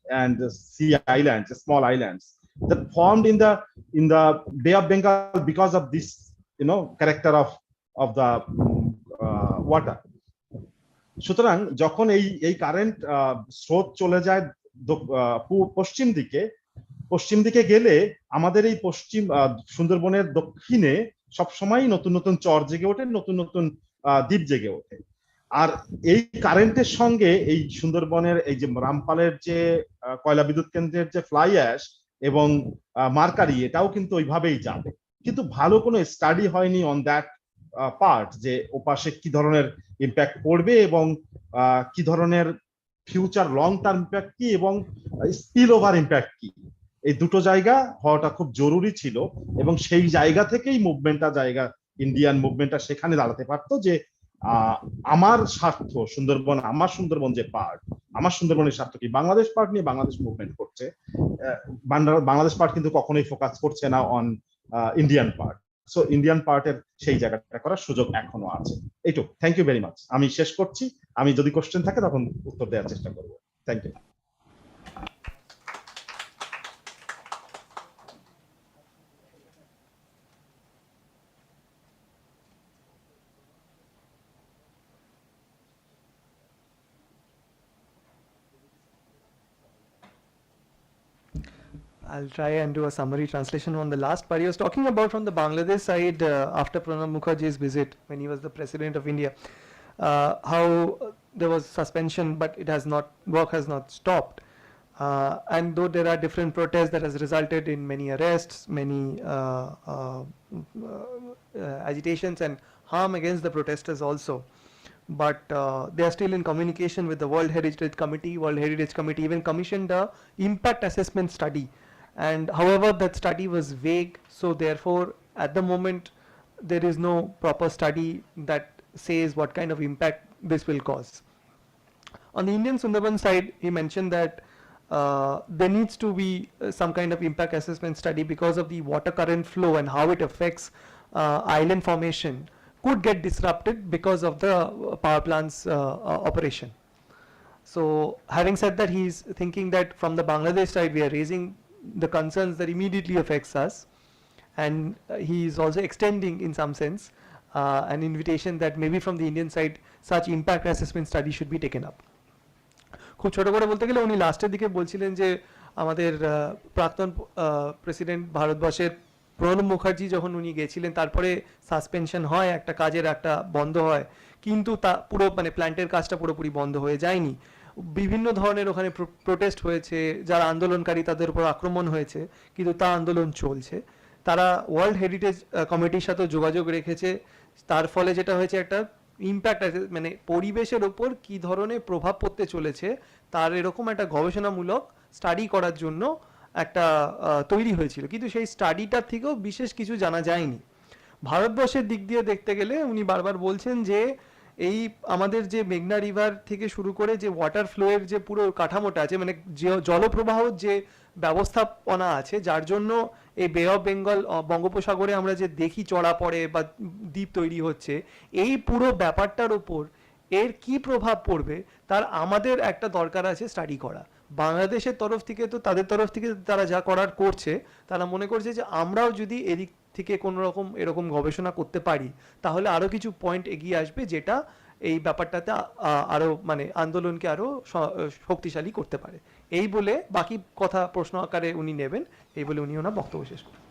sea islands, small islands, that formed in the Bay of Bengal because of this character of the water. সুতরাং যখন এই current স্রোত চলে যায় পশ্চিম দিকে গেলে আমাদের এই পশ্চিম সুন্দরবনের দক্ষিণে সবসময় নতুন নতুন চর জেগে ওঠে, নতুন নতুন দ্বীপ জেগে ওঠে। আর এই কারেন্টের সঙ্গে এই সুন্দরবনের এই যে রামপালের যে কয়লা বিদ্যুৎ কেন্দ্রের যে ফ্লাই অ্যাশ এবং মার্কারি, এটাও কিন্তু ওইভাবেই যাবে। কিন্তু ভালো কোনো স্টাডি হয়নি অন দ্যাট পার্ট, যে ওপাশে কি ধরনের ইম্প্যাক্ট পড়বে এবং কি ধরনের ফিউচার লং টার্ম ইম্প্যাক্ট কি এবং স্পিল ওভার ইম্প্যাক্ট কি। এই দুটো জায়গা হওয়াটা খুব জরুরি ছিল, এবং সেই জায়গা থেকেই ইন্ডিয়ান মুভমেন্টটা সেখানে দাঁড়াতে পারতো যে আমার স্বার্থ সুন্দরবন, আমার সুন্দরবন যে পার্ট, আমার সুন্দরবনের স্বার্থ কি। বাংলাদেশ পার্ট নিয়ে বাংলাদেশ মুভমেন্ট করছে, বাংলাদেশ পার্ট কিন্তু কখনোই ফোকাস করছে না on Indian part. So Indian পার্টের সেই জায়গাটা করার সুযোগ এখনো আছে। এইটুকু, থ্যাংক ইউ ভেরি মাচ। আমি শেষ করছি, আমি যদি কোশ্চেন থাকে তখন উত্তর দেওয়ার চেষ্টা করবো। Thank you. I'll try and do a summary translation on the last part. He was talking about from the Bangladesh side after Pranab Mukherjee's visit when he was the president of India, how there was suspension, but work has not stopped. And though there are different protests that has resulted in many arrests, many agitations and harm against the protesters also. But they are still in communication with the World Heritage Committee. World Heritage Committee even commissioned a impact assessment study. And however, that study was vague, so therefore at the moment there is no proper study that says what kind of impact this will cause. On the Indian Sundarbans side, he mentioned that there needs to be some kind of impact assessment study because of the water current flow and how it affects island formation could get disrupted because of the power plant's operation. So having said that, he is thinking that from the Bangladesh side we are raising the concerns that immediately affects us, and he is also extending in some sense an invitation that maybe from the Indian side such impact assessment study should be taken up. খুব ছোট করে বলতে গেলে উনি লাস্টের দিকে বলছিলেন যে আমাদের প্রাক্তন প্রেসিডেন্ট ভারতবর্ষের প্রণব মুখার্জি যখন উনি গেছিলেন, তারপরে সাসপেনশন হয়, একটা কাজের একটা বন্ধ হয়, কিন্তু তা পুরো প্ল্যান্টের কাজটা পুরোপুরি বন্ধ হয়ে যায়নি। বিভিন্ন ধরনের ওখানে প্রোটেস্ট হয়েছে, যারা আন্দোলনকারী তাদের উপর আক্রমণ হয়েছে, কিন্তু তা আন্দোলন চলছে। তারা ওয়ার্ল্ড হেরিটেজ কমিটির সাথে যোগাযোগ রেখেছে, তার ফলে যেটা হয়েছে একটা ইম্প্যাক্ট আছে, মানে পরিবেশের ওপর কী ধরনের প্রভাব পড়তে চলেছে তার এরকম একটা গবেষণামূলক স্টাডি করার জন্য একটা তৈরি হয়েছিল, কিন্তু সেই স্টাডিটার থেকেও বিশেষ কিছু জানা যায়নি। ভারতবর্ষের দিক দিয়ে দেখতে গেলে উনি বারবার বলছেন যে এই আমাদের যে মেঘনা রিভার থেকে শুরু করে যে ওয়াটার ফ্লোয়ের যে পুরো কাঠামোটা আছে, মানে যে জলপ্রবাহ যে ব্যবস্থাপনা আছে, যার জন্য এই বে অফ বেঙ্গল বঙ্গোপসাগরে আমরা যে দেখি চড়া পড়ে বা দ্বীপ তৈরি হচ্ছে, এই পুরো ব্যাপারটার ওপর এর কি প্রভাব পড়বে তার আমাদের একটা দরকার আছে স্টাডি করা। বাংলাদেশের তরফ থেকে তো তাদের তরফ থেকে তারা যা করার করছে, তারা মনে করছে যে আমরাও যদি এদিক থেকে কোনো রকম এরকম গবেষণা করতে পারি তাহলে আরও কিছু পয়েন্ট এগিয়ে আসবে, যেটা এই ব্যাপারটাতে আরও মানে আন্দোলনকে আরও শক্তিশালী করতে পারে। এই বলে বাকি কথা প্রশ্ন আকারে উনি নেবেন, এই বলে উনি ওনার বক্তব্য শেষ করেন।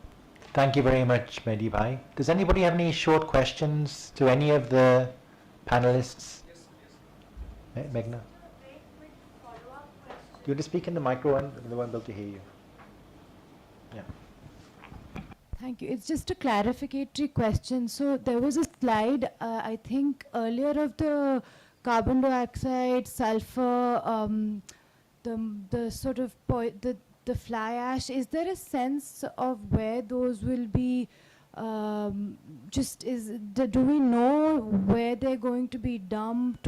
Thank you very much, Mehdi bhai. Does anybody have any short questions to any of the panelists? Yes. Meghna? You have to speak in the micro and they won't be able to hear you. Yeah. Thank you. It's just a clarificatory question. So there was a slide, I think earlier, of the carbon dioxide, sulfur, the sort of the fly ash. Is there a sense of where those will be? Do we know where they're going to be dumped?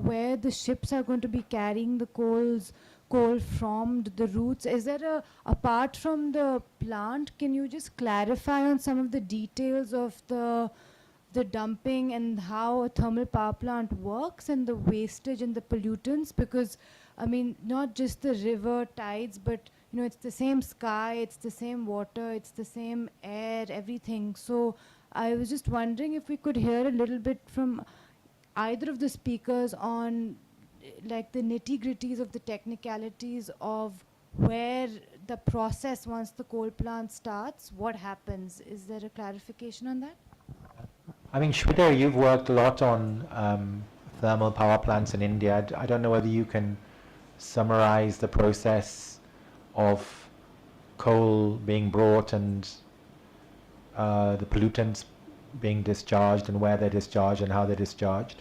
Where the ships are going to be carrying the coal from, the routes? Is there apart from the plant, can you just clarify on some of the details of the dumping and how a thermal power plant works and the wastage and the pollutants? Because I mean, not just the river tides, but you know, it's the same sky, it's the same water, it's the same air, everything. So I was just wondering if we could hear a little bit from either of the speakers on like the nitty-gritties of the technicalities of where the process, once the coal plant starts, what happens. Is there a clarification on that? I mean, Shweta, you've worked a lot on thermal power plants in India. I don't know whether you can summarize the process of coal being brought and the pollutants being discharged and where they're discharged and how they're discharged.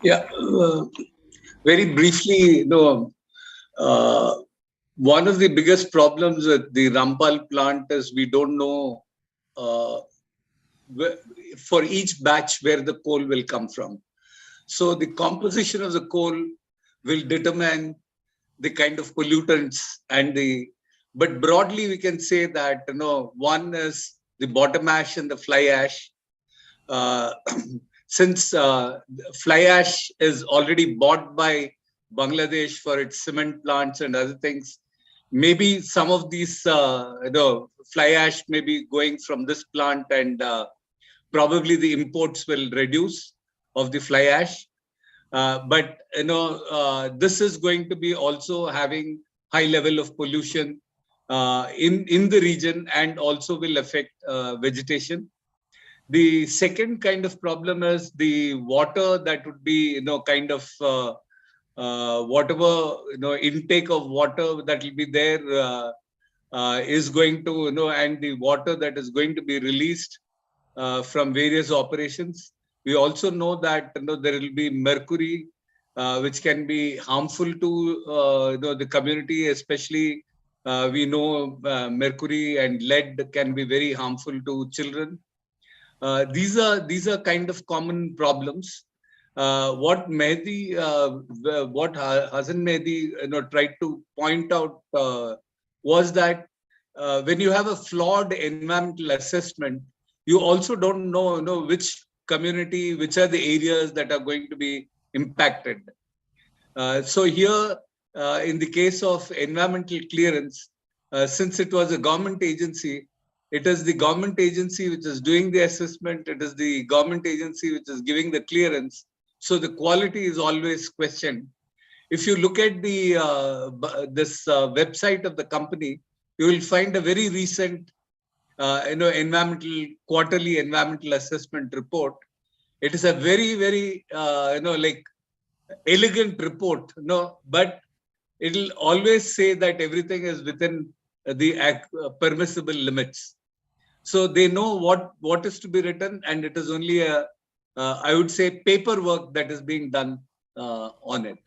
Yeah, very briefly, one of the biggest problems with the Rampal plant is we don't know for each batch where the coal will come from. So the composition of the coal will determine the kind of pollutants but broadly we can say that one is the bottom ash and the fly ash. Since fly ash is already bought by Bangladesh for its cement plants and other things, maybe some of these fly ash may be going from this plant and probably the imports will reduce of the fly ash. But this is going to be also having high level of pollution in the region and also will affect vegetation. The second kind of problem is the water that would be kind of whatever intake of water that will be there is going to and the water that is going to be released from various operations. We also know that there will be mercury, which can be harmful to the community. Especially, we know mercury and lead can be very harmful to children. These are kind of common problems. What Hassan Mehdi tried to point out was that when you have a flawed environmental assessment, you also don't know which community, which are the areas that are going to be impacted. So here, in the case of environmental clearance, since it was a government agency, it is the government agency which is doing the assessment, it is the government agency which is giving the clearance. So the quality is always questioned. If you look at this website of the company, you will find a very recent quarterly environmental assessment report. It is a very, very elegant report, but it will always say that everything is within the permissible limits. So they know what is to be written, and it is only a, I would say, paperwork that is being done on it.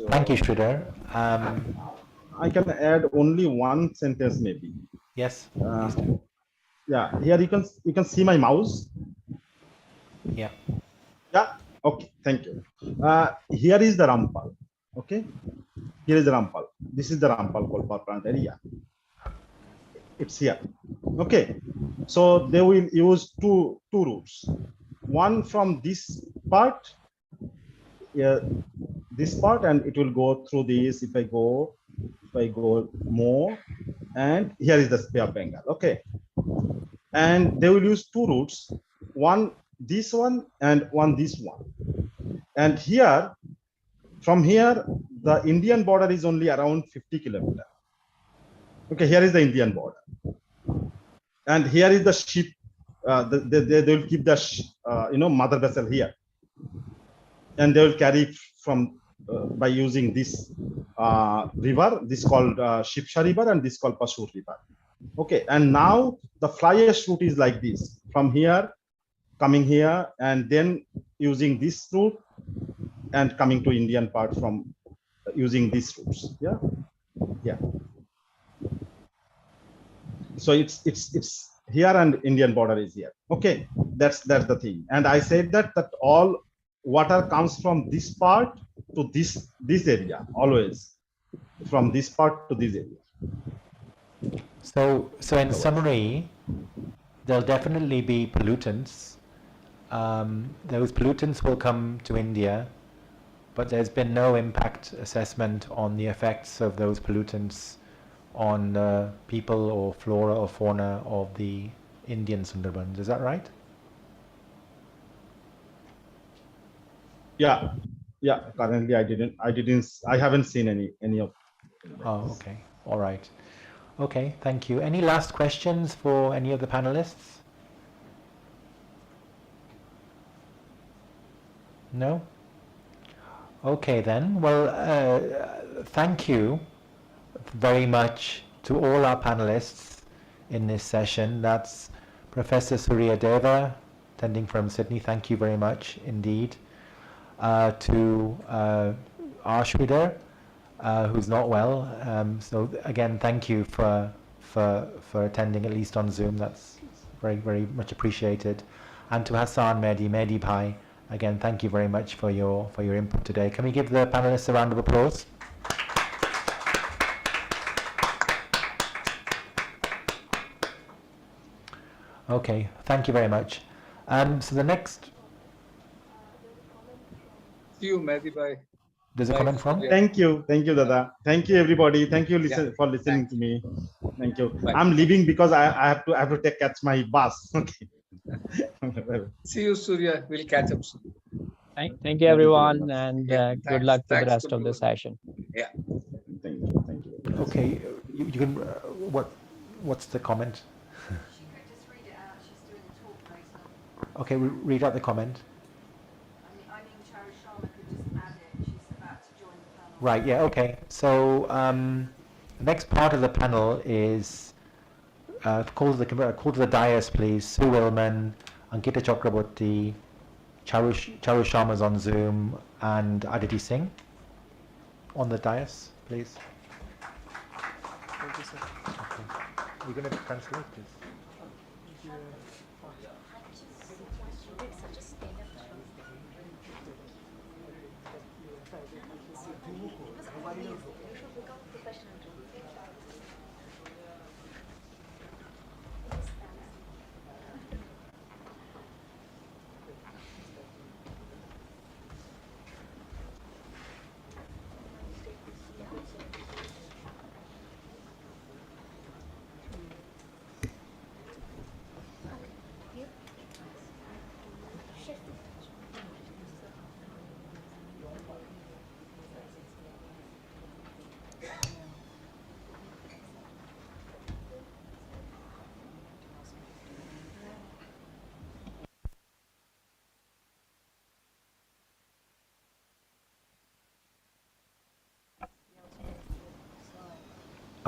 Thank you, Sridhar. I can add only one sentence maybe. Yes. Yeah, here you can see my mouse. Yeah. Yeah. Okay. Thank you. Here is the Rampal. Okay. Here is the Rampal. This is the Rampal coal power plant area. It's here. Okay. So they will use two routes. One from this part, this part, and it will go through this. If I go more, and here is the Bay of Bengal. Okay. And they will use two routes, one this one and one this one. And here, from here, the Indian border is only around 50 kilometers. Okay, here is the Indian border. And here is the ship. They will keep the mother vessel here. And they will carry from by using this river, this called Shipsha River, and this called Pashur River. Okay, and now the fly ash route is like this, from here, coming here, and then using this route, and coming to Indian part from using these routes. Yeah, yeah. So it's here, and Indian border is here. Okay, that's the thing. And I said that all water comes from this part to this area, always from this part to this area. So in summary, there'll definitely be pollutants. Those pollutants will come to India, but there's been no impact assessment on the effects of those pollutants on people or flora or fauna of the Indian Sundarbans. Is that right? Yeah, yeah. Currently, I haven't seen any of. Oh, okay. All right. Okay, thank you. Any last questions for any of the panelists? No? Okay then. Well, thank you very much to all our panelists in this session. That's Professor Surya Deva, attending from Sydney. Thank you very much indeed. To Ashwida, who's not well. So again, thank you for attending, at least on Zoom. That's very, very much appreciated. And to Hassan, Mehdi Bhai, again, thank you very much for your input today. Can we give the panelists a round of applause? Okay, thank you very much. So the next. See you, Mehdi Bhai. There's a comment from? Thank you, Dada. Thank you, everybody. Thank you for listening to me. Thank you. Bye. I'm leaving because I have to catch my bus. Okay. See you, Surya. We'll catch up soon. Thank you, everyone, and good luck to the rest of the session. Yeah. Thank you. Okay, you can. What's the comment? Okay, read out the comment. Right, yeah, okay. So the next part of the panel is call to the dais, please. Sue Willman, Ankita Chakraborty, Charu Sharma's on Zoom, and Aditi Singh on the dais, please. Thank you, sir. Okay. You're going to translate this?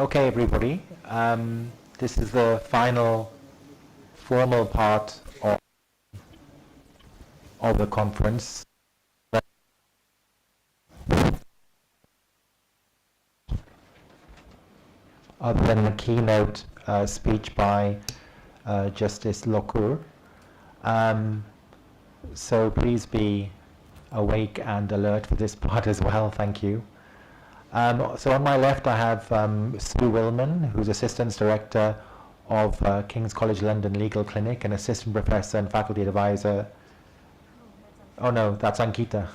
Okay, everybody. This is the final formal part of the conference. Other than the keynote speech by Justice Lokur. So please be awake and alert for this part as well. Thank you. So on my left I have Sue Willman, who's Assistant Director of King's College London Legal Clinic and Assistant Professor and Faculty Advisor. Oh no, that's Ankita.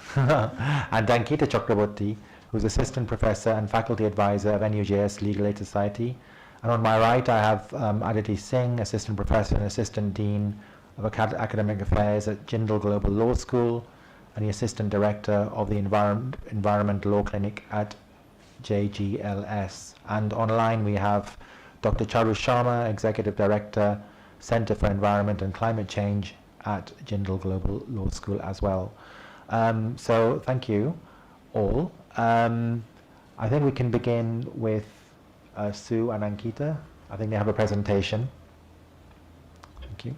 And Ankita Chakraborty, who's Assistant Professor and Faculty Advisor of NUJS Legal Aid Society. And on my right I have Aditi Singh, Assistant Professor and Assistant Dean of Academic Affairs at Jindal Global Law School and the Assistant Director of the Environment Law Clinic at JGLS. And online we have Dr. Charu Sharma, Executive Director, Center for Environment and Climate Change at Jindal Global Law School as well. So thank you all. I think we can begin with Sue and Ankita. I think they have a presentation. Thank you.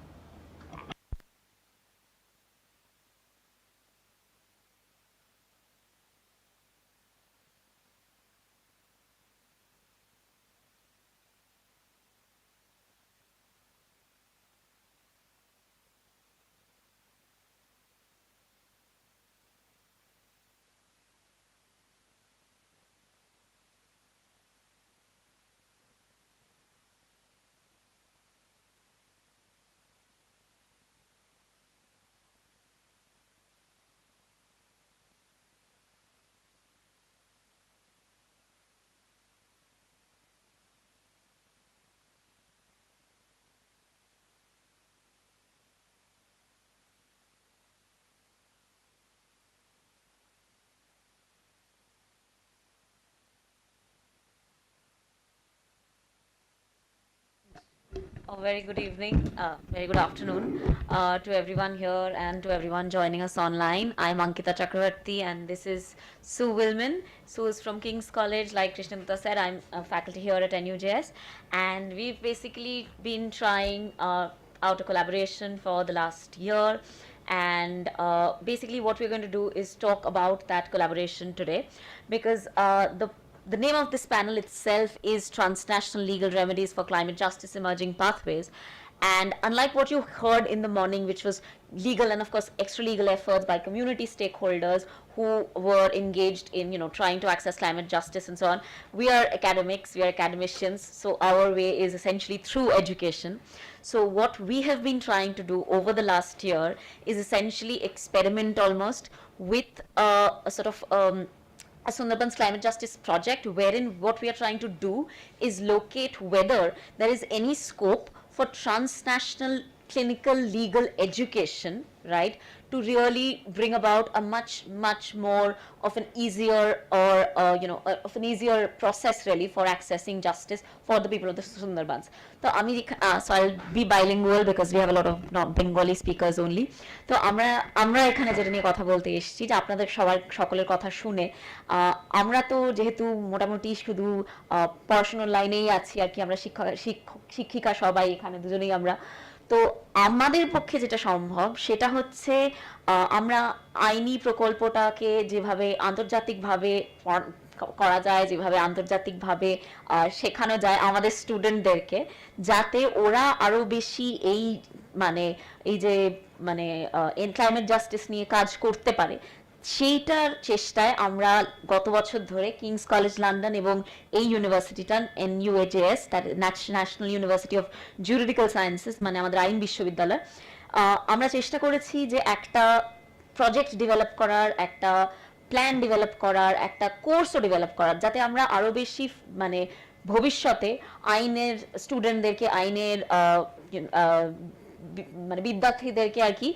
A very good evening, very good afternoon to everyone here and to everyone joining us online. I'm Ankita Chakravarti and this is Sue Willman. Sue is from King's College. Like Krishnagupta said, I'm a faculty here at NUJS, and we've basically been trying out a collaboration for the last year, and basically what we're going to do is talk about that collaboration today, because the name of this panel itself is Transnational Legal Remedies for Climate Justice Emerging Pathways. And unlike what you heard in the morning, which was legal and of course extra legal efforts by community stakeholders who were engaged in, trying to access climate justice and so on, we are academics, we are academicians, so our way is essentially through education. So what we have been trying to do over the last year is essentially experiment almost with a sort of a Sundarbans Climate Justice project, wherein what we are trying to do is locate whether there is any scope for transnational clinical legal education, right, to really bring about a much more of an easier or of an easier process really for accessing justice for the people of the Sundarbans. So I'll be bilingual because we have a lot of Bengali speakers only. তো আমরা এখানে যেটা নিয়ে কথা বলতে এসেছি যে আপনাদের সকলের কথা শুনে আমরা তো যেহেতু মোটামুটি শুধু পড়াশোনার লাইনেই আছি আর কি, আমরা শিক্ষিকা সবাই এখানে দুজনেই আমরা, তো আমাদের পক্ষে যেটা সম্ভব সেটা হচ্ছে আমরা আইনি প্রকল্পটাকে যেভাবে আন্তর্জাতিকভাবে করা যায়, যেভাবে আন্তর্জাতিকভাবে শেখানো যায় আমাদের স্টুডেন্টদেরকে, যাতে ওরা আরো বেশি এই যে ক্লাইমেট জাস্টিস নিয়ে কাজ করতে পারে, সেইটার চেষ্টায় আমরা গত বছর ধরে কিংস কলেজ লন্ডন এবং এই ইউনিভার্সিটিটা NUJS, national university of juridical sciences, আমাদের আইন বিশ্ববিদ্যালয়, আমরা চেষ্টা করেছি যে একটা প্রজেক্ট ডেভেলপ করার, একটা প্ল্যান ডেভেলপ করার, একটা কোর্সও ডেভেলপ করার, যাতে আমরা আরো বেশি ভবিষ্যতে আইনের স্টুডেন্টদেরকে, আইনের বিদ্যার্থীদেরকে আর কি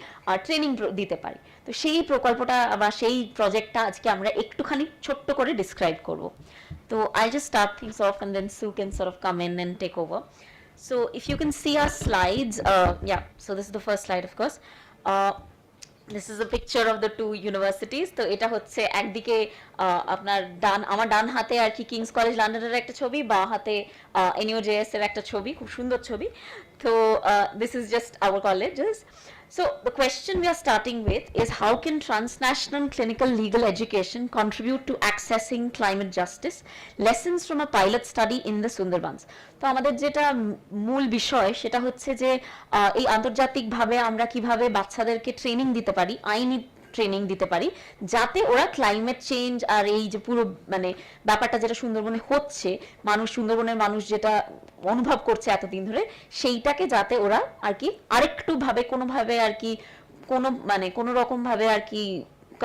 ট্রেনিং দিতে পারি। তো সেই প্রকল্পটা বা সেই প্রজেক্টটা আজকে আমরা একটুখানি ছোট্ট করে ডিসক্রাইব করব। তো I'll just start things off and then Sue can sort of come in and take over. So if you can see our slides, yeah, so this is the first slide of course. This is a picture of the two universities. তো এটা হচ্ছে একদিকে আপনার আমার ডান হাতে আর কি King's College লন্ডনের একটা ছবি, বাঁ হাতে NUJS এর একটা ছবি, খুব সুন্দর ছবি। তো this is just our colleges. So the question we are starting with is, how can transnational clinical legal education contribute to accessing climate justice? Lessons from a pilot study in the Sundarbans. তো আমাদের যেটা মূল বিষয় সেটা হচ্ছে যে এই আন্তর্জাতিকভাবে আমরা কিভাবে বাচ্চাদেরকে ট্রেনিং দিতে পারি, আইনি ট্রেনিং দিতে পারি, যাতে ওরা ক্লাইমেট চেঞ্জ আর এই যে পুরো মানে ব্যাপারটা যেটা সুন্দরবনে হচ্ছে, সুন্দরবনের মানুষ যেটা অনুভব করছে এতদিন ধরে, সেইটাকে যাতে ওরা আর কি আরেকটু ভাবে কোনোভাবে আর কি কোনো রকম ভাবে আর কি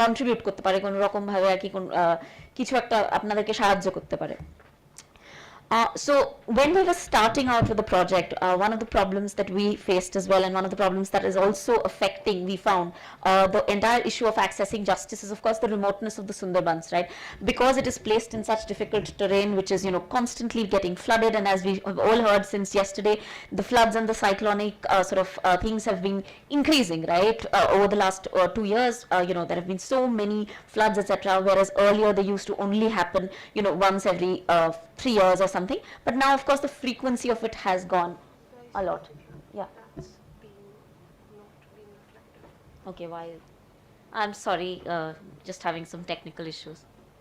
কন্ট্রিবিউট করতে পারে, কোনো রকম ভাবে আর কি কিছু একটা আপনাদেরকে সাহায্য করতে পারে। So when we were starting out with the project, one of the problems that we faced as well, and one of the problems that is also affecting, we found the entire issue of accessing justice is of course the remoteness of the Sundarbans, right? Because it is placed in such difficult terrain, which is constantly getting flooded, and as we have all heard since yesterday, the floods and the cyclonic things have been increasing, right? Over the last 2 years, there have been so many floods, etc., whereas earlier they used to only happen once every 3 years or something, but now of course the frequency of it has gone a lot. Yeah. Okay, why? I'm sorry, just having some technical issues.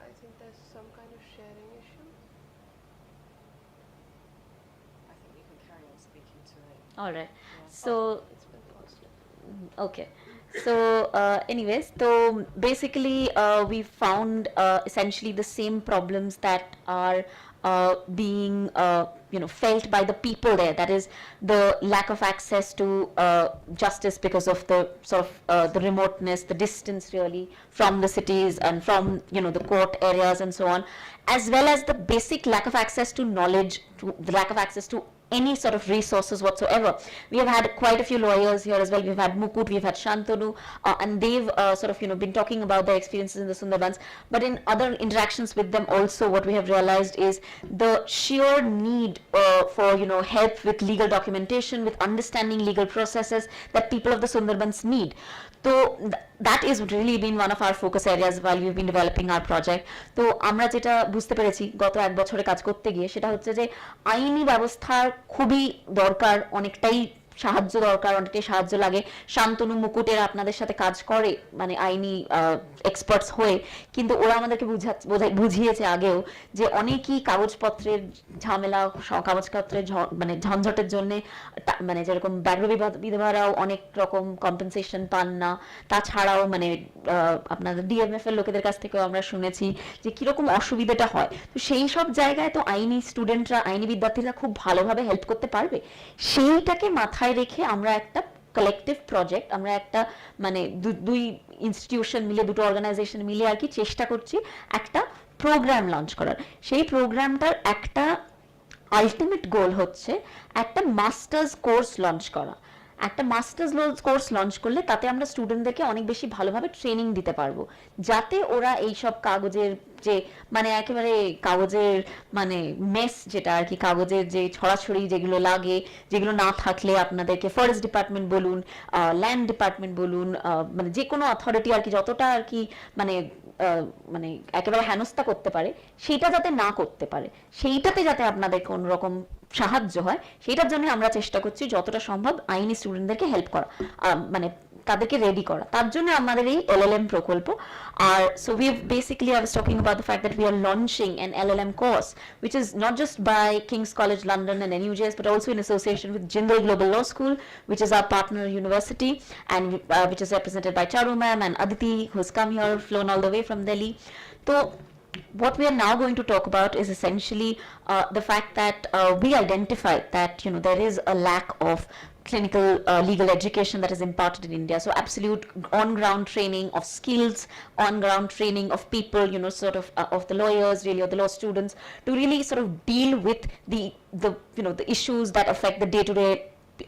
I think there's some kind of sharing issue. I think you can carry on speaking to it. All right. Yeah. So It's been posted. okay. So anyways, so basically we found essentially the same problems that are being felt by the people there. That is the lack of access to justice because of the the remoteness, the distance really from the cities and from the court areas and so on, as well as the basic lack of access to knowledge, the lack of access to any sort of resources whatsoever. We have had quite a few lawyers here as well. We've had Mukut, we've had Shantanu, and they've been talking about their experiences in the Sundarbans. But in other interactions with them also, what we have realized is the sheer need for help with legal documentation, with understanding legal processes that people of the Sundarbans need. So that is really been one of our focus areas while we've been developing our project. তো আমরা যেটা বুঝতে পেরেছি গত 1 বছরে কাজ করতে গিয়ে, সেটা হচ্ছে যে আইনি ব্যবস্থার খুবই দরকার, অনেকটাই সাহায্য দরকার, অনেকটাই সাহায্য লাগে। শান্তনু মুকুটের আপনাদের সাথে কাজ করে মানে আইনি এক্সপার্টস হয়ে, কিন্তু ওরা আমাদেরকে বুঝিয়েছে আগেও যে অনেকই কাগজপত্রের ঝামেলা, কাগজপত্রের মানে ঝঞ্ঝটের জন্য মানে যেরকম ব্যাঘ্র বিধবারাও অনেক রকম কম্পেনসেশন পান না। তাছাড়াও মানে আপনাদের DMF এর লোকেদের কাছ থেকেও আমরা শুনেছি যে কিরকম অসুবিধাটা হয়। তো সেই সব জায়গায় তো আইনি স্টুডেন্টরা, আইনি বিদ্যার্থীরা খুব ভালোভাবে হেল্প করতে পারবে। সেইটাকে মাথায় রেখে আমরা একটা কালেকটিভ প্রজেক্ট, আমরা একটা মানে দুই ইনস্টিটিউশন মিলে, দুটো অর্গানাইজেশন মিলে আর কি চেষ্টা করছি একটা প্রোগ্রাম লঞ্চ করার। সেই প্রোগ্রামটার একটা আলটিমেট গোল হচ্ছে একটা মাস্টার্স কোর্স লঞ্চ করা। একটা মাস্টার্স কোর্স লঞ্চ করলে তাতে আমরা স্টুডেন্টদেরকে অনেক বেশি ভালোভাবে ট্রেনিং দিতে পারবো, যাতে ওরা এইসব কাগজের যে মানে একেবারে কাগজের মানে মেস, যেটা আর কি কাগজের যে ছড়াছড়ি যেগুলো লাগে, যেগুলো না থাকলে আপনাদেরকে ফরেস্ট ডিপার্টমেন্ট বলুন, ল্যান্ড ডিপার্টমেন্ট বলুন, মানে যে কোনো অথরিটি আর কি যতটা আর কি মানে মানে একেবারে হেনস্থা করতে পারে, সেইটা যাতে না করতে পারে, সেইটাতে যাতে আপনাদের কোন রকম সাহায্য হয়, সেটার জন্য আমরা চেষ্টা করছি যতটা সম্ভব আইনি স্টুডেন্টদেরকে হেল্প করা, মানে তাদেরকে রেডি করা। তার জন্য আমাদের এই LLM প্রকল্প। আর so I was talking about the fact that we are launching an LLM course, which is not just by King's College London and NUJS, but also in association with Jindal Global Law School, which is our partner university, and which is represented by Charu ma'am and Aditi, who has come here, flown all the way from Delhi. So what we are now going to talk about is essentially the fact that we identified that there is a lack of clinical legal education that is imparted in India. So absolute on-ground training of skills, on-ground training of people, of the lawyers, really, or the law students, to really sort of deal with the issues that affect the day-to-day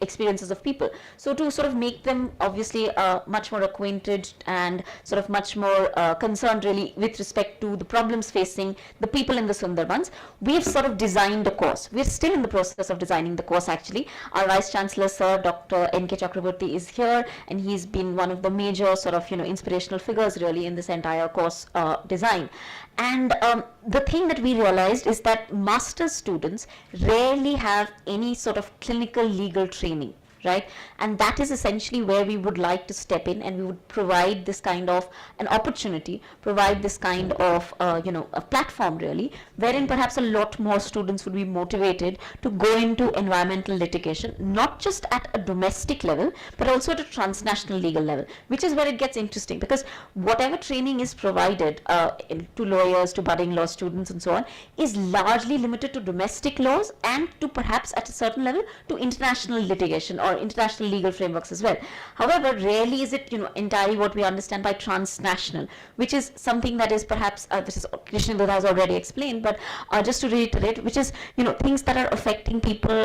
experiences of people. So to sort of make them obviously much more acquainted and sort of much more concerned really with respect to the problems facing the people in the Sundarbans, we've sort of designed a course. We're still in the process of designing the course actually. Our Vice Chancellor Sir Dr. N.K. Chakraborty is here, and he's been one of the major sort of inspirational figures really in this entire course design. And the thing that we realized is that master's students rarely have any sort of clinical legal training, right? And that is essentially where we would like to step in, and we would provide this kind of an opportunity, provide this kind of a platform really, wherein perhaps a lot more students would be motivated to go into environmental litigation, not just at a domestic level but also at a transnational legal level, which is where it gets interesting, because whatever training is provided to lawyers, to budding law students and so on, is largely limited to domestic laws and to perhaps at a certain level to international litigation or international legal frameworks as well. However, rarely is it entirely what we understand by transnational, which is something that is perhaps this is Krishna has already explained, but just to reiterate, which is things that are affecting people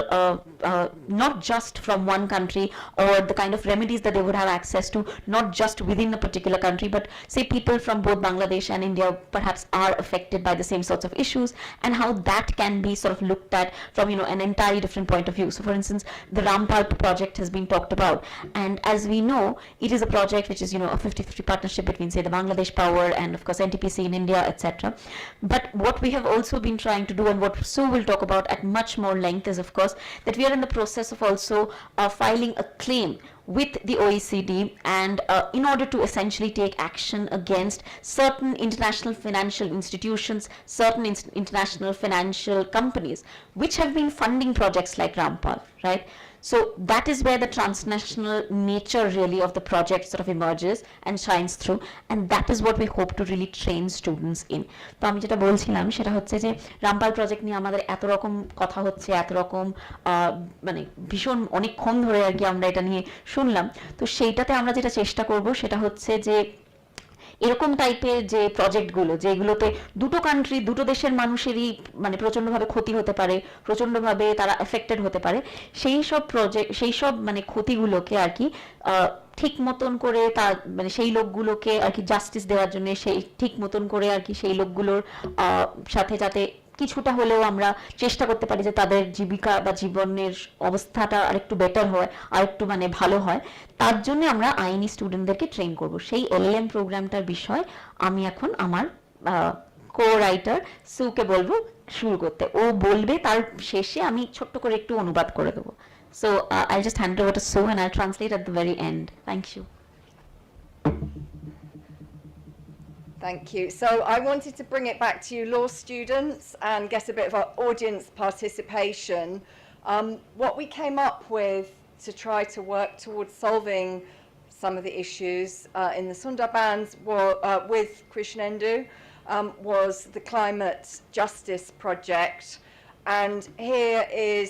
not just from one country, or the kind of remedies that they would have access to not just within a particular country, but say people from both Bangladesh and India perhaps are affected by the same sorts of issues, and how that can be sort of looked at from an entirely different point of view. So for instance, the Rampal project has been talked about, and as we know, it is a project which is a 50-50 partnership between say the Bangladesh power and of course NTPC in India, etc. But what we have also been trying to do, and what Sue will talk about at much more length, is of course that we are in the process of also filing a claim with the OECD, and in order to essentially take action against certain international financial institutions, certain international financial companies which have been funding projects like Rampal, right? So that is where the transnational nature really of the project sort of emerges and shines through, and that is what we hope to really train students in. তো আমি যেটা বলছিলাম সেটা হচ্ছে যে Rampal project নিয়ে আমাদের এত রকম কথা হচ্ছে, এত রকম মানে ভীষণ অনেকক্ষণ ধরে আর কি আমরা এটা নিয়ে শুনলাম। তো সেইটাতে আমরা যেটা চেষ্টা করব সেটা হচ্ছে যে এরকম টাইপের যে প্রজেক্টগুলো যেগুলোতে দুটো কান্ট্রি, দুটো দেশের মানুষেরই মানে প্রচণ্ডভাবে ক্ষতি হতে পারে, প্রচণ্ডভাবে তারা এফেক্টেড হতে পারে, সেই সব প্রজেক্ট, সেই সব মানে ক্ষতিগুলোকে আর কি ঠিক মতন করে তার মানে সেই লোকগুলোকে আর কি জাস্টিস দেওয়ার জন্য, সেই ঠিক মতন করে আর কি সেই লোকগুলোর সাথে যাতে কিছুটা হলেও আমরা চেষ্টা করতে পারি যে তাদের জীবিকা বা জীবনের অবস্থাটা আরেকটু বেটার হয়, আরেকটু মানে ভালো হয়, তার জন্য আমরা আইনি স্টুডেন্টদেরকে ট্রেন করব। সেই এলএলএম প্রোগ্রামটার বিষয় আমি এখন আমার কো রাইটার সুকে বলবো শুরু করতে। ও বলবে, তার শেষে আমি ছোট্ট করে একটু অনুবাদ করে দেবো। So I'll just hand it over to Sue and I'll translate at the very end. Thank you. Thank you. So I wanted to bring it back to you law students and get a bit of our audience participation. What we came up with to try to work towards solving some of the issues in the Sundarbans with Krishnendu was the Climate Justice Project. And here is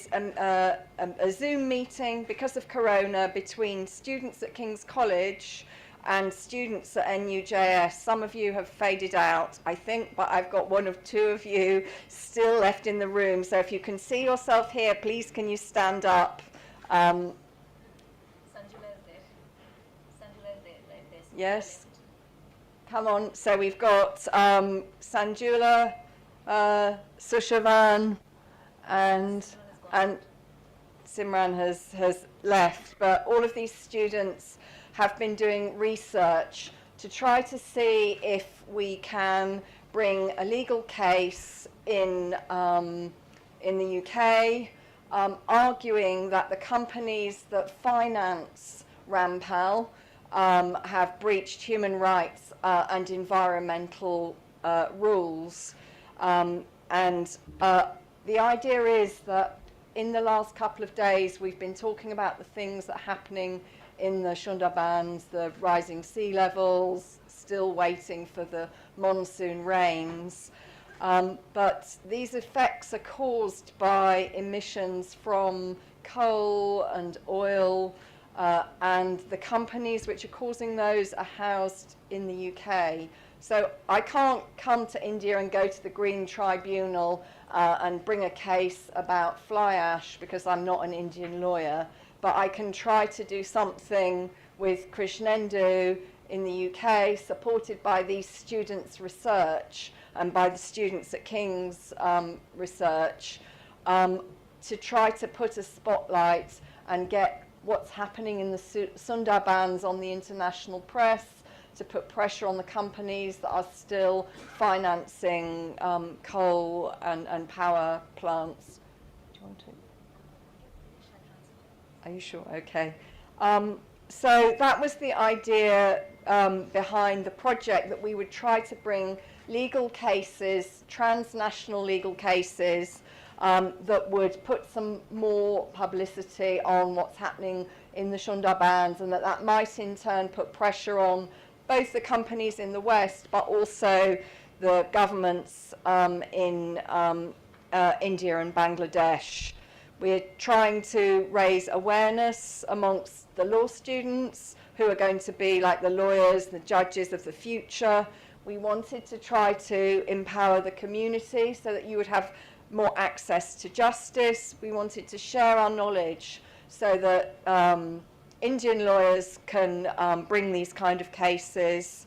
a Zoom meeting because of Corona between students at King's College and students at NUJS. Some of you have faded out, I think, but I've got one of two of you still left in the room. So if you can see yourself here, please can you stand up? Yes. Come on. So we've got Sanjula, Sushavan, and Simran has left, but all of these students have been doing research to try to see if we can bring a legal case in the UK, arguing that the companies that finance Rampal have breached human rights and environmental rules, and the idea is that in the last couple of days we've been talking about the things that are happening in the Sundarbans, the rising sea levels, still waiting for the monsoon rains. But these effects are caused by emissions from coal and oil, and the companies which are causing those are housed in the UK. So I can't come to India and go to the Green Tribunal and bring a case about fly ash because I'm not an Indian lawyer. but I can try to do something with Krishnendu in the UK, supported by these students' research and by the students at King's research, to try to put a spotlight and get what's happening in the Sundarbans on the international press, to put pressure on the companies that are still financing coal and power plants. Do you want to? Are you sure? Okay. So that was the idea behind the project, that we would try to bring legal cases, transnational legal cases, that would put some more publicity on what's happening in the Sundarbans, and that might in turn put pressure on both the companies in the West, but also the governments in India and Bangladesh. We're trying to raise awareness amongst the law students, who are going to be like the lawyers, the judges of the future. We wanted to try to empower the community so that you would have more access to justice. We wanted to share our knowledge so that Indian lawyers can bring these kind of cases.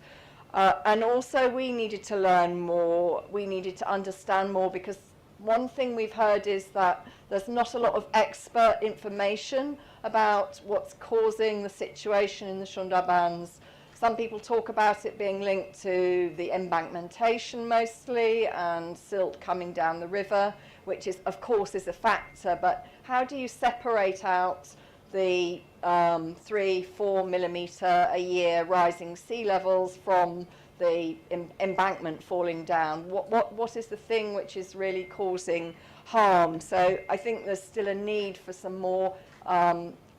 And also we needed to learn more, we needed to understand more, because one thing we've heard is that there's not a lot of expert information about what's causing the situation in the Sundarbans. Some people talk about it being linked to the embankmentation mostly and silt coming down the river, which is, of course, is a factor, but how do you separate out the 3-4 millimetre a year rising sea levels from the embankment falling down? What is the thing which is really causing harm? So I think there's still a need for some more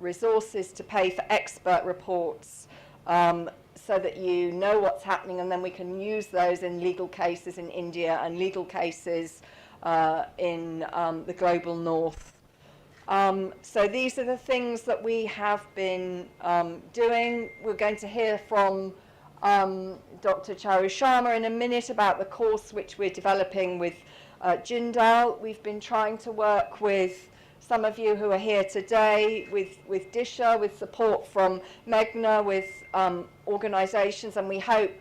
resources to pay for expert reports, so that you know what's happening, and then we can use those in legal cases in India and legal cases in the global north. So these are the things that we have been doing. We're going to hear from Dr. Charu Sharma in a minute about the course which we're developing with Jindal. We've been trying to work with some of you who are here today, with Disha, with support from Meghna, with organisations, and we hope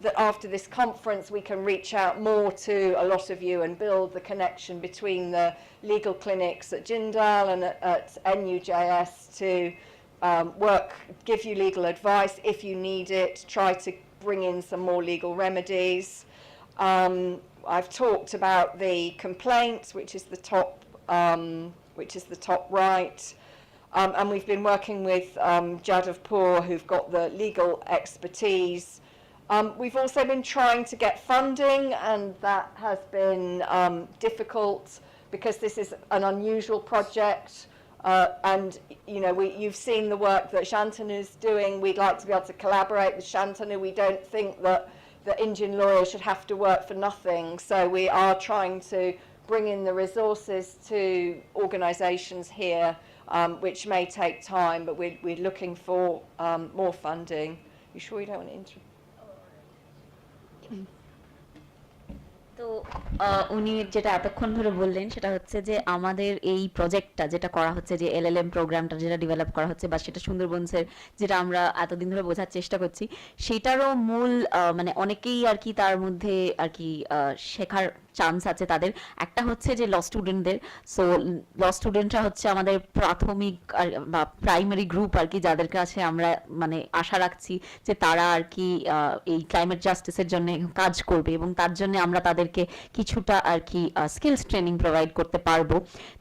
that after this conference we can reach out more to a lot of you and build the connection between the legal clinics at Jindal and at NUJS to give you legal advice if you need it, try to bring in some more legal remedies. I've talked about the complaints, which is the top right. And we've been working with Jadavpur, who've got the legal expertise. We've also been trying to get funding, and that has been difficult because this is an unusual project. And you know, you've seen the work that Shantanu is doing. We'd like to be able to collaborate with Shantanu. We don't think that the Indian lawyers should have to work for nothing. So we are trying to bring in the resources to organisations here, which may take time, but we're looking for more funding. You sure you don't want to interrupt? তো উনি যেটা এতক্ষণ ধরে বললেন সেটা হচ্ছে যে আমাদের এই প্রজেক্টটা যেটা করা হচ্ছে, যে এলএলএম প্রোগ্রামটা যেটা ডেভেলপ করা হচ্ছে, বা সেটা সুন্দরবনসের যেটা আমরা এতদিন ধরে বোঝার চেষ্টা করছি, সেটারও মূল মানে অনেকেই আর কি তার মধ্যে আর কি শেখার চান্স আছে তাদের। একটা হচ্ছে যে ল স্টুডেন্টদের, সো ল স্টুডেন্টরা হচ্ছে আমাদের প্রাথমিক বা প্রাইমারি গ্রুপ আর কি, যাদের কাছে আমরা মানে আশা রাখছি যে তারা আর কি এই ক্লাইমেট জাস্টিসের জন্য কাজ করবে, এবং তার জন্য আমরা তাদেরকে কিছুটা আর কি স্কিলস ট্রেনিং প্রোভাইড করতে পারবো।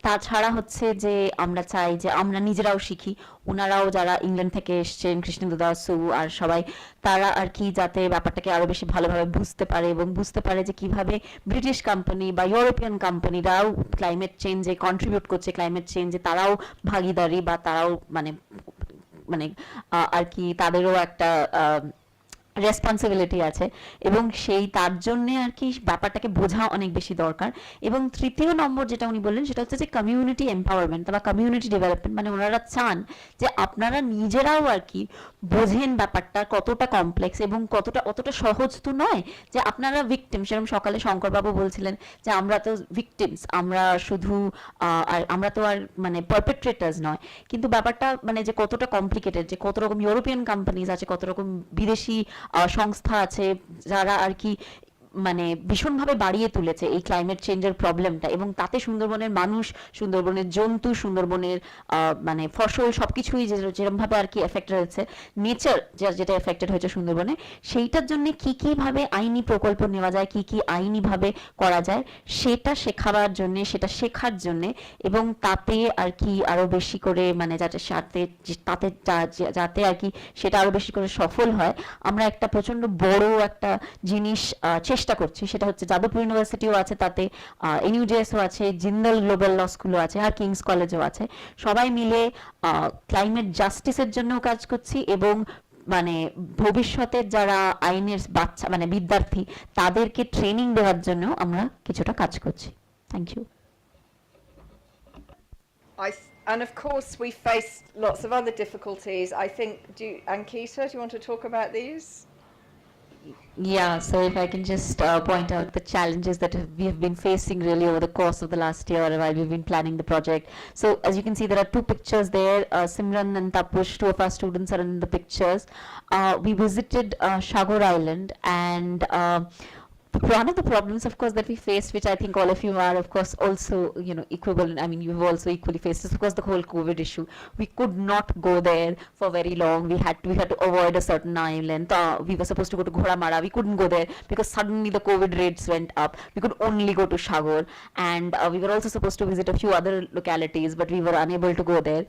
তাছাড়া হচ্ছে যে আমরা চাই যে আমরা নিজেরাও শিখি, ওনারাও যারা ইংল্যান্ড থেকে এসছেন, কৃষ্ণেন্দু দাস, সু আর সবাই, তারা আর কি যাতে ব্যাপারটাকে আরো বেশি ভালোভাবে বুঝতে পারে, এবং বুঝতে পারে যে কিভাবে ব্রিটিশ কোম্পানি বা ইউরোপিয়ান কোম্পানিরাও ক্লাইমেট চেঞ্জে কন্ট্রিবিউট করছে, ক্লাইমেট চেঞ্জে তারাও ভাগীদারি, বা তারাও মানে মানে আর কি তাদেরও একটা রেসপন্সিবিলিটি আছে এবং সেই তার জন্যে আর কি ব্যাপারটাকে বোঝা অনেক বেশি দরকার। এবং তৃতীয় নম্বর যেটা উনি বললেন সেটা হচ্ছে যে কমিউনিটি এম্পাওয়ারমেন্ট বা কমিউনিটি ডেভেলপমেন্ট, মানে ওনারা চান যে আপনারা নিজেরাও আর কি বোঝেন ব্যাপারটা কতটা কমপ্লেক্স এবং অতটা সহজ তো নয় যে আপনারা ভিকটিম। সেরকম সকালে শঙ্করবাবু বলছিলেন যে আমরা তো ভিকটিমস, আমরা শুধু আর আমরা তো আর মানে পারপেট্রেটার্স নয়, কিন্তু ব্যাপারটা মানে যে কতটা কমপ্লিকেটেড, যে কত রকম ইউরোপিয়ান কোম্পানিজ আছে, কত রকম বিদেশি সংস্থা আছে যারা আর কি মানে ভীষণভাবে বাড়িয়ে তুলেছে এই ক্লাইমেট চেঞ্জের প্রবলেমটা, এবং তাতে সুন্দরবনের মানুষ, সুন্দরবনের জন্তু, সুন্দরবনের মানে ফসল সবকিছুই যেরকমভাবে আর কি এফেক্টেড হয়েছে, নেচার যেটা এফেক্টেড হয়েছে সুন্দরবনে, সেইটার জন্য কি কিভাবে আইনি প্রকল্প নেওয়া যায়, কি আইনিভাবে করা যায় সেটা শেখাবার জন্যে, সেটা শেখার জন্যে, এবং তাতে আর কি আরো বেশি করে মানে যাতে আর কি সেটা আরো বেশি করে সফল হয়, আমরা একটা প্রচন্ড বড় একটা জিনিস চেষ্টা করছি। সেটা হচ্ছে যাদবপুর ইউনিভার্সিটিও আছে, তাতে NUJSও আছে, জিন্দাল গ্লোবাল ল স্কুলও আছে, আর কিংস কলেজও আছে। সবাই মিলে ক্লাইমেট জাস্টিসের জন্য কাজ করছি এবং মানে ভবিষ্যতের যারা আইনের বাচ্চা মানে বিদ্যার্থী তাদেরকে ট্রেনিং দেওয়ার জন্য আমরা কিছুটা কাজ করছি। Thank you. And of course, we face lots of other difficulties. I think, Ankita, do you want to talk about these? Yeah, so if I can just point out the challenges that we have been facing really over the course of the last year while we've been planning the project. So as you can see, there are two pictures there. Simran and Tapush, two of our students are in the pictures. We visited Shagor Island, and one of the problems, of course, that we faced, which I think all of you are, of course, also, equivalent. I mean, you've also equally faced, is of course the whole COVID issue. We could not go there for very long. We had to avoid a certain island. We were supposed to go to Ghoramara. We couldn't go there because suddenly the COVID rates went up. We could only go to Shagor, and we were also supposed to visit a few other localities, but we were unable to go there.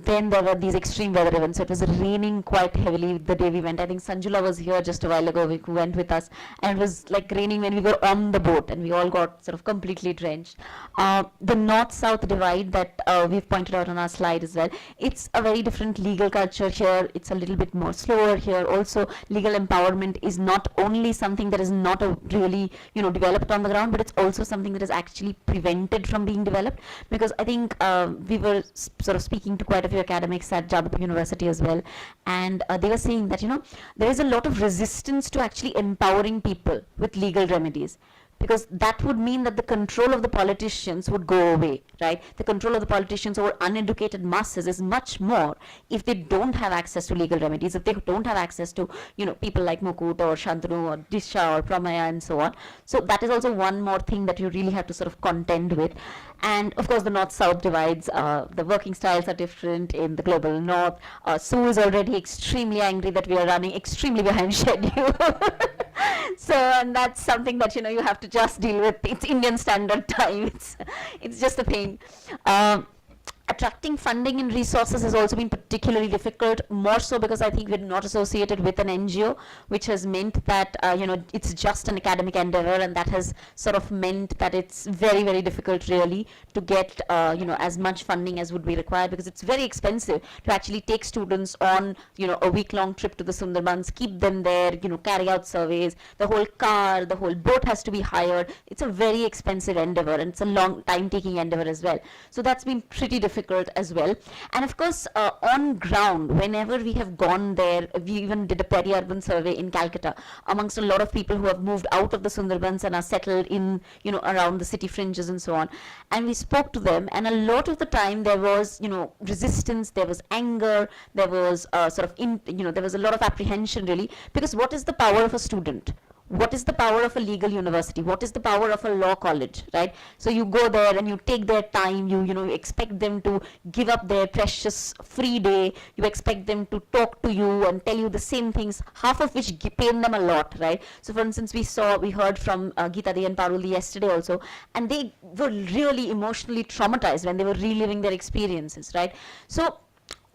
Then there were these extreme weather events. So it was raining quite heavily the day we went. I think Sanjula was here just a while ago, who went with us, and it was like raining when we were on the boat, and we all got sort of completely drenched. The north-south divide that we've pointed out on our slide as well, it's a very different legal culture here. It's a little bit more slower here. Also, legal empowerment is not only something that is not really developed on the ground, but it's also something that is actually prevented from being developed, because I think we were sort of speaking to quite a few academics at Jadavpur University as well, and they were saying that there is a lot of resistance to actually empowering people with legal remedies, because that would mean that the control of the politicians would go away, right? The control of the politicians over uneducated masses is much more if they don't have access to legal remedies, if they don't have access to people like Mukut or Shantanu or Disha or Pramaya and so on. So that is also one more thing that you really have to sort of contend with. And of course the north-south divides, the working styles are different in the global north. Sue is already extremely angry that we are running extremely behind schedule. So, and that's something that you have to just deal with. It's Indian standard time. It's just a pain. Attracting funding and resources has also been particularly difficult, more so because I think we're not associated with an NGO, which has meant that it's just an academic endeavor, and that has sort of meant that it's very, very difficult really to get as much funding as would be required, because it's very expensive to actually take students on a week-long trip to the Sundarbans, keep them there, carry out surveys, the whole car, the whole boat has to be hired. It's a very expensive endeavor, and it's a long time-taking endeavor as well. So that's been pretty difficult as well. And of course, on ground, whenever we have gone there, we even did a peri-urban survey in Calcutta amongst a lot of people who have moved out of the Sundarbans and are settled in, around the city fringes and so on. And we spoke to them, and a lot of the time there was, resistance, there was anger, there was there was a lot of apprehension really, because what is the power of a student? What is the power of a legal university? What is the power of a law college, right? So you go there and you take their time, you expect them to give up their precious free day, you expect them to talk to you and tell you the same things, half of which pain them a lot, right? So for instance, we heard from Geeta Di and Paruli yesterday also, and they were really emotionally traumatized when they were reliving their experiences, right? So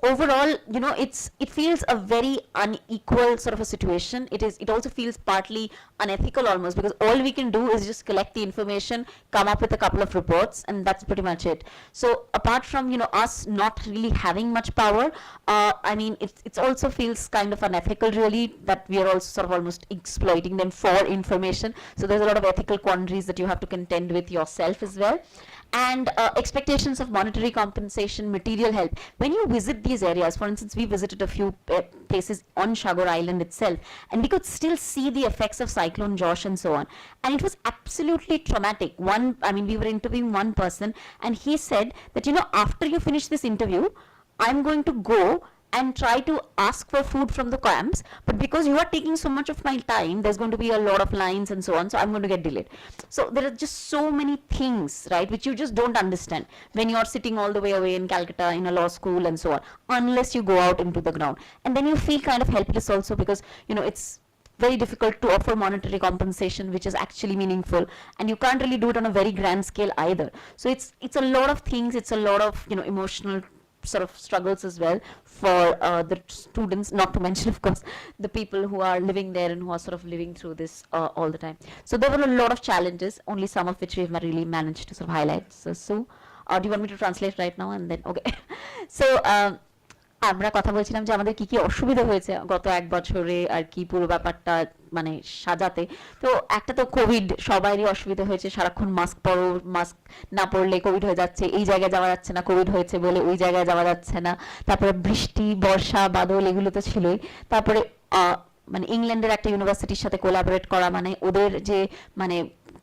overall, you know, it feels a very unequal sort of a situation. It also feels partly unethical almost, because all we can do is just collect the information, come up with a couple of reports, and that's pretty much it. So apart from, you know, us not really having much power, I mean, it also feels kind of unethical really, that we are also sort of almost exploiting them for information. So there's a lot of ethical quandaries that you have to contend with yourself as well. And expectations of monetary compensation, material help. When you visit these areas, for instance, we visited a few places on Shagor Island itself, and we could still see the effects of Cyclone Josh and so on. And it was absolutely traumatic. We were interviewing one person, and he said that, you know, after you finish this interview, I'm going to go and try to ask for food from the camps, but because you are taking so much of my time, there's going to be a lot of lines and so on, so I'm going to get delayed. So there are just so many things, right, which you just don't understand when you're sitting all the way away in Calcutta in a law school and so on, unless you go out into the ground. And then you feel kind of helpless also, because, you know, it's very difficult to offer monetary compensation which is actually meaningful, and you can't really do it on a very grand scale either. So it's a lot of things, it's a lot of, you know, emotional sort of struggles as well for the students, not to mention, of course, the people who are living there and who are sort of living through this all the time. So there were a lot of challenges, only some of which we've really managed to sort of highlight. So do you want me to translate right now and then? Okay. So আমরা কথা বলছিলাম যে আমাদের কি কি অসুবিধা হয়েছে গত এক বছরে আর কি পুরো ব্যাপারটা মানে সাজাতে। তো একটা তো কোভিড, সবারই অসুবিধা হয়েছে, সারাক্ষণ মাস্ক পরো, মাস্ক না পরলে কোভিড হয়ে যাচ্ছে, এই জায়গায় যাওয়া যাচ্ছে না কোভিড হয়েছে বলে, ওই জায়গায় যাওয়া যাচ্ছে না, তারপরে বৃষ্টি, বর্ষা, বাদল, এগুলো তো ছিলই। তারপরে মানে ইংল্যান্ডের একটা ইউনিভার্সিটির সাথে কোলাবোরেট করা, মানে ওদের যে মানে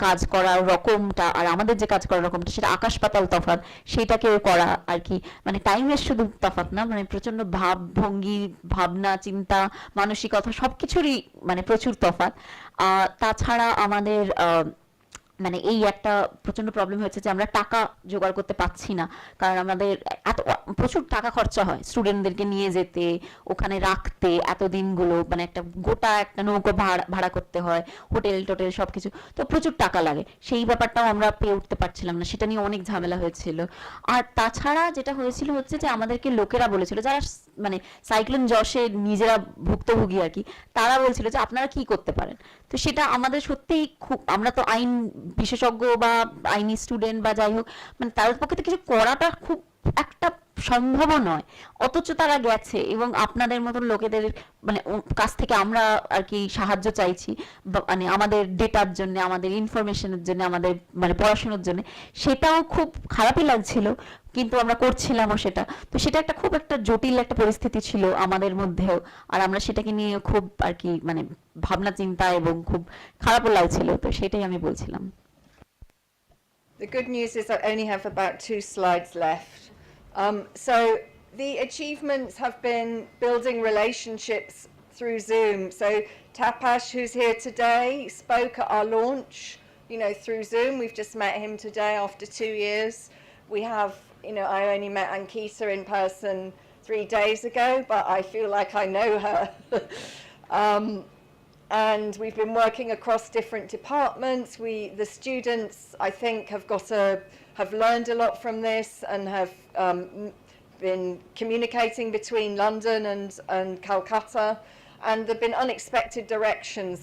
কাজ করার রকমটা আর আমাদের যে কাজ করার রকমটা সেটা আকাশ পাতাল তফাৎ, সেটাকেও করা আর কি, মানে টাইমের শুধু তফাৎ না, মানে প্রচন্ড ভাবভঙ্গি, ভাবনা, চিন্তা, মানসিকতা সবকিছুরই মানে প্রচুর তফাৎ। তাছাড়া আমাদের মানে এই একটা প্রচন্ড প্রবলেম হয়েছে যে আমরা টাকা জোগাড় করতে পারছি না, কারণ আমাদের এত প্রচুর টাকা খরচা হয় স্টুডেন্টদেরকে নিয়ে যেতে, ওখানে রাখতে, এত দিনগুলো মানে একটা গোটা একটা নৌকো ভাড়া করতে হয়, হোটেল টোটেল সবকিছু, তো প্রচুর টাকা লাগে। সেই ব্যাপারটাও আমরা পেয়ে উঠতে পারছিলাম না, সেটা নিয়ে অনেক ঝামেলা হয়েছিল। আর তাছাড়া যেটা হয়েছিল হচ্ছে যে আমাদেরকে লোকেরা বলেছিল, যারা মানে সাইক্লোন জশে নিজেরা ভুক্তভোগী আর কি, তারা বলছিল যে আপনারা কি করতে পারেন। তো সেটা আমাদের সত্যিই খুব, আমরা তো আইন বিশেষজ্ঞ বা আইনি স্টুডেন্ট বা যাই হোক, মানে তাদের পক্ষে তো কিছু করাটা খুব একটা সম্ভব নয়, অথচ তারা গেছে এবং আপনাদের মতন লোকেদের মানে কাছ থেকে আমরা আর কি সাহায্য চাইছি, মানে আমাদের ডেটার জন্য, আমাদের ইনফরমেশনের জন্য, আমাদের মানে পড়াশোনার জন্য। সেটাও খুব খারাপই লাগছিল, কিন্তু আমরা করছিলামও সেটা। তো সেটা একটা খুব একটা জটিল একটা পরিস্থিতি ছিল আমাদের মধ্যেও, আর আমরা সেটাকে নিয়ে খুব আর কি মানে ভাবনা চিন্তা এবং খুব খারাপও লাগছিল। তো সেটাই আমি বলছিলাম। The good news is I only have about 2 slides left. So the achievements have been building relationships through Zoom. So Tapash, who's here today, spoke at our launch, you know, through Zoom. We've just met him today after 2 years. We have, you know, I only met Ankita in person 3 days ago, but I feel like I know her. And we've been working across different departments. The students, I think, have learned a lot from this and have been communicating between London and Calcutta, and there've been unexpected directions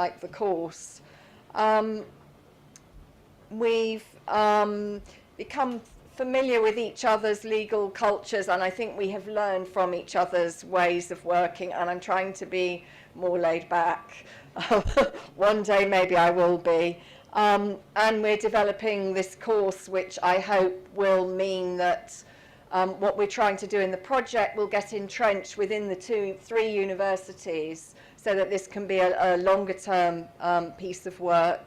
like the course. We've become familiar with each other's legal cultures, and I think we have learned from each other's ways of working, and I'm trying to be more laid back. One day maybe I will be. And we're developing this course which I hope will mean that what we're trying to do in the project will get entrenched within the 2-3 universities, so that this can be a longer term piece of work.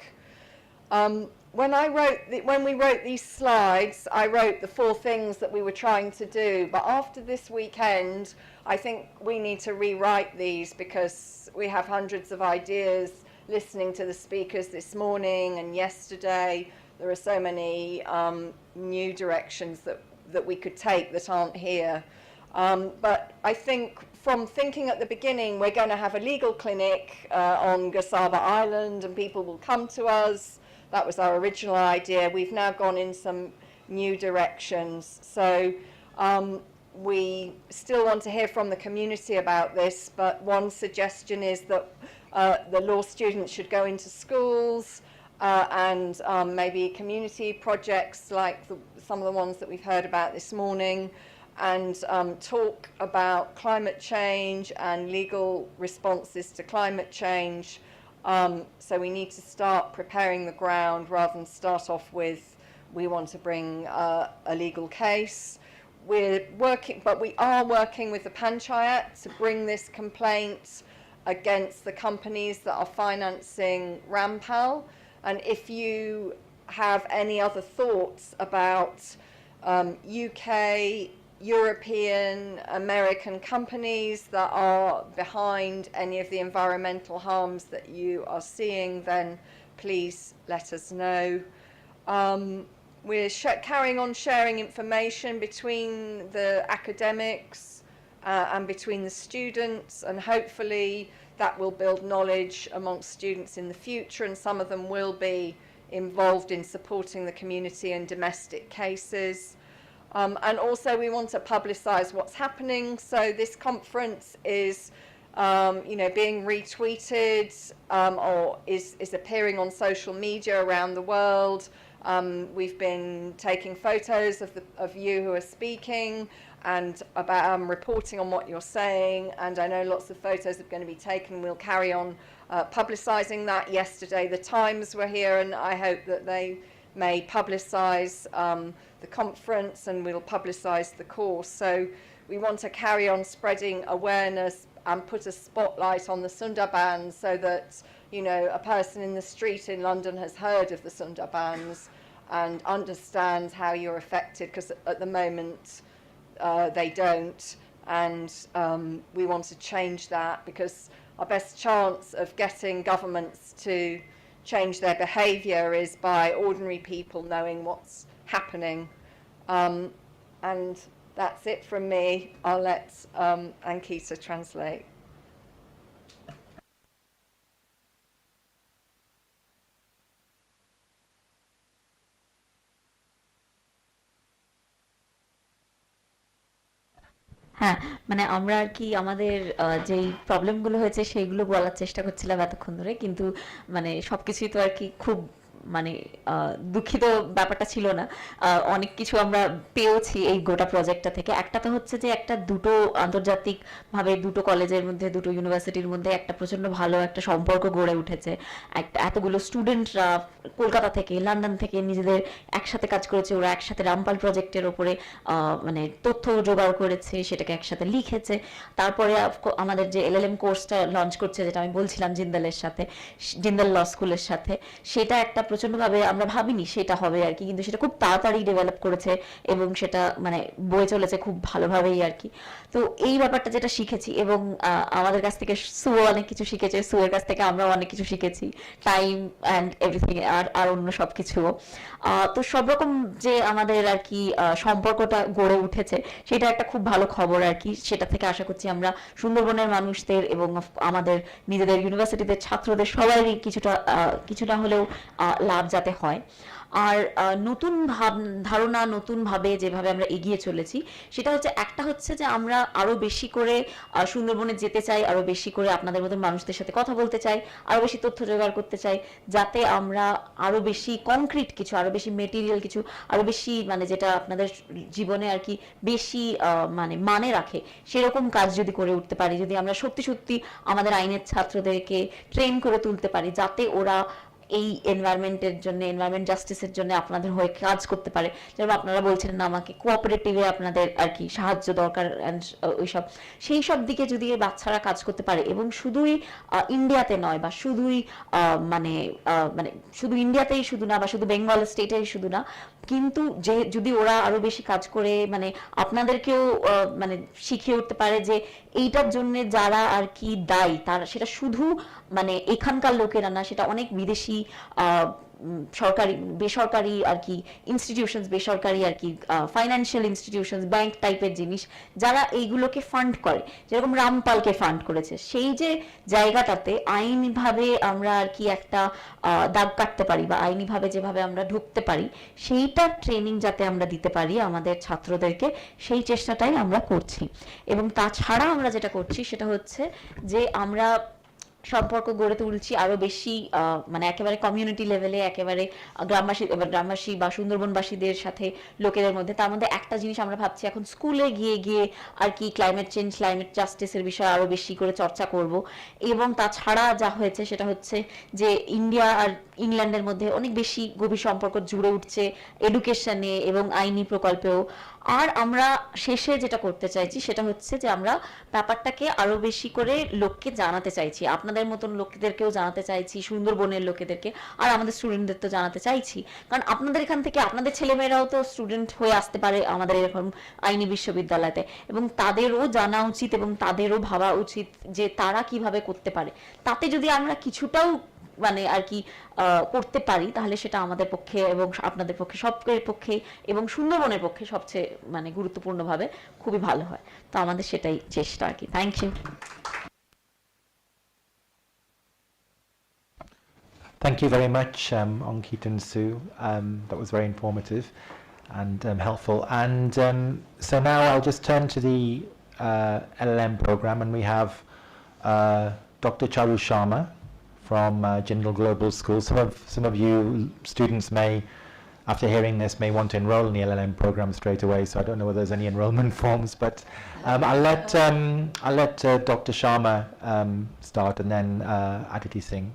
When we wrote these slides, I wrote the 4 things that we were trying to do, but after this weekend I think we need to rewrite these, because we have hundreds of ideas listening to the speakers this morning and yesterday. There are so many new directions that we could take that aren't here. But I think from thinking at the beginning, we're going to have a legal clinic on Gasaba Island and people will come to us. That was our original idea. We've now gone in some new directions. So we still want to hear from the community about this, but one suggestion is that the law students should go into schools and maybe community projects like some of the ones that we've heard about this morning, and talk about climate change and legal responses to climate change. So we need to start preparing the ground rather than start off with, we want to bring a legal case. We are working with the Panchayat to bring this complaint against the companies that are financing Rampal. And if you have any other thoughts about UK, European, American companies that are behind any of the environmental harms that you are seeing, then please let us know. We're carrying on sharing information between the academics and between the students, and hopefully that will build knowledge amongst students in the future, and some of them will be involved in supporting the community in domestic cases. And also we want to publicise what's happening, so this conference is being retweeted or is appearing on social media around the world. We've been taking photos of you who are speaking and about reporting on what you're saying, and I know lots of photos are going to be taken. We'll carry on publicising that. Yesterday the Times were here, and I hope that they may publicise the conference, and we'll publicise the course. So we want to carry on spreading awareness and put a spotlight on the Sundarbans, so that a person in the street in London has heard of the Sundarbans and understands how you're affected, because at the moment they don't, and we want to change that, because our best chance of getting governments to change their behaviour is by ordinary people knowing what's happening. And that's it from me. I'll let Ankita translate. হ্যাঁ, মানে আমরা আর কি আমাদের যেই প্রবলেমগুলো হয়েছে সেইগুলো বলার চেষ্টা করছিলাম এতক্ষণ ধরে, কিন্তু মানে সবকিছুই তো আর কি খুব মানে দুঃখিত ব্যাপারটা ছিল না। অনেক কিছু আমরা পেয়েছি এই গোটা প্রজেক্টটা থেকে। একটা তো হচ্ছে যে দুটো আন্তর্জাতিকভাবে দুটো কলেজের মধ্যে, দুটো ইউনিভার্সিটির মধ্যে একটা প্রচন্ড ভালো একটা সম্পর্ক গড়ে উঠেছে। এতগুলো স্টুডেন্টরা কলকাতা থেকে, লন্ডন থেকে নিজেদের একসাথে কাজ করেছে, ওরা একসাথে রামপাল প্রজেক্টের ওপরে মানে তথ্য জোগাড় করেছে, সেটাকে একসাথে লিখেছে। তারপরে আমাদের যে LLM কোর্সটা লঞ্চ করছে, যেটা আমি বলছিলাম জিন্দালের সাথে, জিন্দাল ল স্কুলের সাথে, সেটা একটা প্রচন্ডভাবে আমরা ভাবিনি সেটা হবে আর কি, কিন্তু সেটা খুব তাড়াতাড়ি ডেভেলপ করেছে এবং সেটা মানে বয়ে চলেছে খুব ভালোভাবেই আর কি। তো এই ব্যাপারটা যেটা শিখেছি, এবং আমাদের কাছ থেকে সুও অনেক কিছু শিখেছে, সুয়ের কাছ থেকে আমরাও অনেক কিছু শিখেছি, টাইম অ্যান্ড এভরিথিং, আর অন্য সব কিছুও। তো সব রকম যে আমাদের আর কি সম্পর্কটা গড়ে উঠেছে, সেটা একটা খুব ভালো খবর আর কি। সেটা থেকে আশা করছি আমরা সুন্দরবনের মানুষদের এবং আমাদের নিজেদের ইউনিভার্সিটিদের ছাত্রদের সবারই কিছুটা হলেও লাভ যাতে হয়। আর নতুন ধারণা, নতুনভাবে যেভাবে আমরা এগিয়ে চলেছি, সেটা হচ্ছে একটা হচ্ছে যে আমরা আরো বেশি করে সুন্দরবনে যেতে চাই, আরো বেশি করে আপনাদের মতন মানুষদের সাথে কথা বলতে চাই, আরো বেশি তথ্য জোগাড় করতে চাই, যাতে আমরা আরো বেশি কংক্রিট কিছু, আরো বেশি মেটেরিয়াল কিছু, আরো বেশি মানে যেটা আপনাদের জীবনে আর কি বেশি মানে রাখে, সেরকম কাজ যদি করে উঠতে পারি, যদি আমরা সত্যি সত্যি আমাদের আইনের ছাত্রদেরকে ট্রেন করে তুলতে পারি, যাতে ওরা এই এনভায়রনমেন্টের জন্য, এনভায়রনমেন্ট জাস্টিসের জন্য আপনাদের হয়ে কাজ করতে পারে। যেমন আপনারা বলছিলেন না আমাকে কোঅপারেটিভে আপনাদের আর কি সাহায্য দরকার, ওইসব সেই সব দিকে যদি বাচ্চারা কাজ করতে পারে, এবং শুধুই ইন্ডিয়াতে নয়, বা শুধুই মানে শুধু ইন্ডিয়াতেই শুধু না, বা শুধু বেঙ্গল স্টেটেই শুধু না, কিন্তু যে যদি ওরা আরো বেশি কাজ করে মানে আপনাদেরকেও মানে শিখিয়ে উঠতে পারে যে এইটার জন্য যারা আর কি দায়ী, তারা সেটা শুধু মানে এখানকার লোকেরা না, সেটা অনেক বিদেশি সরকারি বেসরকারি আর কি ইনস্টিটিউশনস, বেসরকারি আর কি ফাইন্যান্সিয়াল ইনস্টিটিউশনস, ব্যাংক টাইপের জিনিস যারা এইগুলোকে ফান্ড করে, যেরকম রামপালকে ফান্ড করেছে, সেই যে জায়গাটাতে আইনিভাবে আমরা আর কি একটা দাগ কাটতে পারি বা আইনিভাবে যেভাবে আমরা ঢুকতে পারি, সেইটার ট্রেনিং যাতে আমরা দিতে পারি আমাদের ছাত্রদেরকে, সেই চেষ্টাটাই আমরা করছি। এবং তাছাড়া আমরা যেটা করছি সেটা হচ্ছে যে আমরা সম্পর্ক গড়ে তুলছি আরো বেশি, মানে একেবারে কমিউনিটি লেভেলে, একেবারে গ্রামবাসী বা সুন্দরবনবাসীদের সাথে লোকেদের মধ্যে। তার মধ্যে একটা জিনিস আমরা ভাবছি এখন স্কুলে গিয়ে গিয়ে আর কি ক্লাইমেট চেঞ্জ, ক্লাইমেট জাস্টিসের বিষয়ে আরো বেশি করে চর্চা করব। এবং তাছাড়া যা হয়েছে সেটা হচ্ছে যে ইন্ডিয়া আর ইংল্যান্ডের মধ্যে অনেক বেশি গভীর সম্পর্ক জুড়ে উঠছে এডুকেশনে এবং আইনি প্রকল্পেও। আর আমরা শেষে যেটা করতে চাইছি সেটা হচ্ছে যে আমরা ব্যাপারটাকে আরো বেশি করে লোককে জানাতে চাইছি, আপনাদের মতন লোকেদেরকেও জানাতে চাইছি, সুন্দরবনের লোকেদেরকে, আর আমাদের স্টুডেন্টদের তো জানাতে চাইছি। কারণ আপনাদের এখান থেকে আপনাদের ছেলেমেয়েরাও তো স্টুডেন্ট হয়ে আসতে পারে আমাদের এরকম আইনি বিশ্ববিদ্যালয়তে, এবং তাদেরও জানা উচিত এবং তাদেরও ভাবা উচিত যে তারা কিভাবে করতে পারে। তাতে যদি আমরা কিছুটাও মানে আর কি করতে পারি, তাহলে সেটা আমাদের পক্ষে এবং আপনাদের পক্ষে, সবের পক্ষে এবং সুন্দরবনের পক্ষে সবচেয়ে মানে গুরুত্বপূর্ণভাবে খুবই ভালো হয়। তো আমাদের সেটাই চেষ্টা আর কি। Thank you. Thank you very much, Ankit and Sue. That was very informative and helpful. And so now I'll just turn to the LLM program, and we have Dr. Charu Sharma from Jindal Global School. Some of you students may, after hearing this, may want to enroll in the LLM program straight away. So I don't know whether there's any enrollment forms, but I'll let Dr. Sharma start, and then Aditi Singh.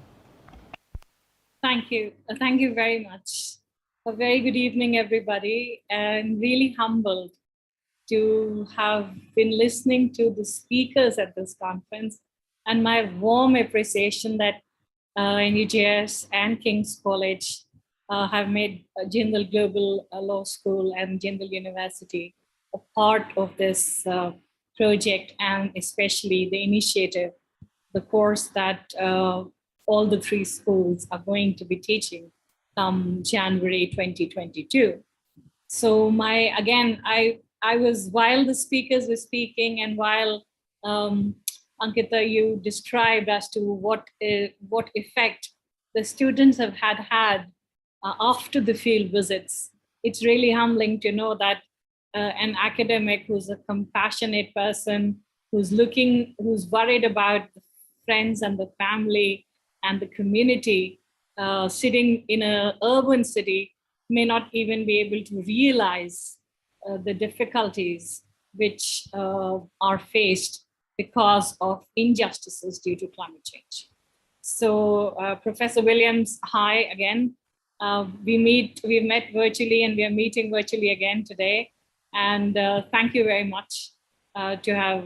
Thank you. Thank you very much. A very good evening, everybody. I'm really humbled to have been listening to the speakers at this conference, and my warm appreciation that NUJS and King's College have made Jindal Global Law School and Jindal University a part of this project, and especially the initiative, the course that all the three schools are going to be teaching come January 2022. So I was, while the speakers were speaking and while Ankita, you described as to what effect the students have had after the field visits. It's really humbling to know that an academic who's a compassionate person, who's worried about the friends and the family and the community, sitting in an urban city, may not even be able to realize the difficulties which are faced because of injustices due to climate change. So Professor Williams, hi again. We've met virtually and we are meeting virtually again today. And thank you very much to have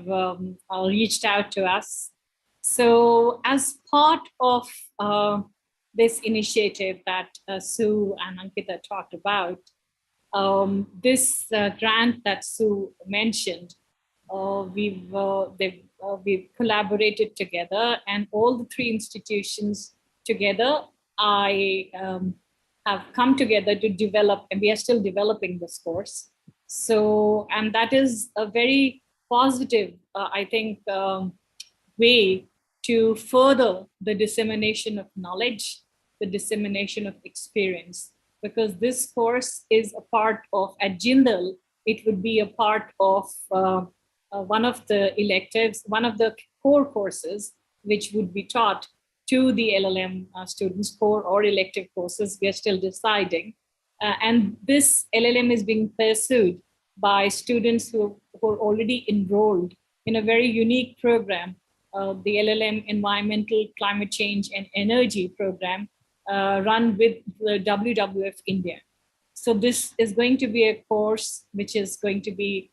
reached out to us. So as part of this initiative that Sue and Ankita talked about, this grant that Sue mentioned, we've collaborated together, and all the three institutions together, I have come together to develop, and we are still developing this course. So, and that is a very positive, I think, way to further the dissemination of knowledge, the dissemination of experience, because this course is a part of, at Jindal, it would be a part of one of the electives, one of the core courses, which would be taught to the LLM students, core or elective courses, we are still deciding. And this LLM is being pursued by students who are already enrolled in a very unique program, the LLM Environmental, Climate Change and Energy program, run with the WWF India. So this is going to be a course which is going to be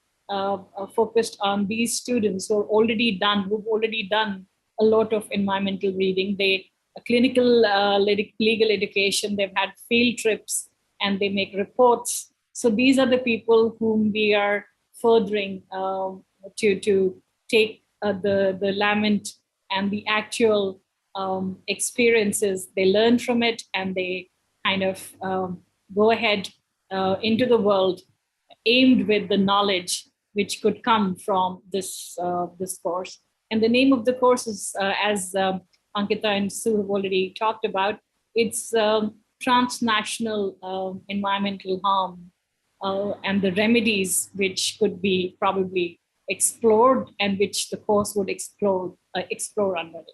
focused on these students who've already done a lot of environmental reading. They clinical legal education, they've had field trips, and they make reports. So these are the people whom we are furthering to take the lament and the actual experiences. They learn from it and they kind of go ahead into the world aimed with the knowledge which could come from this course. And the name of the course is, as Ankita and Sue have already talked about, it's transnational environmental harm and the remedies which could be probably explored and which the course would explore under it.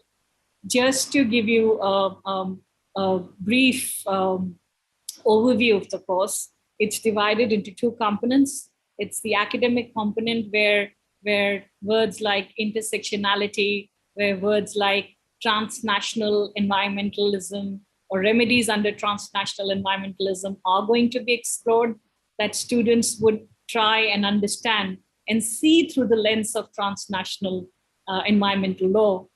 Just to give you a brief overview of the course, it's divided into two components. It's the academic component where words like intersectionality, where words like transnational environmentalism or remedies under transnational environmentalism are going to be explored, that students would try and understand and see through the lens of transnational environmental law,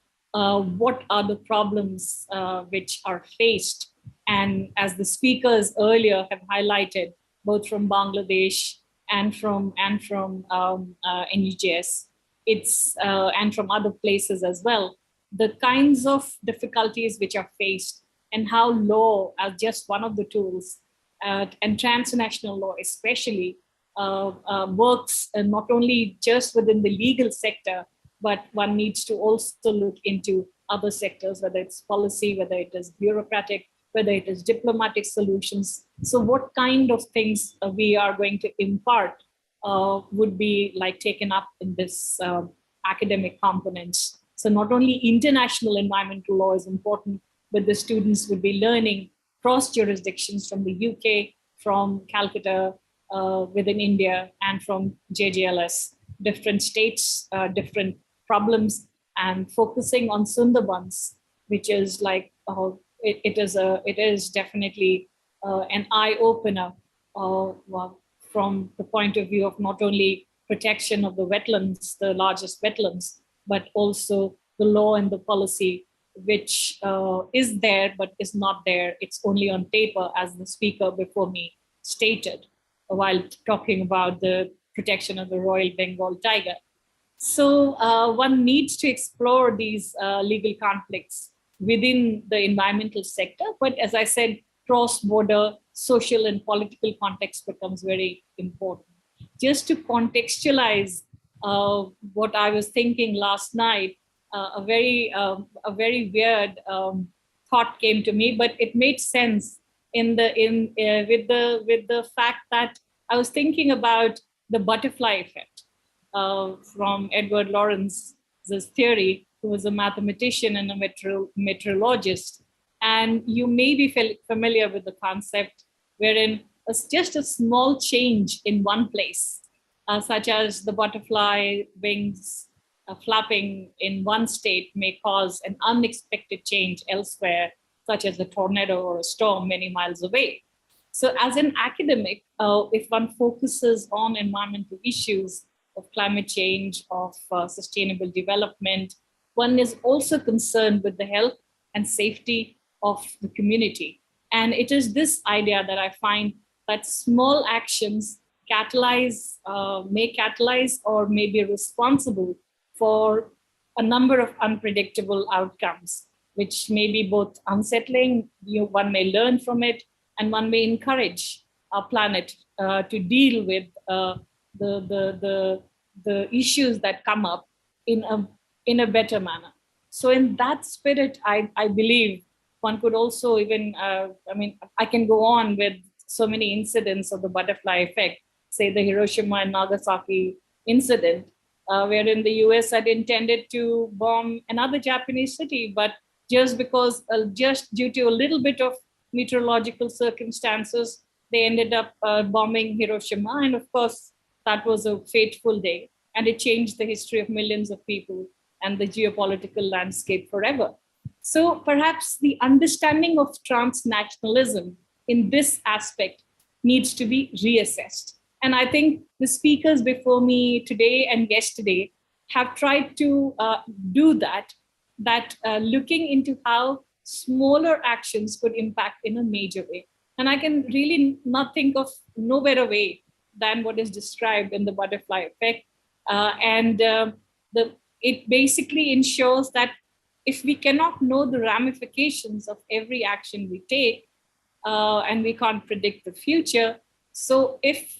what are the problems which are faced. And as the speakers earlier have highlighted, both from Bangladesh and from NUJS, and from other places as well, the kinds of difficulties which are faced and how law as just one of the tools, and transnational law especially, works not only just within the legal sector, but one needs to also look into other sectors, whether it's policy, whether it is bureaucratic, whether it is diplomatic solutions. So what kind of things we are going to impart would be like taken up in this academic components. So not only international environmental law is important, but the students would be learning cross jurisdictions from the UK, from Calcutta, within India, and from JJLS, different states, different problems, and focusing on Sundarbans, which is like, it is definitely an eye-opener from the point of view of not only protection of the wetlands, the largest wetlands, but also the law and the policy, which is there but is not there. It's only on paper, as the speaker before me stated while talking about the protection of the Royal Bengal tiger. So one needs to explore these legal conflicts within the environmental sector. But as I said, cross-border social and political context becomes very important. Just to contextualize what I was thinking last night, a very weird thought came to me, but it made sense with the fact that I was thinking about the butterfly effect from Edward Lawrence's theory, who was a mathematician and a meteorologist. And you may be familiar with the concept wherein just a small change in one place, such as the butterfly wings flapping in one state, may cause an unexpected change elsewhere, such as a tornado or a storm many miles away. So as an academic, if one focuses on environmental issues of climate change, of sustainable development, one is also concerned with the health and safety of the community. And it is this idea that I find that small actions may catalyze or may be responsible for a number of unpredictable outcomes, which may be both unsettling, one may learn from it, and one may encourage our planet to deal with the issues that come up in a better manner. So in that spirit, I believe one could also even, I can go on with so many incidents of the butterfly effect, say the Hiroshima and Nagasaki incident, wherein the US had intended to bomb another Japanese city, but just because, just due to a little bit of meteorological circumstances, they ended up bombing Hiroshima. And of course, that was a fateful day, and it changed the history of millions of people and the geopolitical landscape forever. So perhaps the understanding of transnationalism in this aspect needs to be reassessed. And I think the speakers before me today and yesterday have tried to do that, looking into how smaller actions could impact in a major way. And I can really not think of no better way than what is described in the butterfly effect. It basically ensures that if we cannot know the ramifications of every action we take, and we can't predict the future. So if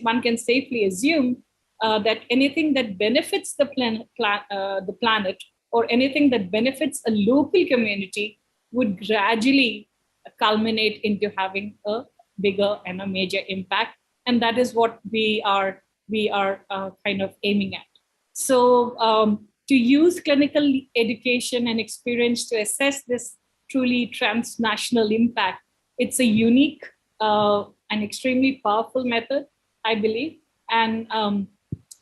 one can safely assume that anything that benefits the planet or anything that benefits a local community would gradually culminate into having a bigger and a major impact. And that is what we are kind of aiming at. So to use clinical education and experience to assess this truly transnational impact, it's a unique and extremely powerful method, I believe. And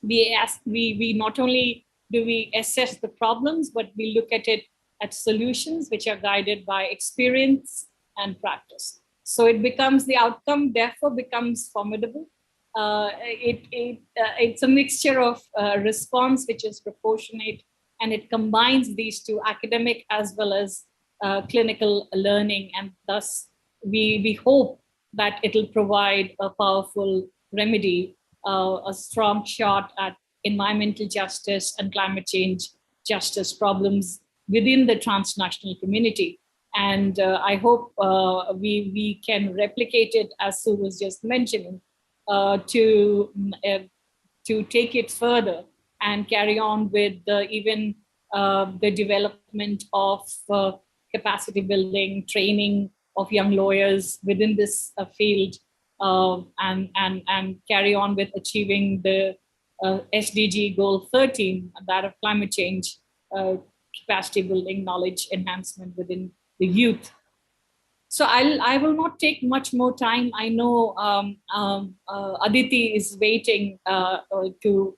we not only do we assess the problems, but we look at it at solutions which are guided by experience and practice. So it becomes, the outcome therefore becomes formidable. It's a mixture of response which is proportionate, and it combines these two, academic as well as clinical learning, and thus we hope that it'll provide a powerful remedy, a strong shot at environmental justice and climate change justice problems within the transnational community. And I hope we can replicate it, as Sue was just mentioning, to take it further and carry on with even the development of capacity building, training of young lawyers within this field, and carry on with achieving the SDG goal 13, that of climate change, capacity building, knowledge enhancement within the youth. So I will not take much more time. I know Aditi is waiting to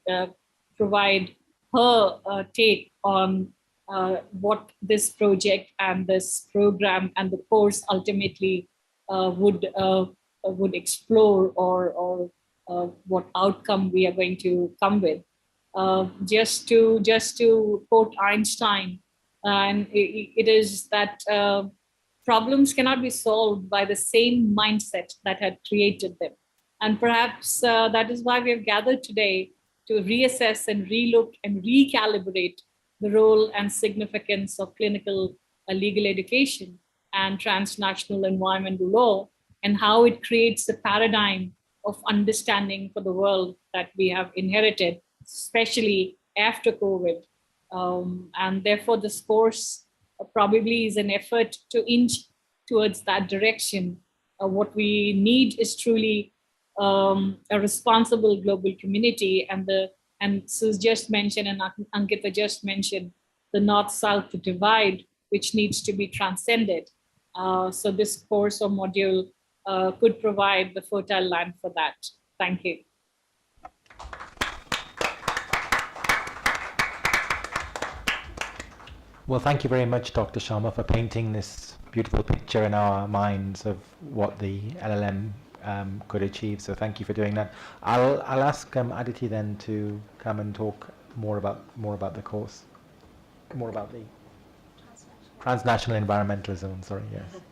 provide her take on what this project and this program and the course ultimately would explore, or what outcome we are going to come with. Just to quote Einstein, and it is that problems cannot be solved by the same mindset that had created them. And perhaps that is why we have gathered today, to reassess and relook and recalibrate the role and significance of clinical legal education and transnational environmental law, and how it creates a paradigm of understanding for the world that we have inherited, especially after COVID. And therefore this course probably is an effort to inch towards that direction. What we need is truly a responsible global community, and Sus just mentioned and Ankita just mentioned the North-South divide, which needs to be transcended. So this course or module could provide the fertile land for that. Thank you. Well, thank you very much, Dr. Sharma, for painting this beautiful picture in our minds of what the LLM could achieve. So thank you for doing that. I'll ask Aditi then to come and talk more about the course, more about the transnational environmentalism. I'm sorry, yes.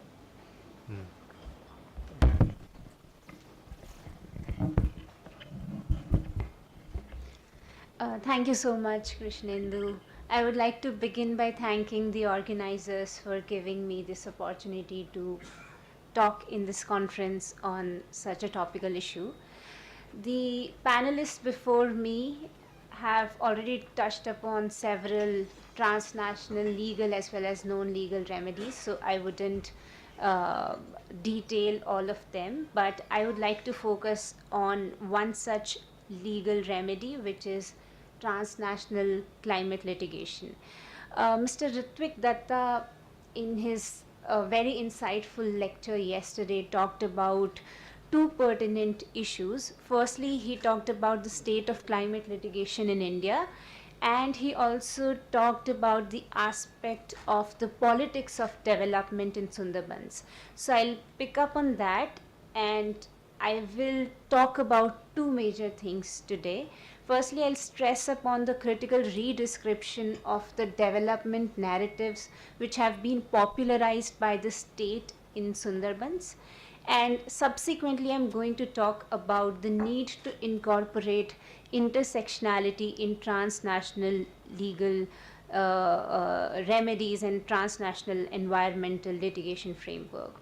Thank you so much, Krishnendu. I would like to begin by thanking the organizers for giving me this opportunity to talk in this conference on such a topical issue. The panelists before me have already touched upon several transnational legal as well as non-legal remedies, so I wouldn't detail all of them, but I would like to focus on one such legal remedy, which is transnational climate litigation. Mr. Ritvik Datta, in his very insightful lecture yesterday, talked about two pertinent issues. Firstly, he talked about the state of climate litigation in India, and he also talked about the aspect of the politics of development in Sundarbans. So I'll pick up on that, and I will talk about two major things today. Firstly, I'll stress upon the critical redescription of the development narratives which have been popularized by the state in Sundarbans. And subsequently, I'm going to talk about the need to incorporate intersectionality in transnational legal remedies and transnational environmental litigation framework.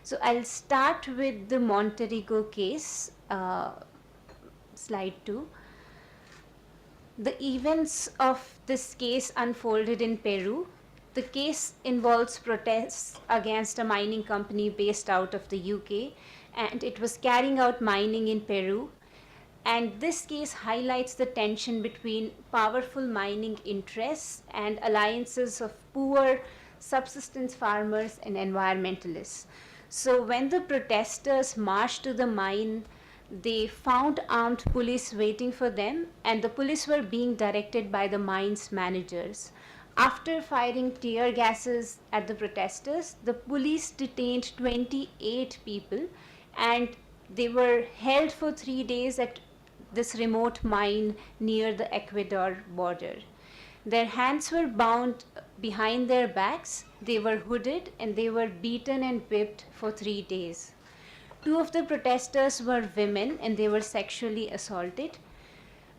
So I'll start with the Monterrey case, slide 2. The events of this case unfolded in Peru. The case involves protests against a mining company based out of the UK, and it was carrying out mining in Peru. And this case highlights the tension between powerful mining interests and alliances of poor subsistence farmers and environmentalists. So when the protesters marched to the mine, they found armed police waiting for them, and the police were being directed by the mine's managers. After firing tear gases at the protesters, the police detained 28 people, and they were held for 3 days at this remote mine near the Ecuador border. Their hands were bound behind their backs, they were hooded, and they were beaten and whipped for 3 days. 2 of the protesters were women, and they were sexually assaulted.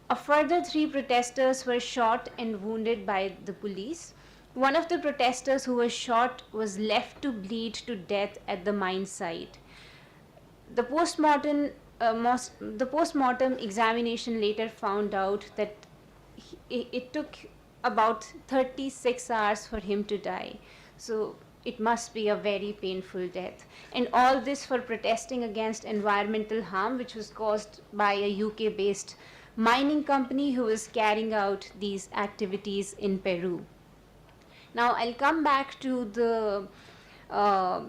A further 3 protesters were shot and wounded by the police. One of the protesters who was shot was left to bleed to death at the mine site. The postmortem examination later found out that it took about 36 hours for him to die. So it must be a very painful death. And all this for protesting against environmental harm, which was caused by a UK-based mining company who was carrying out these activities in Peru. Now I'll come back to the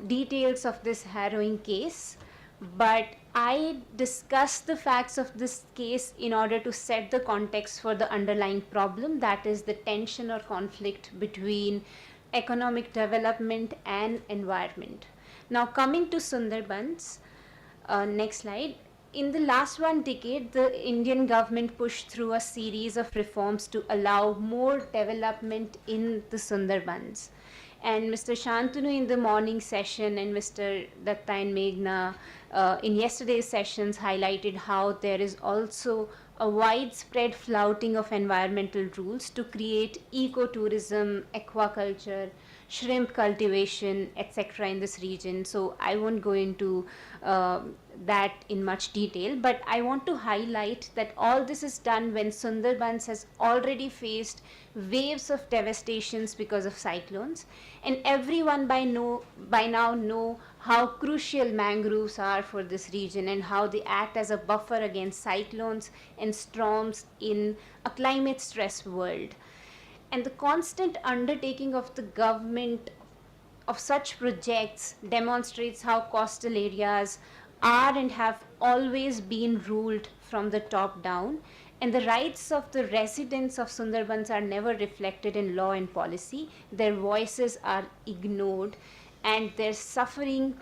details of this harrowing case, but I discussed the facts of this case in order to set the context for the underlying problem, that is the tension or conflict between economic development and environment. Now coming to Sundarbans, next slide. In the last 1 decade, the Indian government pushed through a series of reforms to allow more development in the Sundarbans. And Mr. Shantanu in the morning session and Mr. Datta and Meghna in yesterday's sessions highlighted how there is also a widespread flouting of environmental rules to create ecotourism, aquaculture, shrimp cultivation, etc. in this region. So I won't go into that in much detail, but I want to highlight that all this is done when Sundarbans has already faced waves of devastations because of cyclones, and everyone by now know how crucial mangroves are for this region and how they act as a buffer against cyclones and storms in a climate stressed world. And the constant undertaking of the government of such projects demonstrates how coastal areas are and have always been ruled from the top down, and the rights of the residents of Sundarbans are never reflected in law and policy. Their voices are ignored, and their suffering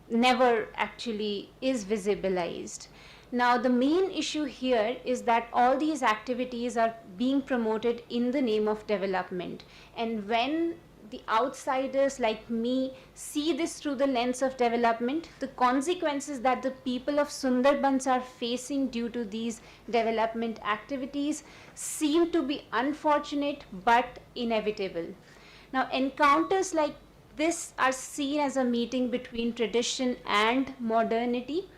never actually is visibilized. Now, the main issue here is that all these activities are being promoted in the name of development, and when the outsiders like me see this through the lens of development, the consequences that the people of Sundarbans are facing due to these development activities seem to be unfortunate but inevitable. Now, encounters like this are seen as a meeting between tradition and modernity,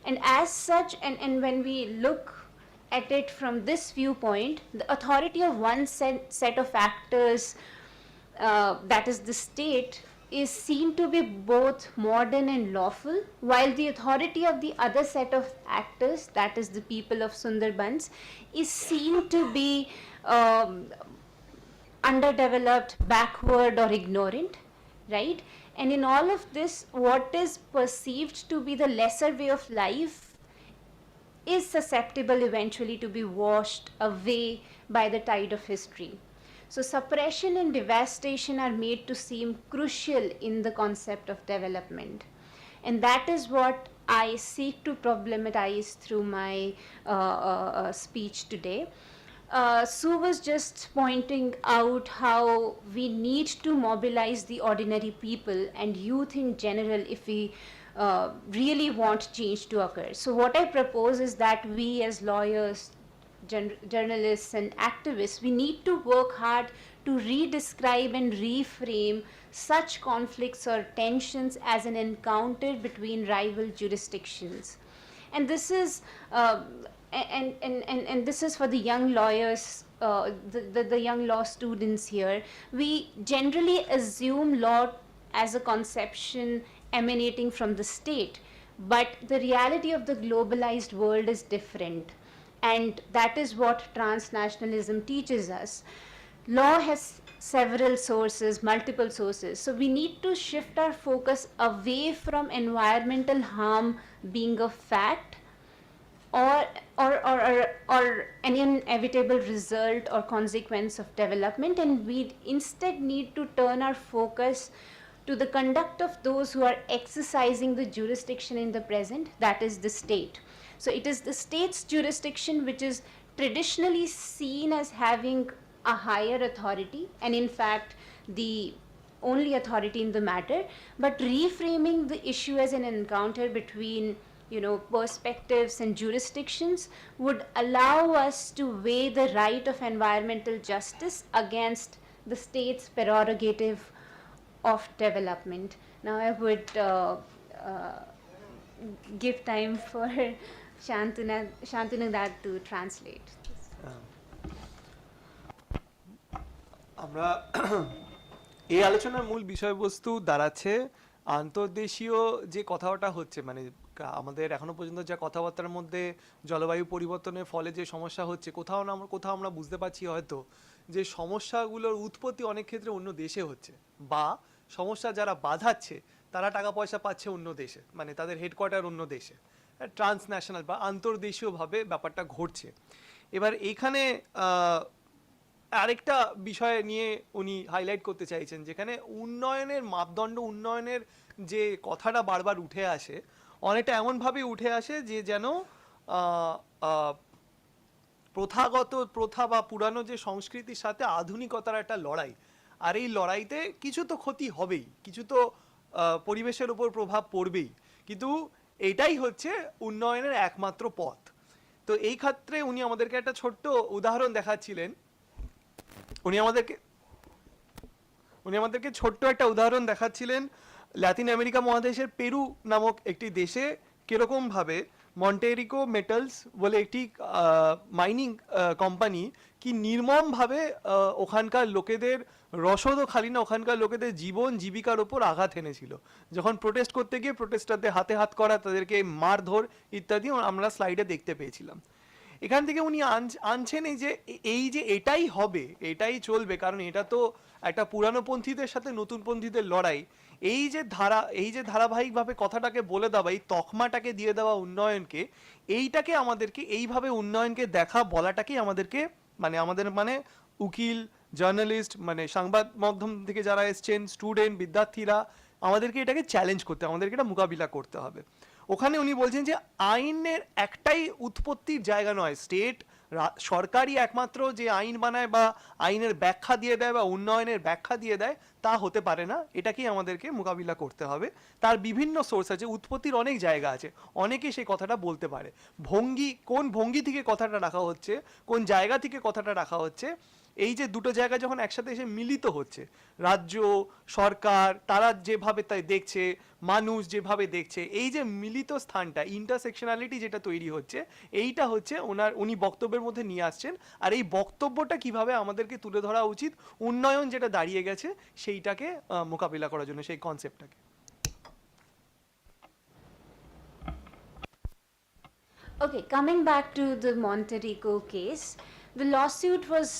and as such, and when we look at it from this viewpoint, the authority of one set of actors, that is the state, is seen to be both modern and lawful, while the authority of the other set of actors, that is the people of Sundarbans, is seen to be underdeveloped, backward, or ignorant, right? And in all of this, what is perceived to be the lesser way of life is susceptible eventually to be washed away by the tide of history. So suppression and devastation are made to seem crucial in the concept of development. And that is what I seek to problematize through my speech today. Sue was just pointing out how we need to mobilize the ordinary people and youth in general if we really want change to occur. So what I propose is that we as lawyers, journalists and activists, we need to work hard to re-describe and reframe such conflicts or tensions as an encounter between rival jurisdictions. And this is and this is for the young lawyers, the young law students here. We generally assume law as a conception emanating from the state, but the reality of the globalized world is different, and that is what transnationalism teaches us. Law has several sources, multiple sources, so we need to shift our focus away from environmental harm being a fact or an inevitable result or consequence of development, and we instead need to turn our focus to the conduct of those who are exercising the jurisdiction in the present, that is the state. So it is the state's jurisdiction which is traditionally seen as having a higher authority, and in fact the only authority in the matter, but reframing the issue as an encounter between perspectives and jurisdictions would allow us to weigh the right of environmental justice against the state's prerogative of development. Now I would give time for Shantanu to translate. আমরা এই আলোচনার মূল বিষয়বস্তু দাঁড়াচ্ছে আন্তর্দেশীয় যে কথাটা হচ্ছে, মানে আমাদের এখনো পর্যন্ত যা কথাবার্তার মধ্যে জলবায়ু পরিবর্তনের ফলে যে সমস্যা হচ্ছে, কোথাও আমরা বুঝতে পারছি হয়তো যে সমস্যাগুলোর উৎপত্তি অনেক ক্ষেত্রে অন্য দেশে হচ্ছে, বা সমস্যা যারা বাধাচ্ছে তারা টাকা পয়সা পাচ্ছে অন্য দেশে, মানে তাদের হেডকোয়ার্টার অন্য দেশে, ট্রান্সন্যাশনাল বা আন্তর্দেশীয়ভাবে ব্যাপারটা ঘটছে। এবার এইখানে আরেকটা বিষয় নিয়ে উনি হাইলাইট করতে চাইছেন, যেখানে উন্নয়নের মাপদণ্ড, উন্নয়নের যে কথাটা বারবার উঠে আসে, অনেকটা এমনভাবে উঠে আসে যে যেন প্রথা বা পুরানো যে সংস্কৃতির সাথে আধুনিকতার একটা লড়াই, আর এই লড়াইতে কিছু তো ক্ষতি হবেই, কিছু তো পরিবেশের উপর প্রভাব পড়বেই, কিন্তু এটাই হচ্ছে উন্নয়নের একমাত্র পথ। তো এই ক্ষেত্রে উনি আমাদেরকে একটা ছোট্ট উদাহরণ দেখাচ্ছিলেন। উনি আমাদেরকে ছোট্ট একটা উদাহরণ দেখাচ্ছিলেন লাতিন আমেরিকা মহাদেশের পেরু নামক একটি দেশে কিরকমভাবে মন্টেরিকো মেটালস বলে একটি মাইনিং কোম্পানি কি নির্মমভাবে ওখানকার লোকেদের রসদও খালি না, ওখানকার লোকেদের জীবন জীবিকার ওপর আঘাত এনেছিল। যখন প্রোটেস্ট করতে গিয়ে প্রোটেস্টারদের হাতে হাত করা, তাদেরকে মারধর ইত্যাদি আমরা স্লাইডে দেখতে পেয়েছিলাম। এখান থেকে উনি আনছেন এই যে এটাই হবে, এটাই চলবে, কারণ এটা তো একটা পুরানোপন্থীদের সাথে নতুনপন্থীদের লড়াই। এই যে ধারাবাহিকভাবে কথাটাকে বলে দেওয়া, এই তকমাটাকে দিয়ে দেওয়া উন্নয়নকে, এইটাকে আমাদেরকে এইভাবে উন্নয়নকে দেখা বলাটাকেই আমাদেরকে আমাদের উকিল, জার্নালিস্ট, সংবাদ মাধ্যম থেকে যারা এসছেন, স্টুডেন্ট, বিদ্যার্থীরা, আমাদেরকে এটাকে চ্যালেঞ্জ করতে, আমাদেরকে এটা মোকাবিলা করতে হবে। ওখানে উনি বলছেন যে আইনের একটাই উৎপত্তির জায়গা নয়, স্টেট সরকারই একমাত্র যে আইন বানায় বা আইনের ব্যাখ্যা দিয়ে দেয় বা উন্নয়নের ব্যাখ্যা দিয়ে দেয়, তা হতে পারে না। এটাকেই আমাদেরকে মোকাবিলা করতে হবে। তার বিভিন্ন সোর্স আছে, উৎপত্তির অনেক জায়গা আছে, অনেকে সেই কথাটা বলতে পারে। কোন ভঙ্গি থেকে কথাটা রাখা হচ্ছে, কোন জায়গা থেকে কথাটা রাখা হচ্ছে, এই যে দুটো জায়গা যখন একসাথে এসে মিলিত হচ্ছে, রাজ্য সরকার তারা যেভাবে তাই দেখছে, মানুষ যেভাবে দেখছে, এই যে মিলিত স্থানটা, ইন্টারসেকশনালিটি যেটা তৈরি হচ্ছে, এইটা হচ্ছে উনি বক্তব্যের মধ্যে নিয়ে আসছেন। আর এই বক্তব্যটা কিভাবে আমাদেরকে তুলে ধরা উচিত, উন্নয়ন যেটা দাঁড়িয়ে গেছে সেইটাকে মোকাবিলা করার জন্য, সেই কনসেপ্টটাকে। Okay, coming back to the Monterico case, the lawsuit was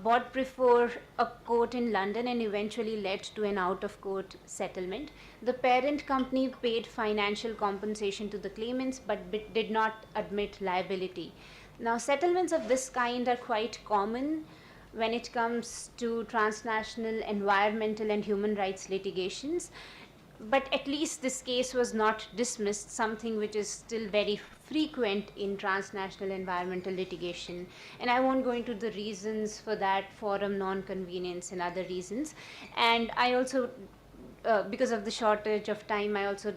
brought before a court in London and eventually led to an out-of-court settlement. The parent company paid financial compensation to the claimants but did not admit liability. Now, settlements of this kind are quite common when it comes to transnational environmental and human rights litigations. But at least this case was not dismissed, something which is still very frequent in transnational environmental litigation. And I won't go into the reasons for that, forum non-convenience and other reasons. And I also, because of the shortage of time, I also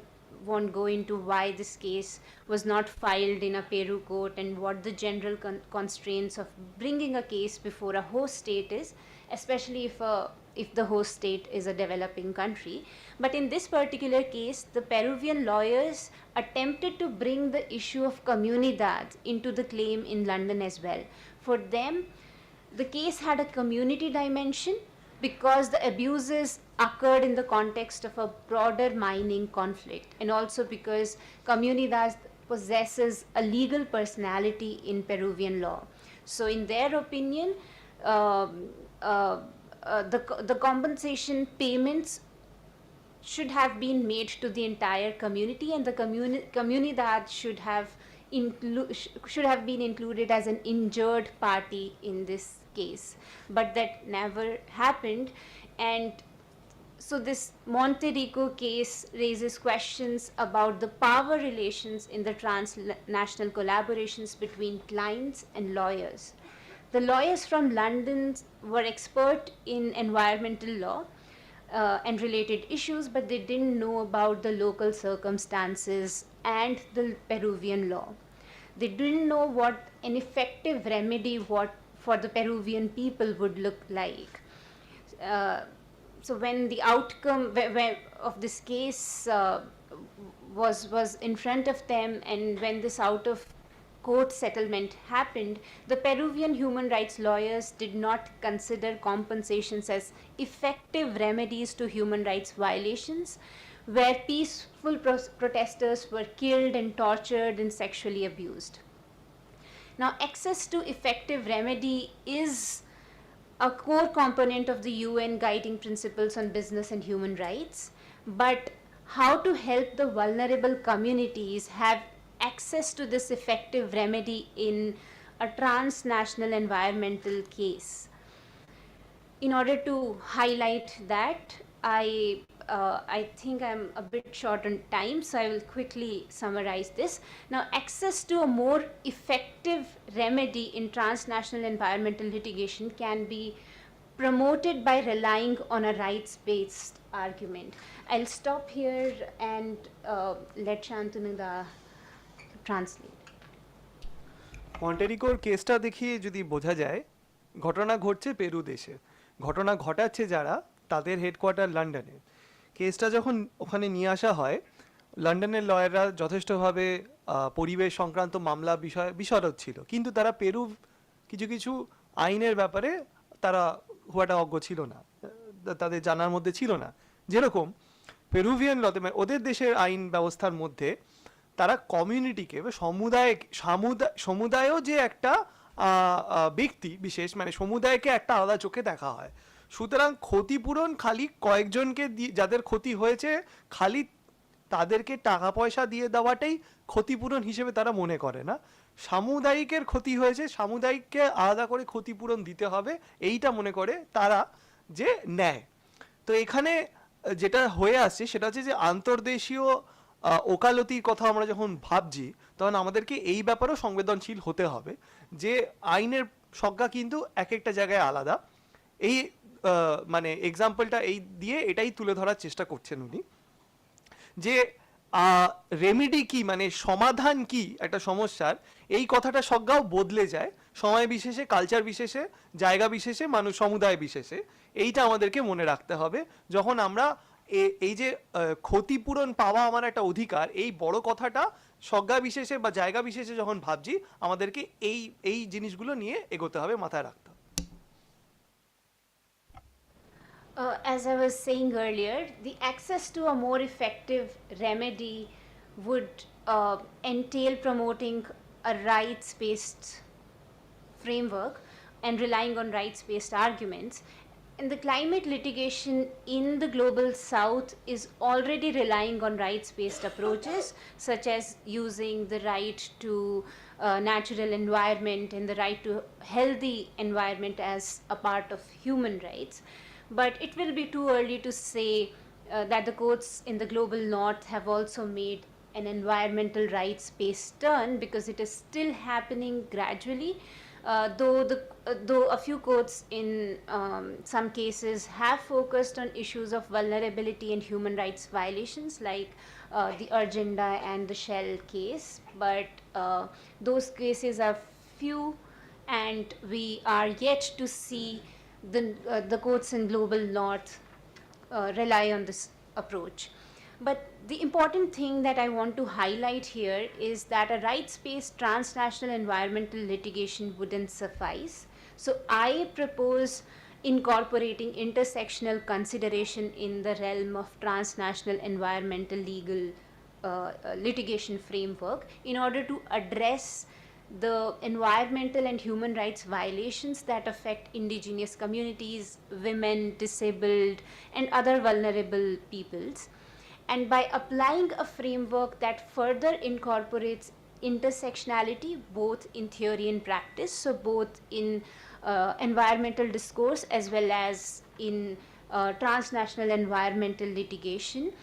won't go into why this case was not filed in a Peru court and what the general constraints of bringing a case before a host state is. especially if the host state is a developing country. But in this particular case, the Peruvian lawyers attempted to bring the issue of comunidad into the claim in London as well. For them, the case had a community dimension because the abuses occurred in the context of a broader mining conflict, and also because comunidad possesses a legal personality in Peruvian law. So in their opinion, the compensation payments should have been made to the entire community, and the comunidad should have been included as an injured party in this case. But that never happened, and so this Monte Rico case raises questions about the power relations in the transnational collaborations between clients and lawyers. The lawyers from London were expert in environmental law and related issues, but they didn't know about the local circumstances and the Peruvian law. They didn't know what an effective remedy for the Peruvian people would look like. So when the outcome of this case was in front of them, and when this out of court settlement happened, the Peruvian human rights lawyers did not consider compensations as effective remedies to human rights violations, where peaceful protesters were killed and tortured and sexually abused. Now, access to effective remedy is a core component of the UN Guiding Principles on Business and Human Rights, but how to help the vulnerable communities have access to this effective remedy in a transnational environmental case. In order to highlight that, I think I'm a bit short on time, so I will quickly summarize this. Now, access to a more effective remedy in transnational environmental litigation can be promoted by relying on a rights-based argument. I'll stop here and let Shantananda translate. মন্টেরিকোর কেসটা দেখিয়ে যদি বোঝা যায়, ঘটনা ঘটছে Peru দেশে, ঘটনা ঘটাচ্ছে যারা, তাদের হেডকোয়ার্টার লন্ডনে। কেসটা যখন ওখানে নিয়ে আসা হয়, লন্ডনের লয়াররা যথেষ্টভাবে পরিবেশ সংক্রান্ত মামলা বিশারদ ছিল, কিন্তু তারা পেরু কিছু আইনের ব্যাপারে তারা খুব অজ্ঞ ছিল না, তাদের জানার মধ্যে ছিল না। যেরকম পেরুভিয়ান লতে, ওদের দেশের আইন ব্যবস্থার মধ্যে তারা কমিউনিটিকে বা সমুদায়ও যে একটা ব্যক্তি বিশেষ, মানে সমুদায়কে একটা আলাদা চোখে দেখা হয়। সুতরাং ক্ষতিপূরণ খালি কয়েকজনকে যাদের ক্ষতি হয়েছে খালি তাদেরকে টাকা পয়সা দিয়ে দেওয়াটাই ক্ষতিপূরণ হিসেবে তারা মনে করে না। সামুদায়িকের ক্ষতি হয়েছে, সামুদায়িককে আলাদা করে ক্ষতিপূরণ দিতে হবে, এইটা মনে করে তারা যে ন্যায়। তো এখানে যেটা হয়ে আসছে সেটা হচ্ছে যে আন্তর্দেশীয় ওকালতির কথা আমরা যখন ভাবছি, তখন আমাদেরকে এই ব্যাপারেও সংবেদনশীল হতে হবে যে আইনের সংজ্ঞা কিন্তু এক একটা জায়গায় আলাদা। এই মানে এক্সাম্পলটা এই দিয়ে এটাই তুলে ধরার চেষ্টা করছেন উনি, যে রেমিডি কি, মানে সমাধান কি একটা সমস্যার, এই কথাটা সংজ্ঞাও বদলে যায় সময় বিশেষে, কালচার বিশেষে, জায়গা বিশেষে, মানুষ সমুদায় বিশেষে। এইটা আমাদেরকে মনে রাখতে হবে যখন আমরা এই যে ক্ষতিপূরণ পাওয়া আমার একটা অধিকার, এই বড় কথাটা সংজ্ঞা বিশেষে বা জায়গা বিশেষে যখন ভাবছি, আমাদেরকে এই জিনিসগুলো নিয়ে এগোতে হবে, মাথায় রাখতে হবে। As I was saying earlier, the access to a more effective remedy would entail promoting a rights-based framework and relying on rights-based arguments. And the climate litigation in the global south is already relying on rights-based approaches, such as using the right to natural environment and the right to healthy environment as a part of human rights. But it will be too early to say that the courts in the global north have also made an environmental rights-based turn, because it is still happening gradually. Though a few courts in some cases have focused on issues of vulnerability and human rights violations, like the Urgenda and the Shell case, but those cases are few, and we are yet to see the courts in global north rely on this approach. But the important thing that I want to highlight here is that a rights-based transnational environmental litigation wouldn't suffice. So I propose incorporating intersectional consideration in the realm of transnational environmental legal litigation framework in order to address the environmental and human rights violations that affect indigenous communities, women, disabled, and other vulnerable peoples. And by applying a framework that further incorporates intersectionality both in theory and practice, so both in environmental discourse as well as in transnational environmental litigation,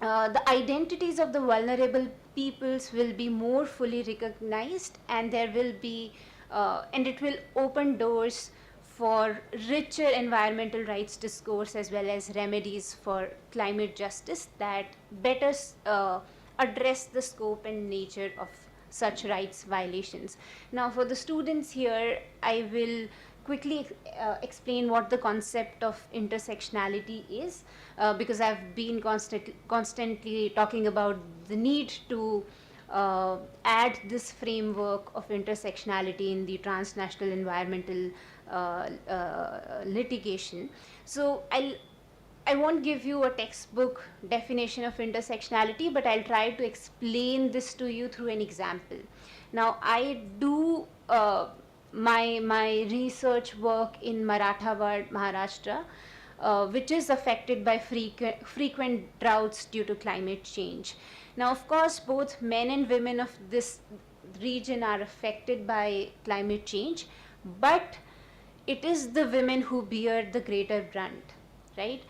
the identities of the vulnerable peoples will be more fully recognized, and there will be and it will open doors for richer environmental rights discourse as well as remedies for climate justice that better address the scope and nature of such rights violations. Now for the students here, I will quickly explain what the concept of intersectionality is, because I've been constantly talking about the need to add this framework of intersectionality in the transnational environmental litigation. So I won't give you a textbook definition of intersectionality, but I'll try to explain this to you through an example. Now I do my research work in Marathwada, Maharashtra, which is affected by frequent droughts due to climate change. Now, of course, both men and women of this region are affected by climate change, but it is the women who bear the greater brunt, right?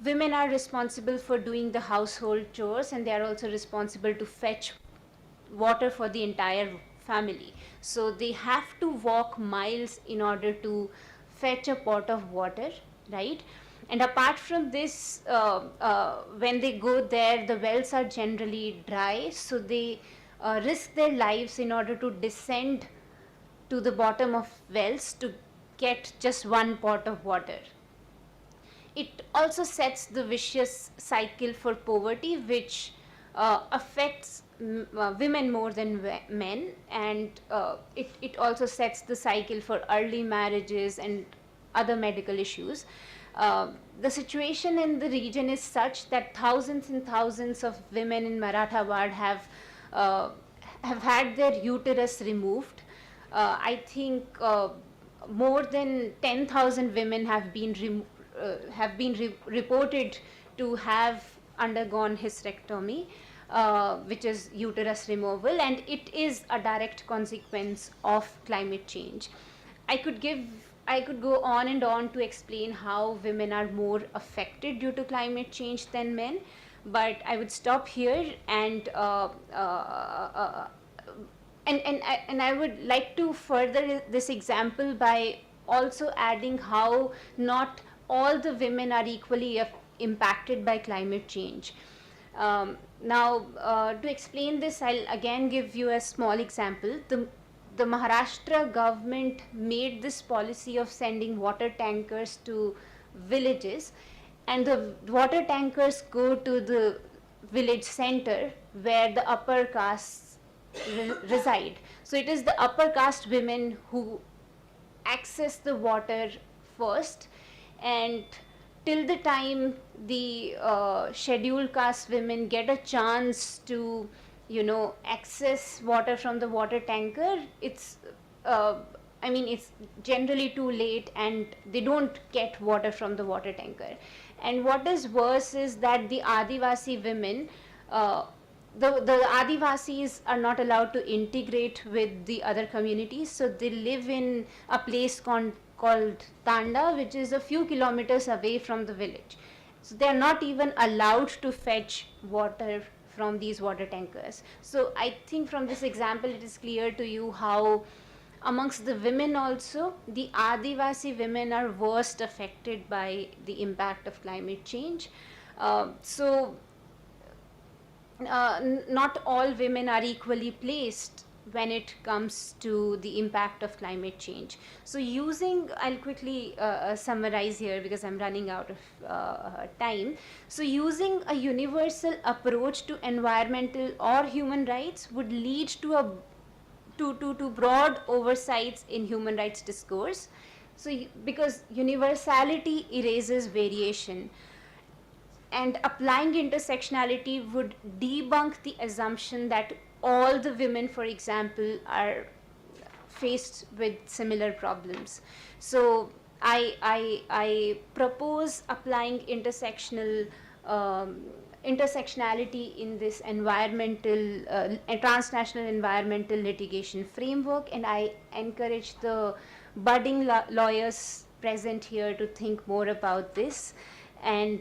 Women are responsible for doing the household chores, and they are also responsible to fetch water for the entire family. So they have to walk miles in order to fetch a pot of water, right? And apart from this, when they go there, the wells are generally dry, so they risk their lives in order to descend to the bottom of wells to get just one pot of water. It also sets the vicious cycle for poverty, which affects women more than men, and it also sets the cycle for early marriages and other medical issues. The situation in the region is such that thousands and thousands of women in Marathwada have had their uterus removed. I think more than 10,000 women have been reported to have undergone hysterectomy, which is uterus removal, and it is a direct consequence of climate change. I could go on and on to explain how women are more affected due to climate change than men, but I would stop here, and I would like to further this example by also adding how not all the women are equally impacted by climate change. Now, to explain this, I'll again give you a small example. The Maharashtra government made this policy of sending water tankers to villages, and the water tankers go to the village center where the upper castes reside. So it is the upper caste women who access the water first, and till the time the scheduled caste women get a chance to access water from the water tanker, it's it's generally too late, and they don't get water from the water tanker. And what is worse is that the Adivasi women, the Adivasis are not allowed to integrate with the other communities, so they live in a place called Tanda, which is a few kilometers away from the village. So they are not even allowed to fetch water from these water tankers. So I think from this example it is clear to you how amongst the women also, the Adivasi women are worst affected by the impact of climate change. Not all women are equally placed when it comes to the impact of climate change. So I'll quickly summarize here because I'm running out of time. So using a universal approach to environmental or human rights would lead to to broad oversights in human rights discourse. So because universality erases variation, and applying intersectionality would debunk the assumption that all the women, for example, are faced with similar problems. So I propose applying intersectionality in this transnational environmental litigation framework, and I encourage the budding lawyers present here to think more about this, and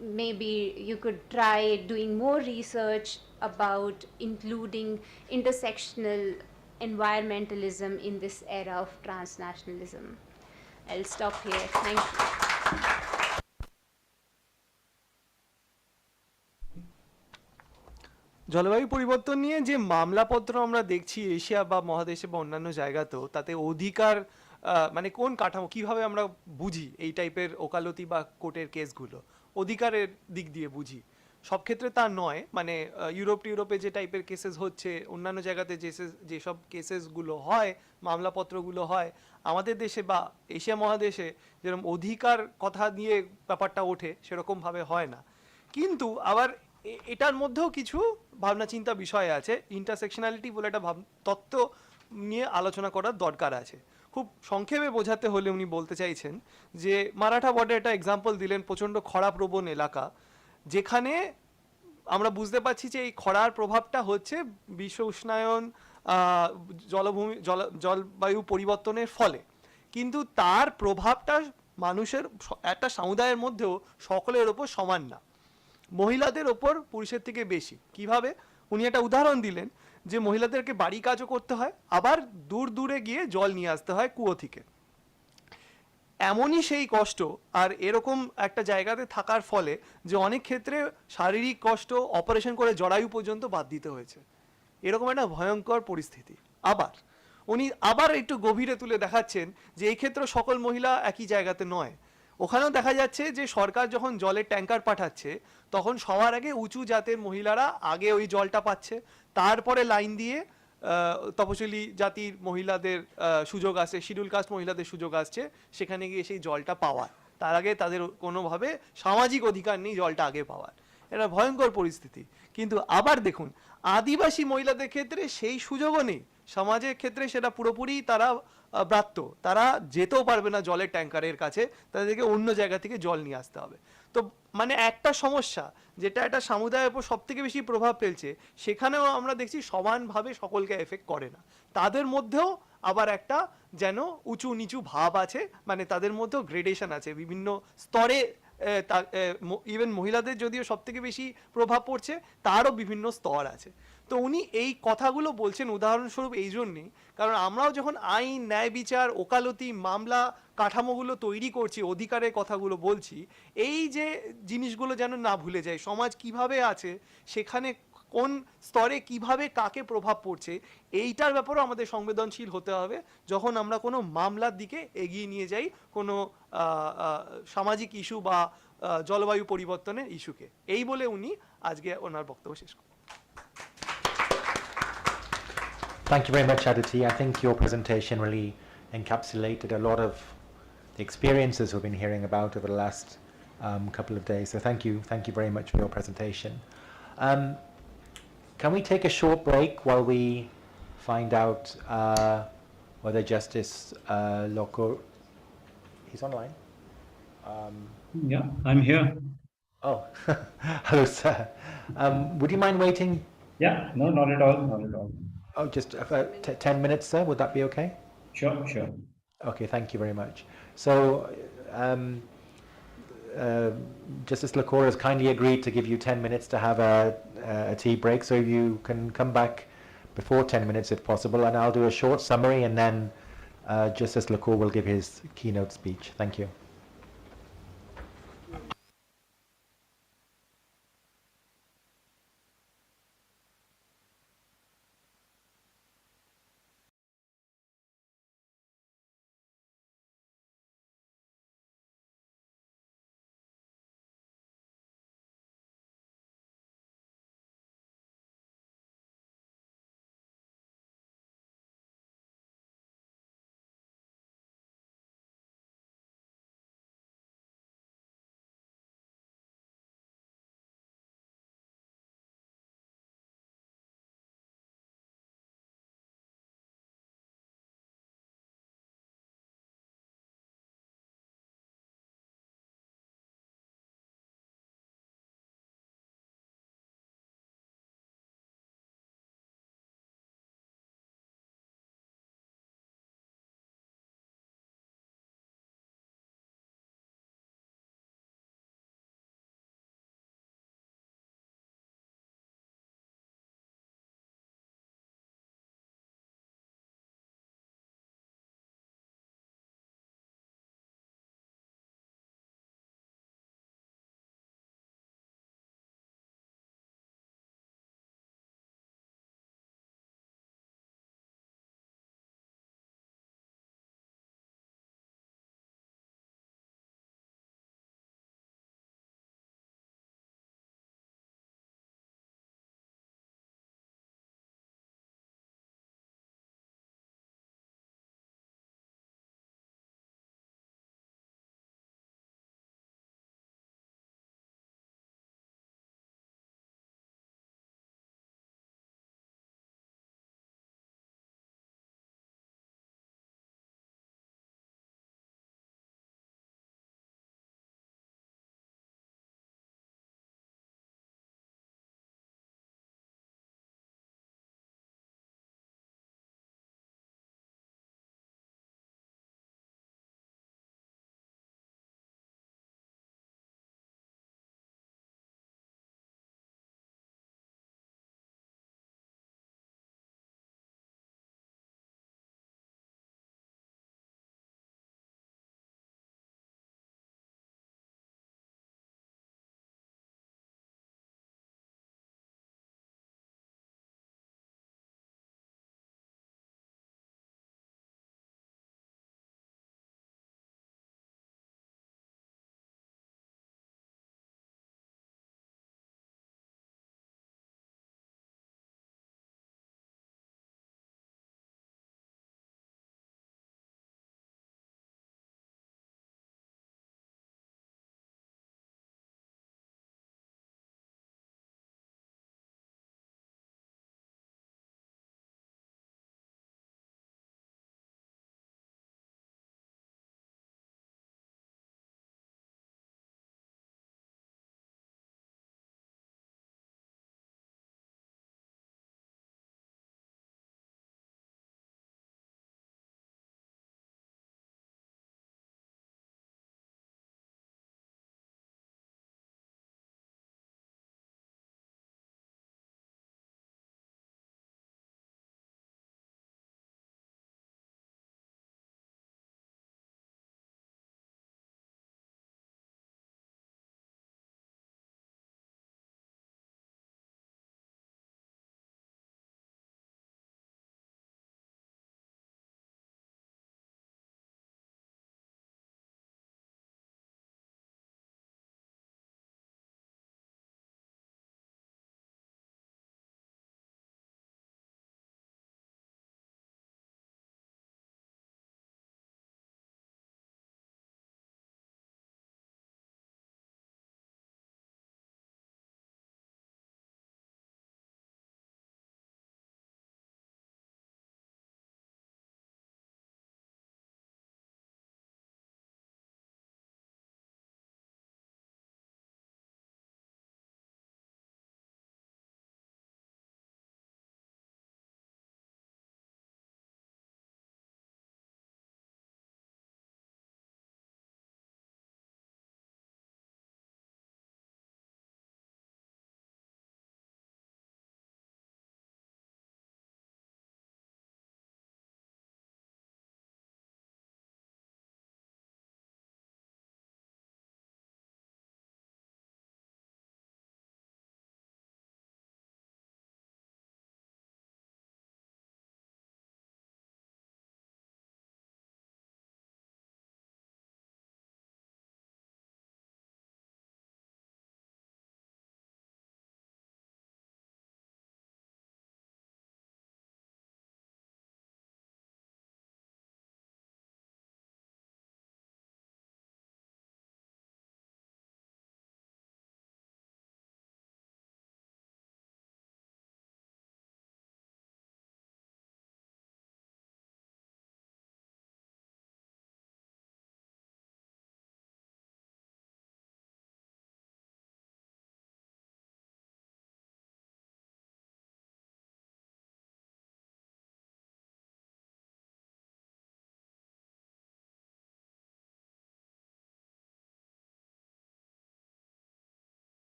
maybe you could try doing more research about including intersectional environmentalism in this era of transnationalism. I'll stop here. Thank you. জলবায়ু পরিবর্তন নিয়ে যে মামলাপত্র আমরা দেখছি Asia বা মহাদেশে বা অন্যান্য জায়গাতেও, তাতে অধিকার মানে কোন কাঠামো কিভাবে আমরা বুঝি এই টাইপের ওকালতি বা কোর্টের কেসগুলো অধিকারের দিক দিয়ে বুঝি, সব ক্ষেত্রে তা নয়। মানে ইউরোপে যে টাইপের কেসেস হচ্ছে, অন্যান্য জায়গাতে যেসব কেসেসগুলো হয়, মামলাপত্রগুলো হয়, আমাদের দেশে বা এশিয়া মহাদেশে যেরকম অধিকার কথা নিয়ে ব্যাপারটা ওঠে সেরকমভাবে হয় না। কিন্তু আবার এটার মধ্যেও কিছু ভাবনা চিন্তা বিষয় আছে। ইন্টারসেকশনালিটি বলে একটা তত্ত্ব নিয়ে আলোচনা করার দরকার আছে। খুব সংক্ষেপে বোঝাতে হলে উনি বলতে চাইছেন যে মারাঠা বর্ডার একটা এক্সাম্পল দিলেন, প্রচণ্ড খরাপ্রবণ এলাকা, যেখানে আমরা বুঝতে পারছি যে এই খরার প্রভাবটা হচ্ছে বিশ্ব উষ্ণায়ন, জলবায়ু পরিবর্তনের ফলে, কিন্তু তার প্রভাবটা মানুষের একটা সমুদায়ের মধ্যেও সকলের ওপর সমান না, মহিলাদের ওপর পুরুষের থেকে বেশি। কিভাবে? উনি একটা উদাহরণ দিলেন যে মহিলাদেরকে বাড়ি কাজও করতে হয়, আবার দূরে গিয়ে জল নিয়ে আসতে হয় কুয়ো থেকে। এমনই সেই কষ্ট, আর এরকম একটা জায়গাতে থাকার ফলে যে অনেক ক্ষেত্রে শারীরিক কষ্ট, অপারেশন করে জরায়ু পর্যন্ত বাদ দিতে হয়েছে, এরকম একটা ভয়ঙ্কর পরিস্থিতি। উনি আবার একটু গভীরে তুলে দেখাচ্ছেন যে এই ক্ষেত্রে সকল মহিলা একই জায়গাতে নয়। ওখানেও দেখা যাচ্ছে যে সরকার যখন জলের ট্যাঙ্কার পাঠাচ্ছে, তখন সবার আগে উঁচু জাতের মহিলারা আগে ওই জলটা পাচ্ছে, তারপরে লাইন দিয়ে তপশিলি জাতির মহিলাদের সুযোগ আসছে, শিডিউল কাস্ট মহিলাদের সুযোগ আসছে সেখানে গিয়ে সেই জলটা পাওয়ার। তার আগে তাদের কোনোভাবে সামাজিক অধিকার নেই জলটা আগে পাওয়ার। এটা ভয়ঙ্কর পরিস্থিতি। কিন্তু আবার দেখুন, আদিবাসী মহিলাদের ক্ষেত্রে সেই সুযোগও নেই, সমাজের ক্ষেত্রে সেটা পুরোপুরি তারা ব্রাত্য, তারা যেতেও পারবে না জলের ট্যাঙ্কারের কাছে, তাদেরকে অন্য জায়গা থেকে জল নিয়ে আসতে হবে। তো মানে একটা সমস্যা যেটা একটা সমুদায়ের উপর সব থেকে বেশি প্রভাব ফেলছে, সেখানেও আমরা দেখছি সমানভাবে সকলকে এফেক্ট করে না, তাদের মধ্যেও আবার একটা যেন উঁচু নিচু ভাব আছে, মানে তাদের মধ্যেও গ্রেডেশন আছে বিভিন্ন স্তরে। ইভেন মহিলাদের যদিও সব থেকে বেশি প্রভাব পড়ছে, তারও বিভিন্ন স্তর আছে। তো উনি এই কথাগুলো বলছেন উদাহরণস্বরূপ এই জন্যেই, কারণ আমরাও যখন আইন, ন্যায় বিচার, ওকালতি, মামলা কাঠামোগুলো তৈরি করছি, অধিকারের কথাগুলো বলছি, এই যে জিনিসগুলো যেন না ভুলে যায়, সমাজ কিভাবে আছে, সেখানে কোন স্তরে কিভাবে কাকে প্রভাব পড়ছে, এইটার ব্যাপারেও আমাদের সংবেদনশীল হতে হবে যখন আমরা কোনো মামলার দিকে এগিয়ে নিয়ে যাই, কোনো সামাজিক ইস্যু বা জলবায়ু পরিবর্তনের ইস্যুকে। এই বলে উনি আজকে ওনার বক্তব্য শেষ করেন। Thank you very much, Aditi. I think your presentation really encapsulated a lot of the experiences we've been hearing about over the last couple of days. So thank you very much for your presentation. Can we take a short break while we find out whether Justice Loco, he's online? Yeah, I'm here. Oh, hello, sir. Would you mind waiting? Yeah, no, not at all, not at all. Oh, just 10 minutes, sir. Would that be okay? Sure, sure. Okay, thank you very much. So, Justice Lakor has kindly agreed to give you 10 minutes to have a tea break, so you can come back before 10 minutes if possible, and I'll do a short summary, and then Justice Lakor will give his keynote speech. Thank you.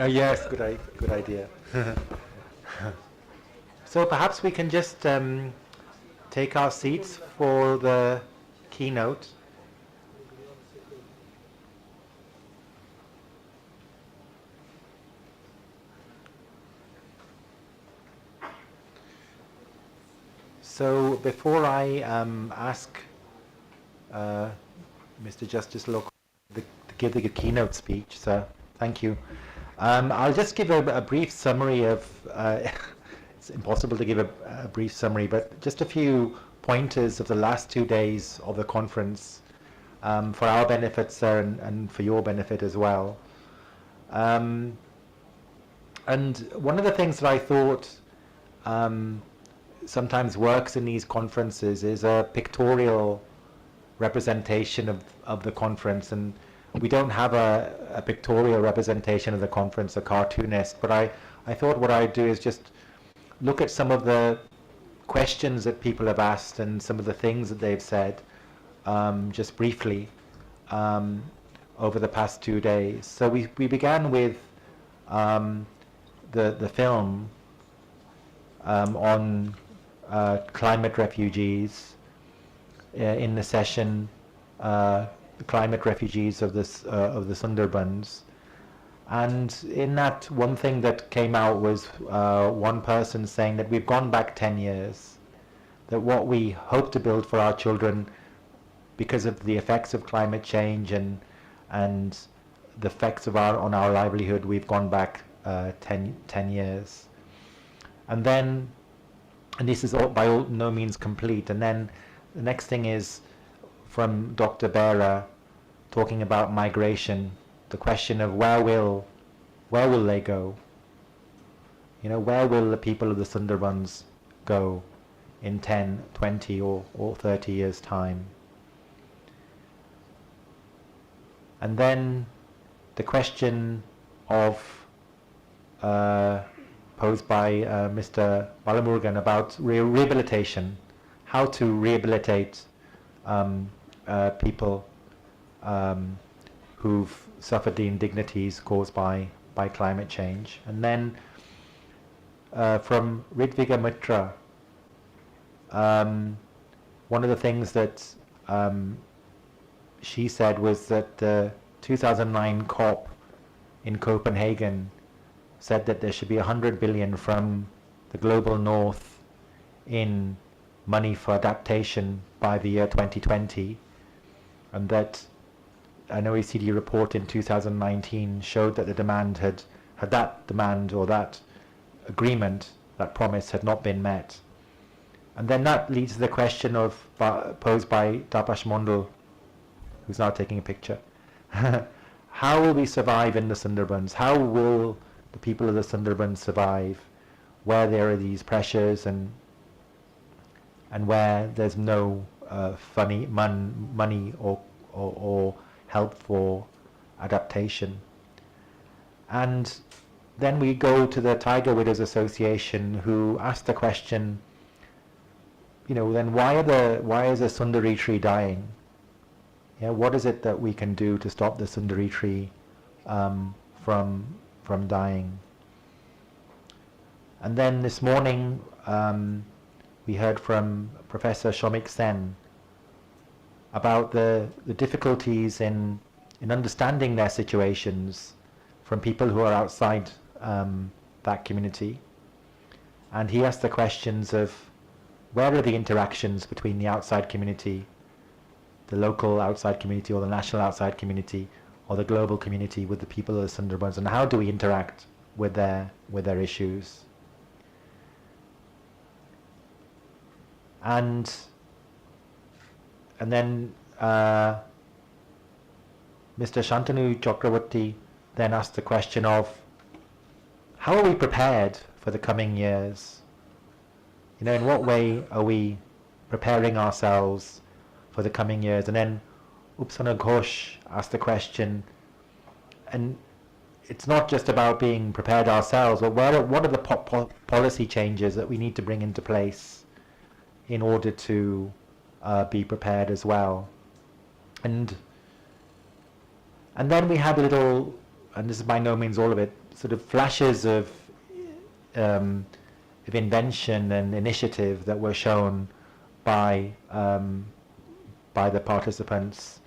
Yes, good idea. So perhaps we can just take our seats for the keynote. So before I ask Mr. Justice Local to give the keynote speech, sir, thank you. I'll just give a brief summary of, it's impossible to give a brief summary, but just a few pointers of the last 2 days of the conference for our benefit, sir, and for your benefit as well. And one of the things that I thought sometimes works in these conferences is a pictorial representation of the conference, and we don't have a pictorial representation of the conference, a cartoonist, but I thought what I'd do is just look at some of the questions that people have asked and some of the things that they've said just briefly over the past 2 days. So we began with the film on climate refugees in the session the climate refugees of the Sundarbans, and in that one thing that came out was one person saying that we've gone back 10 years, that what we hope to build for our children, because of the effects of climate change and the effects of on our livelihood, we've gone back 10 years. And then, and this is by no means complete, and then the next thing is from Dr. Bera talking about migration, the question of where will they go? You know, where will the people of the Sundarbans go in 10, 20 or 30 years' time? And then the question of posed by Mr. Balamurgan about rehabilitation, how to rehabilitate people who've suffered the indignities caused by climate change. And then from Ritviga Mitra, one of the things that she said was that the 2009 COP in Copenhagen said that there should be 100 billion from the global north in money for adaptation by the year 2020, and that an OECD report in 2019 showed that the demand had that demand or that agreement, that promise had not been met. And then that leads to the question of posed by Tapash Mondal, who's now taking a picture. How will we survive in the Sundarbans? How will the people of the Sundarbans survive where there are these pressures and where there's no money or help for adaptation? And then we go to the Tiger Widows Association, who asked the question, you know, then why is the Sundari tree dying? Yeah, what is it that we can do to stop the Sundari tree from dying? And then this morning we heard from Professor Shomik Sen about the difficulties in understanding their situations from people who are outside that community. And he asked the questions of where are the interactions between the outside community, the local outside community or the national outside community or the global community with the people of the Sundarbans, and how do we interact with their issues? And then Mr. Shantanu Chakravarti then asked the question of how are we prepared for the coming years? You know, in what way are we preparing ourselves for the coming years? And then Upsana Ghosh asked the question, and it's not just about being prepared ourselves, but what are the policy changes that we need to bring into place in order to be prepared as well? And then we had a little and this is by no means all of it, sort of flashes of invention and initiative that were shown by the participants.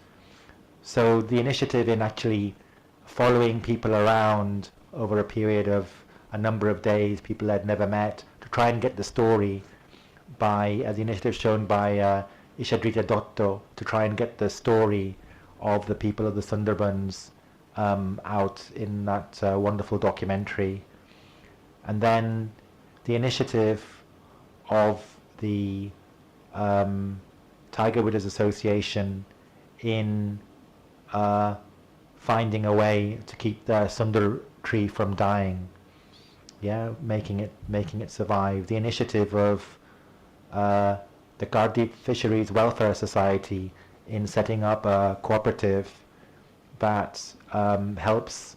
So the initiative in actually following people around over a period of a number of days, people they'd never met, to try and get the story by, as the initiative shown by Ishadrita Dotto, to try and get the story of the people of the Sundarbans out in that wonderful documentary. And then the initiative of the Tiger Widows Association in finding a way to keep the Sundar tree from dying, making it survive. The initiative of the Gardip Fisheries Welfare Society in setting up a cooperative that helps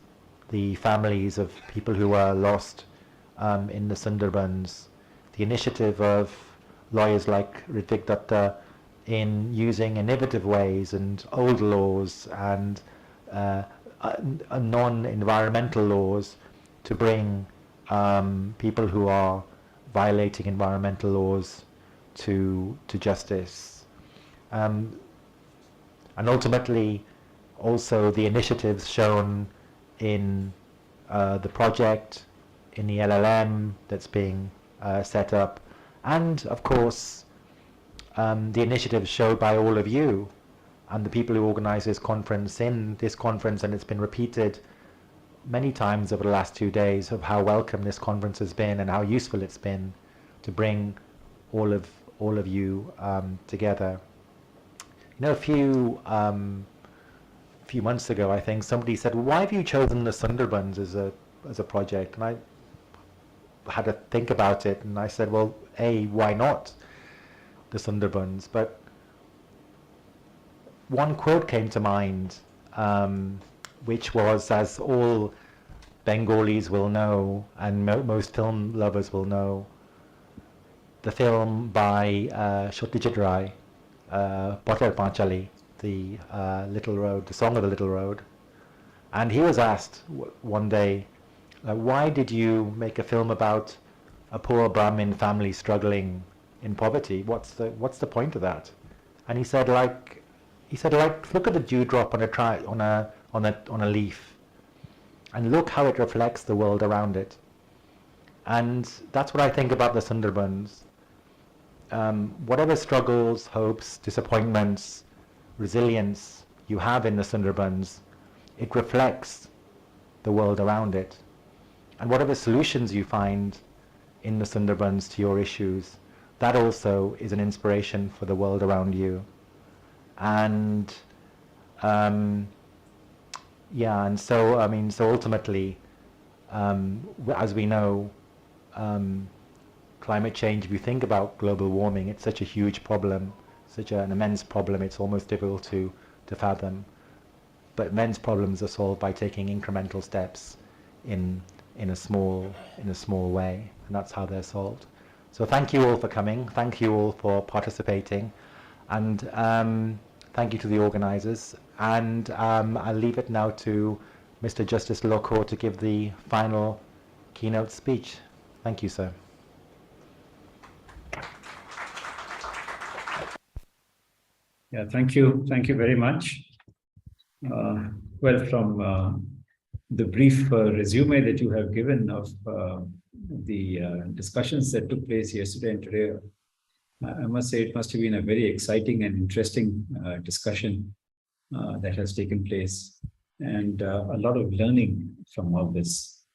the families of people who are lost in the Sundarbans. The initiative of lawyers like Ritvik Datta in using innovative ways and old laws and non-environmental laws to bring people who are violating environmental laws to justice. And ultimately, also the initiatives shown in the project, in the LLM that's being set up, and of course the initiatives showed by all of you and the people who organize this conference, and it's been repeated many times over the last 2 days, of how welcome this conference has been and how useful it's been to bring all of you together. You know, a few months ago, I think somebody said, well, why have you chosen the Sundarbans as a project? And I had to think about it, and I said, well, why not the Sundarbans? But one quote came to mind, which was, as all Bengalis will know, and most film lovers will know, the film by Satyajit Ray, Potter Panchali, the Little Road, the Song of the Little Road. And he was asked one day, why did you make a film about a poor Brahmin family struggling in poverty? What's the point of that? And he said, look at the dewdrop on a leaf, and look how it reflects the world around it. And that's what I think about the Sundarbans. Whatever struggles, hopes, disappointments, resilience you have in the Sundarbans, it reflects the world around it. And whatever solutions you find in the Sundarbans to your issues, that also is an inspiration for the world around you. And so ultimately, as we know, climate change, if you think about global warming, it's such a huge problem, such an immense problem, it's almost difficult to fathom. But immense problems are solved by taking incremental steps in a small way, and that's how they're solved. So thank you all for coming, thank you all for participating, and thank you to the organizers. And I'll leave it now to Mr. Justice Lokho to give the final keynote speech. Thank you, sir. Yeah, thank you very much. Well, from the brief resume that you have given of the discussions that took place yesterday and today, I must say it must have been a very exciting and interesting discussion that has taken place, and a lot of learning from all this.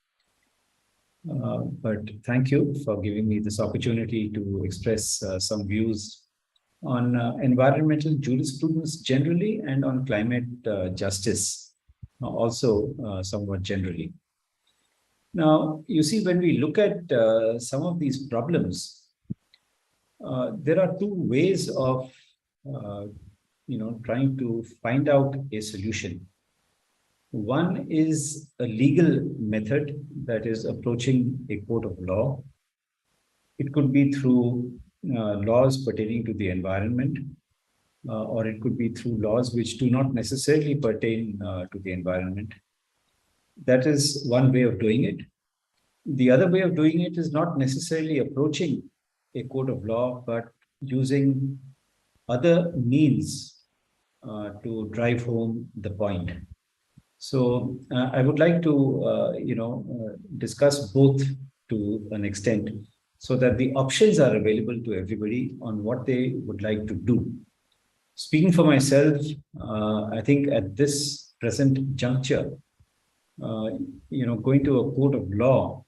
But thank you for giving me this opportunity to express some views on environmental jurisprudence generally, and on climate justice also somewhat generally. Now, you see, when we look at some of these problems, there are two ways of trying to find out a solution. One is a legal method, that is approaching a court of law. It could be through laws pertaining to the environment, or it could be through laws which do not necessarily pertain to the environment. That is one way of doing it. The other way of doing it is not necessarily approaching a court of law, but using other means to drive home the point. So I would like to, discuss both to an extent, so that the options are available to everybody on what they would like to do. Speaking for myself, I think at this present juncture, going to a court of law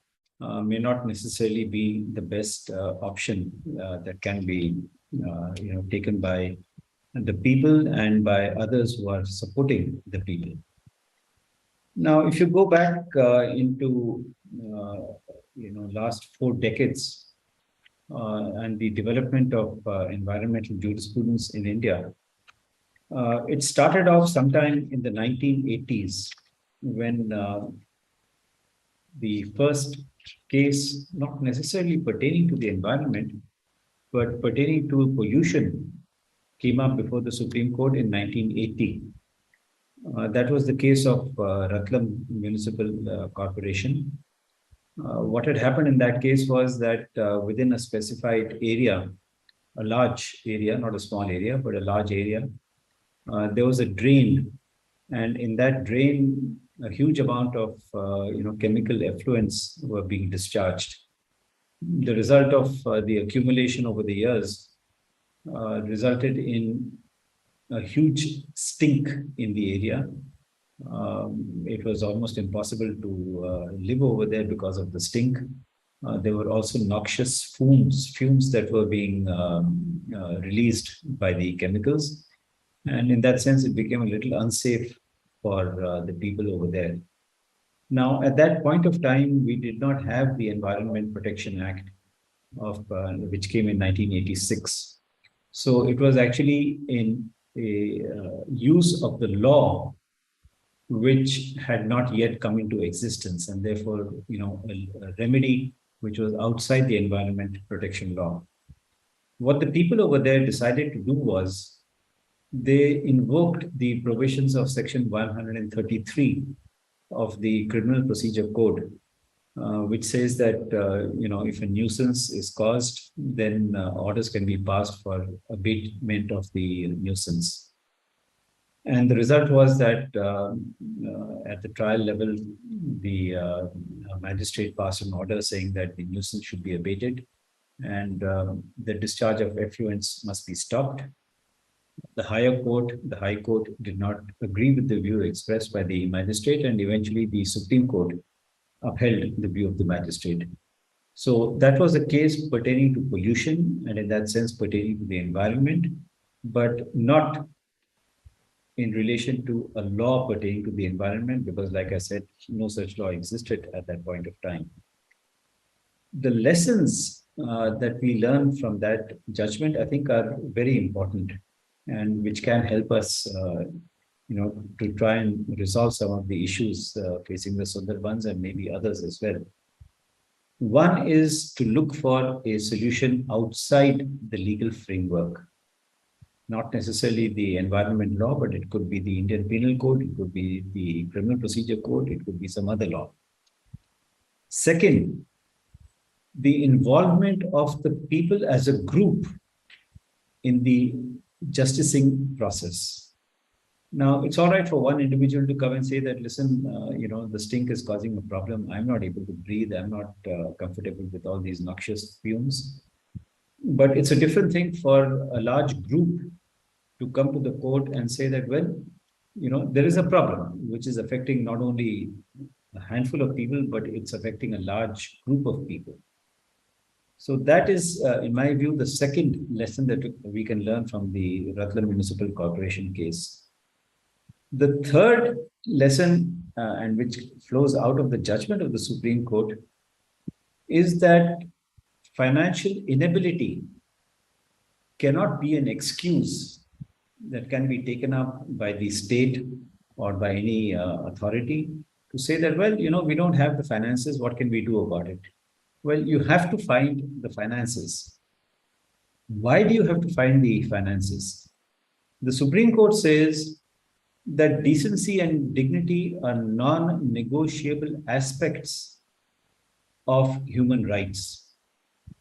may not necessarily be the best option that can be, taken by the people and by others who are supporting the people. Now, if you go back into, last 4 decades and the development of environmental jurisprudence in India, it started off sometime in the 1980s when the first case, not necessarily pertaining to the environment, but pertaining to pollution, came up before the Supreme Court in 1980. That was the case of Ratlam Municipal Corporation. What had happened in that case was that within a specified area, a large area, not a small area, but a large area, there was a drain, and in that drain, a huge amount of chemical effluents were being discharged. The result of the accumulation over the years resulted in a huge stink in the area. It was almost impossible to live over there because of the stink. There were also noxious fumes that were being released by the chemicals. And in that sense, it became a little unsafe for the people over there. Now, at that point of time, we did not have the Environment Protection Act, which came in 1986. So it was actually in a use of the law which had not yet come into existence, and therefore, a remedy which was outside the Environment Protection Law. What the people over there decided to do was they invoked the provisions of Section 133 of the Criminal Procedure Code, which says that if a nuisance is caused, then orders can be passed for abatement of the nuisance. And the result was that at the trial level, the magistrate passed an order saying that the nuisance should be abated and the discharge of effluents must be stopped. The High Court did not agree with the view expressed by the magistrate, and eventually the Supreme Court upheld the view of the magistrate. So that was a case pertaining to pollution, and in that sense pertaining to the environment, but not in relation to a law pertaining to the environment, because like I said, no such law existed at that point of time. The lessons that we learn from that judgment, I think, are very important, and which can help us, to try and resolve some of the issues facing the Sundarbans and maybe others as well. One is to look for a solution outside the legal framework, not necessarily the environment law, but it could be the Indian Penal Code, it could be the Criminal Procedure Code, it could be some other law. Second, the involvement of the people as a group in the justicing process. Now, it's all right for one individual to come and say that, listen, the stink is causing a problem. I'm not able to breathe. I'm not comfortable with all these noxious fumes. But it's a different thing for a large group to come to the court and say that, well, there is a problem which is affecting not only a handful of people, but it's affecting a large group of people. So that is, in my view, the second lesson that we can learn from the Ratlam Municipal Corporation case. The third lesson, and which flows out of the judgment of the Supreme Court, is that financial inability cannot be an excuse that can be taken up by the state or by any authority to say that, well, we don't have the finances, what can we do about it? Well, you have to find the finances. Why do you have to find the finances? The Supreme Court says that decency and dignity are non-negotiable aspects of human rights,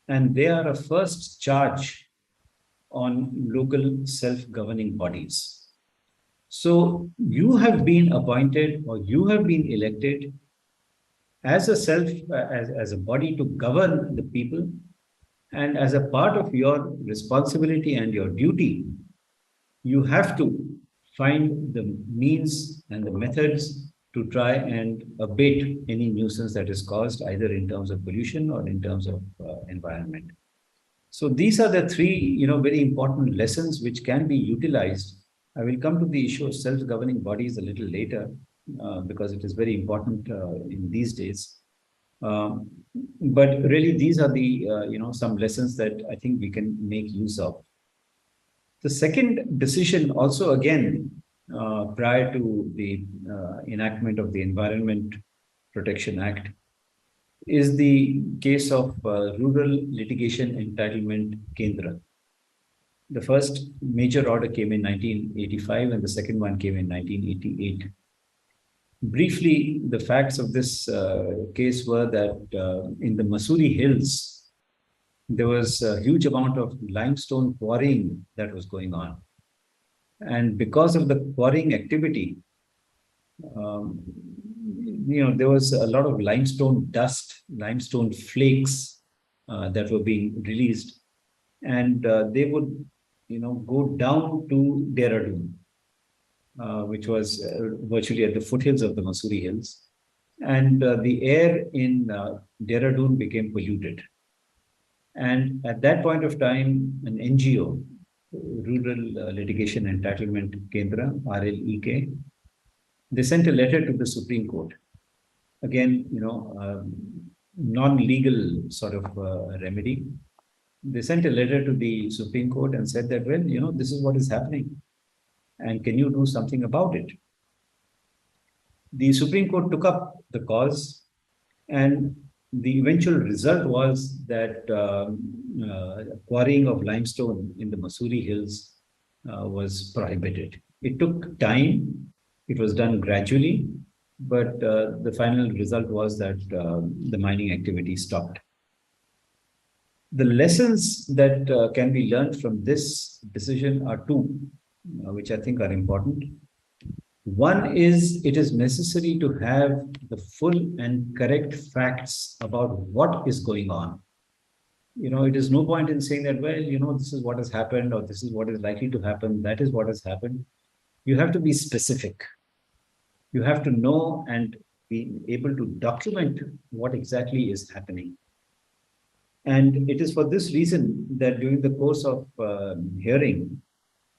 and they are a first charge on local self-governing bodies. So you have been appointed, or you have been elected as a body to govern the people, and as a part of your responsibility and your duty, you have to find the means and the methods to try and abate any nuisance that is caused either in terms of pollution or in terms of environment. So these are the three, very important lessons which can be utilized. I will come to the issue of self-governing bodies a little later because it is very important in these days. But really, these are the some lessons that I think we can make use of. The second decision, also again prior to the enactment of the Environment Protection Act, is the case of Rural Litigation Entitlement Kendra. The first major order came in 1985 and the second one came in 1988. Briefly, the facts of this case were that in the Mussoorie Hills, there was a huge amount of limestone quarrying that was going on. And because of the quarrying activity, there was a lot of limestone dust, limestone flakes that were being released. And they would, go down to Dehradun, which was virtually at the foothills of the Mussoorie Hills. And the air in Dehradun became polluted. And at that point of time, an NGO, Rural Litigation Entitlement Kendra, RLEK, they sent a letter to the Supreme Court. Again, non-legal sort of remedy. They sent a letter to the Supreme Court and said that, well, this is what is happening. And can you do something about it? The Supreme Court took up the cause, and the eventual result was that quarrying of limestone in the Mussoorie Hills was prohibited. It took time. It was done gradually, but the final result was that the mining activity stopped. The lessons that can be learned from this decision are two, which I think are important. One is it is necessary to have the full and correct facts about what is going on. It is no point in saying that, well, this is what has happened or this is what is likely to happen. That is what has happened. You have to be specific. You have to know and be able to document what exactly is happening. And it is for this reason that during the course of hearing,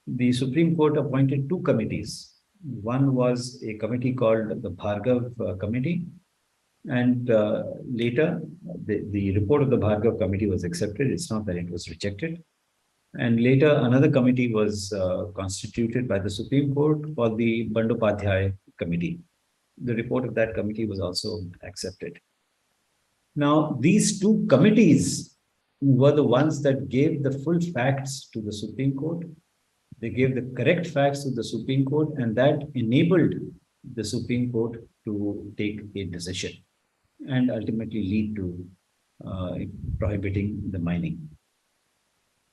the Supreme Court appointed two committees. One was a committee called the Bhargav Committee, and later the report of the Bhargav Committee was accepted. It's not that it was rejected. And later another committee was constituted by the Supreme Court called the Bandopadhyay Committee. The report of that committee was also accepted. Now, these two committees were the ones that gave the full facts to the Supreme Court. They gave the correct facts to the Supreme Court, and that enabled the Supreme Court to take a decision and ultimately lead to prohibiting the mining.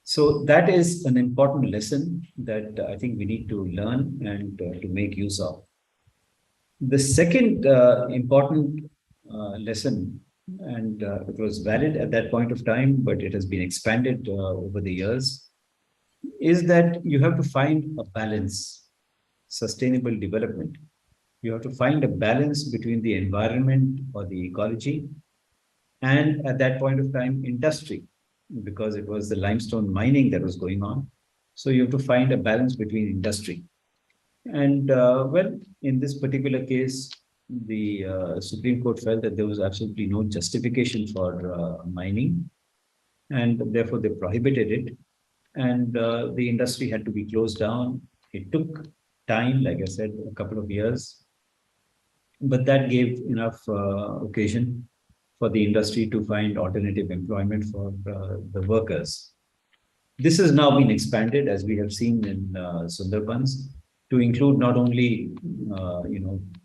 So that is an important lesson that I think we need to learn and to make use of. The second important lesson, and it was valid at that point of time, but it has been expanded over the years, is that you have to find a balance, sustainable development. You have to find a balance between the environment or the ecology and at that point of time, industry, because it was the limestone mining that was going on. So you have to find a balance between industry. And well, in this particular case, the Supreme Court felt that there was absolutely no justification for mining, and therefore they prohibited it. And the industry had to be closed down. It took time, like I said, a couple of years, but that gave enough occasion for the industry to find alternative employment for the workers. This has now been expanded, as we have seen in Sundarbans. to include not only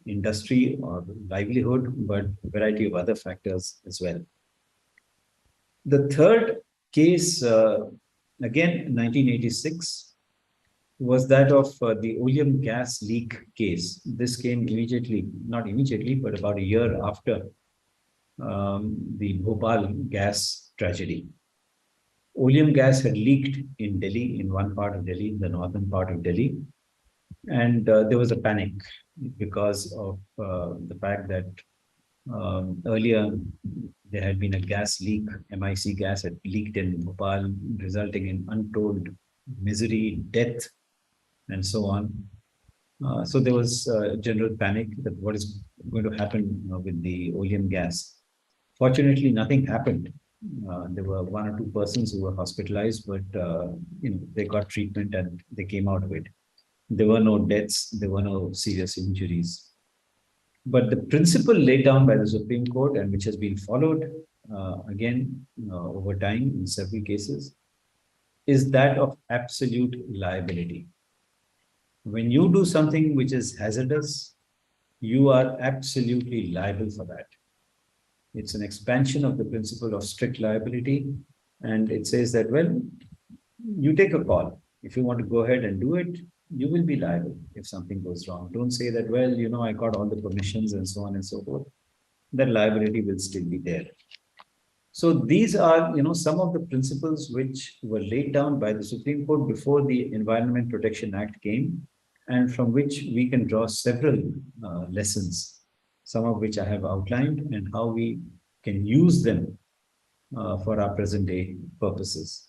industry or livelihood, but a variety of other factors as well. The third case, again, 1986, was that of the oleum gas leak case. This came immediately, not immediately, but about a year after the Bhopal gas tragedy. Oleum gas had leaked in Delhi, in one part of Delhi, the northern part of Delhi. And there was a panic because of the fact that earlier there had been a gas leak, MIC gas had leaked in Bhopal, resulting in untold misery, death, and so on. So there was general panic that what is going to happen with the oleum gas. Fortunately, nothing happened. There were one or two persons who were hospitalized, but they got treatment and they came out of it. There were no deaths, there were no serious injuries. But the principle laid down by the Supreme Court, and which has been followed again over time in several cases, is that of absolute liability. When you do something which is hazardous, you are absolutely liable for that. It's an expansion of the principle of strict liability. And it says that, well, you take a call. If you want to go ahead and do it, you will be liable if something goes wrong. Don't say that, well, I got all the permissions and so on and so forth. That liability will still be there. So these are, some of the principles which were laid down by the Supreme Court before the Environment Protection Act came, and from which we can draw several lessons, some of which I have outlined, and how we can use them for our present day purposes.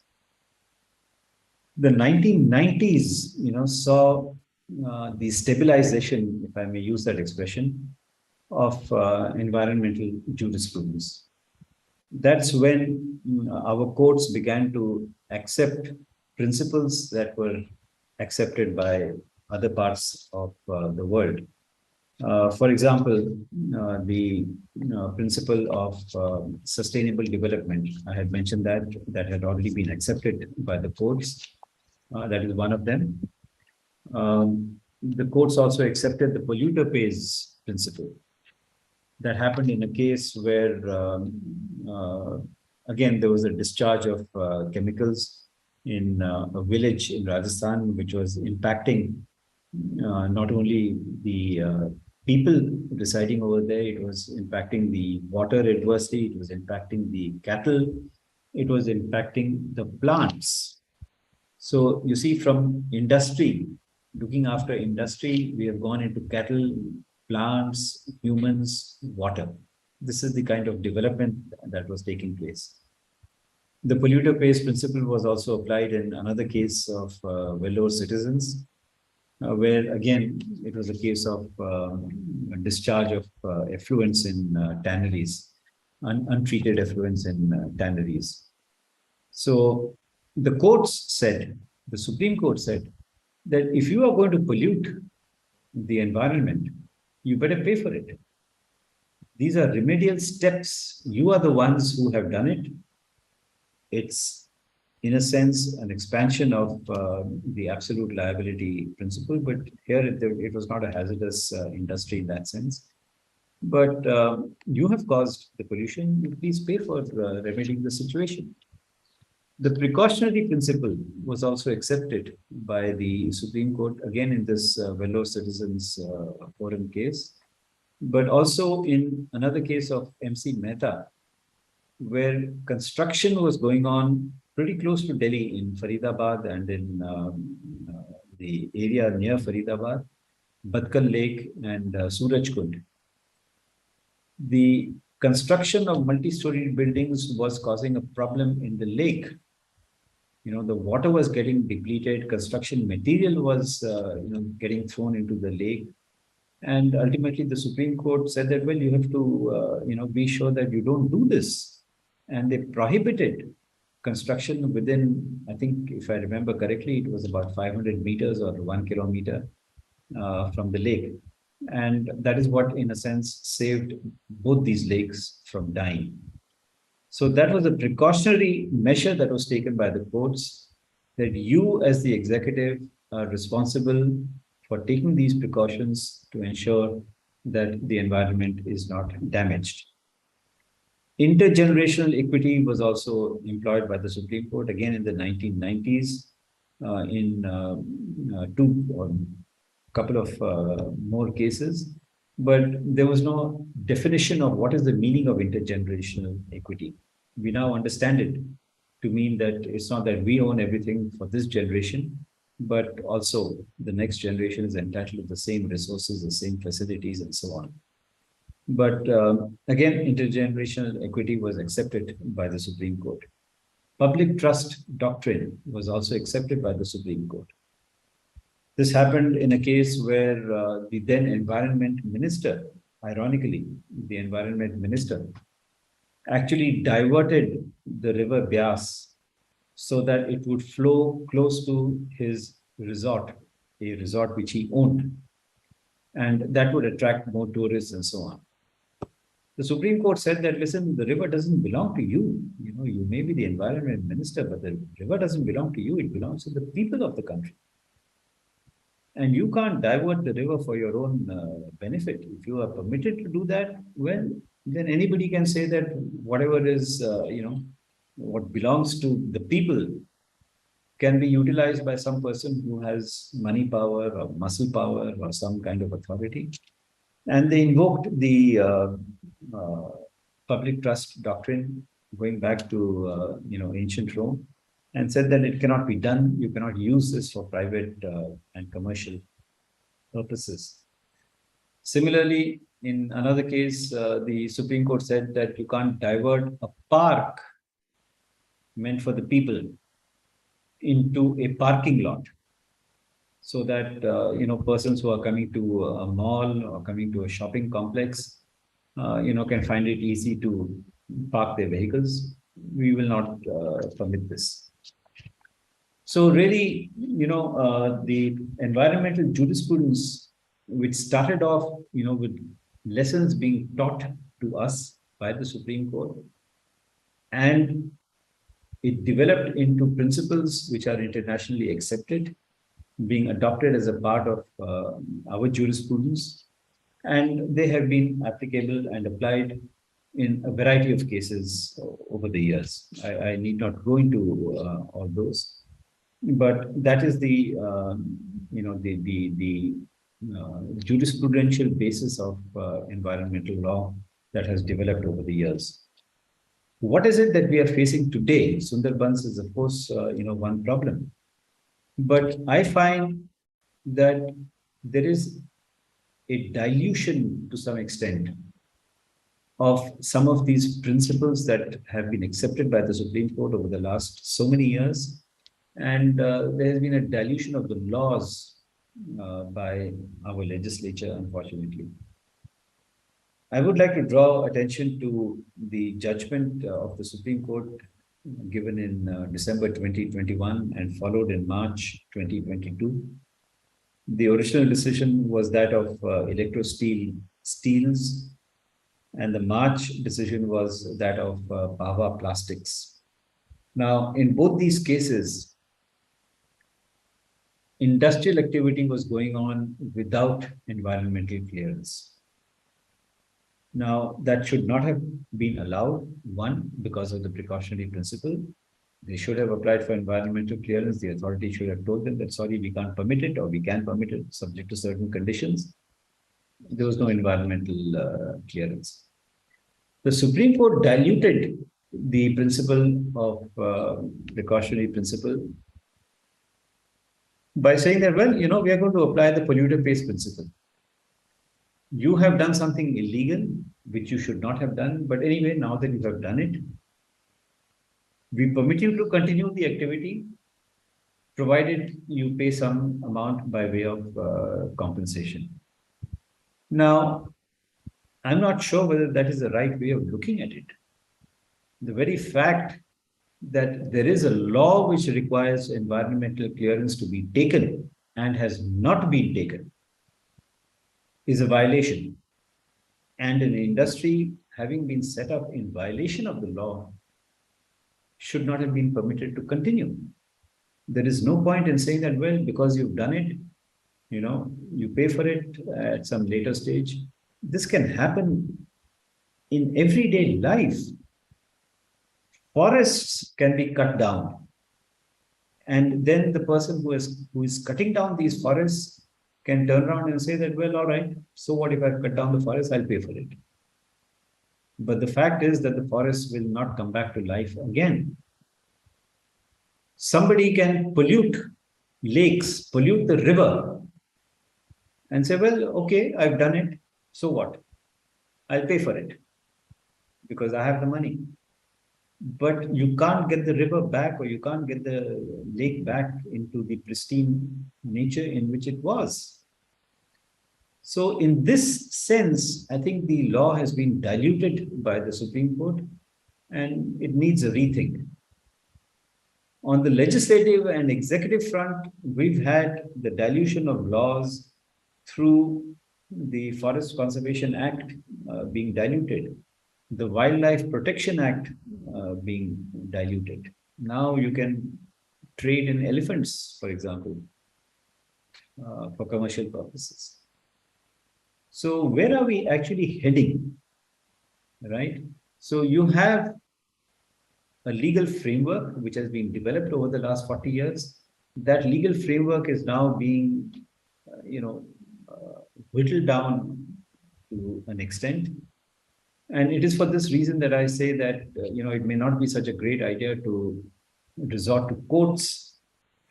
The 1990s, saw the stabilization, if I may use that expression, of environmental jurisprudence. That's when our courts began to accept principles that were accepted by other parts of the world. For example, the principle of sustainable development, I had mentioned that had already been accepted by the courts. That is one of them. The courts also accepted the polluter pays principle. That happened in a case where, again, there was a discharge of chemicals in a village in Rajasthan, which was impacting not only the people residing over there, it was impacting the water adversely, it was impacting the cattle, it was impacting the plants. So you see, from industry, looking after industry, we have gone into cattle, plants, humans, water. This is the kind of development that was taking place. The polluter pays principle was also applied in another case of Vellore citizens, where again, it was a case of discharge of effluents in tanneries, untreated effluents in tanneries. So the courts said, the Supreme Court said, that if you are going to pollute the environment, you better pay for it. These are remedial steps. You are the ones who have done it. It's, in a sense, an expansion of the absolute liability principle, but here it was not a hazardous industry in that sense. But you have caused the pollution, please pay for remedying the situation. The precautionary principle was also accepted by the Supreme Court, again in this Vellore Citizens Forum case, but also in another case of MC Mehta, where construction was going on pretty close to Delhi in Faridabad and in the area near Faridabad, Badkal Lake and Surajkund. The construction of multi-story buildings was causing a problem in the lake. The water was getting depleted, construction material was getting thrown into the lake. And ultimately the Supreme Court said that, well, you have to be sure that you don't do this. And they prohibited construction within, I think, if I remember correctly, it was about 500 meters or 1 kilometer from the lake. And that is what, in a sense, saved both these lakes from dying. So that was a precautionary measure that was taken by the courts, that you as the executive are responsible for taking these precautions to ensure that the environment is not damaged. Intergenerational equity was also employed by the Supreme Court again in the 1990s in couple of more cases, but there was no definition of what is the meaning of intergenerational equity. We now understand it to mean that it's not that we own everything for this generation, but also the next generation is entitled to the same resources, the same facilities, and so on. But again, intergenerational equity was accepted by the Supreme Court. Public trust doctrine was also accepted by the Supreme Court. This happened in a case where the then environment minister, ironically, the environment minister, actually diverted the river Byas so that it would flow close to his resort, a resort which he owned, and that would attract more tourists and so on. The Supreme Court said that, listen, the river doesn't belong to you. You know, you may be the environment minister, but the river doesn't belong to you. It belongs to the people of the country. And you can't divert the river for your own benefit. If you are permitted to do that, well, then anybody can say that whatever is, what belongs to the people can be utilized by some person who has money power or muscle power or some kind of authority. And they invoked the public trust doctrine going back to, ancient Rome, and said that it cannot be done. You cannot use this for private and commercial purposes. Similarly, in another case, the Supreme Court said that you can't divert a park meant for the people into a parking lot, so that persons who are coming to a mall or coming to a shopping complex, can find it easy to park their vehicles. We will not permit this. So really, the environmental jurisprudence, which started off, with lessons being taught to us by the Supreme Court, and it developed into principles which are internationally accepted, being adopted as a part of our jurisprudence, and they have been applicable and applied in a variety of cases over the years. I need not go into all those. But that is the jurisprudential basis of environmental law that has developed over the years. What is it that we are facing today? Sundarbans is, of course, one problem. But I find that there is a dilution to some extent of some of these principles that have been accepted by the Supreme Court over the last so many years. And there has been a dilution of the laws by our legislature, unfortunately. I would like to draw attention to the judgment of the Supreme Court given in December 2021 and followed in March 2022. The original decision was that of electro-steel steels, and the March decision was that of Bhava Plastics. Now, in both these cases, industrial activity was going on without environmental clearance. Now, that should not have been allowed, one, because of the precautionary principle. They should have applied for environmental clearance. The authority should have told them that, sorry, we can't permit it, or we can permit it subject to certain conditions. There was no environmental clearance. The Supreme Court diluted the principle of precautionary principle by saying that, well, we are going to apply the polluter pays principle. You have done something illegal, which you should not have done. But anyway, now that you have done it, we permit you to continue the activity, provided you pay some amount by way of compensation. Now, I'm not sure whether that is the right way of looking at it. The very fact that there is a law which requires environmental clearance to be taken and has not been taken is a violation. And an industry having been set up in violation of the law should not have been permitted to continue. There is no point in saying that, well, because you've done it, you pay for it at some later stage. This can happen in everyday life. Forests can be cut down. And then the person who is cutting down these forests can turn around and say that, well, all right, so what if I cut down the forest, I'll pay for it. But the fact is that the forest will not come back to life again. Somebody can pollute lakes, pollute the river, and say, well, okay, I've done it, so what? I'll pay for it because I have the money. But you can't get the river back, or you can't get the lake back into the pristine nature in which it was. So in this sense, I think the law has been diluted by the Supreme Court, and it needs a rethink. On the legislative and executive front, we've had the dilution of laws through the Forest Conservation Act being diluted, the Wildlife Protection Act being diluted. Now you can trade in elephants, for example, for commercial purposes. So where are we actually heading, right? So you have a legal framework which has been developed over the last 40 years. That legal framework is now being, whittled down to an extent. And it is for this reason that I say that, it may not be such a great idea to resort to courts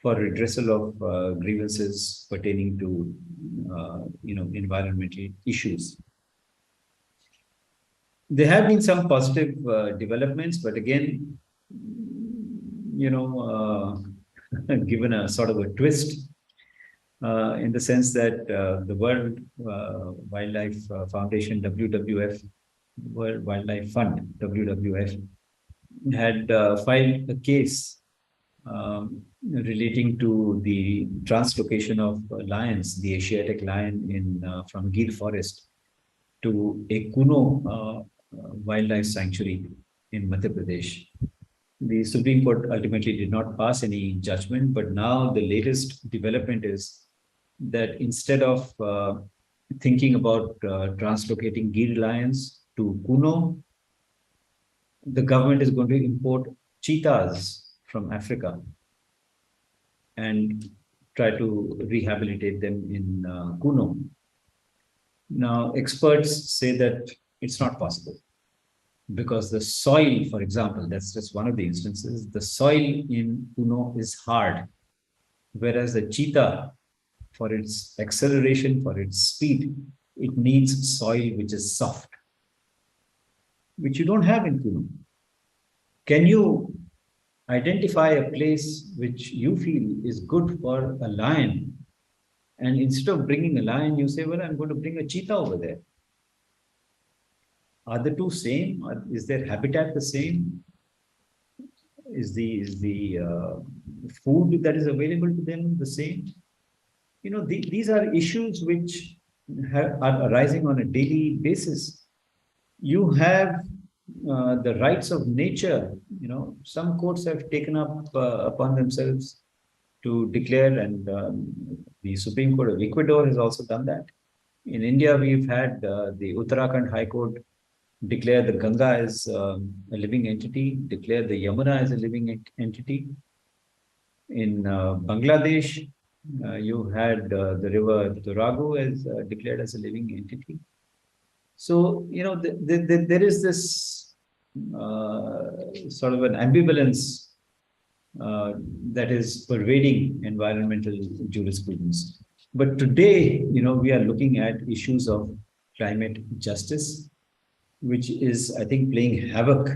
for redressal of grievances pertaining to, environmental issues. There have been some positive developments, but again, given a sort of a twist in the sense that the World Wildlife Foundation, WWF, World Wildlife Fund, WWF, had filed a case relating to the translocation of lions, the Asiatic lion from Gir Forest to a Kuno wildlife sanctuary in Madhya Pradesh. The Supreme Court ultimately did not pass any judgment, but now the latest development is that instead of thinking about translocating Gir lions to Kuno, the government is going to import cheetahs from Africa and try to rehabilitate them in Kuno. Now, experts say that it's not possible because the soil, for example, that's just one of the instances, the soil in Kuno is hard, whereas the cheetah, for its acceleration, for its speed, it needs soil which is soft, which you don't have in Kuno. Can you identify a place which you feel is good for a lion, and instead of bringing a lion, you say, well, I'm going to bring a cheetah over there? Are the two same? Is their habitat the same? Is the food that is available to them the same? These are issues which are arising on a daily basis. You have the rights of nature. Some courts have taken up upon themselves to declare, and the Supreme Court of Ecuador has also done that. In India, we've had the Uttarakhand High Court declare the Ganga as a living entity, declare the Yamuna as a living entity. In Bangladesh, you had the river Turago as declared as a living entity. So, there is this sort of an ambivalence that is pervading environmental jurisprudence. But today, we are looking at issues of climate justice, which is, I think, playing havoc,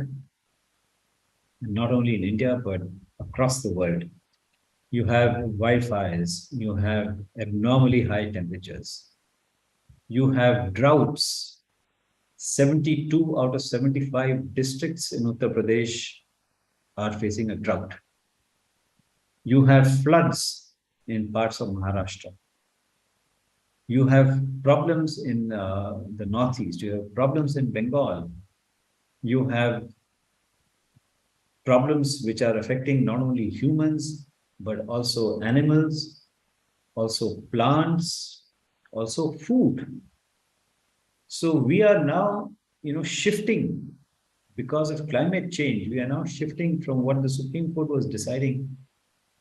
not only in India, but across the world. You have wildfires, you have abnormally high temperatures, you have droughts. 72 out of 75 districts in Uttar Pradesh are facing a drought. You have floods in parts of Maharashtra. You have problems in the Northeast. You have problems in Bengal. You have problems which are affecting not only humans, but also animals. also plants, also food. So we are now, shifting because of climate change. We are now shifting from what the Supreme Court was deciding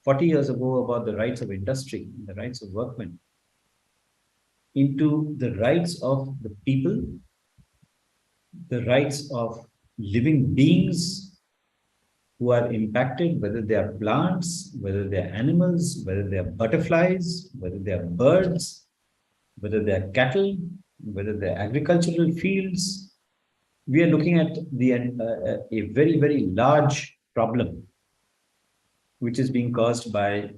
40 years ago about the rights of industry, the rights of workmen, into the rights of the people, the rights of living beings who are impacted, whether they are plants, whether they are animals, whether they are butterflies, whether they are birds, whether they are cattle, whether they are agricultural fields. We are looking at a very, very large problem which is being caused by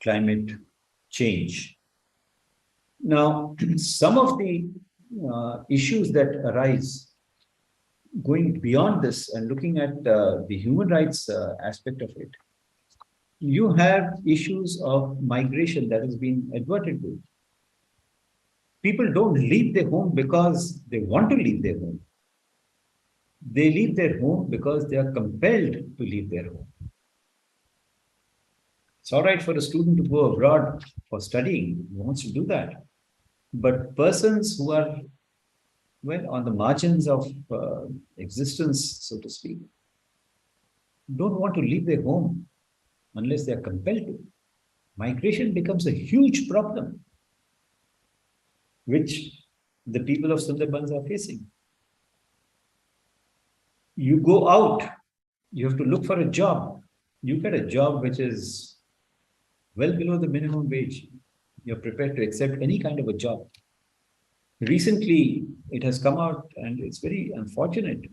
climate change. Now, some of the issues that arise going beyond this and looking at the human rights aspect of it, you have issues of migration that has been adverted to. People don't leave their home because they want to leave their home. They leave their home because they are compelled to leave their home. It's all right for a student to go abroad for studying, he wants to do that. But persons who are, well, on the margins of existence, so to speak, don't want to leave their home unless they are compelled to. Migration becomes a huge problem, which the people of Sundarbans are facing. You go out, you have to look for a job. You get a job which is well below the minimum wage. You're prepared to accept any kind of a job. Recently, it has come out, and it's very unfortunate.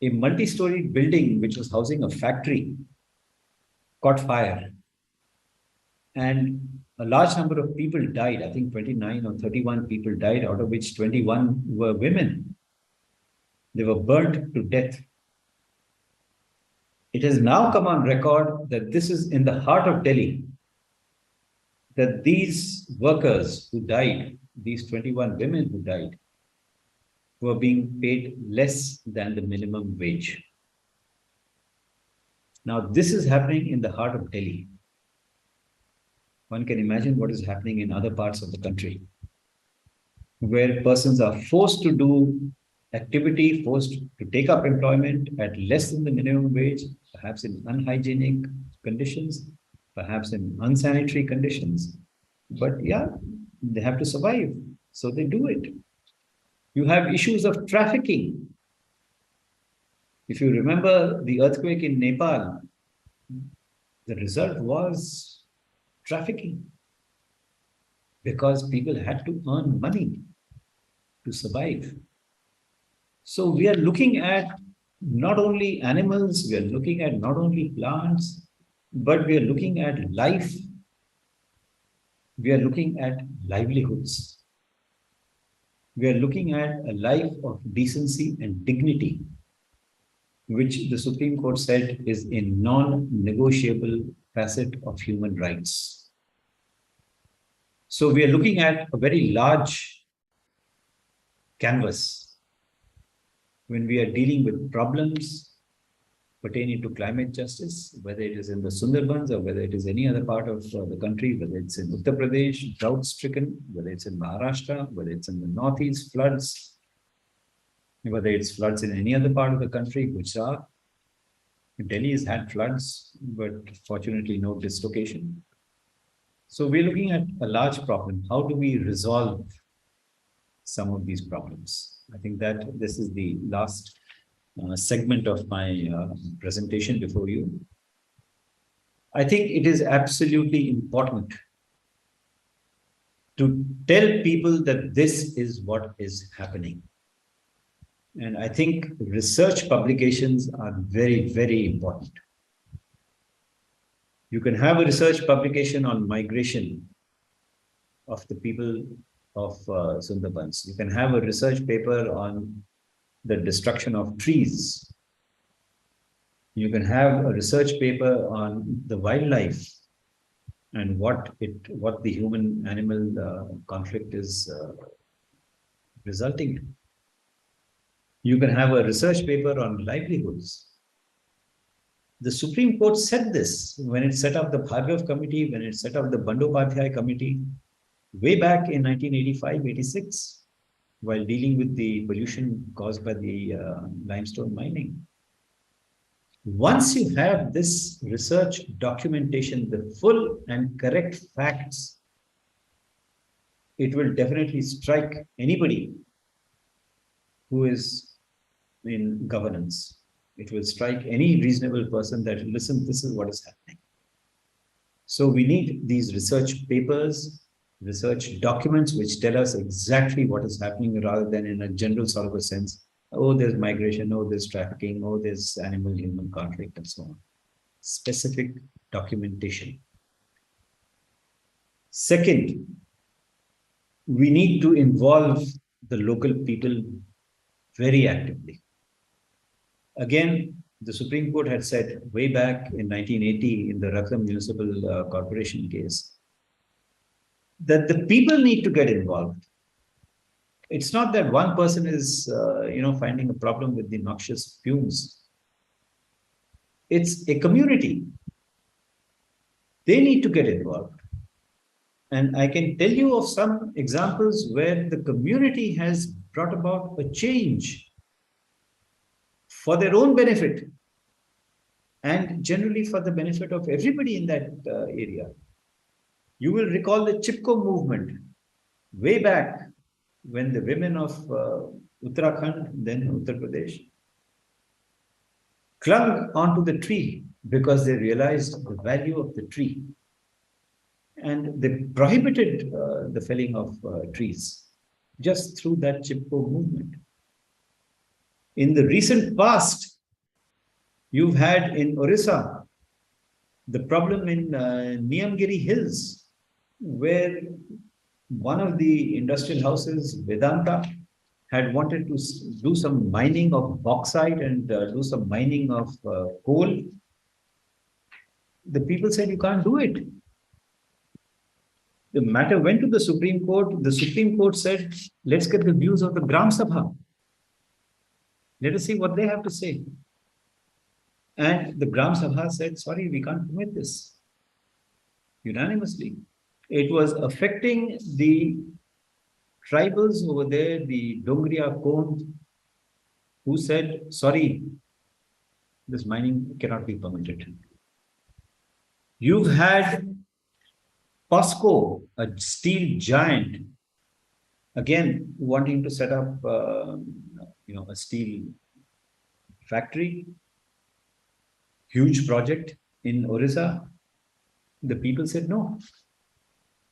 A multi-story building which was housing a factory caught fire, and a large number of people died. I think 29 or 31 people died, out of which 21 were women. They were burnt to death. It has now come on record that this is in the heart of Delhi, that these workers who died, these 21 women who died, were being paid less than the minimum wage. Now, this is happening in the heart of Delhi. One can imagine what is happening in other parts of the country, where persons are forced to do activity, forced to take up employment at less than the minimum wage, perhaps in unhygienic conditions, perhaps in unsanitary conditions. But yeah, they have to survive, so they do it. You have issues of trafficking. If you remember the earthquake in Nepal, the result was trafficking, because people had to earn money to survive. So we are looking at not only animals, we are looking at not only plants, but we are looking at life. We are looking at livelihoods. We are looking at a life of decency and dignity, which the Supreme Court said is a non-negotiable facet of human rights. So we are looking at a very large canvas when we are dealing with problems pertaining to climate justice, whether it is in the Sundarbans or whether it is any other part of the country, whether it's in Uttar Pradesh, drought-stricken, whether it's in Maharashtra, whether it's in the Northeast, floods, whether it's floods in any other part of the country, Gujarat. Delhi has had floods, but fortunately no dislocation. So we're looking at a large problem. How do we resolve some of these problems? I think that this is the last segment of my presentation before you. I think it is absolutely important to tell people that this is what is happening. And I think research publications are very, very important. You can have a research publication on migration of the people of Sundarbans. You can have a research paper on the destruction of trees. You can have a research paper on the wildlife and what the human-animal conflict is resulting in. You can have a research paper on livelihoods. The Supreme Court said this when it set up the Bhargav Committee, when it set up the Bandopadhyay Committee, way back in 1985-86, while dealing with the pollution caused by the limestone mining. Once you have this research documentation, the full and correct facts, it will definitely strike anybody who is in governance. It will strike any reasonable person that, listen, this is what is happening. So we need these research papers, research documents which tell us exactly what is happening rather than in a general sort of a sense, oh, there's migration, oh, there's trafficking, oh, there's animal-human conflict and so on. Specific documentation. Second, we need to involve the local people very actively. Again, the Supreme Court had said way back in 1980 in the Ratlam Municipal Corporation case that the people need to get involved. It's not that one person is, finding a problem with the noxious fumes. It's a community. They need to get involved. And I can tell you of some examples where the community has brought about a change for their own benefit and generally for the benefit of everybody in that area. You will recall the Chipko movement way back when the women of Uttarakhand, then Uttar Pradesh, clung onto the tree because they realized the value of the tree. And they prohibited the felling of trees just through that Chipko movement. In the recent past, you've had in Orissa the problem in Niyamgiri Hills, where one of the industrial houses, Vedanta, had wanted to do some mining of bauxite and do some mining of coal. The people said, you can't do it. The matter went to the Supreme Court. The Supreme Court said, let's get the views of the Gram Sabha. Let us see what they have to say. And the Gram Sabha said, sorry, we can't permit this. Unanimously. It was affecting the tribals over there, the Dongriya Kond, who said, sorry, this mining cannot be permitted. You've had POSCO, a steel giant, again wanting to set up a steel factory, huge project in Orissa. The people said, no,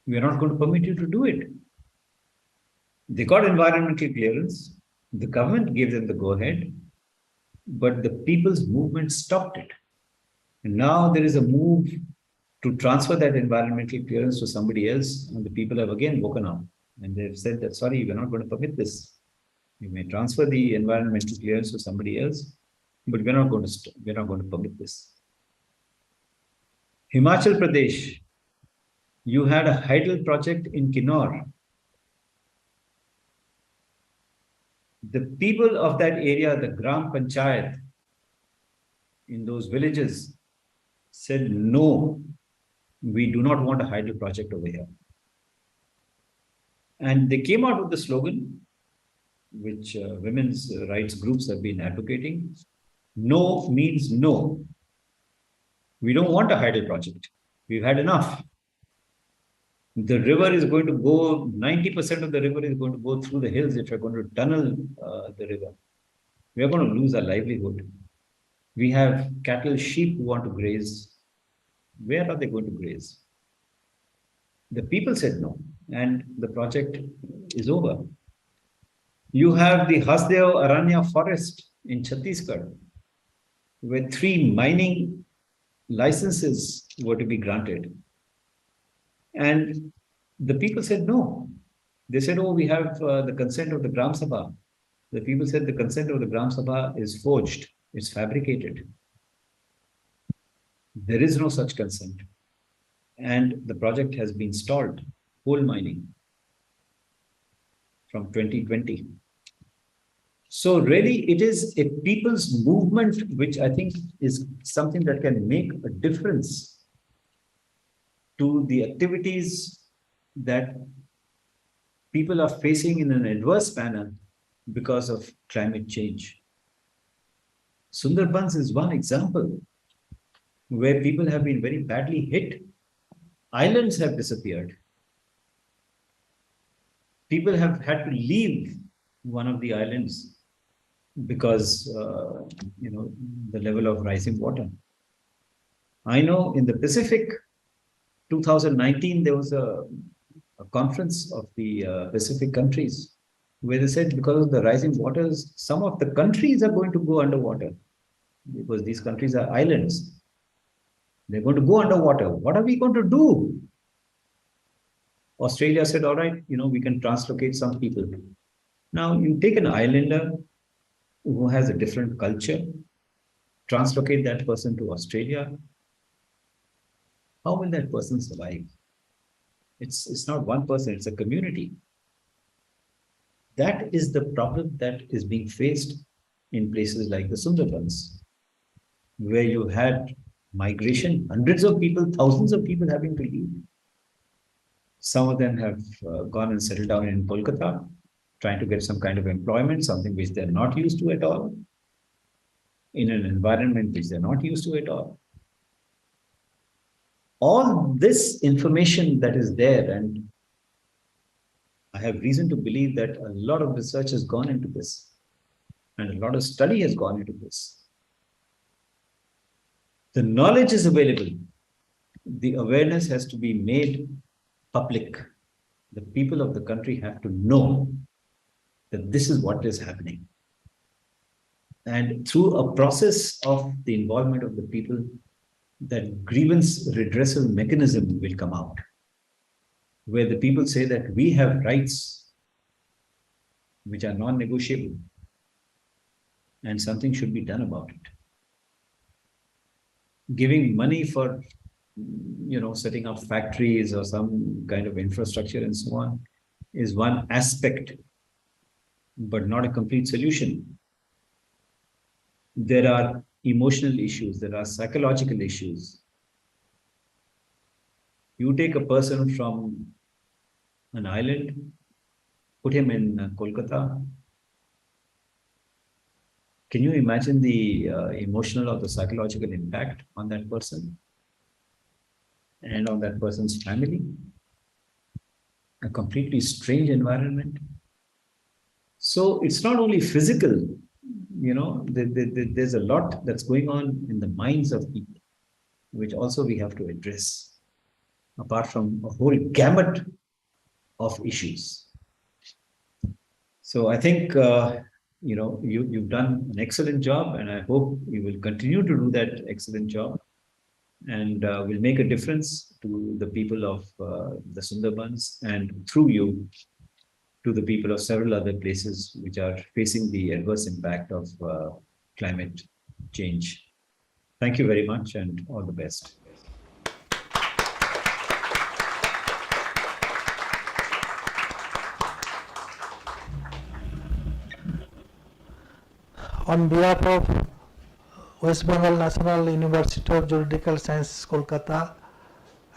we are not going to permit you to do it. They got environmental clearance. The government gave them the go-ahead, but the people's movement stopped it. And now there is a move to transfer that environmental clearance to somebody else, and the people have again woken up and they've said that, sorry, we're not going to permit this. You may transfer the environmental clearance to somebody else, but we're not going to permit this. Himachal Pradesh, you had a hydel project in Kinnaur. The people of that area, the Gram Panchayat in those villages, said, no, we do not want a hydel project over here. And they came out with the slogan, which women's rights groups have been advocating. No means no. We don't want a hydel project. We've had enough. The river is going to go, 90% of the river is going to go through the hills if you're going to tunnel the river. We are going to lose our livelihood. We have cattle, sheep who want to graze. Where are they going to graze? The people said no, and the project is over. You have the Hasdeo Aranya forest in Chhattisgarh, where 3 mining licenses were to be granted. And the people said no. They said, oh, we have the consent of the Gram Sabha. The people said the consent of the Gram Sabha is forged, it's fabricated. There is no such consent. And the project has been stalled, coal mining, from 2020. So really, it is a people's movement, which I think is something that can make a difference to the activities that people are facing in an adverse manner because of climate change. Sundarbans is one example where people have been very badly hit. Islands have disappeared. People have had to leave one of the islands because the level of rising water. I know in the Pacific, 2019 there was a conference of the Pacific countries where they said because of the rising waters, some of the countries are going to go underwater because these countries are islands. They're going to go underwater. What are we going to do? Australia said, all right, we can translocate some people. Now you take an islander who has a different culture, translocate that person to Australia. How will that person survive? It's not one person, it's a community. That is the problem that is being faced in places like the Sundarbans, where you had migration, hundreds of people, thousands of people having to leave. Some of them have gone and settled down in Kolkata, trying to get some kind of employment, something which they're not used to at all, in an environment which they're not used to at all. All this information that is there, and I have reason to believe that a lot of research has gone into this, and a lot of study has gone into this. The knowledge is available. The awareness has to be made public. The people of the country have to know that this is what is happening. And through a process of the involvement of the people, that grievance redressal mechanism will come out, where the people say that we have rights which are non-negotiable and something should be done about it. Giving money for setting up factories or some kind of infrastructure and so on is one aspect, but not a complete solution. There are emotional issues, there are psychological issues. You take a person from an island, put him in Kolkata. Can you imagine the emotional or the psychological impact on that person and on that person's family? A completely strange environment. So it's not only physical, there's a lot that's going on in the minds of people, which also we have to address, apart from a whole gamut of issues. So I think, you've done an excellent job, and I hope you will continue to do that excellent job, and will make a difference to the people of the Sundarbans, and through you to the people of several other places which are facing the adverse impact of climate change. Thank you very much, and all the best. On behalf of West Bengal National University of Juridical Sciences, Kolkata,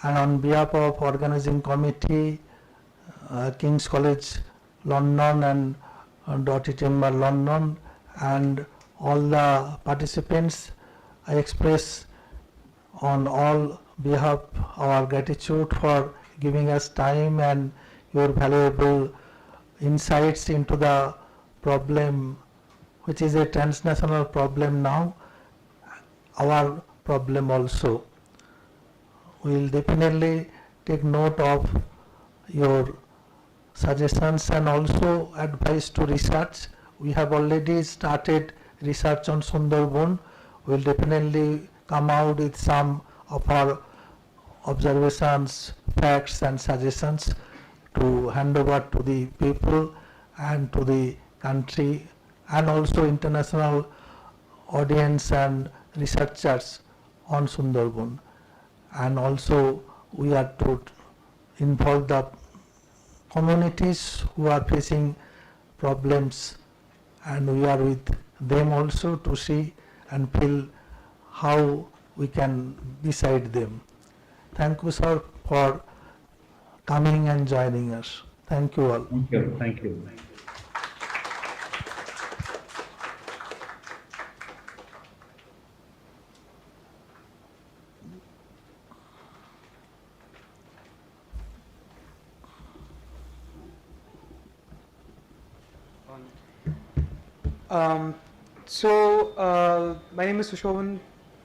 and on behalf of organizing committee, King's College London and Doughty Chamber London, and all the participants, I express on all behalf our gratitude for giving us time and your valuable insights into the problem, which is a transnational problem now, our problem also. We will definitely take note of your suggestions and also advice to research. We have already started research on Sundarban. We will definitely come out with some of our observations, facts and suggestions to hand over to the people and to the country, and also international audience and researchers on Sundarban. And also we are to involve the communities who are facing problems and we are with them also to see and feel how we can beside them. Thank you, sir, for coming and joining us. Thank you all. Thank you. Thank you. My name is Sushovan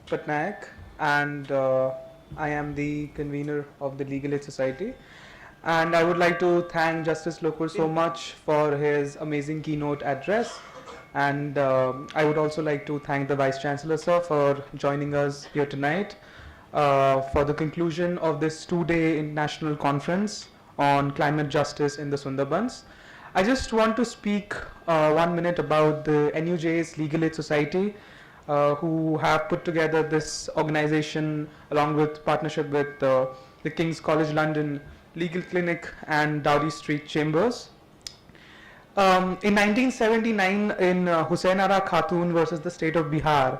Patnaik, and I am the convener of the Legal Aid Society. And I would like to thank Justice Lokur so much for his amazing keynote address. And I would also like to thank the Vice Chancellor, sir, for joining us here tonight for the conclusion of this two-day international conference on climate justice in the Sundarbans. I just want to speak 1 minute about the NUJS Legal Aid Society, who have put together this organization along with partnership with the King's College London Legal Clinic and Doughty Street Chambers. In 1979, in Hussain Ara Khatun versus the state of Bihar,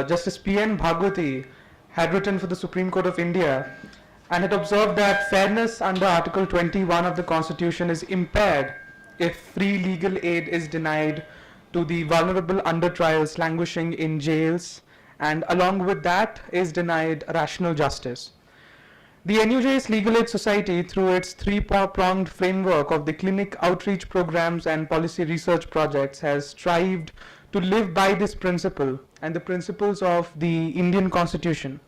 Justice P.N. Bhagwati had written for the Supreme Court of India and had observed that fairness under Article 21 of the Constitution is impaired if free legal aid is denied to the vulnerable under trials languishing in jails, and along with that is denied rational justice. The NUJS Legal Aid Society, through its three-pronged framework of the clinic outreach programs and policy research projects, has strived to live by this principle and the principles of the Indian Constitution.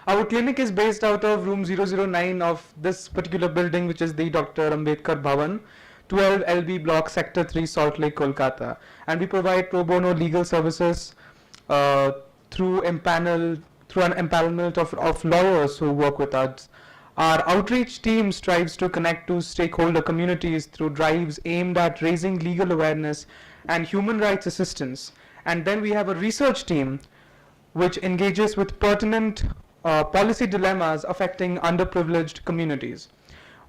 Our clinic is based out of room 009 of this particular building, which is the Dr. Ambedkar Bhavan, 12 LB Block, Sector 3, Salt Lake, Kolkata. And we provide pro bono legal services through an empanelment of lawyers who work with us. Our outreach team strives to connect to stakeholder communities through drives aimed at raising legal awareness and human rights assistance. And then we have a research team which engages with pertinent policy dilemmas affecting underprivileged communities.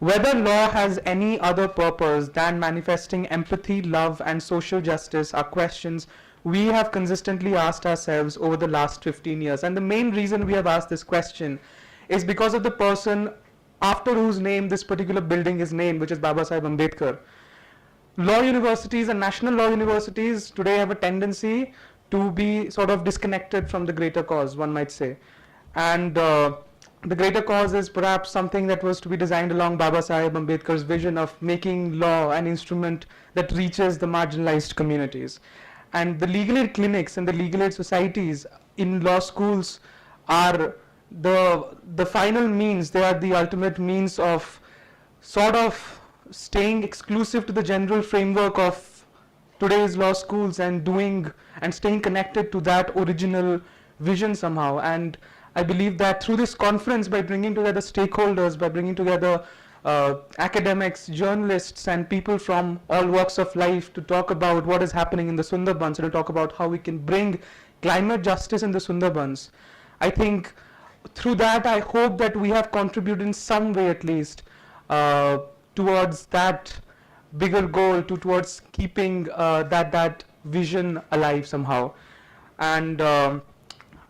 Whether law has any other purpose than manifesting empathy, love, and social justice are questions we have consistently asked ourselves over the last 15 years. And the main reason we have asked this question is because of the person after whose name this particular building is named, which is Baba Sahib Ambedkar. Law universities and national law universities today have a tendency to be sort of disconnected from the greater cause, one might say. And the greater cause is perhaps something that was to be designed along Baba Sahib Ambedkar's vision of making law an instrument that reaches the marginalized communities. And the legal aid clinics and the legal aid societies in law schools are the final means, they are the ultimate means of sort of staying exclusive to the general framework of today's law schools and staying connected to that original vision somehow. And I believe that through this conference, by bringing together stakeholders, by bringing together academics, journalists, and people from all walks of life to talk about what is happening in the Sundarbans, and to talk about how we can bring climate justice in the Sundarbans, I think through that, I hope that we have contributed in some way at least towards that bigger goal, towards keeping that vision alive somehow. And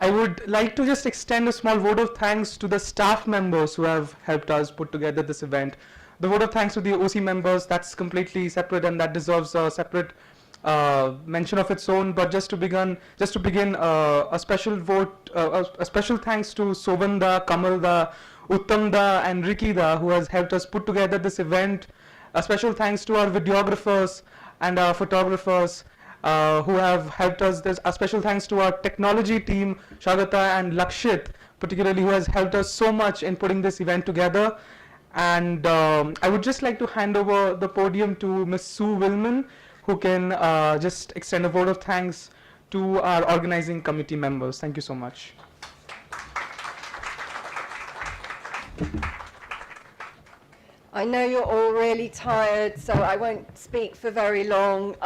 I would like to just extend a small vote of thanks to the staff members who have helped us put together this event. The vote of thanks to the OC members, that's completely separate and that deserves a separate mention of its own. But just to begin, a special vote, a special thanks to Sobanda, Kamalda, Uttamda, and Rikida, who has helped us put together this event. A special thanks to our videographers and our photographers who have helped us. There's a special thanks to our technology team, Shagata and Lakshit, particularly, who has helped us so much in putting this event together. And I would just like to hand over the podium to Ms. Sue Willman, who can just extend a vote of thanks to our organizing committee members. Thank you so much. I know you're all really tired, so I won't speak for very long.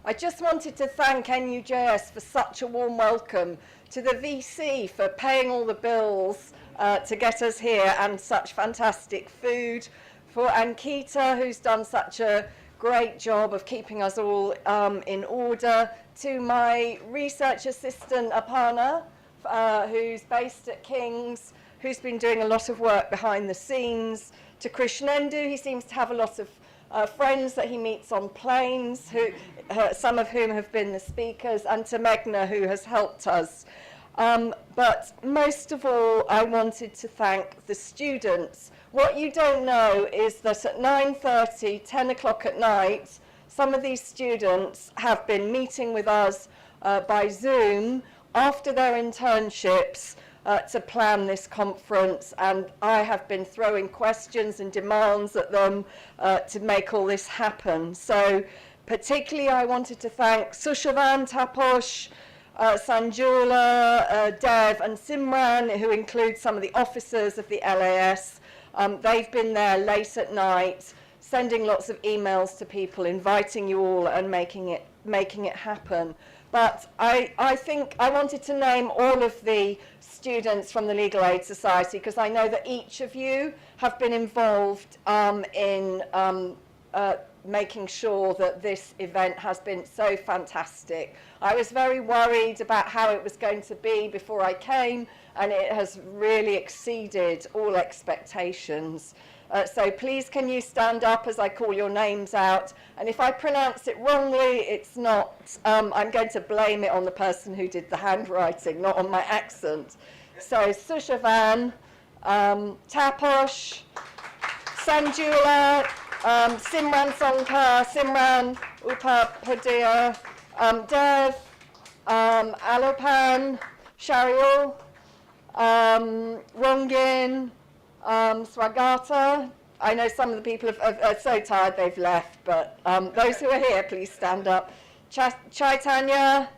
I just wanted to thank NUJS for such a warm welcome, to the VC for paying all the bills to get us here, and such fantastic food, for Ankita, who's done such a great job of keeping us all in order. To my research assistant, Aparna, who's based at King's, who's been doing a lot of work behind the scenes. To Krishnendu, he seems to have a lot of friends that he meets on planes, some of whom have been the speakers, and to Meghna, who has helped us. But most of all, I wanted to thank the students. What you don't know is that at 9:30, 10 o'clock at night, some of these students have been meeting with us by Zoom after their internships to plan this conference, and I have been throwing questions and demands at them to make all this happen. So particularly I wanted to thank Sushavan, Taposh, Sanjula, Dev and Simran, who include some of the officers of the LAS. They've been there late at night, sending lots of emails to people, inviting you all and making it happen. But I think I wanted to name all of the students from the Legal Aid Society, because I know that each of you have been involved in making sure that this event has been so fantastic. I was very worried about how it was going to be before I came, and it has really exceeded all expectations. So please can you stand up as I call your names out, and if I pronounce it wrongly, it's not, I'm going to blame it on the person who did the handwriting, not on my accent. So Sushavan, Taposh, Sanjula, Simran Songkar, Simran Upapadhyaya, Dev, Alopan, Shariul, Rongin, Swagata. I know some of the people are so tired they've left, but those who are here, please stand up. Chaitanya,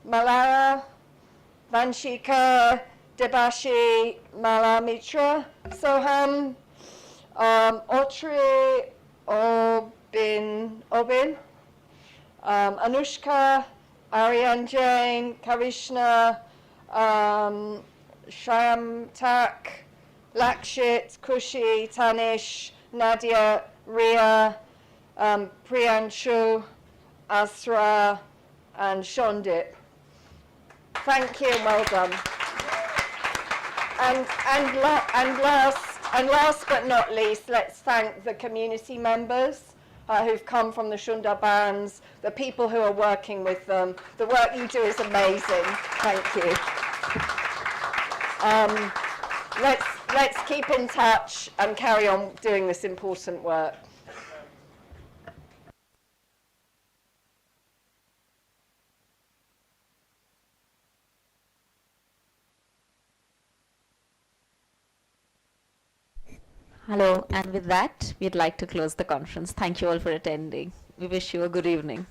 Malara, Vanshika, Debashi, Malamitra, Soham, Otri, Obin, Anushka, Aryan Jain, Karishna, Shyamtak, Lakshit, Kushi, Tanish, Nadia, Ria, Priyanshu, Asra, and Shondip. Thank you and well done. And last but not least, let's thank the community members who've come from the Sundarbans, the people who are working with them. The work you do is amazing. Thank you. Let's keep in touch and carry on doing this important work. Hello, and with that, we'd like to close the conference. Thank you all for attending. We wish you a good evening.